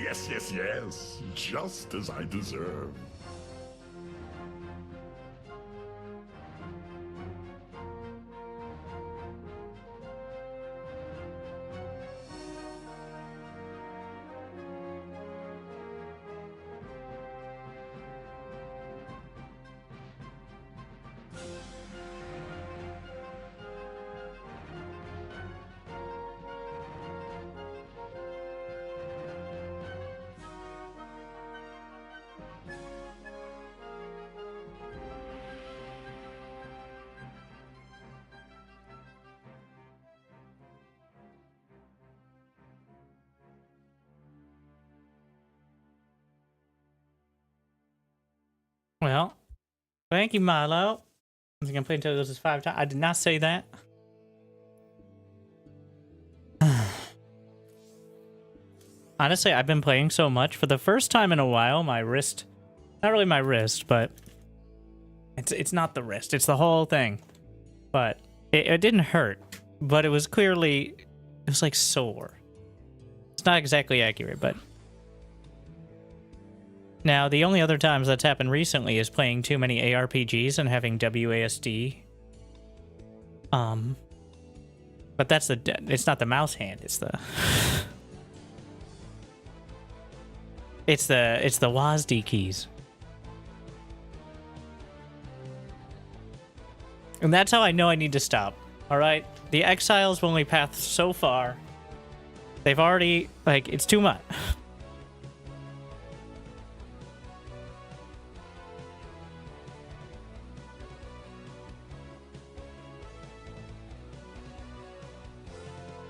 Speaker 3: Yes, yes, yes. Just as I deserve.
Speaker 2: Well, thank you, Milo. I was gonna play until this is 5 times. I did not say that. Honestly, I've been playing so much. For the first time in a while, my wrist... Not really my wrist, but... It's not the wrist. It's the whole thing. But it didn't hurt. But it was clearly... It was like sore. It's not exactly accurate, but... Now, the only other times that's happened recently is playing too many ARPGs and having WASD. But that's the... It's not the mouse hand, it's the... It's the WASD keys. And that's how I know I need to stop. Alright? The exiles will only path so far. They've already... Like, it's too much.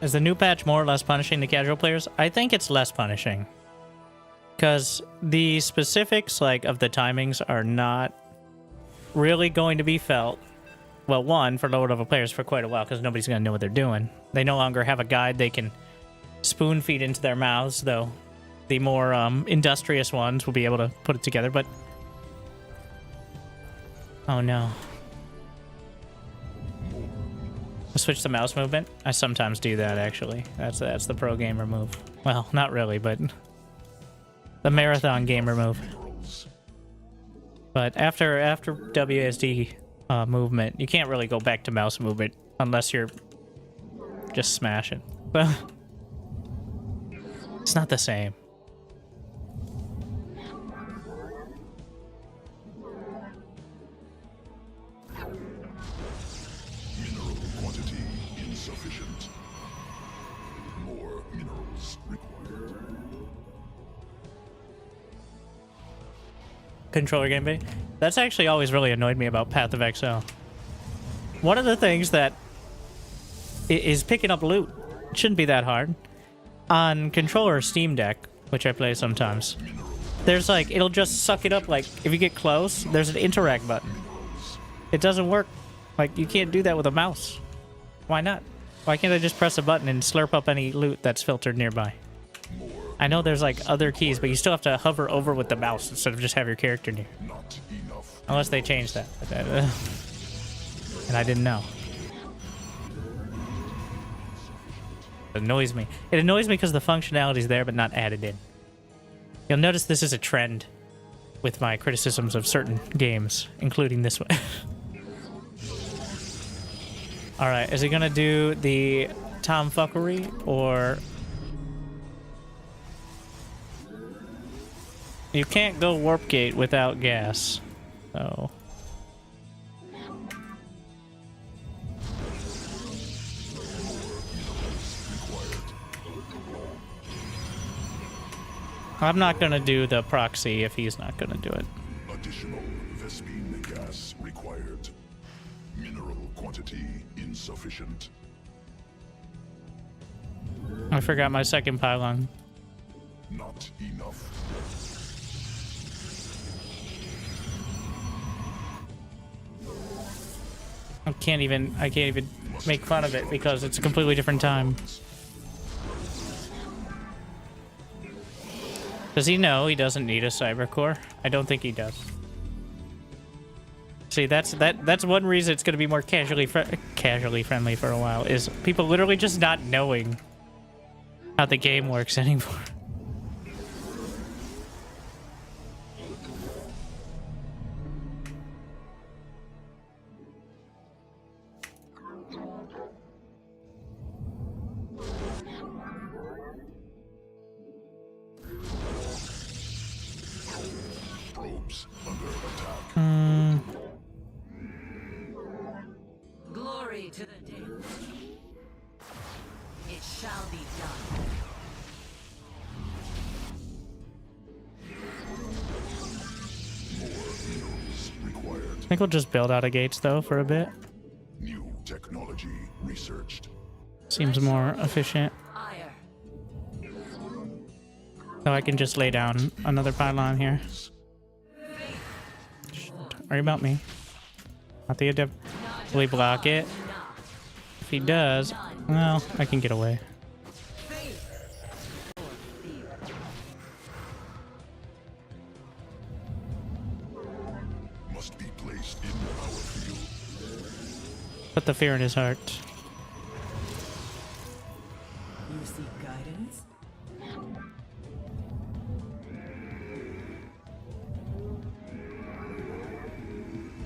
Speaker 2: Is the new patch more or less punishing the casual players? I think it's less punishing. Because the specifics, like, of the timings are not really going to be felt. Well, one, for lower level players for quite a while, because nobody's going to know what they're doing. They no longer have a guide they can spoon feed into their mouths, though the more industrious ones will be able to put it together, but... Oh no. Switch the mouse movement? I sometimes do that, actually. That's the pro gamer move. Well, not really, but... The marathon gamer move. But after WSD movement, you can't really go back to mouse movement unless you're just smashing. Well, it's not the same.
Speaker 3: Mineral quantity insufficient. More minerals required.
Speaker 2: Controller gameplay. That's actually always really annoyed me about Path of Exile. One of the things that is picking up loot. It shouldn't be that hard. On controller Steam Deck, which I play sometimes, there's like, it'll just suck it up. Like, if you get close, there's an interact button. It doesn't work. Like, you can't do that with a mouse. Why not? Why can't I just press a button and slurp up any loot that's filtered nearby? I know there's like other keys, but you still have to hover over with the mouse instead of just have your character near. Unless they change that. And I didn't know. It annoys me. It annoys me because the functionality is there but not added in. You'll notice this is a trend with my criticisms of certain games, including this one. Alright, is he gonna do the tomfuckery or... You can't go warp gate without gas, so... I'm not gonna do the proxy if he's not gonna do it.
Speaker 3: Additional Vespine gas required. Mineral quantity insufficient.
Speaker 2: I forgot my second pylon.
Speaker 3: Not enough.
Speaker 2: I can't even make fun of it because it's a completely different time. Does he know he doesn't need a cyber core? I don't think he does. See, that's one reason it's going to be more casually friendly for a while, is people literally just not knowing how the game works anymore.
Speaker 4: Glory to the day. It shall be done.
Speaker 2: I think we'll just build out of gates though for a bit.
Speaker 3: New technology researched.
Speaker 2: Seems more efficient.
Speaker 4: Ire.
Speaker 2: So I can just lay down another pylon here. Worry about me. I think I'd definitely block it. If he does, well, I can get away.
Speaker 3: Must be placed in the power field.
Speaker 2: Put the fear in his heart.
Speaker 5: You seek guidance?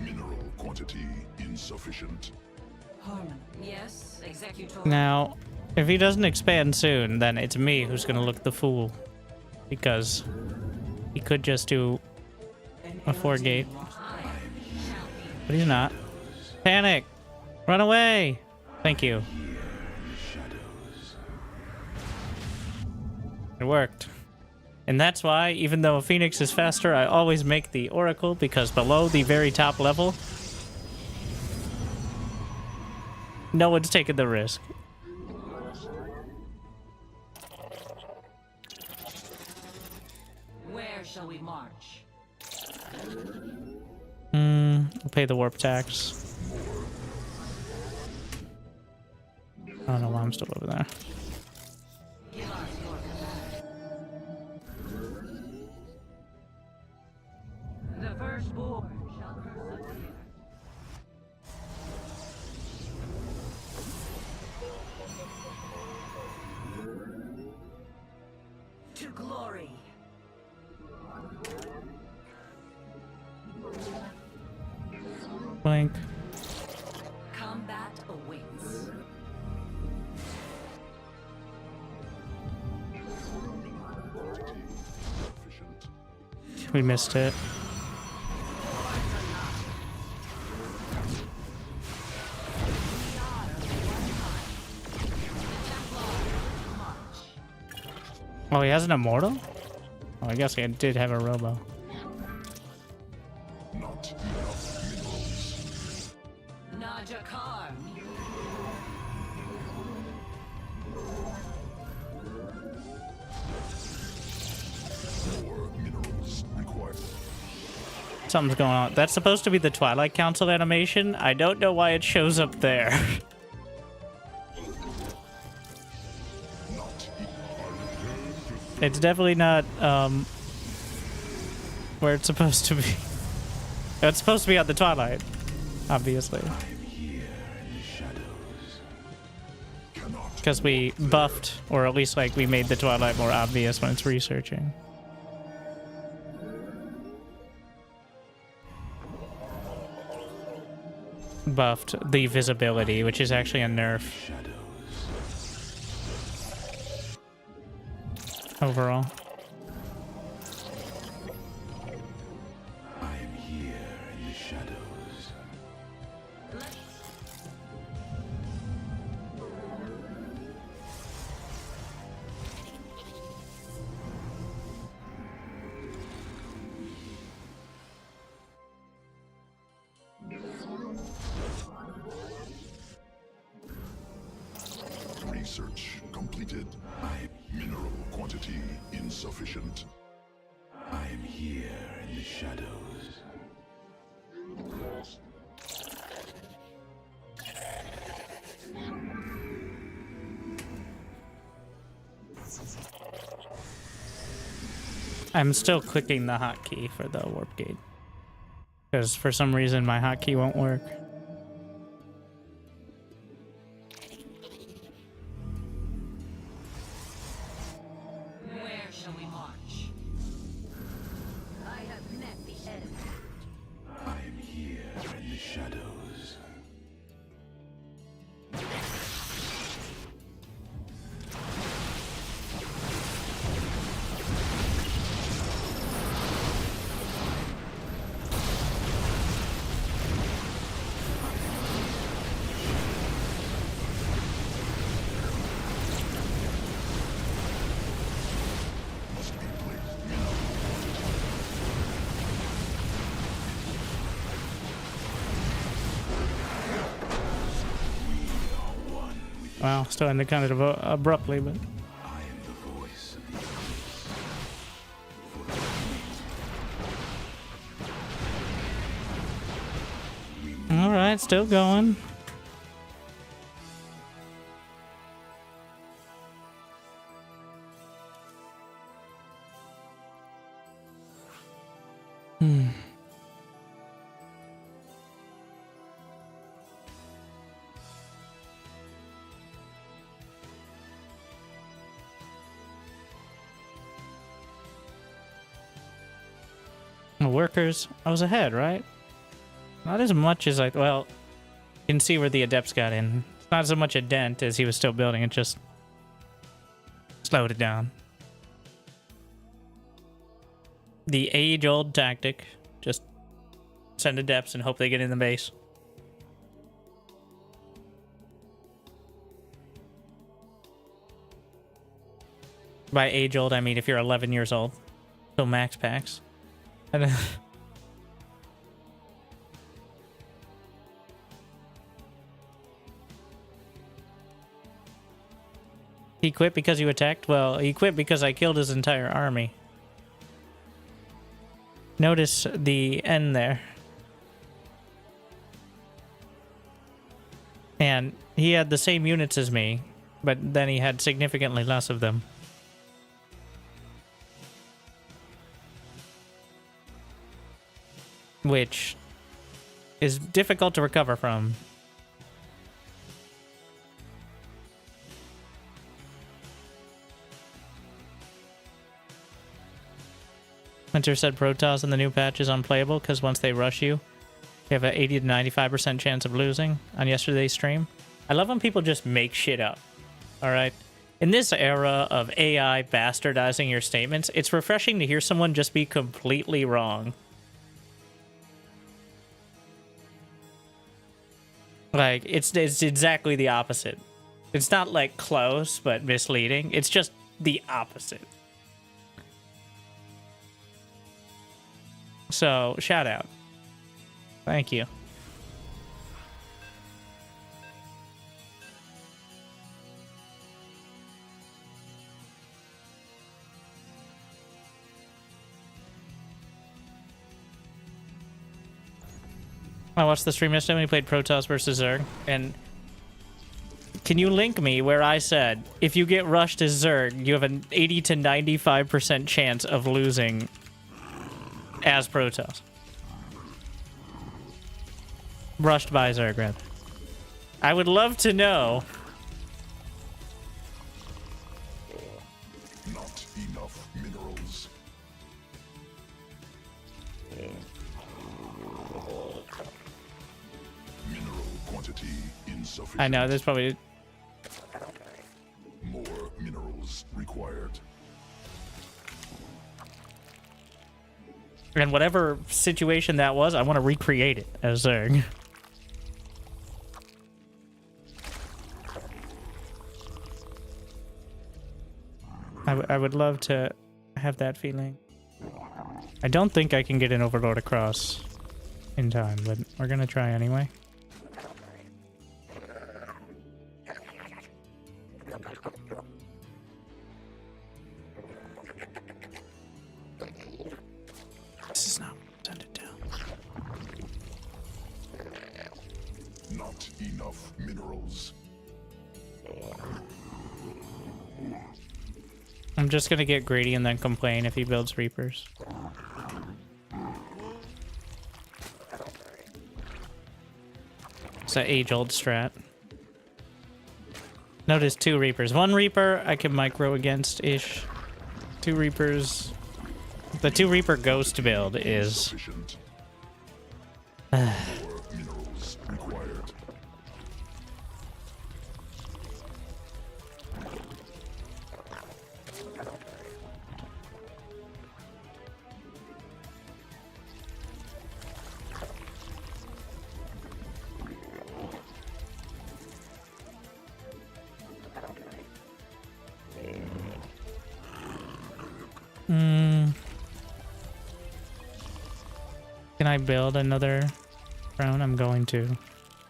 Speaker 3: Mineral quantity insufficient.
Speaker 5: Harmon.
Speaker 4: Yes, Executor.
Speaker 2: Now, if he doesn't expand soon, then it's me who's gonna look the fool. Because he could just do a 4-gate. But he's not. Panic! Run away! Thank you. It worked. And that's why, even though a Phoenix is faster, I always make the Oracle, because below the very top level, no one's taking the risk.
Speaker 4: Where shall we march?
Speaker 2: I'll pay the warp tax. I don't know why I'm still over there.
Speaker 4: Give us your command. The firstborn shall persevere. To glory.
Speaker 2: Blink.
Speaker 4: Combat awaits.
Speaker 2: We missed it. Oh, he has an immortal? Oh, I guess he did have a robo.
Speaker 3: Not enough minerals.
Speaker 4: Najakar.
Speaker 3: More minerals required.
Speaker 2: Something's going on. That's supposed to be the Twilight Council animation. I don't know why it shows up there. It's definitely not where it's supposed to be. It's supposed to be on the Twilight, obviously. Because we buffed, or at least like we made the Twilight more obvious when it's researching. Buffed the visibility, which is actually a nerf. Overall.
Speaker 3: I am here in the shadows. Research completed. Mineral quantity insufficient. I am here in the shadows.
Speaker 2: I'm still clicking the hotkey for the warp gate. Because for some reason my hotkey won't work.
Speaker 4: Where shall we march? I have met the enemy.
Speaker 3: I am here in the shadows.
Speaker 2: Wow, still ended kind of abruptly, but...
Speaker 3: I am the voice of the
Speaker 2: Alright, still going. Workers, I was ahead, right? Not as much as well, you can see where the adepts got in. It's not so much a dent as he was still building, it just slowed it down. The age-old tactic, just send adepts and hope they get in the base. By age-old, I mean if you're 11 years old. So max packs. And he quit because you attacked? Well, he quit because I killed his entire army. Notice the end there. And he had the same units as me, but then he had significantly less of them. Which is difficult to recover from. Winter said Protoss in the new patch is unplayable because once they rush you, you have an 80 to 95% chance of losing on yesterday's stream. I love when people just make shit up. Alright? In this era of AI bastardizing your statements, it's refreshing to hear someone just be completely wrong. Like, it's exactly the opposite. It's not, like, close, but misleading. It's just the opposite. So, shout out. Thank you. I watched the stream yesterday when he played Protoss versus Zerg, and can you link me where I said, if you get rushed as Zerg, you have an 80 to 95% chance of losing as Protoss? Rushed by Zerg, rather. I would love to know.
Speaker 3: Not enough minerals. Mineral quantity insufficient.
Speaker 2: I know, there's probably...
Speaker 3: More minerals required.
Speaker 2: And whatever situation that was, I want to recreate it as Zerg. I would love to have that feeling. I don't think I can get an Overlord across in time, but we're gonna try anyway. This is not... Send it down.
Speaker 3: Not enough minerals.
Speaker 2: I'm just gonna get greedy and then complain if he builds Reapers. It's an age-old strat. Notice 2 Reapers. 1 Reaper I can micro against-ish. 2 Reapers... The 2 Reaper Ghost build is...
Speaker 3: More minerals required.
Speaker 2: Can I build another crown? I'm going to.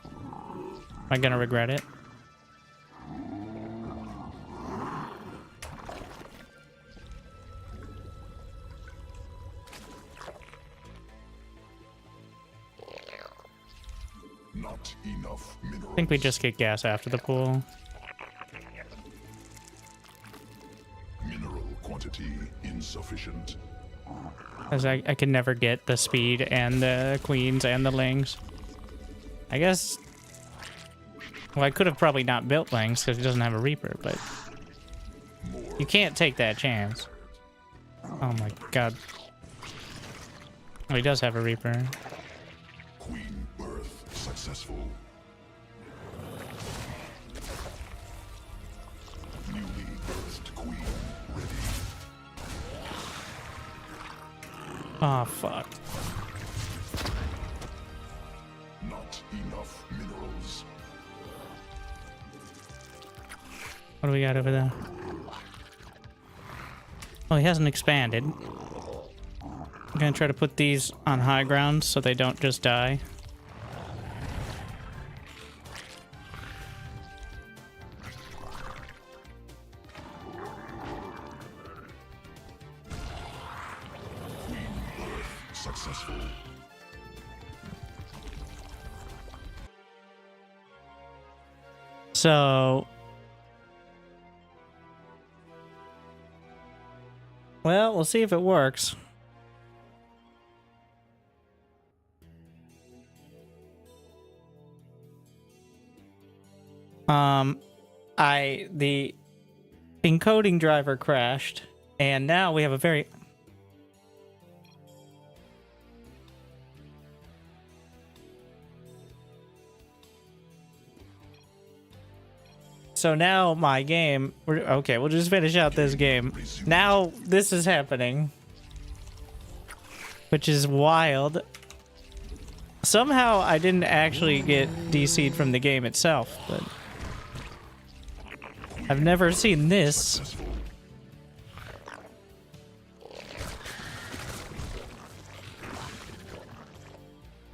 Speaker 2: Am I gonna regret it?
Speaker 3: Not enough minerals.
Speaker 2: I think we just get gas after the pool.
Speaker 3: Mineral quantity insufficient.
Speaker 2: Because I can never get the speed and the queens and the lings. I guess... Well, I could have probably not built lings because he doesn't have a reaper, but... You can't take that chance. Oh my god. Oh, he does have a reaper.
Speaker 3: Queen birth successful. Newly birthed queen ready.
Speaker 2: Oh, fuck.
Speaker 3: Not enough minerals.
Speaker 2: What do we got over there? Oh, he hasn't expanded. I'm gonna try to put these on high ground so they don't just die.
Speaker 3: Successful.
Speaker 2: So... Well, we'll see if it works. The encoding driver crashed, and now we have a very... So now my game... Okay, we'll just finish out this game. Now this is happening. Which is wild. Somehow I didn't actually get DC'd from the game itself, but... I've never seen this.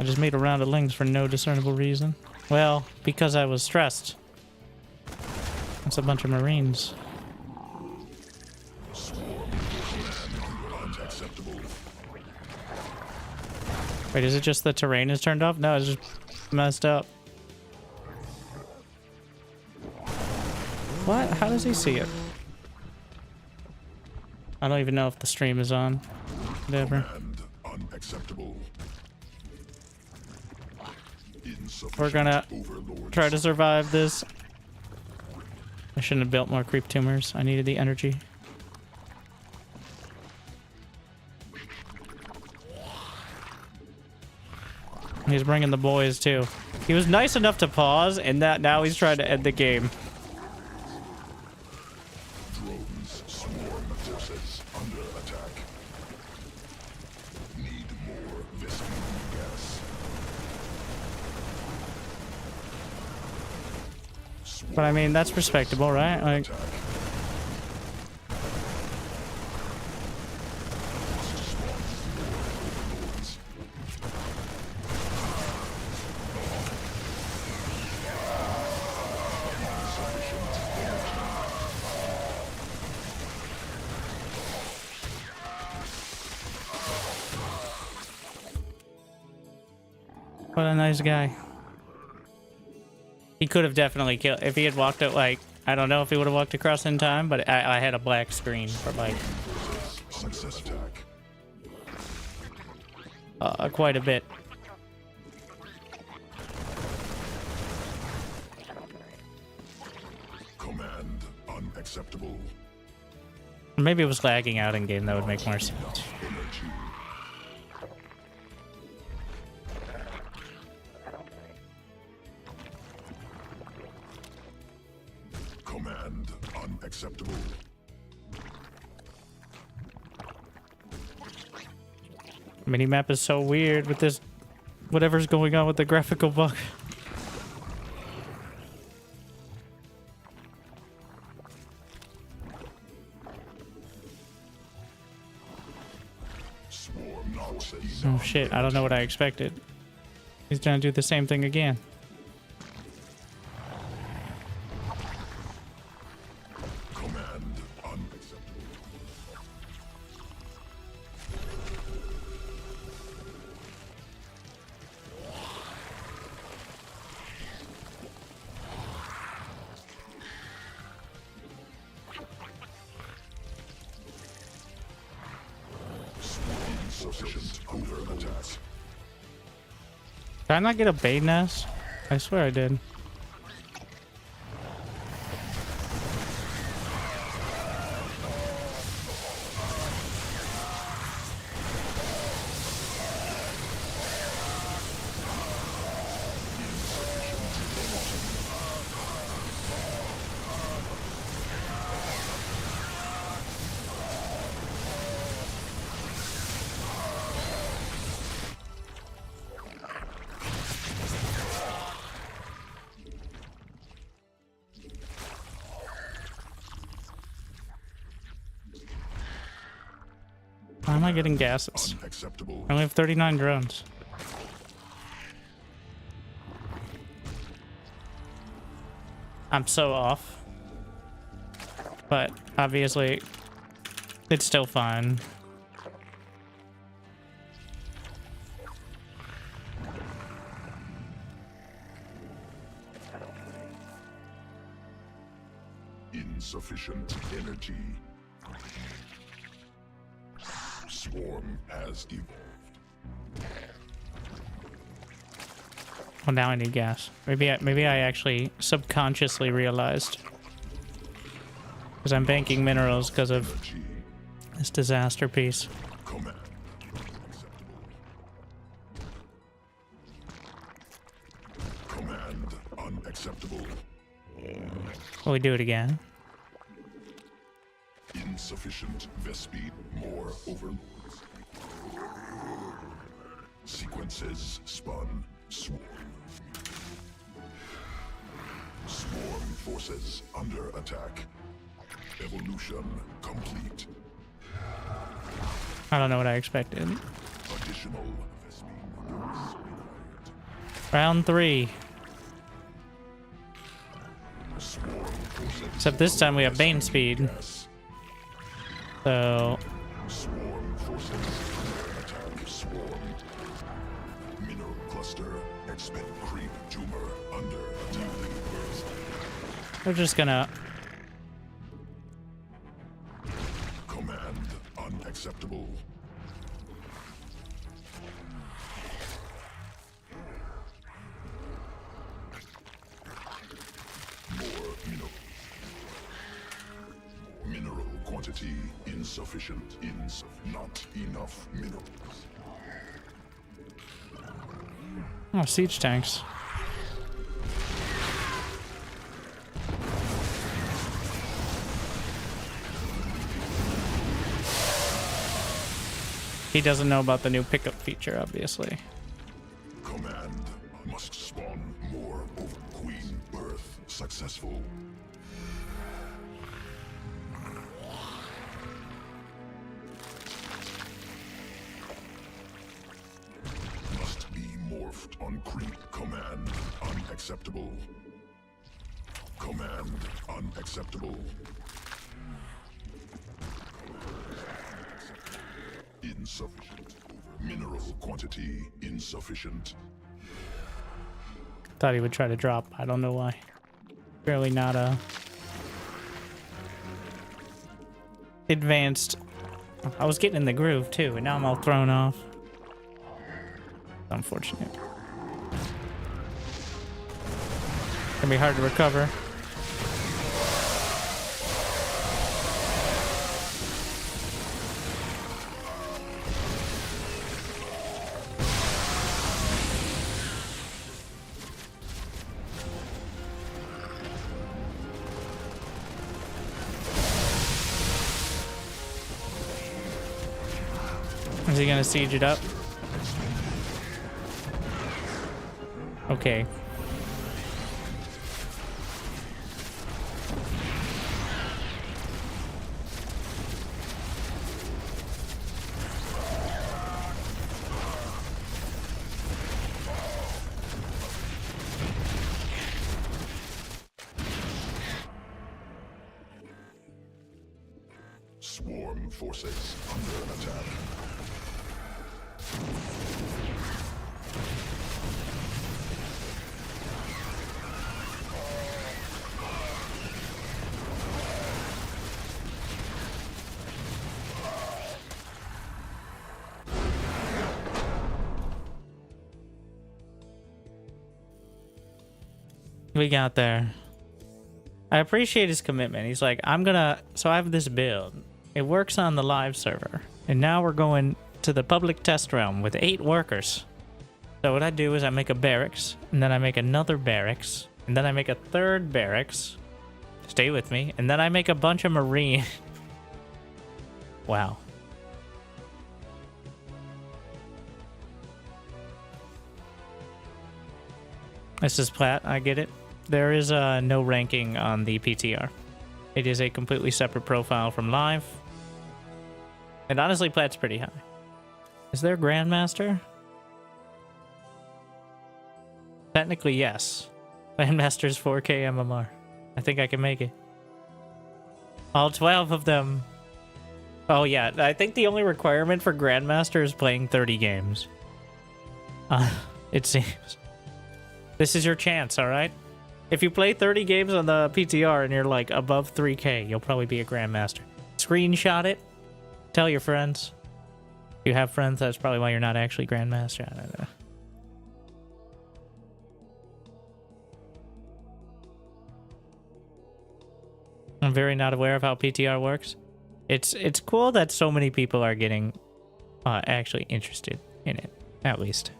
Speaker 2: I just made a round of lings for no discernible reason. Well, because I was stressed. That's a bunch of Marines. Wait, is it just the terrain is turned off? No, it's just messed up. What? How does he see it? I don't even know if the stream is on. Whatever.
Speaker 3: Unacceptable.
Speaker 2: We're gonna try to survive this. I shouldn't have built more creep tumors. I needed the energy. He's bringing the boys too. He was nice enough to pause, and that now he's trying to end the game.
Speaker 3: Drones swarm forces under attack. Need more Vespene gas.
Speaker 2: But I mean, that's respectable, right? Like, what a nice guy. He could have definitely killed if he had walked out. Like, I don't know if he would have walked across in time, but I had a black screen for like
Speaker 3: Success attack.
Speaker 2: Quite a bit.
Speaker 3: Command unacceptable.
Speaker 2: Or maybe it was lagging out in game. That would make more sense.
Speaker 3: Energy. Command unacceptable.
Speaker 2: Minimap is so weird with this, whatever's going on with the graphical bug. Oh shit, I don't know what I expected. He's gonna do the same thing again.
Speaker 3: Command unacceptable. Insufficient under attack.
Speaker 2: Did I not get a bait nest? I swear I did. Why am I getting gases?
Speaker 3: Unacceptable.
Speaker 2: I only have 39 drones. I'm so off. But obviously, it's still fine.
Speaker 3: Insufficient energy. Swarm has evolved.
Speaker 2: Well, now I need gas. Maybe I actually subconsciously realized. Because I'm banking minerals because of
Speaker 3: Energy.
Speaker 2: this disaster piece.
Speaker 3: Command. Unacceptable. Command unacceptable.
Speaker 2: Will we do it again?
Speaker 3: Insufficient Vespeed. More overlords. Sequences spun. Swarm. Swarm forces under attack. Evolution complete.
Speaker 2: I don't know what I expected.
Speaker 3: Additional Vespeed units required.
Speaker 2: Round 3.
Speaker 3: Swarm forces.
Speaker 2: Except this time we have Bane speed.
Speaker 3: Gas.
Speaker 2: So
Speaker 3: Swarm forces under attack. Swarm. Mineral cluster. Expect creep tumor under attack.
Speaker 2: we're just gonna...
Speaker 3: Command unacceptable. More mineral quantity insufficient. Not enough minerals.
Speaker 2: Oh, siege tanks. He doesn't know about the new pickup feature, obviously.
Speaker 3: Command must spawn more over Queen Birth. Successful. Must be morphed on creep. Command unacceptable. Command unacceptable. Insufficient. Mineral quantity insufficient.
Speaker 2: Thought he would try to drop. I don't know why. Barely not advanced. I was getting in the groove too, and now I'm all thrown off. Unfortunate. Gonna be hard to recover. Is he gonna siege it up? Okay.
Speaker 3: Swarm forces under attack.
Speaker 2: we got there. I appreciate his commitment. He's like, so I have this build. It works on the live server. And now we're going to the public test realm with 8 workers. So what I do is I make a barracks, and then I make another barracks, and then I make a third barracks. Stay with me. And then I make a bunch of marine. Wow. This is Plat, I get it. There is no ranking on the PTR. It is a completely separate profile from live. And honestly, Plat's pretty high. Is there a Grandmaster? Technically, yes. Grandmaster's 4K MMR. I think I can make it. All 12 of them. Oh yeah, I think the only requirement for Grandmaster is playing 30 games. It seems. This is your chance, alright? If you play 30 games on the PTR and you're like above 3K, you'll probably be a Grandmaster. Screenshot it. Tell your friends. If you have friends, that's probably why you're not actually Grandmaster. I don't know. I'm very not aware of how PTR works. It's cool that so many people are getting actually interested in it, at least.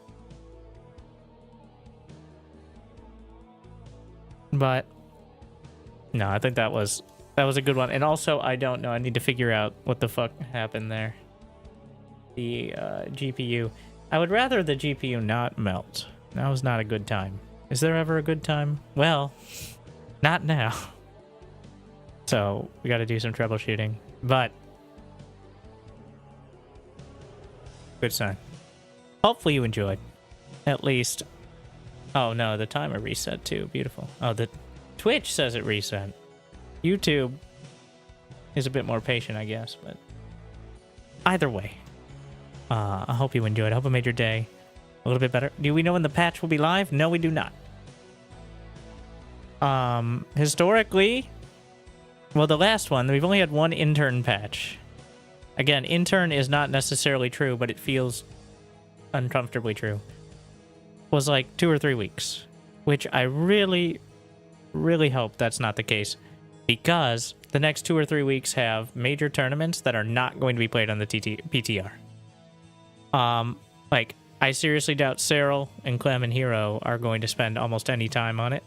Speaker 2: But no, I think that was a good one. And also, I don't know. I need to figure out what the fuck happened there. The GPU. I would rather the GPU not melt. That was not a good time. Is there ever a good time? Well, not now. So we got to do some troubleshooting. But good sign. Hopefully you enjoyed. At least. Oh no, the timer reset too. Beautiful. Oh, the Twitch says it reset. YouTube is a bit more patient, I guess. But either way, I hope you enjoyed. I hope it made your day a little bit better. Do we know when the patch will be live? No, we do not. Historically, well, the last one, we've only had one intern patch. Again, intern is not necessarily true, but it feels uncomfortably true. Was like 2 or 3 weeks, which I really, really hope that's not the case, because the next 2 or 3 weeks have major tournaments that are not going to be played on the PTR. Like, I seriously doubt Cyril and Clem and Hero are going to spend almost any time on it,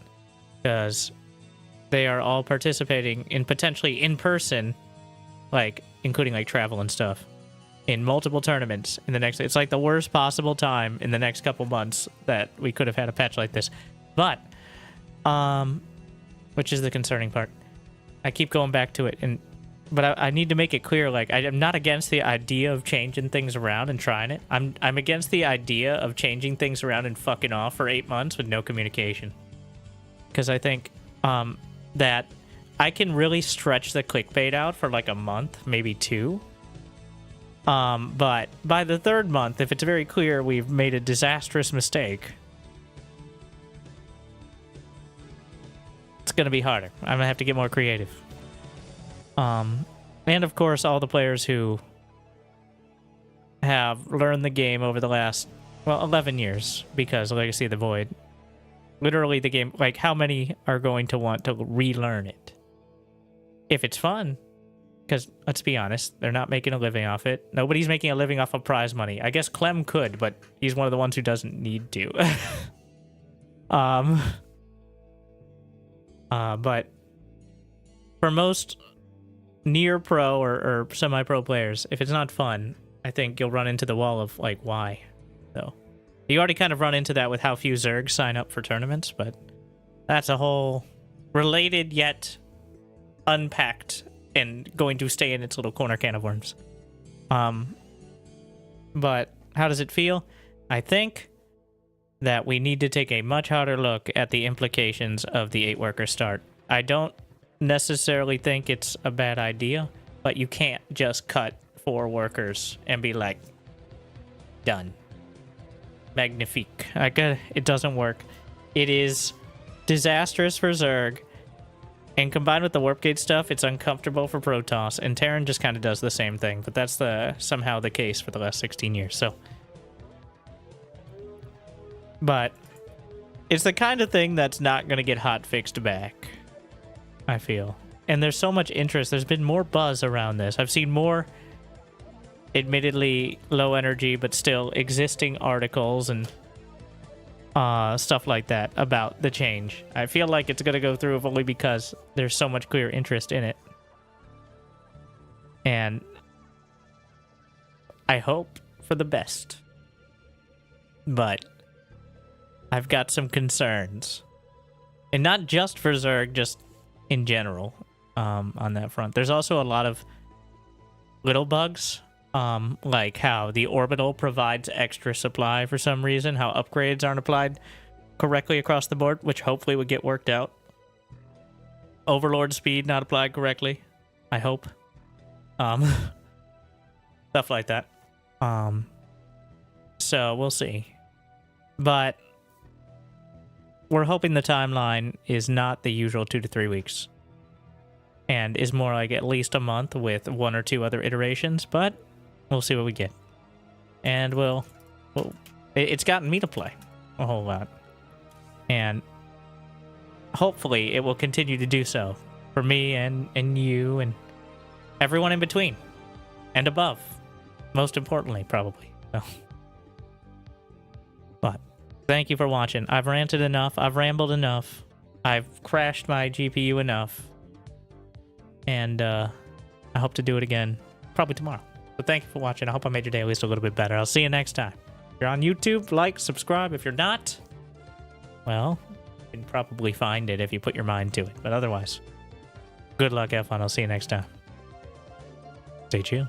Speaker 2: because they are all participating in potentially in person, like including like travel and stuff, in multiple tournaments in the next. It's like the worst possible time in the next couple months that we could have had a patch like this. But which is the concerning part. I keep going back to it, but I need to make it clear, like, I'm not against the idea of changing things around and trying it. I'm against the idea of changing things around and fucking off for 8 months with no communication. Because I think that I can really stretch the clickbait out for like a month, maybe 2. But by the 3rd month, if it's very clear we've made a disastrous mistake, it's going to be harder. I'm going to have to get more creative. And of course, all the players who have learned the game over the last, well, 11 years, because Legacy of the Void, literally the game, like, how many are going to want to relearn it? If it's fun. Because, let's be honest, they're not making a living off it. Nobody's making a living off of prize money. I guess Clem could, but he's one of the ones who doesn't need to. But for most near pro or semi-pro players, if it's not fun, I think you'll run into the wall of, like, why? So, you already kind of run into that with how few Zergs sign up for tournaments, but that's a whole related yet unpacked and going to stay in its little corner can of worms. But how does it feel? I think that we need to take a much harder look at the implications of the 8-worker start. I don't necessarily think it's a bad idea, but you can't just cut 4 workers and be like, done. Magnifique. It doesn't work. It is disastrous for Zerg. And combined with the Warp Gate stuff, it's uncomfortable for Protoss, and Terran just kind of does the same thing, but that's somehow the case for the last 16 years, so. But It's the kind of thing that's not going to get hot fixed back, I feel. And there's so much interest. There's been more buzz around this. I've seen more, admittedly low energy, but still existing articles and stuff like that about the change. I feel like it's going to go through if only because there's so much clear interest in it. And I hope for the best. But I've got some concerns. And not just for Zerg, just in general on that front. There's also a lot of little bugs, like how the orbital provides extra supply for some reason, how upgrades aren't applied correctly across the board, which hopefully would get worked out. Overlord speed not applied correctly, I hope. Stuff like that. So we'll see. But we're hoping the timeline is not the usual 2 to 3 weeks. And is more like at least a month with 1 or 2 other iterations, but we'll see what we get. And it's gotten me to play a whole lot. And hopefully it will continue to do so for me and you and everyone in between and above. Most importantly, probably. So. But thank you for watching. I've ranted enough. I've rambled enough. I've crashed my GPU enough. And I hope to do it again probably tomorrow. So thank you for watching. I hope I made your day at least a little bit better. I'll see you next time. If you're on YouTube, like, subscribe. If you're not, well, you can probably find it if you put your mind to it. But otherwise, good luck, have fun. I'll see you next time. Stay tuned.